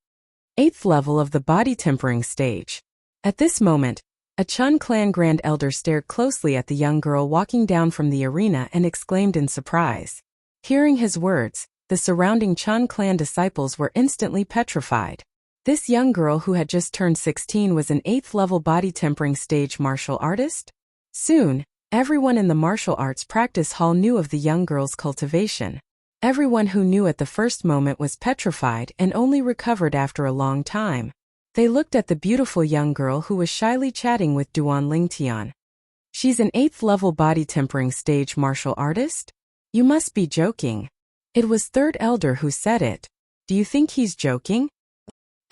8th level of the body tempering stage. At this moment, a Chun clan grand elder stared closely at the young girl walking down from the arena and exclaimed in surprise. Hearing his words, the surrounding Chun clan disciples were instantly petrified. This young girl who had just turned 16 was an 8th level body tempering stage martial artist? Soon, everyone in the martial arts practice hall knew of the young girl's cultivation. Everyone who knew at the first moment was petrified and only recovered after a long time. They looked at the beautiful young girl who was shyly chatting with Duan Lingtian. She's an 8th level body tempering stage martial artist? You must be joking. It was third elder who said it. Do you think he's joking?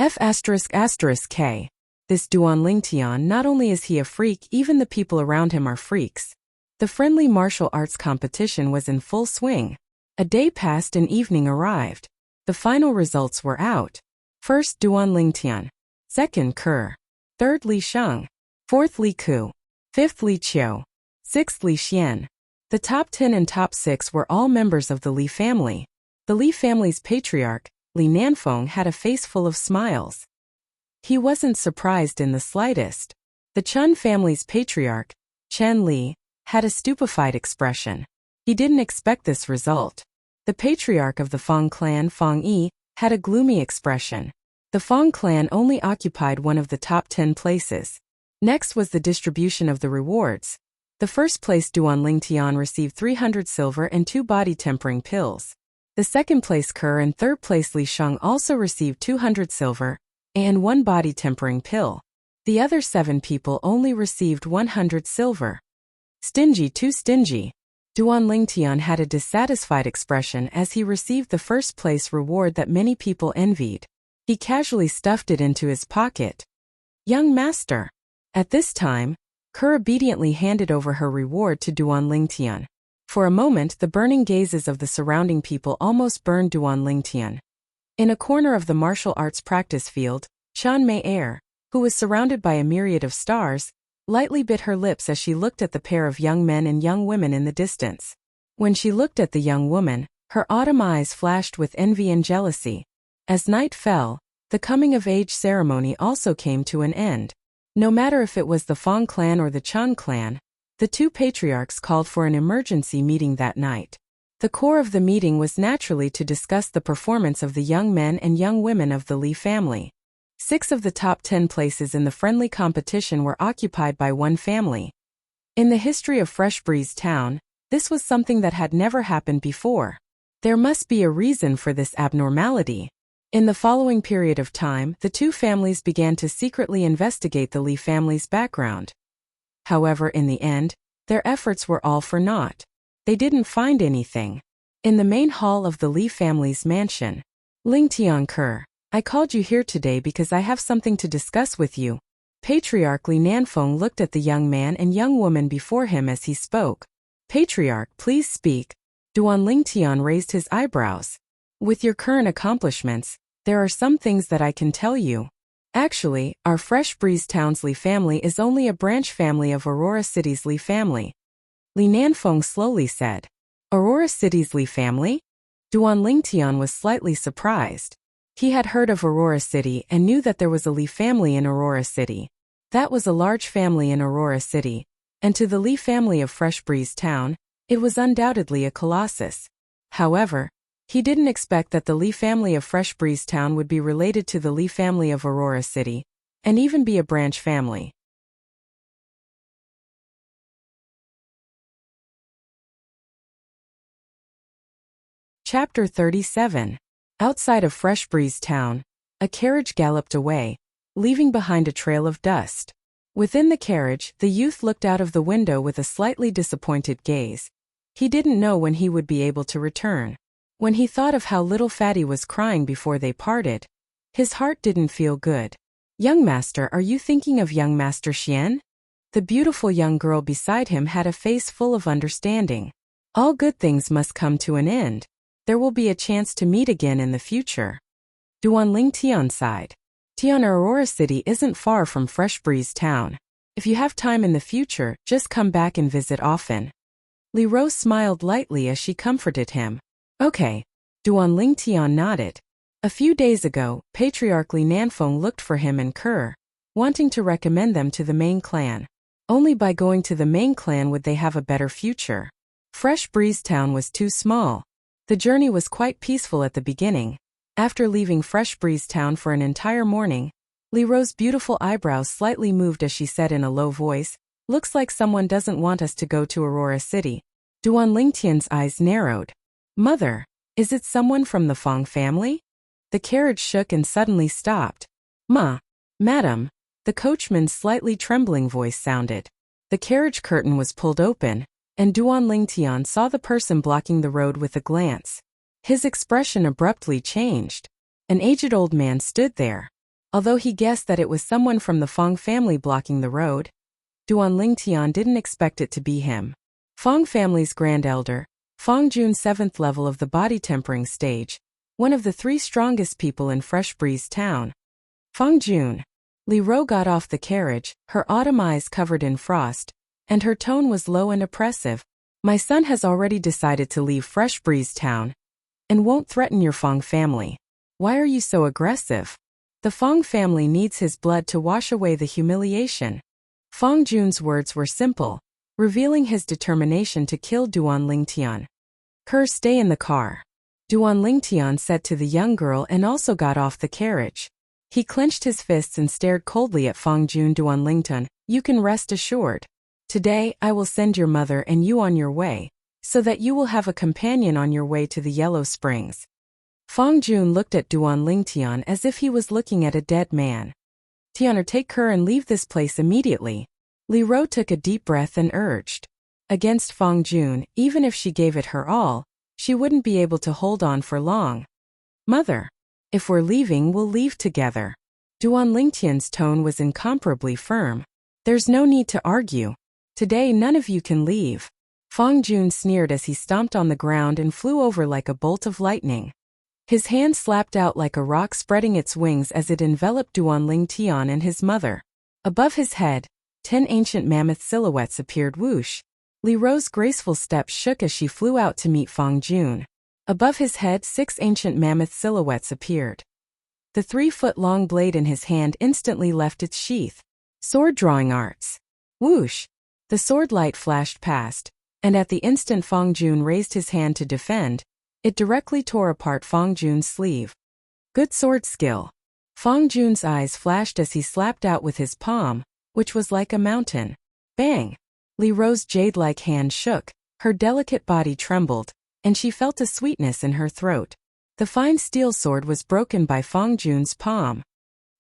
F***K. This Duan Lingtian, not only is he a freak, even the people around him are freaks. The friendly martial arts competition was in full swing. A day passed and evening arrived. The final results were out. First Duan Lingtian. Second Kerr. Third Li Sheng. Fourth Li Ku. Fifth Li Qiu. Sixth Li Xian. The top 10 and top 6 were all members of the Li family. The Li family's patriarch, Li Nanfeng, had a face full of smiles. He wasn't surprised in the slightest. The Chun family's patriarch, Chen Li, had a stupefied expression. He didn't expect this result. The patriarch of the Feng clan, Feng Yi, had a gloomy expression. The Feng clan only occupied one of the top 10 places. Next was the distribution of the rewards. The first place Duan Lingtian received 300 silver and 2 body tempering pills. The second place Kerr and third place Li Sheng also received 200 silver and 1 body tempering pill. The other 7 people only received 100 silver. Stingy, too stingy. Duan Lingtian had a dissatisfied expression as he received the first place reward that many people envied. He casually stuffed it into his pocket. Young master. At this time, Kerr obediently handed over her reward to Duan Lingtian. For a moment, the burning gazes of the surrounding people almost burned Duan Lingtian. In a corner of the martial arts practice field, Chan Mei Er, who was surrounded by a myriad of stars, lightly bit her lips as she looked at the pair of young men and young women in the distance. When she looked at the young woman, her autumn eyes flashed with envy and jealousy. As night fell, the coming-of-age ceremony also came to an end. No matter if it was the Feng clan or the Chun clan, the two patriarchs called for an emergency meeting that night. The core of the meeting was naturally to discuss the performance of the young men and young women of the Li family. 6 of the top 10 places in the friendly competition were occupied by one family. In the history of Fresh Breeze Town, this was something that had never happened before. There must be a reason for this abnormality. In the following period of time, the two families began to secretly investigate the Li family's background. However, in the end, their efforts were all for naught. They didn't find anything. In the main hall of the Li family's mansion, Lingtian Kerr, I called you here today because I have something to discuss with you. Patriarch Li Nanfeng looked at the young man and young woman before him as he spoke. Patriarch, please speak. Duan Lingtian raised his eyebrows. With your current accomplishments, there are some things that I can tell you. Actually, our Fresh Breeze Town's Li family is only a branch family of Aurora City's Li family. Li Nanfeng slowly said. Aurora City's Li family? Duan Lingtian was slightly surprised. He had heard of Aurora City and knew that there was a Li family in Aurora City. That was a large family in Aurora City, and to the Li family of Fresh Breeze Town, it was undoubtedly a colossus. However, he didn't expect that the Li family of Fresh Breeze Town would be related to the Li family of Aurora City, and even be a branch family. Chapter 37. Outside of Fresh Breeze Town, a carriage galloped away, leaving behind a trail of dust. Within the carriage, the youth looked out of the window with a slightly disappointed gaze. He didn't know when he would be able to return. When he thought of how little Fatty was crying before they parted, his heart didn't feel good. Young master, are you thinking of young master Xian? The beautiful young girl beside him had a face full of understanding. All good things must come to an end. There will be a chance to meet again in the future. Duan Lingtian sighed. Tian Aurora City isn't far from Fresh Breeze Town. If you have time in the future, just come back and visit often. Li Rose smiled lightly as she comforted him. Okay. Duan Lingtian nodded. A few days ago, Patriarch Li Nanfeng looked for him and Kerr, wanting to recommend them to the main clan. Only by going to the main clan would they have a better future. Fresh Breeze Town was too small. The journey was quite peaceful at the beginning. After leaving Fresh Breeze Town for an entire morning, Li Ro's beautiful eyebrows slightly moved as she said in a low voice, "Looks like someone doesn't want us to go to Aurora City." Duan Lingtian's eyes narrowed. "Mother, is it someone from the Fong family?" The carriage shook and suddenly stopped. Madam," the coachman's slightly trembling voice sounded. The carriage curtain was pulled open, and Duan Lingtian saw the person blocking the road with a glance. His expression abruptly changed. An aged old man stood there. Although he guessed that it was someone from the Fong family blocking the road, Duan Lingtian didn't expect it to be him. Fong family's grand elder, Fong Jun, 7th level of the body tempering stage, one of the 3 strongest people in Fresh Breeze Town. Fong Jun. Li Ro got off the carriage, her autumn eyes covered in frost, and her tone was low and oppressive. "My son has already decided to leave Fresh Breeze Town and won't threaten your Fong family. Why are you so aggressive? The Fong family needs his blood to wash away the humiliation." Fong Jun's words were simple, revealing his determination to kill Duan Lingtian. "Kerr, stay in the car," Duan Lingtian said to the young girl and also got off the carriage. He clenched his fists and stared coldly at Fong Jun. "Duan Lingtian, you can rest assured. Today I will send your mother and you on your way, so that you will have a companion on your way to the Yellow Springs." Fong Jun looked at Duan Lingtian as if he was looking at a dead man. "Tianer, take her and leave this place immediately." Li Ro took a deep breath and urged. Against Fong Jun, even if she gave it her all, she wouldn't be able to hold on for long. "Mother, if we're leaving, we'll leave together." Duan Lingtian's tone was incomparably firm. "There's no need to argue. Today none of you can leave." Fong Jun sneered as he stomped on the ground and flew over like a bolt of lightning. His hand slapped out like a rock, spreading its wings as it enveloped Duan Lingtian and his mother. Above his head, 10 ancient mammoth silhouettes appeared. Whoosh! Li Ro's graceful steps shook as she flew out to meet Fong Jun. Above his head, 6 ancient mammoth silhouettes appeared. The 3-foot-long blade in his hand instantly left its sheath. Sword drawing arts. Whoosh! The sword light flashed past, and at the instant Fong Jun raised his hand to defend, it directly tore apart Fong Jun's sleeve. Good sword skill. Fong Jun's eyes flashed as he slapped out with his palm, which was like a mountain. Bang! Li Ro's jade-like hand shook, her delicate body trembled, and she felt a sweetness in her throat. The fine steel sword was broken by Fong Jun's palm.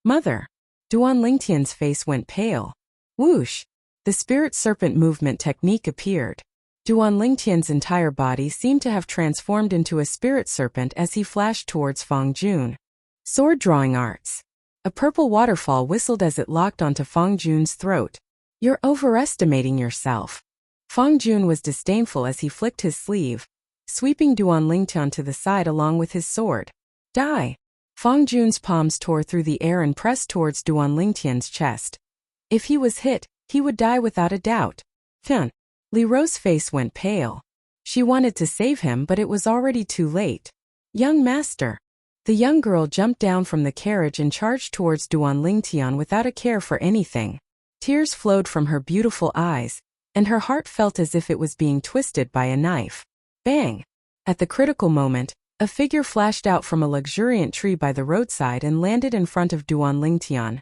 "Mother!" Duan Lingtian's face went pale. Whoosh! The spirit serpent movement technique appeared. Duan Lingtian's entire body seemed to have transformed into a spirit serpent as he flashed towards Fong Jun. Sword drawing arts. A purple waterfall whistled as it locked onto Fong Jun's throat. "You're overestimating yourself." Fong Jun was disdainful as he flicked his sleeve, sweeping Duan Lingtian to the side along with his sword. "Die!" Fong Jun's palms tore through the air and pressed towards Duan Lingtian's chest. If he was hit, he would die without a doubt. Fun. Li Ro's face went pale. She wanted to save him, but it was already too late. "Young master." The young girl jumped down from the carriage and charged towards Duan Lingtian without a care for anything. Tears flowed from her beautiful eyes, and her heart felt as if it was being twisted by a knife. Bang! At the critical moment, a figure flashed out from a luxuriant tree by the roadside and landed in front of Duan Lingtian,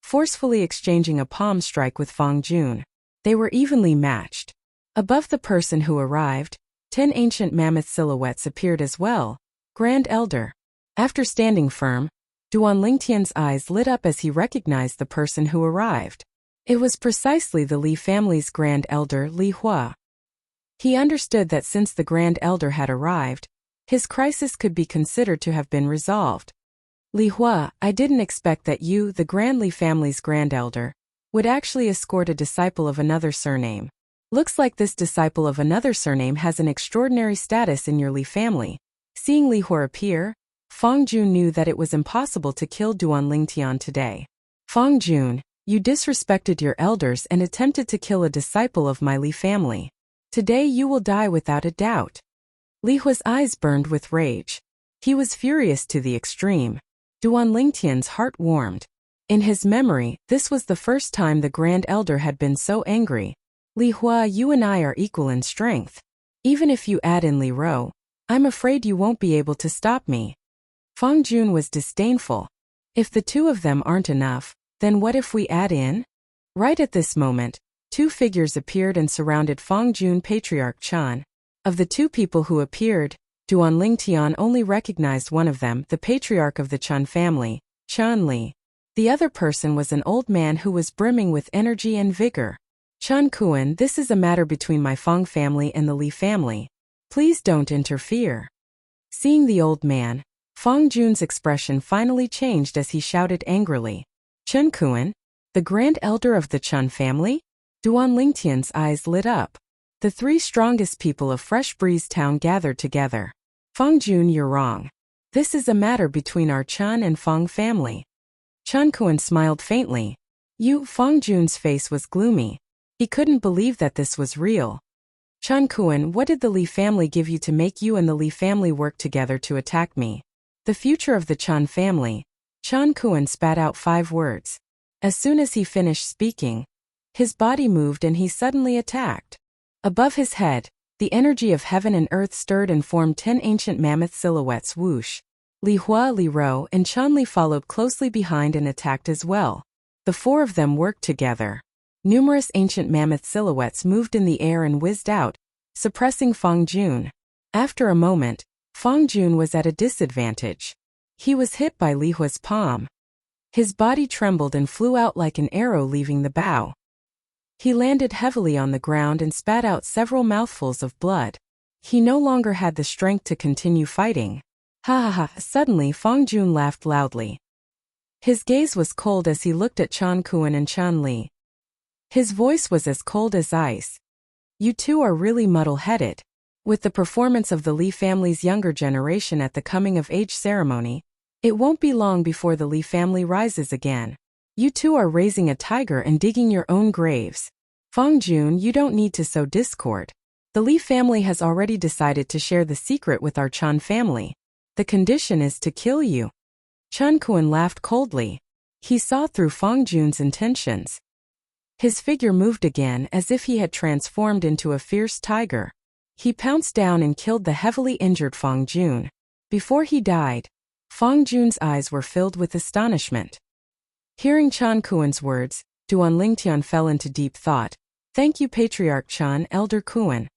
forcefully exchanging a palm strike with Fong Jun. They were evenly matched. Above the person who arrived, 10 ancient mammoth silhouettes appeared as well. Grand Elder. After standing firm, Duan Lingtian's eyes lit up as he recognized the person who arrived. It was precisely the Li family's Grand Elder, Li Hua. He understood that since the Grand Elder had arrived, his crisis could be considered to have been resolved. "Li Hua, I didn't expect that you, the Grand Li family's Grand Elder, would actually escort a disciple of another surname. Looks like this disciple of another surname has an extraordinary status in your Li family." Seeing Li Hua appear, Fong Jun knew that it was impossible to kill Duan Lingtian today. "Fong Jun, you disrespected your elders and attempted to kill a disciple of my Li family. Today you will die without a doubt." Li Hua's eyes burned with rage. He was furious to the extreme. Duan Lingtian's heart warmed. In his memory, this was the first time the Grand Elder had been so angry. Li Hua, you and I are equal in strength. Even if you add in Li Rou, I'm afraid you won't be able to stop me. Fang Jun was disdainful. If the two of them aren't enough, then what if we add in? Right at this moment, two figures appeared and surrounded Fang Jun. Patriarch Chan. Of the two people who appeared, Duan Lingtian only recognized one of them, the patriarch of the Chan family, Chan Li. The other person was an old man who was brimming with energy and vigor. Chan Kuan, this is a matter between my Fang family and the Li family. Please don't interfere. Seeing the old man, Fang Jun's expression finally changed as he shouted angrily. Chen Kuan, the Grand Elder of the Chan family? Duan Lingtian's eyes lit up. The three strongest people of Fresh Breeze Town gathered together. Fang Jun, you're wrong. This is a matter between our Chan and Fang family. Chan Kuan smiled faintly. Fang Jun's face was gloomy. He couldn't believe that this was real. Chan Kuan, what did the Li family give you to make you and the Li family work together to attack me? The future of the Chan family. Chan Kuan spat out 5 words. As soon as he finished speaking, his body moved and he suddenly attacked. Above his head, the energy of heaven and earth stirred and formed 10 ancient mammoth silhouettes. Whoosh. Li Hua, Li Rou, and Chan Li followed closely behind and attacked as well. The 4 of them worked together. Numerous ancient mammoth silhouettes moved in the air and whizzed out, suppressing Fang Jun. After a moment, Fang Jun was at a disadvantage. He was hit by Li Hua's palm. His body trembled and flew out like an arrow leaving the bow. He landed heavily on the ground and spat out several mouthfuls of blood. He no longer had the strength to continue fighting. Ha ha ha! Suddenly Fang Jun laughed loudly. His gaze was cold as he looked at Chan Kuan and Chan Li. His voice was as cold as ice. You two are really muddle-headed. With the performance of the Li family's younger generation at the coming-of-age ceremony, it won't be long before the Li family rises again. You two are raising a tiger and digging your own graves. Fang Jun, you don't need to sow discord. The Li family has already decided to share the secret with our Chan family. The condition is to kill you. Chan Kuan laughed coldly. He saw through Fang Jun's intentions. His figure moved again as if he had transformed into a fierce tiger. He pounced down and killed the heavily injured Fang Jun. Before he died, Fang Jun's eyes were filled with astonishment. Hearing Chan Kuan's words, Duan Lingtian fell into deep thought. Thank you, Patriarch Chan, Elder Kuan.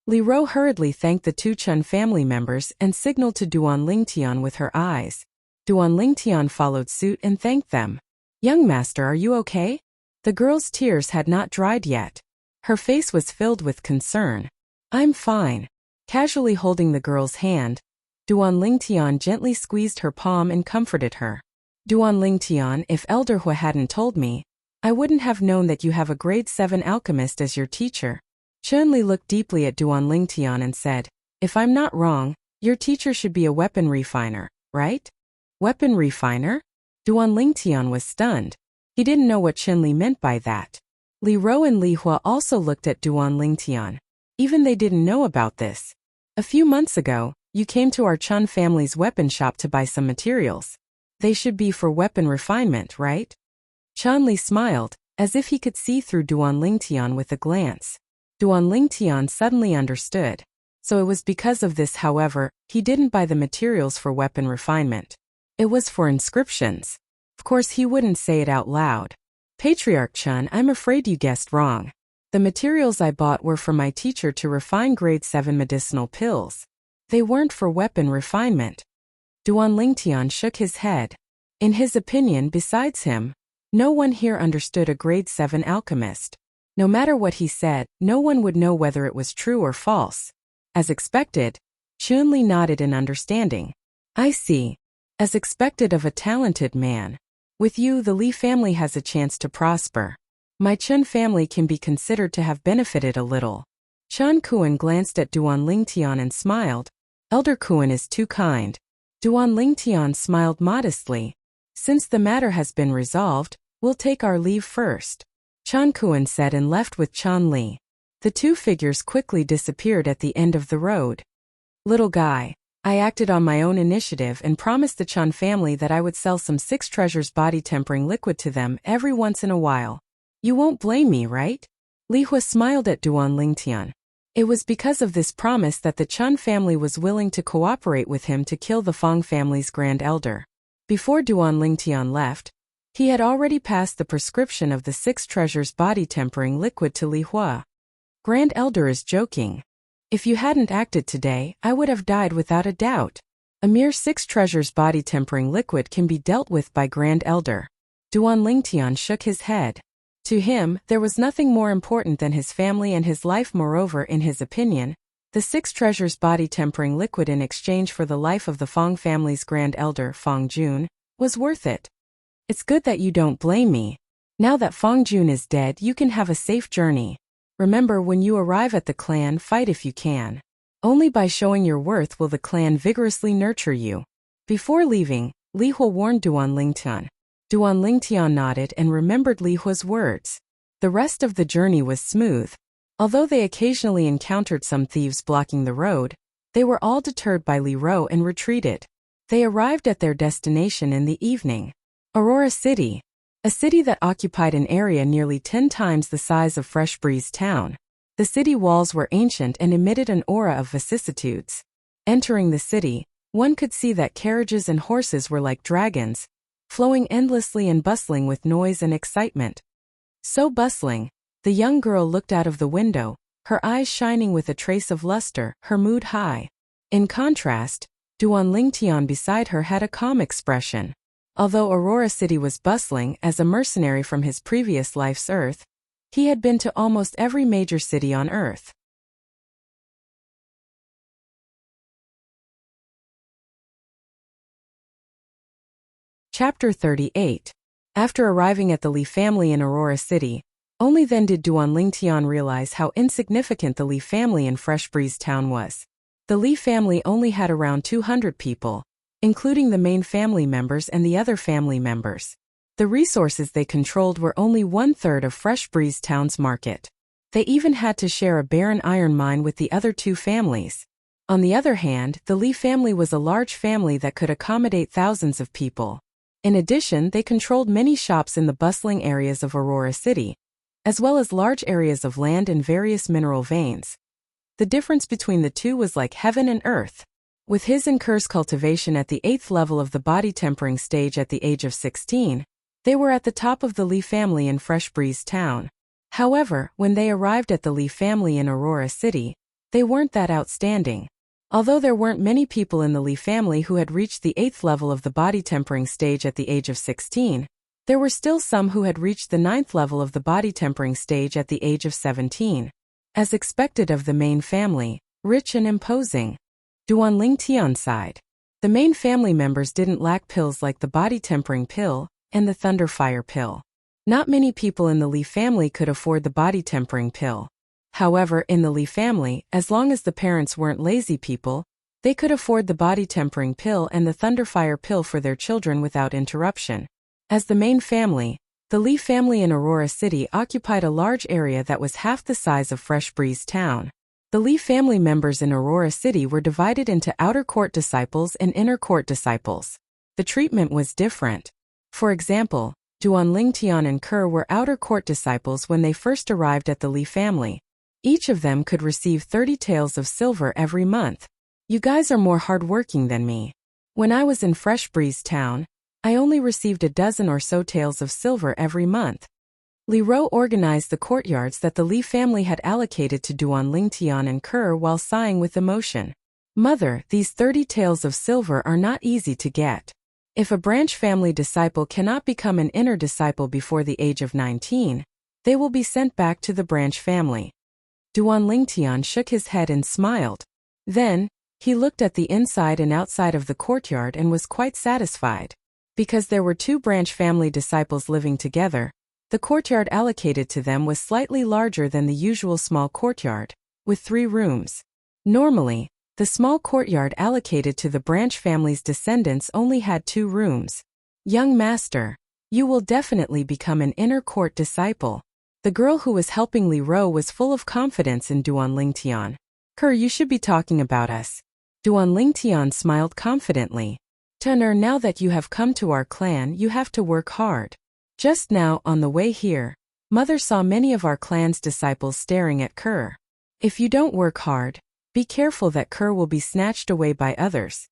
Li Rou hurriedly thanked the 2 Chan family members and signaled to Duan Lingtian with her eyes. Duan Lingtian followed suit and thanked them. Young master, are you okay? The girl's tears had not dried yet. Her face was filled with concern. I'm fine. Casually holding the girl's hand, Duan Lingtian gently squeezed her palm and comforted her. Duan Lingtian, if Elder Hua hadn't told me, I wouldn't have known that you have a grade 7 alchemist as your teacher. Chun-Li looked deeply at Duan Lingtian and said, if I'm not wrong, your teacher should be a weapon refiner, right? Weapon refiner? Duan Lingtian was stunned. He didn't know what Chun-Li meant by that. Li Rou and Li Hua also looked at Duan Lingtian. Even they didn't know about this. A few months ago, you came to our Chun family's weapon shop to buy some materials. They should be for weapon refinement, right? Chun-Li smiled, as if he could see through Duan Lingtian with a glance. Duan Lingtian suddenly understood. So it was because of this, however, he didn't buy the materials for weapon refinement. It was for inscriptions. Of course he wouldn't say it out loud. Patriarch Chun, I'm afraid you guessed wrong. The materials I bought were for my teacher to refine grade 7 medicinal pills. They weren't for weapon refinement. Duan Lingtian shook his head. In his opinion, besides him, no one here understood a grade 7 alchemist. No matter what he said, no one would know whether it was true or false. As expected, Chun-Li nodded in understanding. I see. As expected of a talented man. With you, the Li family has a chance to prosper. My Chun family can be considered to have benefited a little. Chan Kuan glanced at Duan Lingtian and smiled. Elder Kuan is too kind. Duan Lingtian smiled modestly. Since the matter has been resolved, we'll take our leave first. Chan Kuan said and left with Chan Li. The 2 figures quickly disappeared at the end of the road. Little guy, I acted on my own initiative and promised the Chun family that I would sell some 6 treasures body tempering liquid to them every once in a while. You won't blame me, right? Li Hua smiled at Duan Lingtian. It was because of this promise that the Chun family was willing to cooperate with him to kill the Fong family's grand elder. Before Duan Lingtian left, he had already passed the prescription of the 6 treasures body tempering liquid to Li Hua. Grand elder is joking. If you hadn't acted today, I would have died without a doubt. A mere 6 treasures body tempering liquid can be dealt with by Grand Elder. Duan Lingtian shook his head. To him, there was nothing more important than his family and his life. Moreover, in his opinion, the 6 treasures body tempering liquid in exchange for the life of the Fong family's Grand Elder, Fong Jun, was worth it. It's good that you don't blame me. Now that Fong Jun is dead, you can have a safe journey. Remember, when you arrive at the clan, fight if you can. Only by showing your worth will the clan vigorously nurture you. Before leaving, Li Hua warned Duan Lingtian. Duan Lingtian nodded and remembered Li Hua's words. The rest of the journey was smooth. Although they occasionally encountered some thieves blocking the road, they were all deterred by Li Ro and retreated. They arrived at their destination in the evening. Aurora City. A city that occupied an area nearly 10 times the size of Fresh Breeze Town. The city walls were ancient and emitted an aura of vicissitudes. Entering the city, one could see that carriages and horses were like dragons, flowing endlessly and bustling with noise and excitement. So bustling, the young girl looked out of the window, her eyes shining with a trace of luster, her mood high. In contrast, Duan Lingtian beside her had a calm expression. Although Aurora City was bustling as a mercenary from his previous life's Earth, he had been to almost every major city on Earth. Chapter 38. After arriving at the Li family in Aurora City, only then did Duan Lingtian realize how insignificant the Li family in Fresh Breeze Town was. The Li family only had around 200 people, including the main family members and the other family members. The resources they controlled were only 1/3 of Fresh Breeze Town's market. They even had to share a barren iron mine with the other 2 families. On the other hand, the Li family was a large family that could accommodate thousands of people. In addition, they controlled many shops in the bustling areas of Aurora City, as well as large areas of land and various mineral veins. The difference between the two was like heaven and earth. With his and Kerr's cultivation at the 8th level of the body tempering stage at the age of 16, they were at the top of the Li family in Fresh Breeze Town. However, when they arrived at the Li family in Aurora City, they weren't that outstanding. Although there weren't many people in the Li family who had reached the 8th level of the body tempering stage at the age of 16, there were still some who had reached the 9th level of the body tempering stage at the age of 17. As expected of the main family, rich and imposing. Duan Lingtian sighed. The main family members didn't lack pills like the body tempering pill and the Thunderfire pill. Not many people in the Li family could afford the body tempering pill. However, in the Li family, as long as the parents weren't lazy people, they could afford the body tempering pill and the Thunderfire pill for their children without interruption. As the main family, the Li family in Aurora City occupied a large area that was half the size of Fresh Breeze Town. The Li family members in Aurora City were divided into outer court disciples and inner court disciples. The treatment was different. For example, Duan Lingtian and Kerr were outer court disciples when they first arrived at the Li family. Each of them could receive 30 taels of silver every month. You guys are more hardworking than me. When I was in Fresh Breeze Town, I only received a dozen or so taels of silver every month. Li Ro organized the courtyards that the Li family had allocated to Duan Lingtian and Kerr while sighing with emotion. Mother, these 30 taels of silver are not easy to get. If a branch family disciple cannot become an inner disciple before the age of 19, they will be sent back to the branch family. Duan Lingtian shook his head and smiled. Then, he looked at the inside and outside of the courtyard and was quite satisfied. Because there were 2 branch family disciples living together, the courtyard allocated to them was slightly larger than the usual small courtyard, with 3 rooms. Normally, the small courtyard allocated to the branch family's descendants only had 2 rooms. Young master, you will definitely become an inner court disciple. The girl who was helping Li Ro was full of confidence in Duan Lingtian. Kerr, you should be talking about us. Duan Lingtian smiled confidently. Tunner, now that you have come to our clan, you have to work hard. Just now, on the way here, Mother saw many of our clan's disciples staring at Kerr. If you don't work hard, be careful that Kerr will be snatched away by others.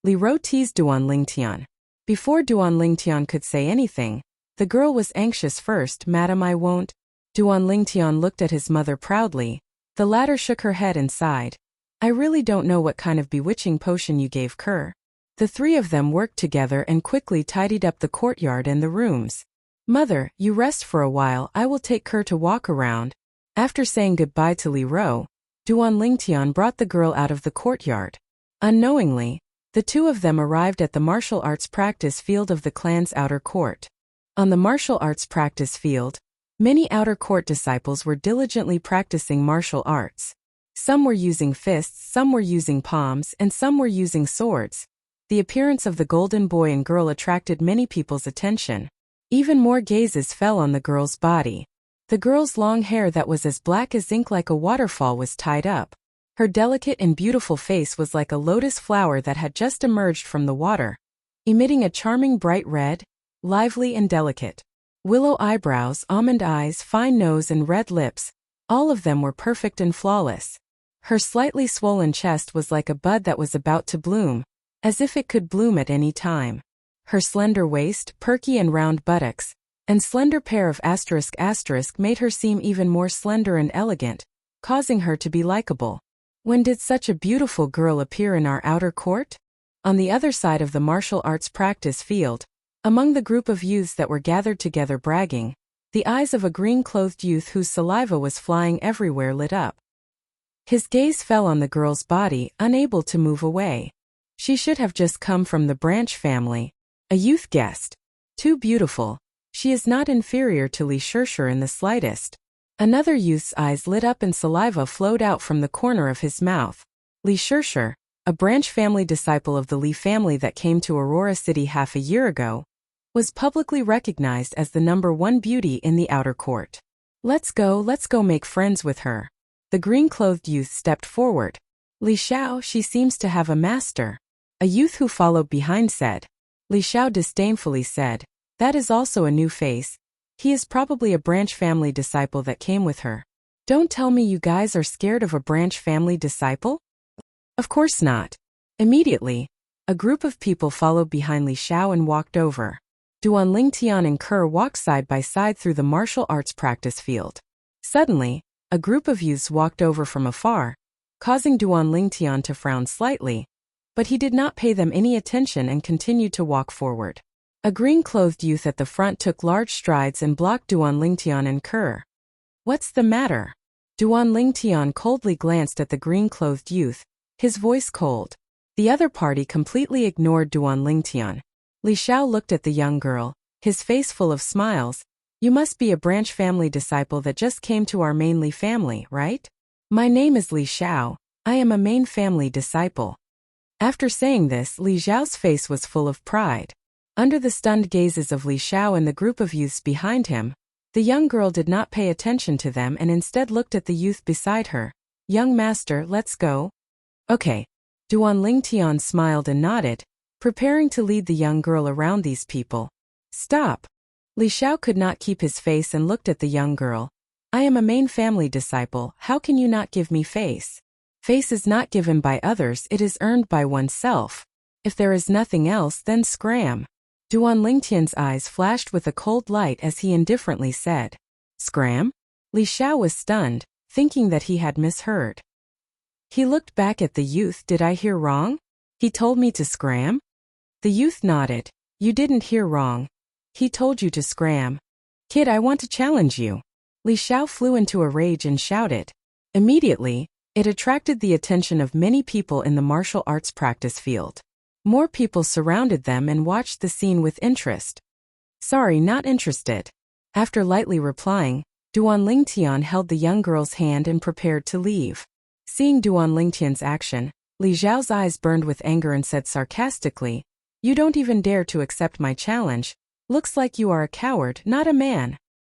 Li Ro teased Duan Lingtian. Before Duan Lingtian could say anything, the girl was anxious first. Madam, I won't. Duan Lingtian looked at his mother proudly. The latter shook her head and sighed. I really don't know what kind of bewitching potion you gave Kerr. The three of them worked together and quickly tidied up the courtyard and the rooms. Mother, you rest for a while, I will take Kerr to walk around. After saying goodbye to Li Ro, Duan Lingtian brought the girl out of the courtyard. Unknowingly, the two of them arrived at the martial arts practice field of the clan's outer court. On the martial arts practice field, many outer court disciples were diligently practicing martial arts. Some were using fists, some were using palms, and some were using swords. The appearance of the golden boy and girl attracted many people's attention. Even more gazes fell on the girl's body. The girl's long hair that was as black as ink like a waterfall was tied up. Her delicate and beautiful face was like a lotus flower that had just emerged from the water, emitting a charming bright red, lively and delicate. Willow eyebrows, almond eyes, fine nose and red lips, all of them were perfect and flawless. Her slightly swollen chest was like a bud that was about to bloom, as if it could bloom at any time. Her slender waist, perky and round buttocks, and slender pair of *** made her seem even more slender and elegant, causing her to be likable. When did such a beautiful girl appear in our outer court? On the other side of the martial arts practice field, among the group of youths that were gathered together bragging, the eyes of a green-clothed youth whose saliva was flying everywhere lit up. His gaze fell on the girl's body, unable to move away. She should have just come from the branch family. A youth guessed. Too beautiful. She is not inferior to Li Shishir in the slightest. Another youth's eyes lit up and saliva flowed out from the corner of his mouth. Li Shishir, a branch family disciple of the Li family that came to Aurora City half a year ago, was publicly recognized as the #1 beauty in the outer court. Let's go make friends with her. The green-clothed youth stepped forward. Li Xiao, she seems to have a master. A youth who followed behind said. Li Xiao disdainfully said, that is also a new face. He is probably a branch family disciple that came with her. Don't tell me you guys are scared of a branch family disciple? Of course not. Immediately, a group of people followed behind Li Xiao and walked over. Duan Lingtian and Kerr walked side by side through the martial arts practice field. Suddenly, a group of youths walked over from afar, causing Duan Lingtian to frown slightly, but he did not pay them any attention and continued to walk forward. A green-clothed youth at the front took large strides and blocked Duan Lingtian and Kerr. What's the matter? Duan Lingtian coldly glanced at the green-clothed youth, his voice cold. The other party completely ignored Duan Lingtian. Li Xiao looked at the young girl, his face full of smiles. You must be a branch family disciple that just came to our main Li family, right? My name is Li Xiao. I am a main family disciple. After saying this, Li Xiao's face was full of pride. Under the stunned gazes of Li Xiao and the group of youths behind him, the young girl did not pay attention to them and instead looked at the youth beside her. Young master, let's go. Okay. Duan Lingtian smiled and nodded, preparing to lead the young girl around these people. Stop. Li Xiao could not keep his face and looked at the young girl. I am a main family disciple, how can you not give me face? Face is not given by others, it is earned by oneself. If there is nothing else, then scram. Duan Lingtian's eyes flashed with a cold light as he indifferently said. Scram? Li Xiao was stunned, thinking that he had misheard. He looked back at the youth. Did I hear wrong? He told me to scram? The youth nodded. You didn't hear wrong. He told you to scram. Kid, I want to challenge you. Li Xiao flew into a rage and shouted. Immediately, it attracted the attention of many people in the martial arts practice field. More people surrounded them and watched the scene with interest. Sorry, not interested. After lightly replying, Duan Lingtian held the young girl's hand and prepared to leave. Seeing Duan Lingtian's action, Li Xiao's eyes burned with anger and said sarcastically, You don't even dare to accept my challenge. Looks like you are a coward, not a man.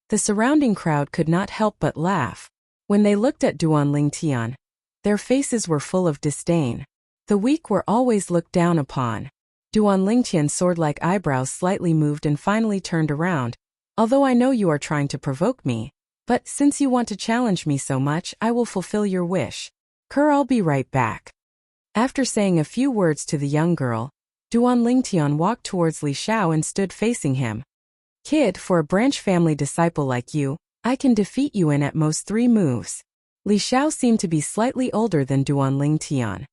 The surrounding crowd could not help but laugh. When they looked at Duan Lingtian, their faces were full of disdain. The weak were always looked down upon. Duan Lingtian's sword-like eyebrows slightly moved and finally turned around. Although I know you are trying to provoke me, but since you want to challenge me so much, I will fulfill your wish. I'll be right back. After saying a few words to the young girl, Duan Lingtian walked towards Li Xiao and stood facing him. Kid, for a branch family disciple like you, I can defeat you in at most 3 moves. Li Xiao seemed to be slightly older than Duan Lingtian.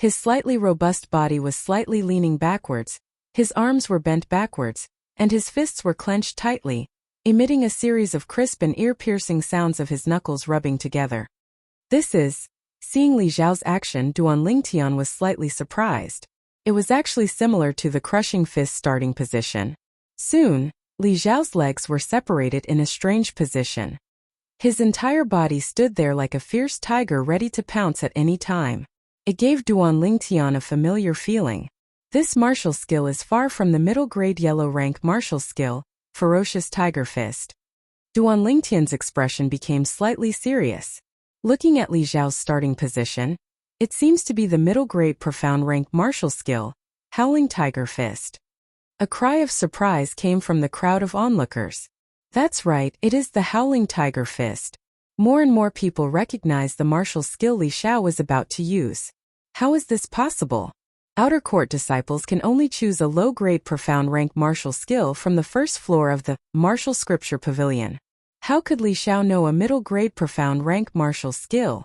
His slightly robust body was slightly leaning backwards, his arms were bent backwards, and his fists were clenched tightly, emitting a series of crisp and ear-piercing sounds of his knuckles rubbing together. Seeing Li Xiao's action, Duan Lingtian was slightly surprised. It was actually similar to the crushing fist starting position. Soon, Li Xiao's legs were separated in a strange position. His entire body stood there like a fierce tiger ready to pounce at any time. It gave Duan Lingtian a familiar feeling. This martial skill is far from the middle-grade yellow-rank martial skill, Ferocious Tiger Fist. Duan Lingtian's expression became slightly serious. Looking at Li Xiao's starting position, it seems to be the middle-grade profound-rank martial skill, Howling Tiger Fist. A cry of surprise came from the crowd of onlookers. That's right, it is the Howling Tiger Fist. More and more people recognized the martial skill Li Xiao was about to use. How is this possible? Outer court disciples can only choose a low-grade profound-rank martial skill from the first floor of the Martial Scripture Pavilion. How could Li Xiao know a middle-grade profound-rank martial skill?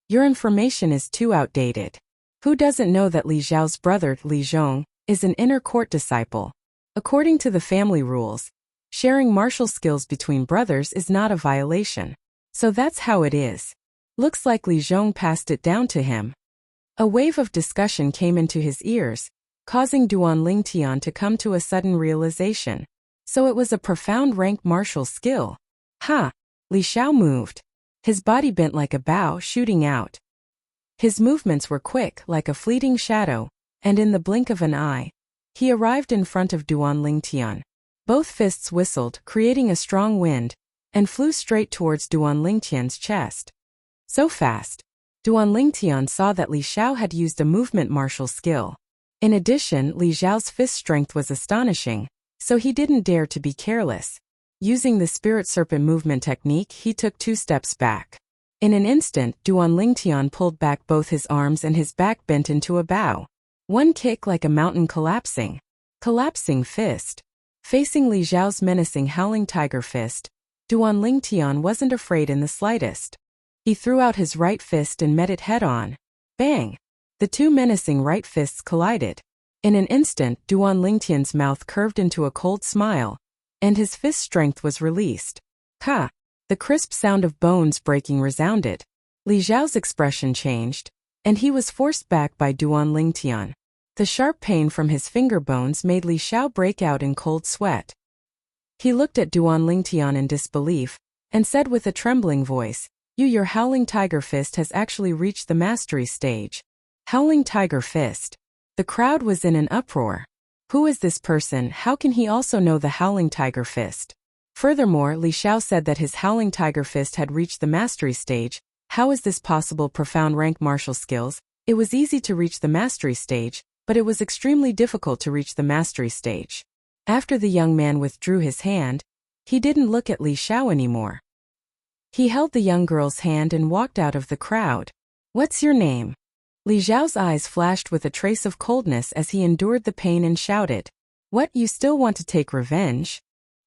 Your information is too outdated. Who doesn't know that Li Xiao's brother, Li Zhong, is an inner court disciple? According to the family rules, sharing martial skills between brothers is not a violation. So that's how it is. Looks like Li Zhong passed it down to him. A wave of discussion came into his ears, causing Duan Lingtian to come to a sudden realization. So it was a profound rank martial skill. Li Xiao moved. His body bent like a bow shooting out. His movements were quick like a fleeting shadow, and in the blink of an eye, he arrived in front of Duan Lingtian. Both fists whistled, creating a strong wind, and flew straight towards Duan Lingtian's chest. So fast, Duan Lingtian saw that Li Xiao had used a movement martial skill. In addition, Li Xiao's fist strength was astonishing, so he didn't dare to be careless. Using the Spirit Serpent movement technique, he took 2 steps back. In an instant, Duan Lingtian pulled back both his arms and his back bent into a bow. One kick like a mountain collapsing. Collapsing fist. Facing Li Xiao's menacing Howling Tiger Fist, Duan Lingtian wasn't afraid in the slightest. He threw out his right fist and met it head-on. Bang! The 2 menacing right fists collided. In an instant, Duan Lingtian's mouth curved into a cold smile, and his fist strength was released. Ha! The crisp sound of bones breaking resounded. Li Xiao's expression changed, and he was forced back by Duan Lingtian. The sharp pain from his finger bones made Li Xiao break out in cold sweat. He looked at Duan Lingtian in disbelief, and said with a trembling voice, Your Howling Tiger Fist has actually reached the mastery stage. Howling Tiger Fist. The crowd was in an uproar. Who is this person? How can he also know the Howling Tiger Fist? Furthermore, Li Xiao said that his Howling Tiger Fist had reached the mastery stage. How is this possible? Profound rank martial skills. It was easy to reach the mastery stage, but it was extremely difficult to reach the mastery stage. After the young man withdrew his hand, he didn't look at Li Xiao anymore. He held the young girl's hand and walked out of the crowd. What's your name? Li Xiao's eyes flashed with a trace of coldness as he endured the pain and shouted, What, you still want to take revenge?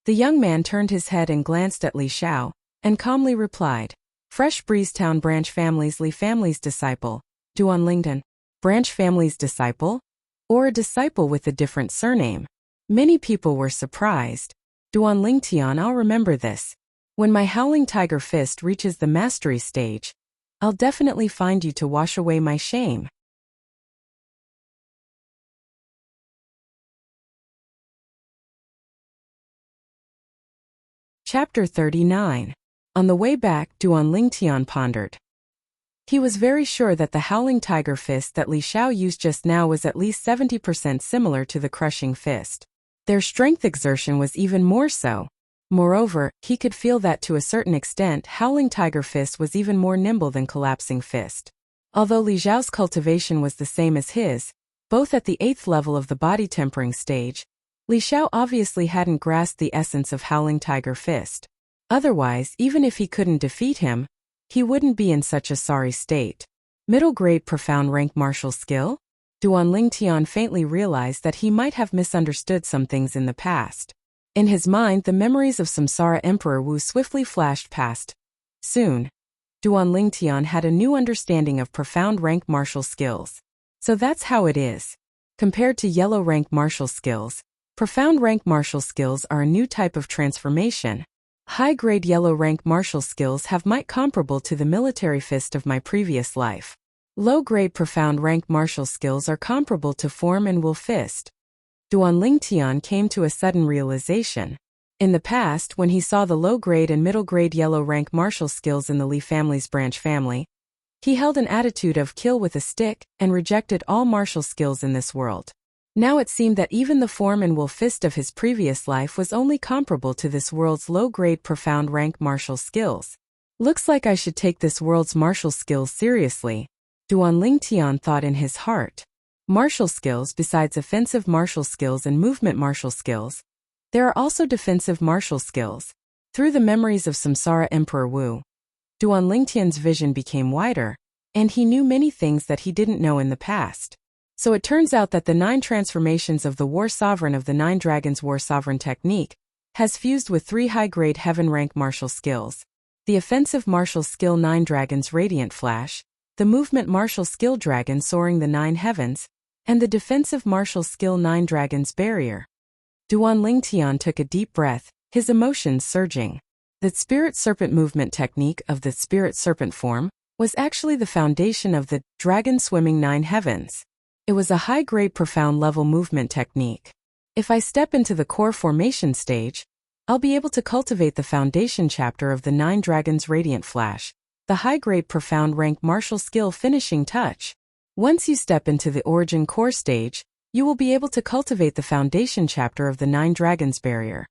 The young man turned his head and glanced at Li Xiao, and calmly replied, Fresh Breeze Town Branch Family's Li family's disciple, Duan Lingtian. Branch family's disciple? Or a disciple with a different surname? Many people were surprised. Duan Lingtian, I'll remember this. When my Howling Tiger Fist reaches the mastery stage, I'll definitely find you to wash away my shame. Chapter 39. On the way back, Duan Lingtian pondered. He was very sure that the Howling Tiger Fist that Li Xiao used just now was at least 70% similar to the Crushing Fist. Their strength exertion was even more so. Moreover, he could feel that to a certain extent Howling Tiger Fist was even more nimble than Collapsing Fist. Although Li Zhao's cultivation was the same as his, both at the 8th level of the body tempering stage, Li Xiao obviously hadn't grasped the essence of Howling Tiger Fist. Otherwise, even if he couldn't defeat him, he wouldn't be in such a sorry state. Middle grade profound rank martial skill? Duan Lingtian faintly realized that he might have misunderstood some things in the past. In his mind, the memories of Samsara Emperor Wu swiftly flashed past. Soon, Duan Lingtian had a new understanding of profound rank martial skills. So that's how it is. Compared to yellow rank martial skills, profound rank martial skills are a new type of transformation. High-grade yellow rank martial skills have might comparable to the military fist of my previous life. Low-grade profound rank martial skills are comparable to form and will fist. Duan Lingtian came to a sudden realization. In the past, when he saw the low-grade and middle-grade yellow rank martial skills in the Li family's branch family, he held an attitude of kill with a stick and rejected all martial skills in this world. Now it seemed that even the form and will fist of his previous life was only comparable to this world's low-grade profound rank martial skills. Looks like I should take this world's martial skills seriously, Duan Lingtian thought in his heart. Martial skills besides offensive martial skills and movement martial skills, there are also defensive martial skills. Through the memories of Samsara Emperor Wu, Duan Lingtian's vision became wider, and he knew many things that he didn't know in the past. So it turns out that the 9 transformations of the War Sovereign of the 9 Dragons War Sovereign technique has fused with 3 high-grade heaven rank martial skills. The offensive martial skill 9 Dragons Radiant Flash, the movement martial skill Dragon Soaring the 9 Heavens, and the defensive martial skill 9 Dragons Barrier. Duan Lingtian took a deep breath, his emotions surging. The Spirit Serpent movement technique of the Spirit Serpent form was actually the foundation of the Dragon Swimming 9 Heavens. It was a high-grade profound level movement technique. If I step into the core formation stage, I'll be able to cultivate the foundation chapter of the 9 Dragons Radiant Flash, the high-grade profound rank martial skill finishing touch. Once you step into the origin core stage, you will be able to cultivate the foundation chapter of the 9 Dragons Barrier,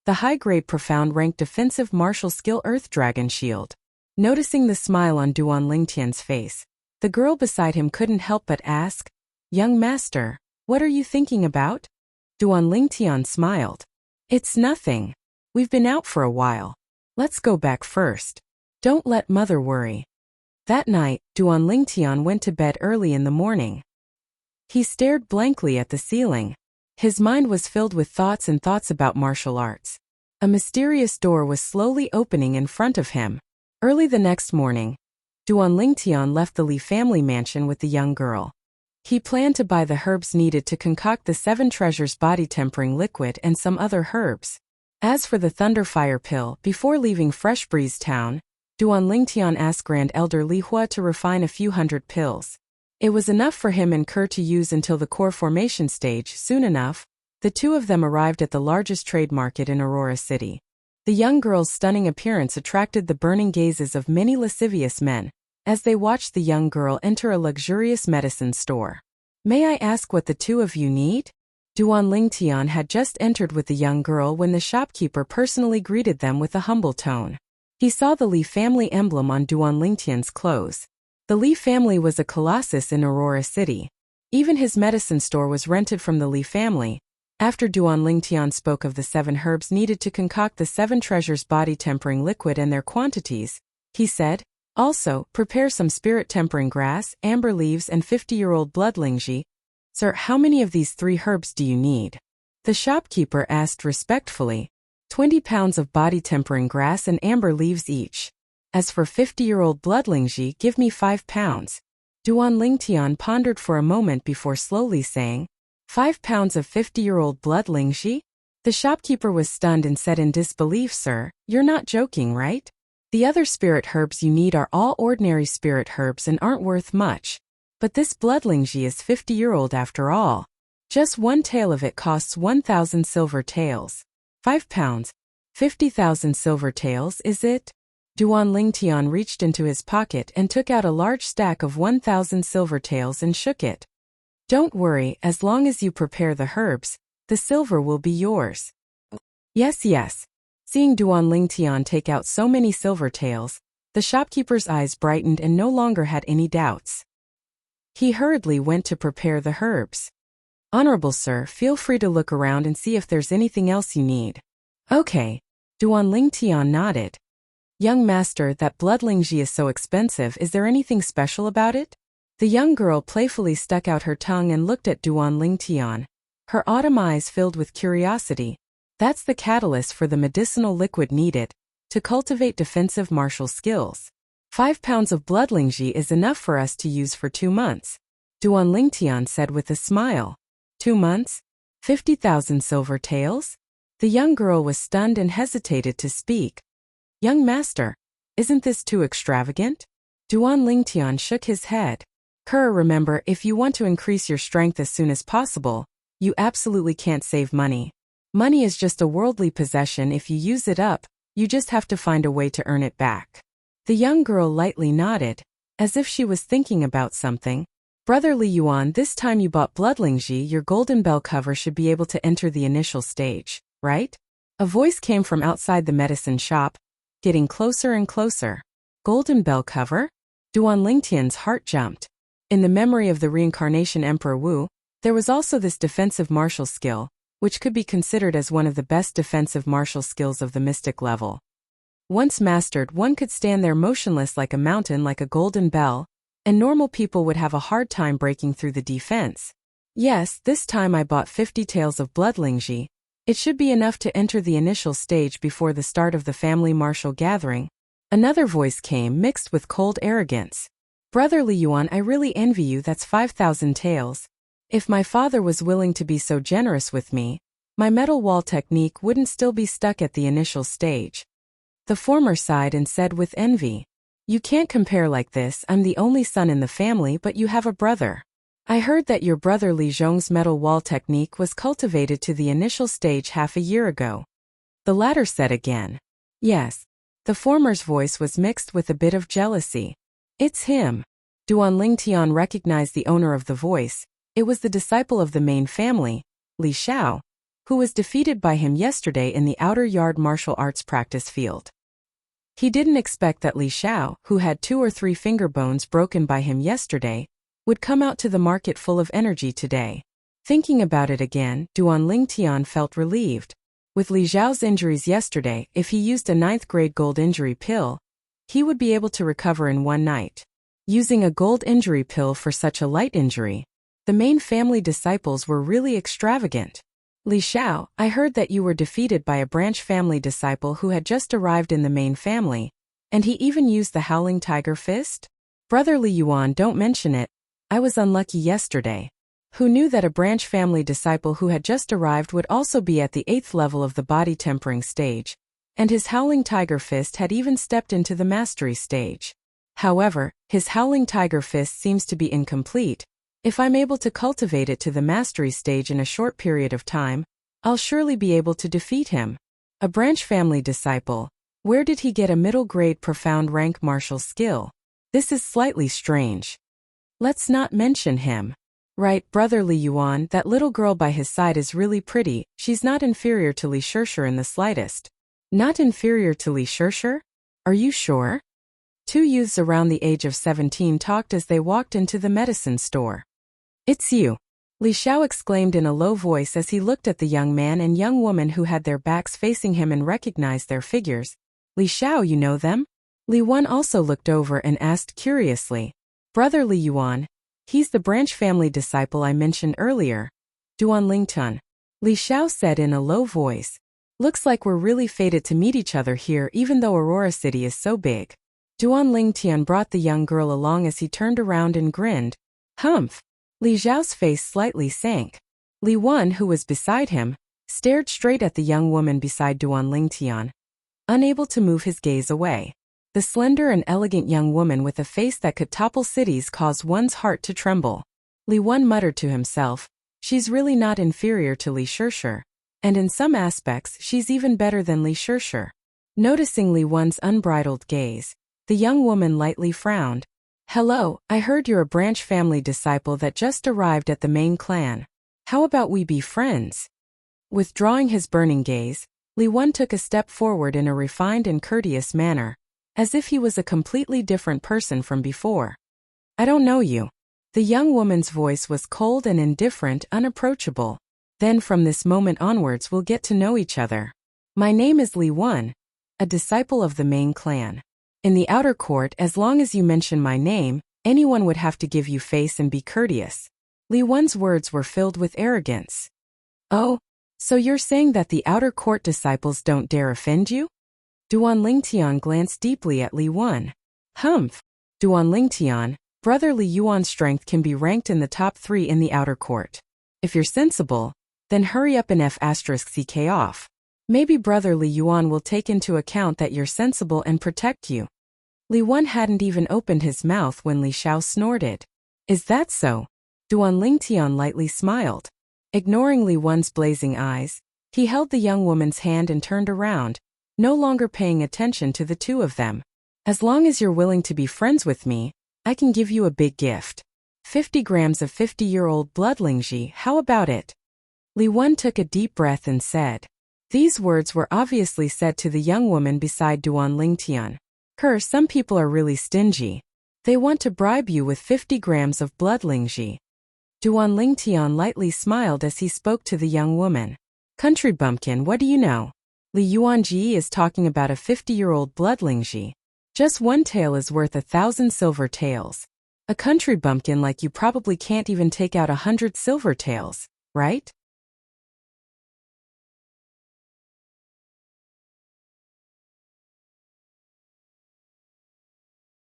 the high-grade profound rank defensive martial skill Earth Dragon Shield. Noticing the smile on Duan Lingtian's face, the girl beside him couldn't help but ask, "Young master, what are you thinking about?" Duan Lingtian smiled. "It's nothing. We've been out for a while. Let's go back first. Don't let mother worry." That night, Duan Lingtian went to bed early in the morning. He stared blankly at the ceiling. His mind was filled with thoughts and thoughts about martial arts. A mysterious door was slowly opening in front of him. Early the next morning, Duan Lingtian left the Li family mansion with the young girl. He planned to buy the herbs needed to concoct the 7 treasures body tempering liquid and some other herbs. As for the Thunderfire pill, before leaving Fresh Breeze Town, Duan Lingtian asked Grand Elder Li Hua to refine a few hundred pills. It was enough for him and Kerr to use until the core formation stage. Soon enough, the two of them arrived at the largest trade market in Aurora City. The young girl's stunning appearance attracted the burning gazes of many lascivious men as they watched the young girl enter a luxurious medicine store. "May I ask what the two of you need?" Duan Lingtian had just entered with the young girl when the shopkeeper personally greeted them with a humble tone. He saw the Li family emblem on Duan Lingtian's clothes. The Li family was a colossus in Aurora City. Even his medicine store was rented from the Li family. After Duan Lingtian spoke of the 7 herbs needed to concoct the 7 treasures body tempering liquid and their quantities, he said, "Also, prepare some spirit tempering grass, amber leaves and 50-year-old blood lingji." "Sir, how many of these 3 herbs do you need?" the shopkeeper asked respectfully. 20 pounds of body tempering grass and amber leaves each. As for 50-year-old blood lingji, give me 5 pounds. Duan Lingtian pondered for a moment before slowly saying, 5 pounds of 50-year-old blood lingji? The shopkeeper was stunned and said in disbelief, "Sir, you're not joking, right? The other spirit herbs you need are all ordinary spirit herbs and aren't worth much. But this blood lingji is 50-year-old after all. Just one tail of it costs 1,000 silver taels. 5 pounds. 50,000 silver taels, is it?" Duan Lingtian reached into his pocket and took out a large stack of 1,000 silver taels and shook it. "Don't worry, as long as you prepare the herbs, the silver will be yours." Yes. Seeing Duan Lingtian take out so many silver taels, The shopkeeper's eyes brightened and no longer had any doubts. He hurriedly went to prepare the herbs. Honorable sir, feel free to look around and see if there's anything else you need. Okay. Duan Lingtian nodded. Young master, that blood lingji is so expensive, is there anything special about it? The young girl playfully stuck out her tongue and looked at Duan Lingtian. Her autumn eyes filled with curiosity. That's the catalyst for the medicinal liquid needed to cultivate defensive martial skills. 5 pounds of blood lingji is enough for us to use for 2 months, Duan Lingtian said with a smile. 2 months? 50,000 silver taels? The young girl was stunned and hesitated to speak. Young master, isn't this too extravagant? Duan Lingtian shook his head. Remember, if you want to increase your strength as soon as possible, you absolutely can't save money. Money is just a worldly possession. If you use it up, you just have to find a way to earn it back. The young girl lightly nodded, as if she was thinking about something. Brother Li Yuan, this time you bought blood lingji, your golden bell cover should be able to enter the initial stage, right? A voice came from outside the medicine shop, getting closer and closer. Golden bell cover? Duan Lingtian's heart jumped. In the memory of the reincarnation Emperor Wu, there was also this defensive martial skill, which could be considered as one of the best defensive martial skills of the mystic level. Once mastered, one could stand there motionless like a mountain, like a golden bell, and normal people would have a hard time breaking through the defense. Yes, this time I bought 50 taels of blood lingji. It should be enough to enter the initial stage before the start of the family martial gathering. Another voice came, mixed with cold arrogance. Brother Li Yuan, I really envy you. That's 5,000 taels. If my father was willing to be so generous with me, my metal wall technique wouldn't still be stuck at the initial stage. The former sighed and said with envy, You can't compare like this. I'm the only son in the family, but you have a brother. I heard that your brother Li Zhong's metal wall technique was cultivated to the initial stage half a year ago. The latter said again. Yes. The former's voice was mixed with a bit of jealousy. It's him. Duan Lingtian recognized the owner of the voice. It was the disciple of the main family, Li Xiao, who was defeated by him yesterday in the outer yard martial arts practice field. He didn't expect that Li Xiao, who had 2 or 3 finger bones broken by him yesterday, would come out to the market full of energy today. Thinking about it again, Duan Lingtian felt relieved. With Li Xiao's injuries yesterday, if he used a 9th grade gold injury pill, he would be able to recover in 1 night. Using a gold injury pill for such a light injury, the main family disciples were really extravagant. Li Xiao, I heard that you were defeated by a branch family disciple who had just arrived in the main family, and he even used the Howling Tiger Fist? Brother Li Yuan, don't mention it. I was unlucky yesterday. Who knew that a branch family disciple who had just arrived would also be at the 8th level of the body tempering stage, and his Howling Tiger Fist had even stepped into the mastery stage. However, his Howling Tiger Fist seems to be incomplete. If I'm able to cultivate it to the mastery stage in a short period of time, I'll surely be able to defeat him. A branch family disciple. Where did he get a middle-grade profound rank martial skill? This is slightly strange. Let's not mention him. Right, Brother Li Yuan, that little girl by his side is really pretty. She's not inferior to Li Shishir in the slightest. Not inferior to Li Shishir? Are you sure? 2 youths around the age of 17 talked as they walked into the medicine store. It's you. Li Xiao exclaimed in a low voice as he looked at the young man and young woman who had their backs facing him and recognized their figures. Li Xiao, you know them? Li Wan also looked over and asked curiously. Brother Li Yuan. He's the branch family disciple I mentioned earlier. Duan Lingtian. Li Xiao said in a low voice. Looks like we're really fated to meet each other here even though Aurora City is so big. Duan Lingtian brought the young girl along as he turned around and grinned. Humph. Li Xiao's face slightly sank. Li Wan, who was beside him, stared straight at the young woman beside Duan Lingtian, unable to move his gaze away. The slender and elegant young woman with a face that could topple cities caused one's heart to tremble. Li Wan muttered to himself, she's really not inferior to Li Shishir, and in some aspects she's even better than Li Shishir. Noticing Li Wan's unbridled gaze, the young woman lightly frowned. Hello, I heard you're a branch family disciple that just arrived at the main clan. How about we be friends? Withdrawing his burning gaze, Li Wan took a step forward in a refined and courteous manner. as if he was a completely different person from before. I don't know you. The young woman's voice was cold and indifferent, unapproachable. Then from this moment onwards we'll get to know each other. My name is Li Wan, a disciple of the main clan. In the outer court, as long as you mention my name, anyone would have to give you face and be courteous. Li Wan's words were filled with arrogance. Oh, so you're saying that the outer court disciples don't dare offend you? Duan Lingtian glanced deeply at Li Wan. Humph. Duan Lingtian, brother Li Yuan's strength can be ranked in the top 3 in the outer court. If you're sensible, then hurry up and F***ck off. Maybe brother Li Yuan will take into account that you're sensible and protect you. Li Wan hadn't even opened his mouth when Li Xiao snorted. Is that so? Duan Lingtian lightly smiled. Ignoring Li Wan's blazing eyes, he held the young woman's hand and turned around, no longer paying attention to the two of them. As long as you're willing to be friends with me, I can give you a big gift. 50 grams of 50-year-old blood Lingji, how about it? Li Wan took a deep breath and said. These words were obviously said to the young woman beside Duan Lingtian. Some people are really stingy. They want to bribe you with 50 grams of blood Lingji. Duan Lingtian lightly smiled as he spoke to the young woman. Country bumpkin, what do you know? Li Yuanji is talking about a 50-year-old blood Lingji. Just one tael is worth 1,000 silver taels. A country bumpkin like you probably can't even take out 100 silver taels, right?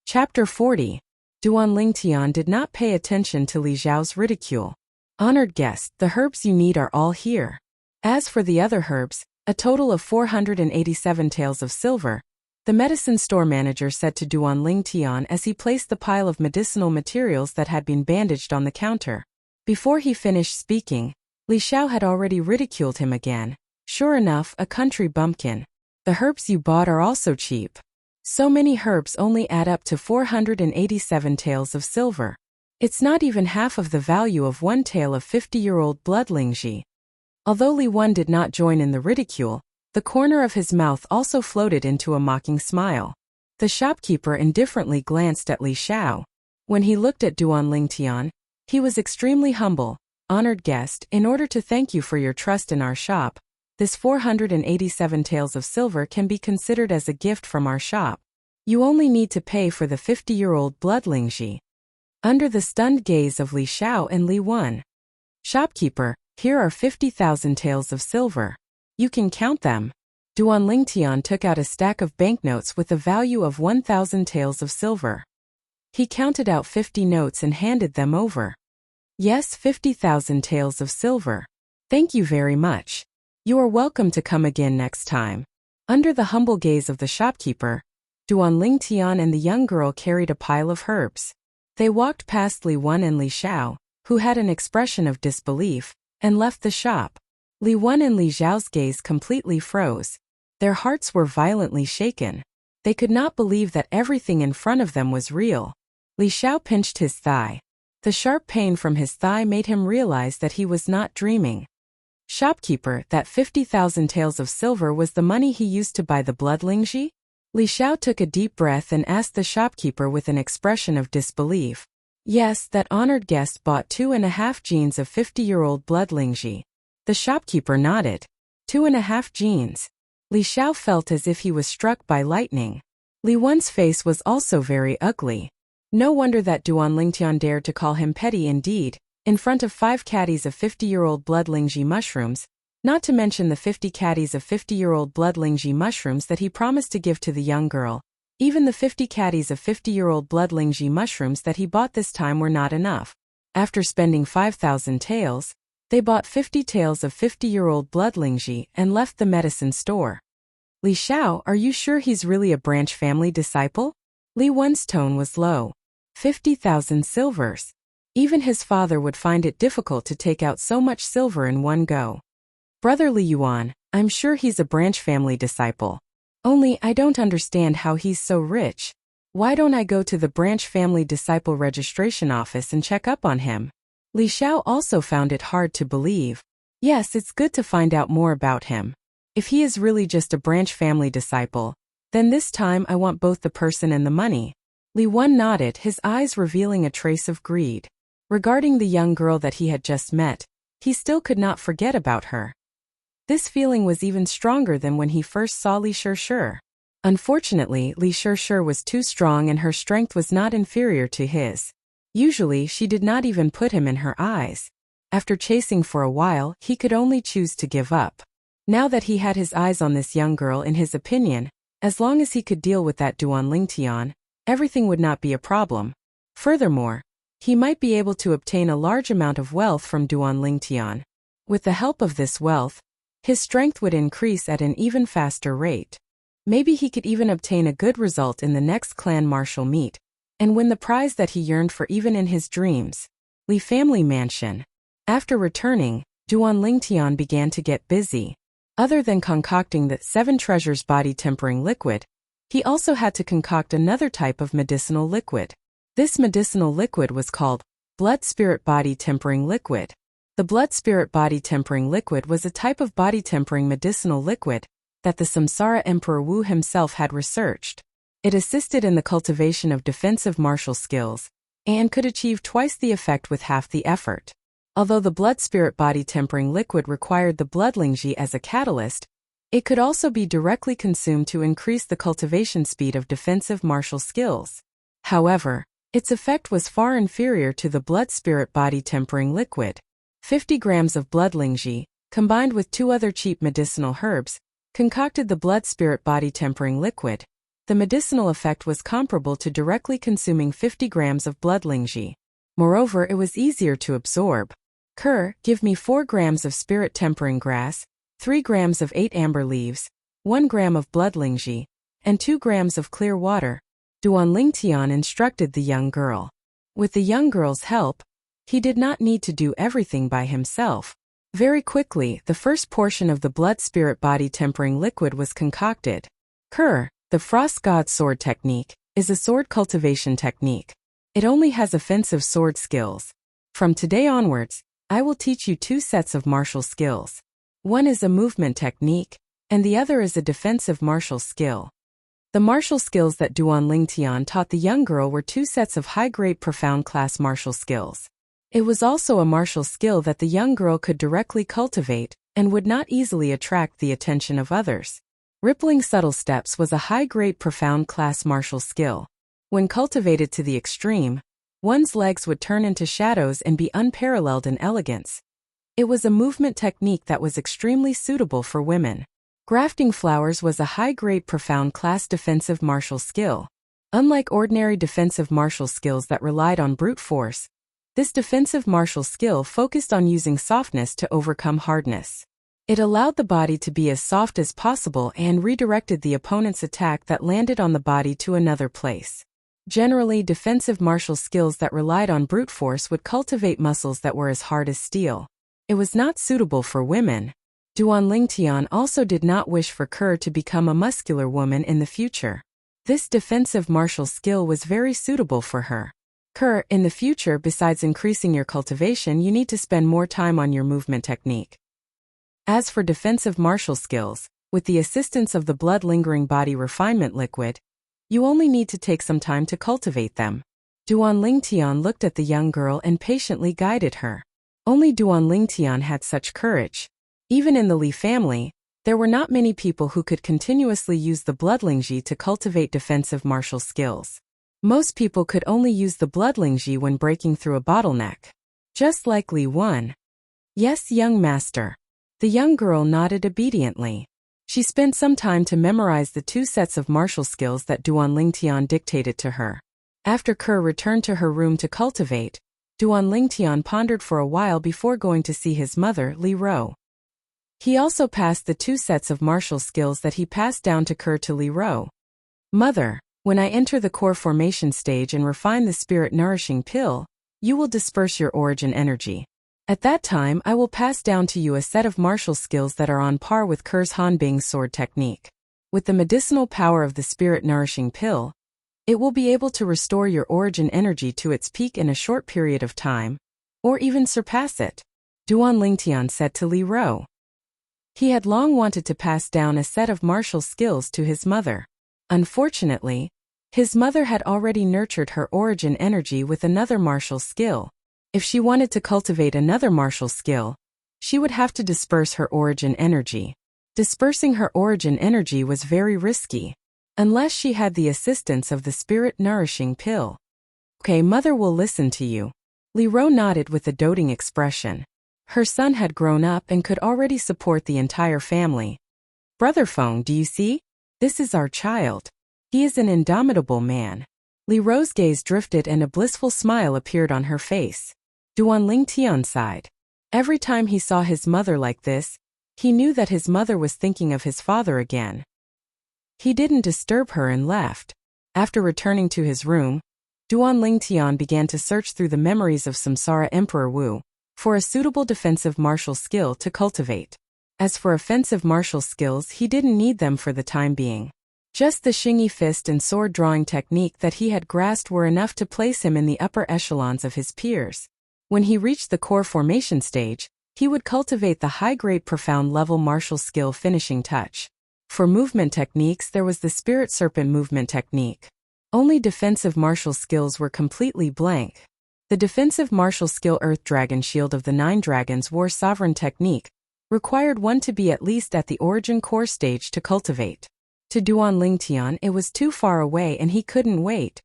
Chapter 40. Duan Lingtian did not pay attention to Li Xiao's ridicule. Honored guest, the herbs you need are all here. As for the other herbs, a total of 487 taels of silver, the medicine store manager said to Duan Lingtian as he placed the pile of medicinal materials that had been bandaged on the counter. Before he finished speaking, Li Xiao had already ridiculed him again. Sure enough, a country bumpkin. The herbs you bought are also cheap. So many herbs only add up to 487 taels of silver. It's not even half of the value of one tael of 50-year-old blood Lingji. Although Li Wan did not join in the ridicule, the corner of his mouth also floated into a mocking smile. The shopkeeper indifferently glanced at Li Xiao. When he looked at Duan Lingtian, he was extremely humble. Honored guest, in order to thank you for your trust in our shop, this 487 taels of silver can be considered as a gift from our shop. You only need to pay for the 50-year-old blood Lingji. Under the stunned gaze of Li Xiao and Li Wan. Shopkeeper, here are 50,000 taels of silver. You can count them. Duan Lingtian took out a stack of banknotes with a value of 1,000 taels of silver. He counted out 50 notes and handed them over. Yes, 50,000 taels of silver. Thank you very much. You are welcome to come again next time. Under the humble gaze of the shopkeeper, Duan Lingtian and the young girl carried a pile of herbs. They walked past Li Wan and Li Xiao, who had an expression of disbelief, and left the shop. Li Wan and Li Xiao's gaze completely froze. Their hearts were violently shaken. They could not believe that everything in front of them was real. Li Xiao pinched his thigh. The sharp pain from his thigh made him realize that he was not dreaming. Shopkeeper, that 50,000 taels of silver was the money he used to buy the blood Lingji? Li Xiao took a deep breath and asked the shopkeeper with an expression of disbelief. Yes, that honored guest bought 2.5 jeans of 50-year-old blood Lingji. The shopkeeper nodded. 2.5 jeans. Li Xiao felt as if he was struck by lightning. Li Wan's face was also very ugly. No wonder that Duan Lingtian dared to call him petty indeed, in front of 5 caddies of 50-year-old blood Lingji mushrooms, not to mention the 50 caddies of 50-year-old blood Lingji mushrooms that he promised to give to the young girl. Even the 50 caddies of 50-year-old blood Lingji mushrooms that he bought this time were not enough. After spending 5,000 taels, they bought 50 taels of 50-year-old blood Lingji and left the medicine store. Li Xiao, are you sure he's really a branch family disciple? Li Wan's tone was low. 50,000 silvers. Even his father would find it difficult to take out so much silver in one go. Brother Li Yuan, I'm sure he's a branch family disciple. Only I don't understand how he's so rich. Why don't I go to the branch family disciple registration office and check up on him? Li Xiao also found it hard to believe. Yes, it's good to find out more about him. If he is really just a branch family disciple, Then this time I want both the person and the money. Li Wen nodded, his eyes revealing a trace of greed. Regarding the young girl that he had just met, he still could not forget about her. This feeling was even stronger than when he first saw Li Shishir. Unfortunately, Li Shishir was too strong and her strength was not inferior to his. Usually, she did not even put him in her eyes. After chasing for a while, he could only choose to give up. Now that he had his eyes on this young girl, in his opinion, as long as he could deal with that Duan Lingtian, everything would not be a problem. Furthermore, he might be able to obtain a large amount of wealth from Duan Lingtian. With the help of this wealth, his strength would increase at an even faster rate. Maybe he could even obtain a good result in the next clan martial meet, and win the prize that he yearned for even in his dreams. Li family mansion. After returning, Duan Lingtian began to get busy. Other than concocting the 7 treasures body tempering liquid, he also had to concoct another type of medicinal liquid. This medicinal liquid was called blood spirit body tempering liquid. The blood spirit body tempering liquid was a type of body tempering medicinal liquid that the Samsara Emperor Wu himself had researched. It assisted in the cultivation of defensive martial skills and could achieve twice the effect with half the effort. Although the blood spirit body tempering liquid required the blood lingji as a catalyst, it could also be directly consumed to increase the cultivation speed of defensive martial skills. However, its effect was far inferior to the blood spirit body tempering liquid. 50 grams of blood lingji, combined with 2 other cheap medicinal herbs, concocted the blood spirit body tempering liquid. The medicinal effect was comparable to directly consuming 50 grams of blood lingji. Moreover, it was easier to absorb. Give me 4 grams of spirit tempering grass, 3 grams of 8 amber leaves, 1 gram of blood lingji, and 2 grams of clear water, Duan Lingtian instructed the young girl. With the young girl's help, he did not need to do everything by himself. Very quickly, the first portion of the blood spirit body tempering liquid was concocted. The Frost God Sword Technique, is a sword cultivation technique. It only has offensive sword skills. From today onwards, I will teach you 2 sets of martial skills. One is a movement technique, and the other is a defensive martial skill. The martial skills that Duan Lingtian taught the young girl were 2 sets of high-grade profound class martial skills. It was also a martial skill that the young girl could directly cultivate and would not easily attract the attention of others. Rippling subtle steps was a high-grade profound class martial skill. When cultivated to the extreme, one's legs would turn into shadows and be unparalleled in elegance. It was a movement technique that was extremely suitable for women. Grafting flowers was a high-grade profound class defensive martial skill. Unlike ordinary defensive martial skills that relied on brute force, this defensive martial skill focused on using softness to overcome hardness. It allowed the body to be as soft as possible and redirected the opponent's attack that landed on the body to another place. Generally, defensive martial skills that relied on brute force would cultivate muscles that were as hard as steel. It was not suitable for women. Duan Lingtian also did not wish for to become a muscular woman in the future. This defensive martial skill was very suitable for her. In the future, besides increasing your cultivation, you need to spend more time on your movement technique. As for defensive martial skills, with the assistance of the blood-lingering body refinement liquid, you only need to take some time to cultivate them. Duan Lingtian looked at the young girl and patiently guided her. Only Duan Lingtian had such courage. Even in the Li family, there were not many people who could continuously use the blood lingji to cultivate defensive martial skills. Most people could only use the blood lingji when breaking through a bottleneck. Just like Li Wen. Yes, young master. The young girl nodded obediently. She spent some time to memorize the 2 sets of martial skills that Duan Lingtian dictated to her. After returned to her room to cultivate, Duan Lingtian pondered for a while before going to see his mother, Li Ro. He also passed the 2 sets of martial skills that he passed down to Li Ro. Mother, when I enter the core formation stage and refine the spirit-nourishing pill, you will disperse your origin energy. At that time, I will pass down to you a set of martial skills that are on par with Hanbing's sword technique. With the medicinal power of the spirit-nourishing pill, it will be able to restore your origin energy to its peak in a short period of time, or even surpass it, Duan Lingtian said to Li Ro. He had long wanted to pass down a set of martial skills to his mother. Unfortunately, his mother had already nurtured her origin energy with another martial skill. If she wanted to cultivate another martial skill, she would have to disperse her origin energy. Dispersing her origin energy was very risky, unless she had the assistance of the spirit-nourishing pill. Okay, mother will listen to you. Li Ro nodded with a doting expression. Her son had grown up and could already support the entire family. Brother Feng, do you see? This is our child. He is an indomitable man. Li Ro's gaze drifted and a blissful smile appeared on her face. Duan Lingtian sighed. Every time he saw his mother like this, he knew that his mother was thinking of his father again. He didn't disturb her and left. After returning to his room, Duan Lingtian began to search through the memories of Samsara Emperor Wu for a suitable defensive martial skill to cultivate. As for offensive martial skills, he didn't need them for the time being. Just the Xingyi fist and sword drawing technique that he had grasped were enough to place him in the upper echelons of his peers. When he reached the core formation stage, he would cultivate the high-grade profound level martial skill finishing touch. For movement techniques, there was the Spirit Serpent movement technique. Only defensive martial skills were completely blank. The defensive martial skill Earth Dragon Shield of the Nine Dragons War Sovereign technique required one to be at least at the origin core stage to cultivate. To Duan Lingtian, it was too far away and he couldn't wait.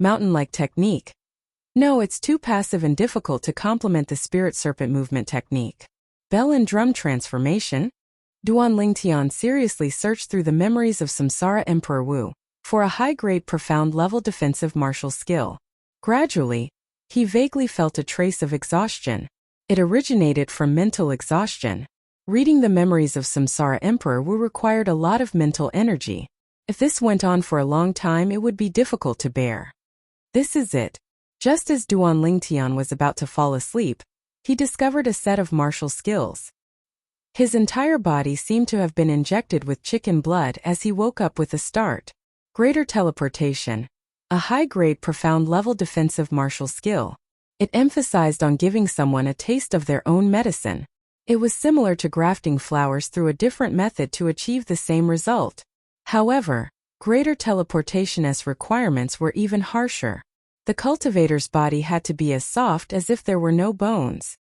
Mountain-like technique. No, it's too passive and difficult to complement the Spirit Serpent movement technique. Bell and drum transformation? Duan Lingtian seriously searched through the memories of Samsara Emperor Wu for a high-grade profound level defensive martial skill. Gradually, he vaguely felt a trace of exhaustion. It originated from mental exhaustion. Reading the memories of Samsara Emperor Wu required a lot of mental energy. If this went on for a long time, it would be difficult to bear. This is it. Just as Duan Lingtian was about to fall asleep, he discovered a set of martial skills. His entire body seemed to have been injected with chicken blood as he woke up with a start. Greater teleportation. A high-grade profound level defensive martial skill. It emphasized on giving someone a taste of their own medicine. It was similar to grafting flowers through a different method to achieve the same result. However, greater teleportation's requirements were even harsher. The cultivator's body had to be as soft as if there were no bones.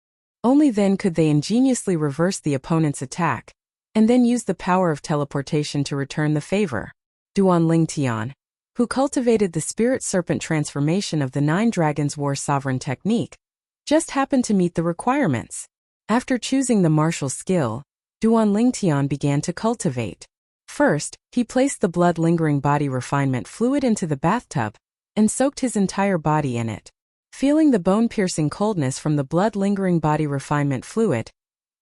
Only then could they ingeniously reverse the opponent's attack, and then use the power of teleportation to return the favor. Duan Lingtian, who cultivated the Spirit Serpent transformation of the Nine Dragons War Sovereign technique, just happened to meet the requirements. After choosing the martial skill, Duan Lingtian began to cultivate. First, he placed the blood-lingering body refinement fluid into the bathtub and soaked his entire body in it. Feeling the bone-piercing coldness from the blood-lingering body refinement fluid,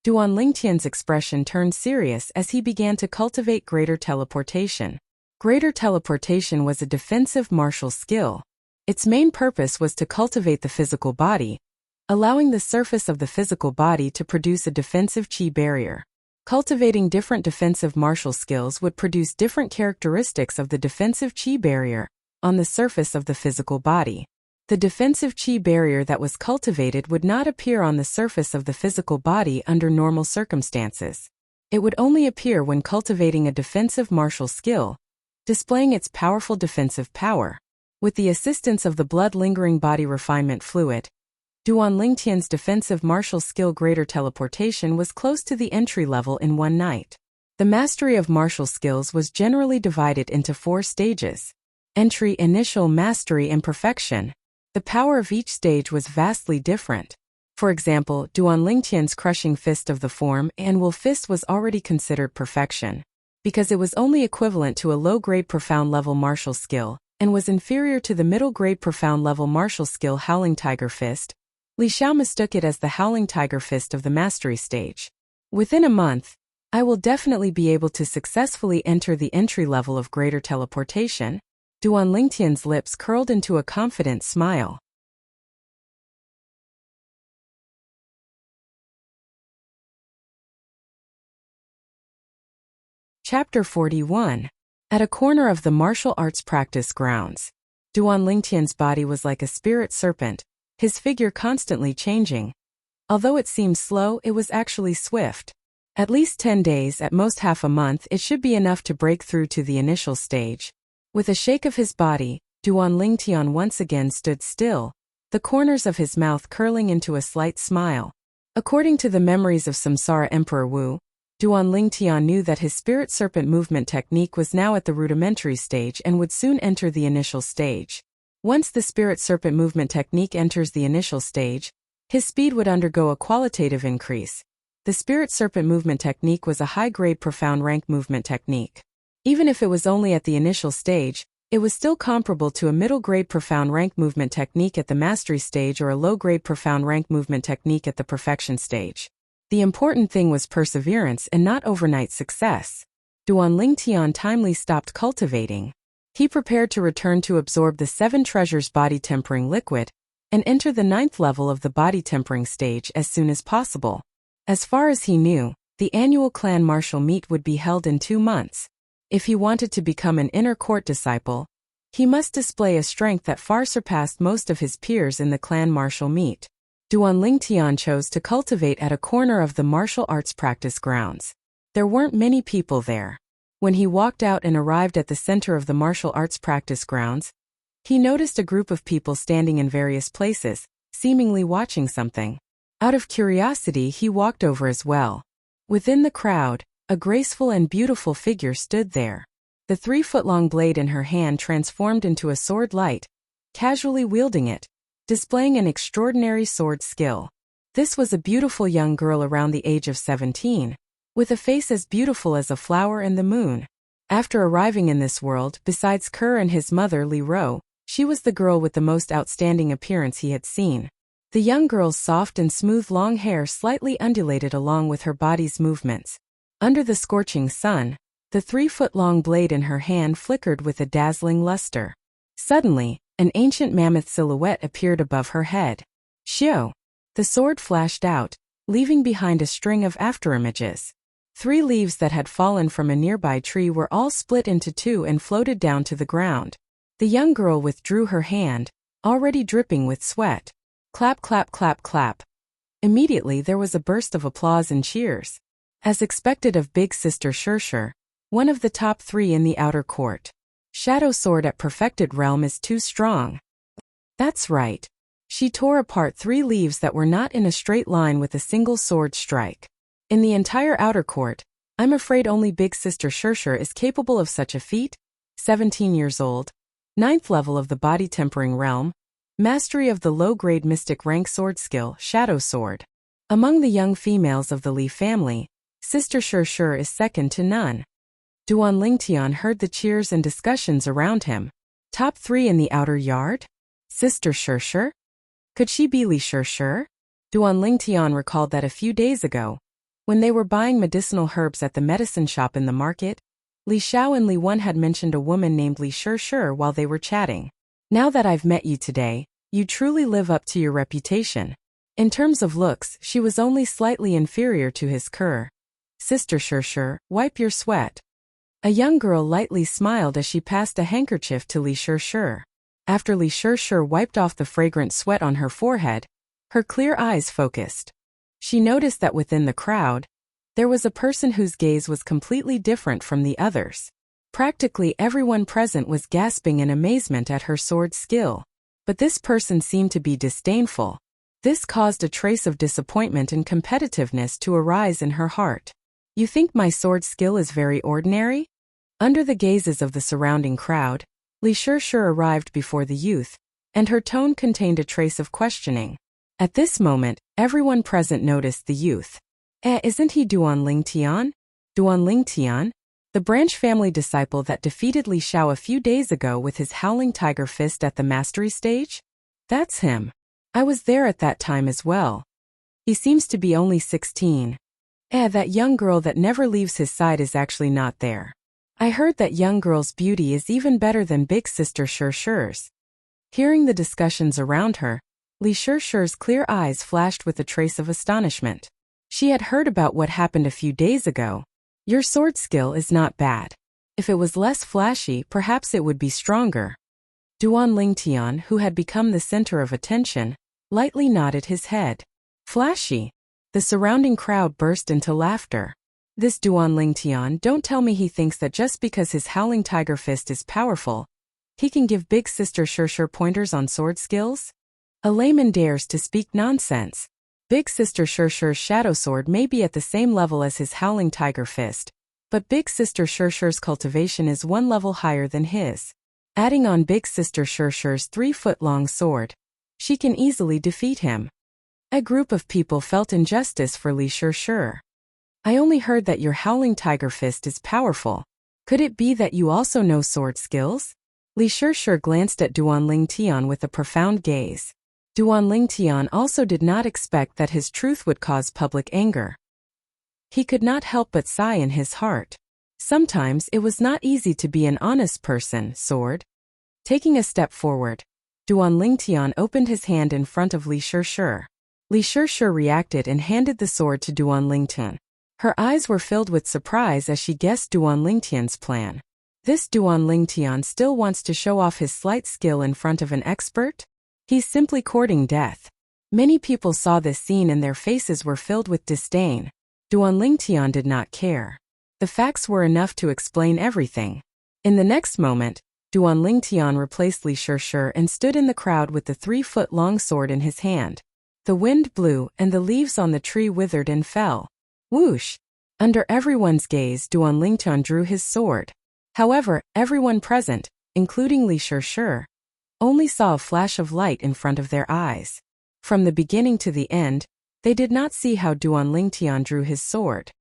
Duan Lingtian's expression turned serious as he began to cultivate greater teleportation. Greater teleportation was a defensive martial skill. Its main purpose was to cultivate the physical body, allowing the surface of the physical body to produce a defensive chi barrier. Cultivating different defensive martial skills would produce different characteristics of the defensive chi barrier on the surface of the physical body. The defensive chi barrier that was cultivated would not appear on the surface of the physical body under normal circumstances. It would only appear when cultivating a defensive martial skill, displaying its powerful defensive power. With the assistance of the blood-lingering body refinement fluid, Duan Lingtian's defensive martial skill greater teleportation was close to the entry level in one night. The mastery of martial skills was generally divided into 4 stages. Entry, initial, mastery, and perfection. The power of each stage was vastly different. For example, Duan Lingtian's crushing fist of the form Anwul fist was already considered perfection, because it was only equivalent to a low-grade profound level martial skill, and was inferior to the middle-grade profound level martial skill Howling Tiger Fist. Li Xiao mistook it as the Howling Tiger Fist of the mastery stage. Within a month, I will definitely be able to successfully enter the entry level of greater teleportation. Duan Lingtian's lips curled into a confident smile. Chapter 41. At a corner of the martial arts practice grounds, Duan Lingtian's body was like a spirit serpent, his figure constantly changing. Although it seemed slow, it was actually swift. At least 10 days, at most half a month, it should be enough to break through to the initial stage. With a shake of his body, Duan Lingtian once again stood still, the corners of his mouth curling into a slight smile. According to the memories of Samsara Emperor Wu, Duan Lingtian knew that his spirit serpent movement technique was now at the rudimentary stage and would soon enter the initial stage. Once the spirit serpent movement technique enters the initial stage, his speed would undergo a qualitative increase. The spirit serpent movement technique was a high-grade profound rank movement technique. Even if it was only at the initial stage, it was still comparable to a middle-grade profound rank movement technique at the mastery stage or a low-grade profound rank movement technique at the perfection stage. The important thing was perseverance and not overnight success. Duan Lingtian timely stopped cultivating. He prepared to return to absorb the 7 treasures body-tempering liquid and enter the 9th level of the body-tempering stage as soon as possible. As far as he knew, the annual clan martial meet would be held in 2 months. If he wanted to become an inner court disciple, he must display a strength that far surpassed most of his peers in the clan martial meet. Duan Lingtian chose to cultivate at a corner of the martial arts practice grounds. There weren't many people there. When he walked out and arrived at the center of the martial arts practice grounds, he noticed a group of people standing in various places, seemingly watching something. Out of curiosity, he walked over as well. Within the crowd, a graceful and beautiful figure stood there. The 3-foot-long blade in her hand transformed into a sword light, casually wielding it, displaying an extraordinary sword skill. This was a beautiful young girl around the age of 17, with a face as beautiful as a flower in the moon. After arriving in this world, besides Kerr and his mother Li Ro, she was the girl with the most outstanding appearance he had seen. The young girl's soft and smooth long hair slightly undulated along with her body's movements. Under the scorching sun, the 3-foot-long blade in her hand flickered with a dazzling luster. Suddenly, an ancient mammoth silhouette appeared above her head. Xiao! The sword flashed out, leaving behind a string of afterimages. 3 leaves that had fallen from a nearby tree were all split into 2 and floated down to the ground. The young girl withdrew her hand, already dripping with sweat. Clap, clap, clap, clap. Immediately there was a burst of applause and cheers. As expected of big sister Shirshir, one of the top 3 in the outer court. Shadow sword at perfected realm is too strong. That's right. She tore apart 3 leaves that were not in a straight line with a single sword strike. In the entire outer court, I'm afraid only big sister Shirshir is capable of such a feat. 17 years old, 9th level of the body tempering realm, mastery of the low-grade mystic rank sword skill, Shadow Sword. Among the young females of the Li family, Sister Shirshir is second to none. Duan Lingtian heard the cheers and discussions around him. Top 3 in the outer yard? Sister Shirshir? Could she be Li Shirshir? Duan Lingtian recalled that a few days ago, when they were buying medicinal herbs at the medicine shop in the market, Li Xiao and Li Wen had mentioned a woman named Li Shirshir while they were chatting. Now that I've met you today, you truly live up to your reputation. In terms of looks, she was only slightly inferior to his Kerr. Sister Shirshir, wipe your sweat. A young girl lightly smiled as she passed a handkerchief to Li Shirshir. After Li Shirshir wiped off the fragrant sweat on her forehead, her clear eyes focused. She noticed that within the crowd, there was a person whose gaze was completely different from the others. Practically everyone present was gasping in amazement at her sword skill. But this person seemed to be disdainful. This caused a trace of disappointment and competitiveness to arise in her heart. You think my sword skill is very ordinary? Under the gazes of the surrounding crowd, Li Shirshir arrived before the youth, and her tone contained a trace of questioning. At this moment, everyone present noticed the youth. Isn't he Duan Lingtian? Duan Lingtian? The branch family disciple that defeated Li Xiao a few days ago with his howling tiger fist at the mastery stage? That's him. I was there at that time as well. He seems to be only 16. That young girl that never leaves his side is actually not there. I heard that young girl's beauty is even better than big sister Shirshir's. Hearing the discussions around her, Li Shirshir's clear eyes flashed with a trace of astonishment. She had heard about what happened a few days ago. Your sword skill is not bad. If it was less flashy, perhaps it would be stronger. Duan Lingtian, who had become the center of attention, lightly nodded his head. Flashy? The surrounding crowd burst into laughter. This Duan Lingtian, don't tell me he thinks that just because his howling tiger fist is powerful, he can give big sister Shirshir pointers on sword skills? A layman dares to speak nonsense. Big sister Shirshir's shadow sword may be at the same level as his howling tiger fist, but big sister Shirshir's cultivation is one level higher than his. Adding on big sister Shirshir's 3-foot-long sword, she can easily defeat him. A group of people felt injustice for Li Shirshir. I only heard that your howling tiger fist is powerful. Could it be that you also know sword skills? Li Shirshir glanced at Duan Lingtian with a profound gaze. Duan Lingtian also did not expect that his truth would cause public anger. He could not help but sigh in his heart. Sometimes it was not easy to be an honest person, sword. Taking a step forward, Duan Lingtian opened his hand in front of Li Shirshir. Li Shirshir reacted and handed the sword to Duan Lingtian. Her eyes were filled with surprise as she guessed Duan Lingtian's plan. This Duan Lingtian still wants to show off his slight skill in front of an expert? He's simply courting death. Many people saw this scene and their faces were filled with disdain. Duan Lingtian did not care. The facts were enough to explain everything. In the next moment, Duan Lingtian replaced Li Shirshir and stood in the crowd with the 3-foot-long sword in his hand. The wind blew and the leaves on the tree withered and fell. Whoosh! Under everyone's gaze, Duan Lingtian drew his sword. However, everyone present, including Li Shirshir, only saw a flash of light in front of their eyes. From the beginning to the end, they did not see how Duan Lingtian drew his sword.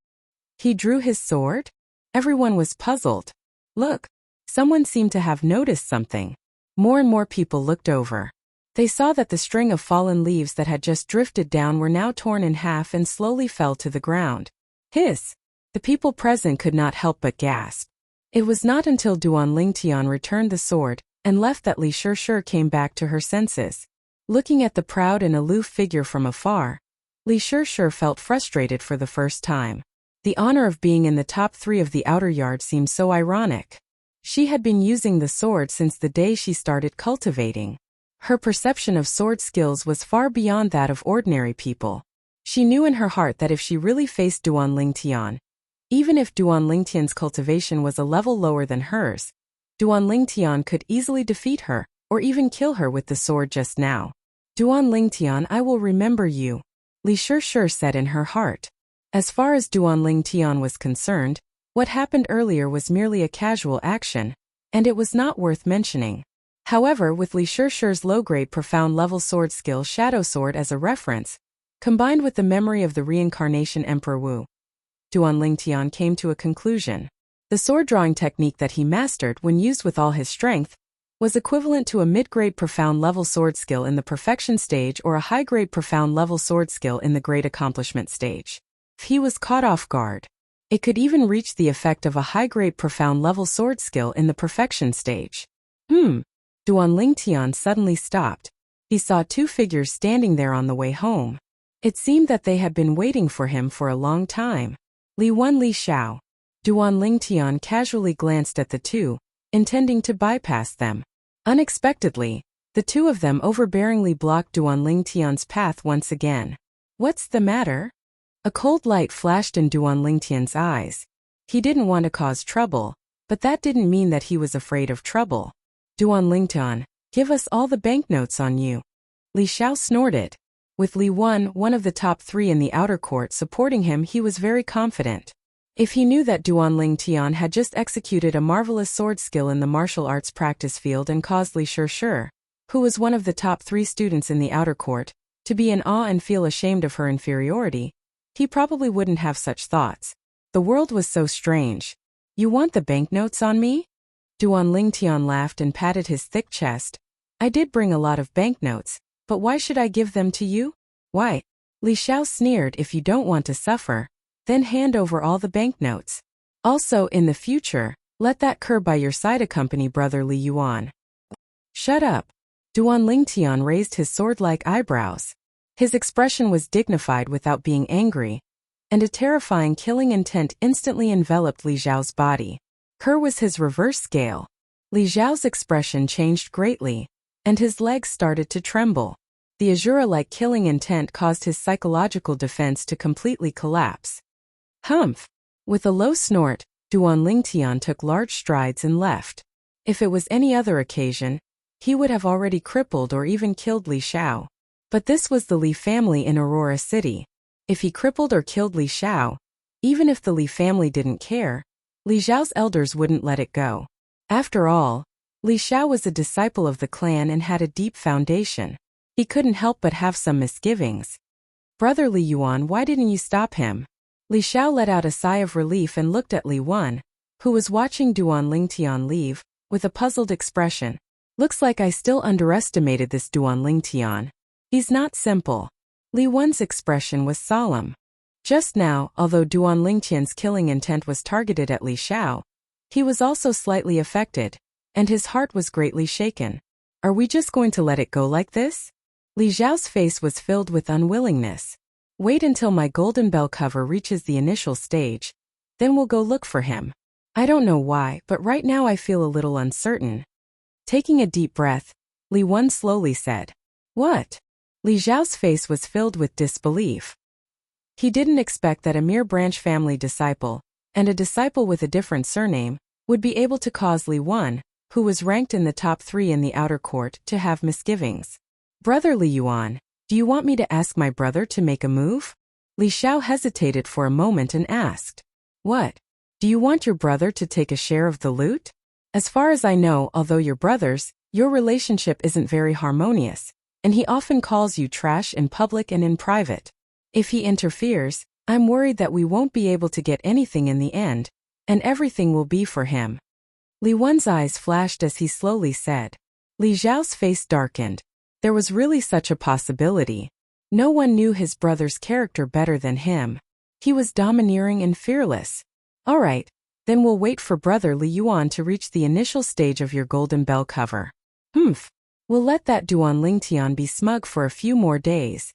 He drew his sword? Everyone was puzzled. Look! Someone seemed to have noticed something. More and more people looked over. They saw that the string of fallen leaves that had just drifted down were now torn in half and slowly fell to the ground. Hiss! The people present could not help but gasp. It was not until Duan Lingtian returned the sword and left that Li Shirshir came back to her senses. Looking at the proud and aloof figure from afar, Li Shirshir felt frustrated for the first time. The honor of being in the top 3 of the outer yard seemed so ironic. She had been using the sword since the day she started cultivating. Her perception of sword skills was far beyond that of ordinary people. She knew in her heart that if she really faced Duan Lingtian, even if Duan Lingtian's cultivation was a level lower than hers, Duan Lingtian could easily defeat her, or even kill her with the sword just now. Duan Lingtian, I will remember you, Li Shirshir said in her heart. As far as Duan Lingtian was concerned, what happened earlier was merely a casual action, and it was not worth mentioning. However, with Li Shirshir's low-grade profound-level sword skill Shadow Sword as a reference, combined with the memory of the reincarnation Emperor Wu, Duan Lingtian came to a conclusion. The sword-drawing technique that he mastered when used with all his strength was equivalent to a mid-grade profound-level sword skill in the perfection stage or a high-grade profound-level sword skill in the great accomplishment stage. If he was caught off guard, it could even reach the effect of a high-grade profound-level sword skill in the perfection stage. Duan Lingtian suddenly stopped. He saw 2 figures standing there on the way home. It seemed that they had been waiting for him for a long time. Li Wen, Li Xiao. Duan Lingtian casually glanced at the 2, intending to bypass them. Unexpectedly, the 2 of them overbearingly blocked Duan Lingtian's path once again. What's the matter? A cold light flashed in Duan Lingtian's eyes. He didn't want to cause trouble, but that didn't mean that he was afraid of trouble. Duan Lingtian, give us all the banknotes on you. Li Xiao snorted. With Li Wen, one of the top 3 in the outer court, supporting him, he was very confident. If he knew that Duan Lingtian had just executed a marvelous sword skill in the martial arts practice field and caused Li Shirshir, who was one of the top 3 students in the outer court, to be in awe and feel ashamed of her inferiority, he probably wouldn't have such thoughts. The world was so strange. You want the banknotes on me? Duan Lingtian laughed and patted his thick chest. I did bring a lot of banknotes, but why should I give them to you? Why? Li Xiao sneered. If you don't want to suffer, then hand over all the banknotes. Also, in the future, let that cur by your side accompany brother Li Yuan. Shut up. Duan Lingtian raised his sword-like eyebrows. His expression was dignified without being angry, and a terrifying killing intent instantly enveloped Li Xiao's body. Cur was his reverse scale. Li Xiao's expression changed greatly, and his legs started to tremble. The Azura-like killing intent caused his psychological defense to completely collapse. Humph! With a low snort, Duan Lingtian took large strides and left. If it was any other occasion, he would have already crippled or even killed Li Xiao. But this was the Li family in Aurora City. If he crippled or killed Li Xiao, even if the Li family didn't care, Li Xiao's elders wouldn't let it go. After all, Li Xiao was a disciple of the clan and had a deep foundation. He couldn't help but have some misgivings. Brother Li Yuan, why didn't you stop him? Li Xiao let out a sigh of relief and looked at Li Wan, who was watching Duan Lingtian leave, with a puzzled expression. Looks like I still underestimated this Duan Lingtian. He's not simple. Li Wan's expression was solemn. Just now, although Duan Lingtian's killing intent was targeted at Li Xiao, he was also slightly affected, and his heart was greatly shaken. Are we just going to let it go like this? Li Xiao's face was filled with unwillingness. Wait until my golden bell cover reaches the initial stage, then we'll go look for him. I don't know why, but right now I feel a little uncertain. Taking a deep breath, Li Wan slowly said, What? Li Xiao's face was filled with disbelief. He didn't expect that a mere branch family disciple, and a disciple with a different surname, would be able to cause Li Wan, who was ranked in the top 3 in the outer court, to have misgivings. Brother Li Yuan, do you want me to ask my brother to make a move? Li Xiao hesitated for a moment and asked, What? Do you want your brother to take a share of the loot? As far as I know, although you're brothers, your relationship isn't very harmonious, and he often calls you trash in public and in private. If he interferes, I'm worried that we won't be able to get anything in the end, and everything will be for him. Li Wan's eyes flashed as he slowly said. Li Xiao's face darkened. There was really such a possibility. No one knew his brother's character better than him. He was domineering and fearless. All right, then we'll wait for Brother Li Yuan to reach the initial stage of your golden bell cover. We'll let that Duan Lingtian be smug for a few more days,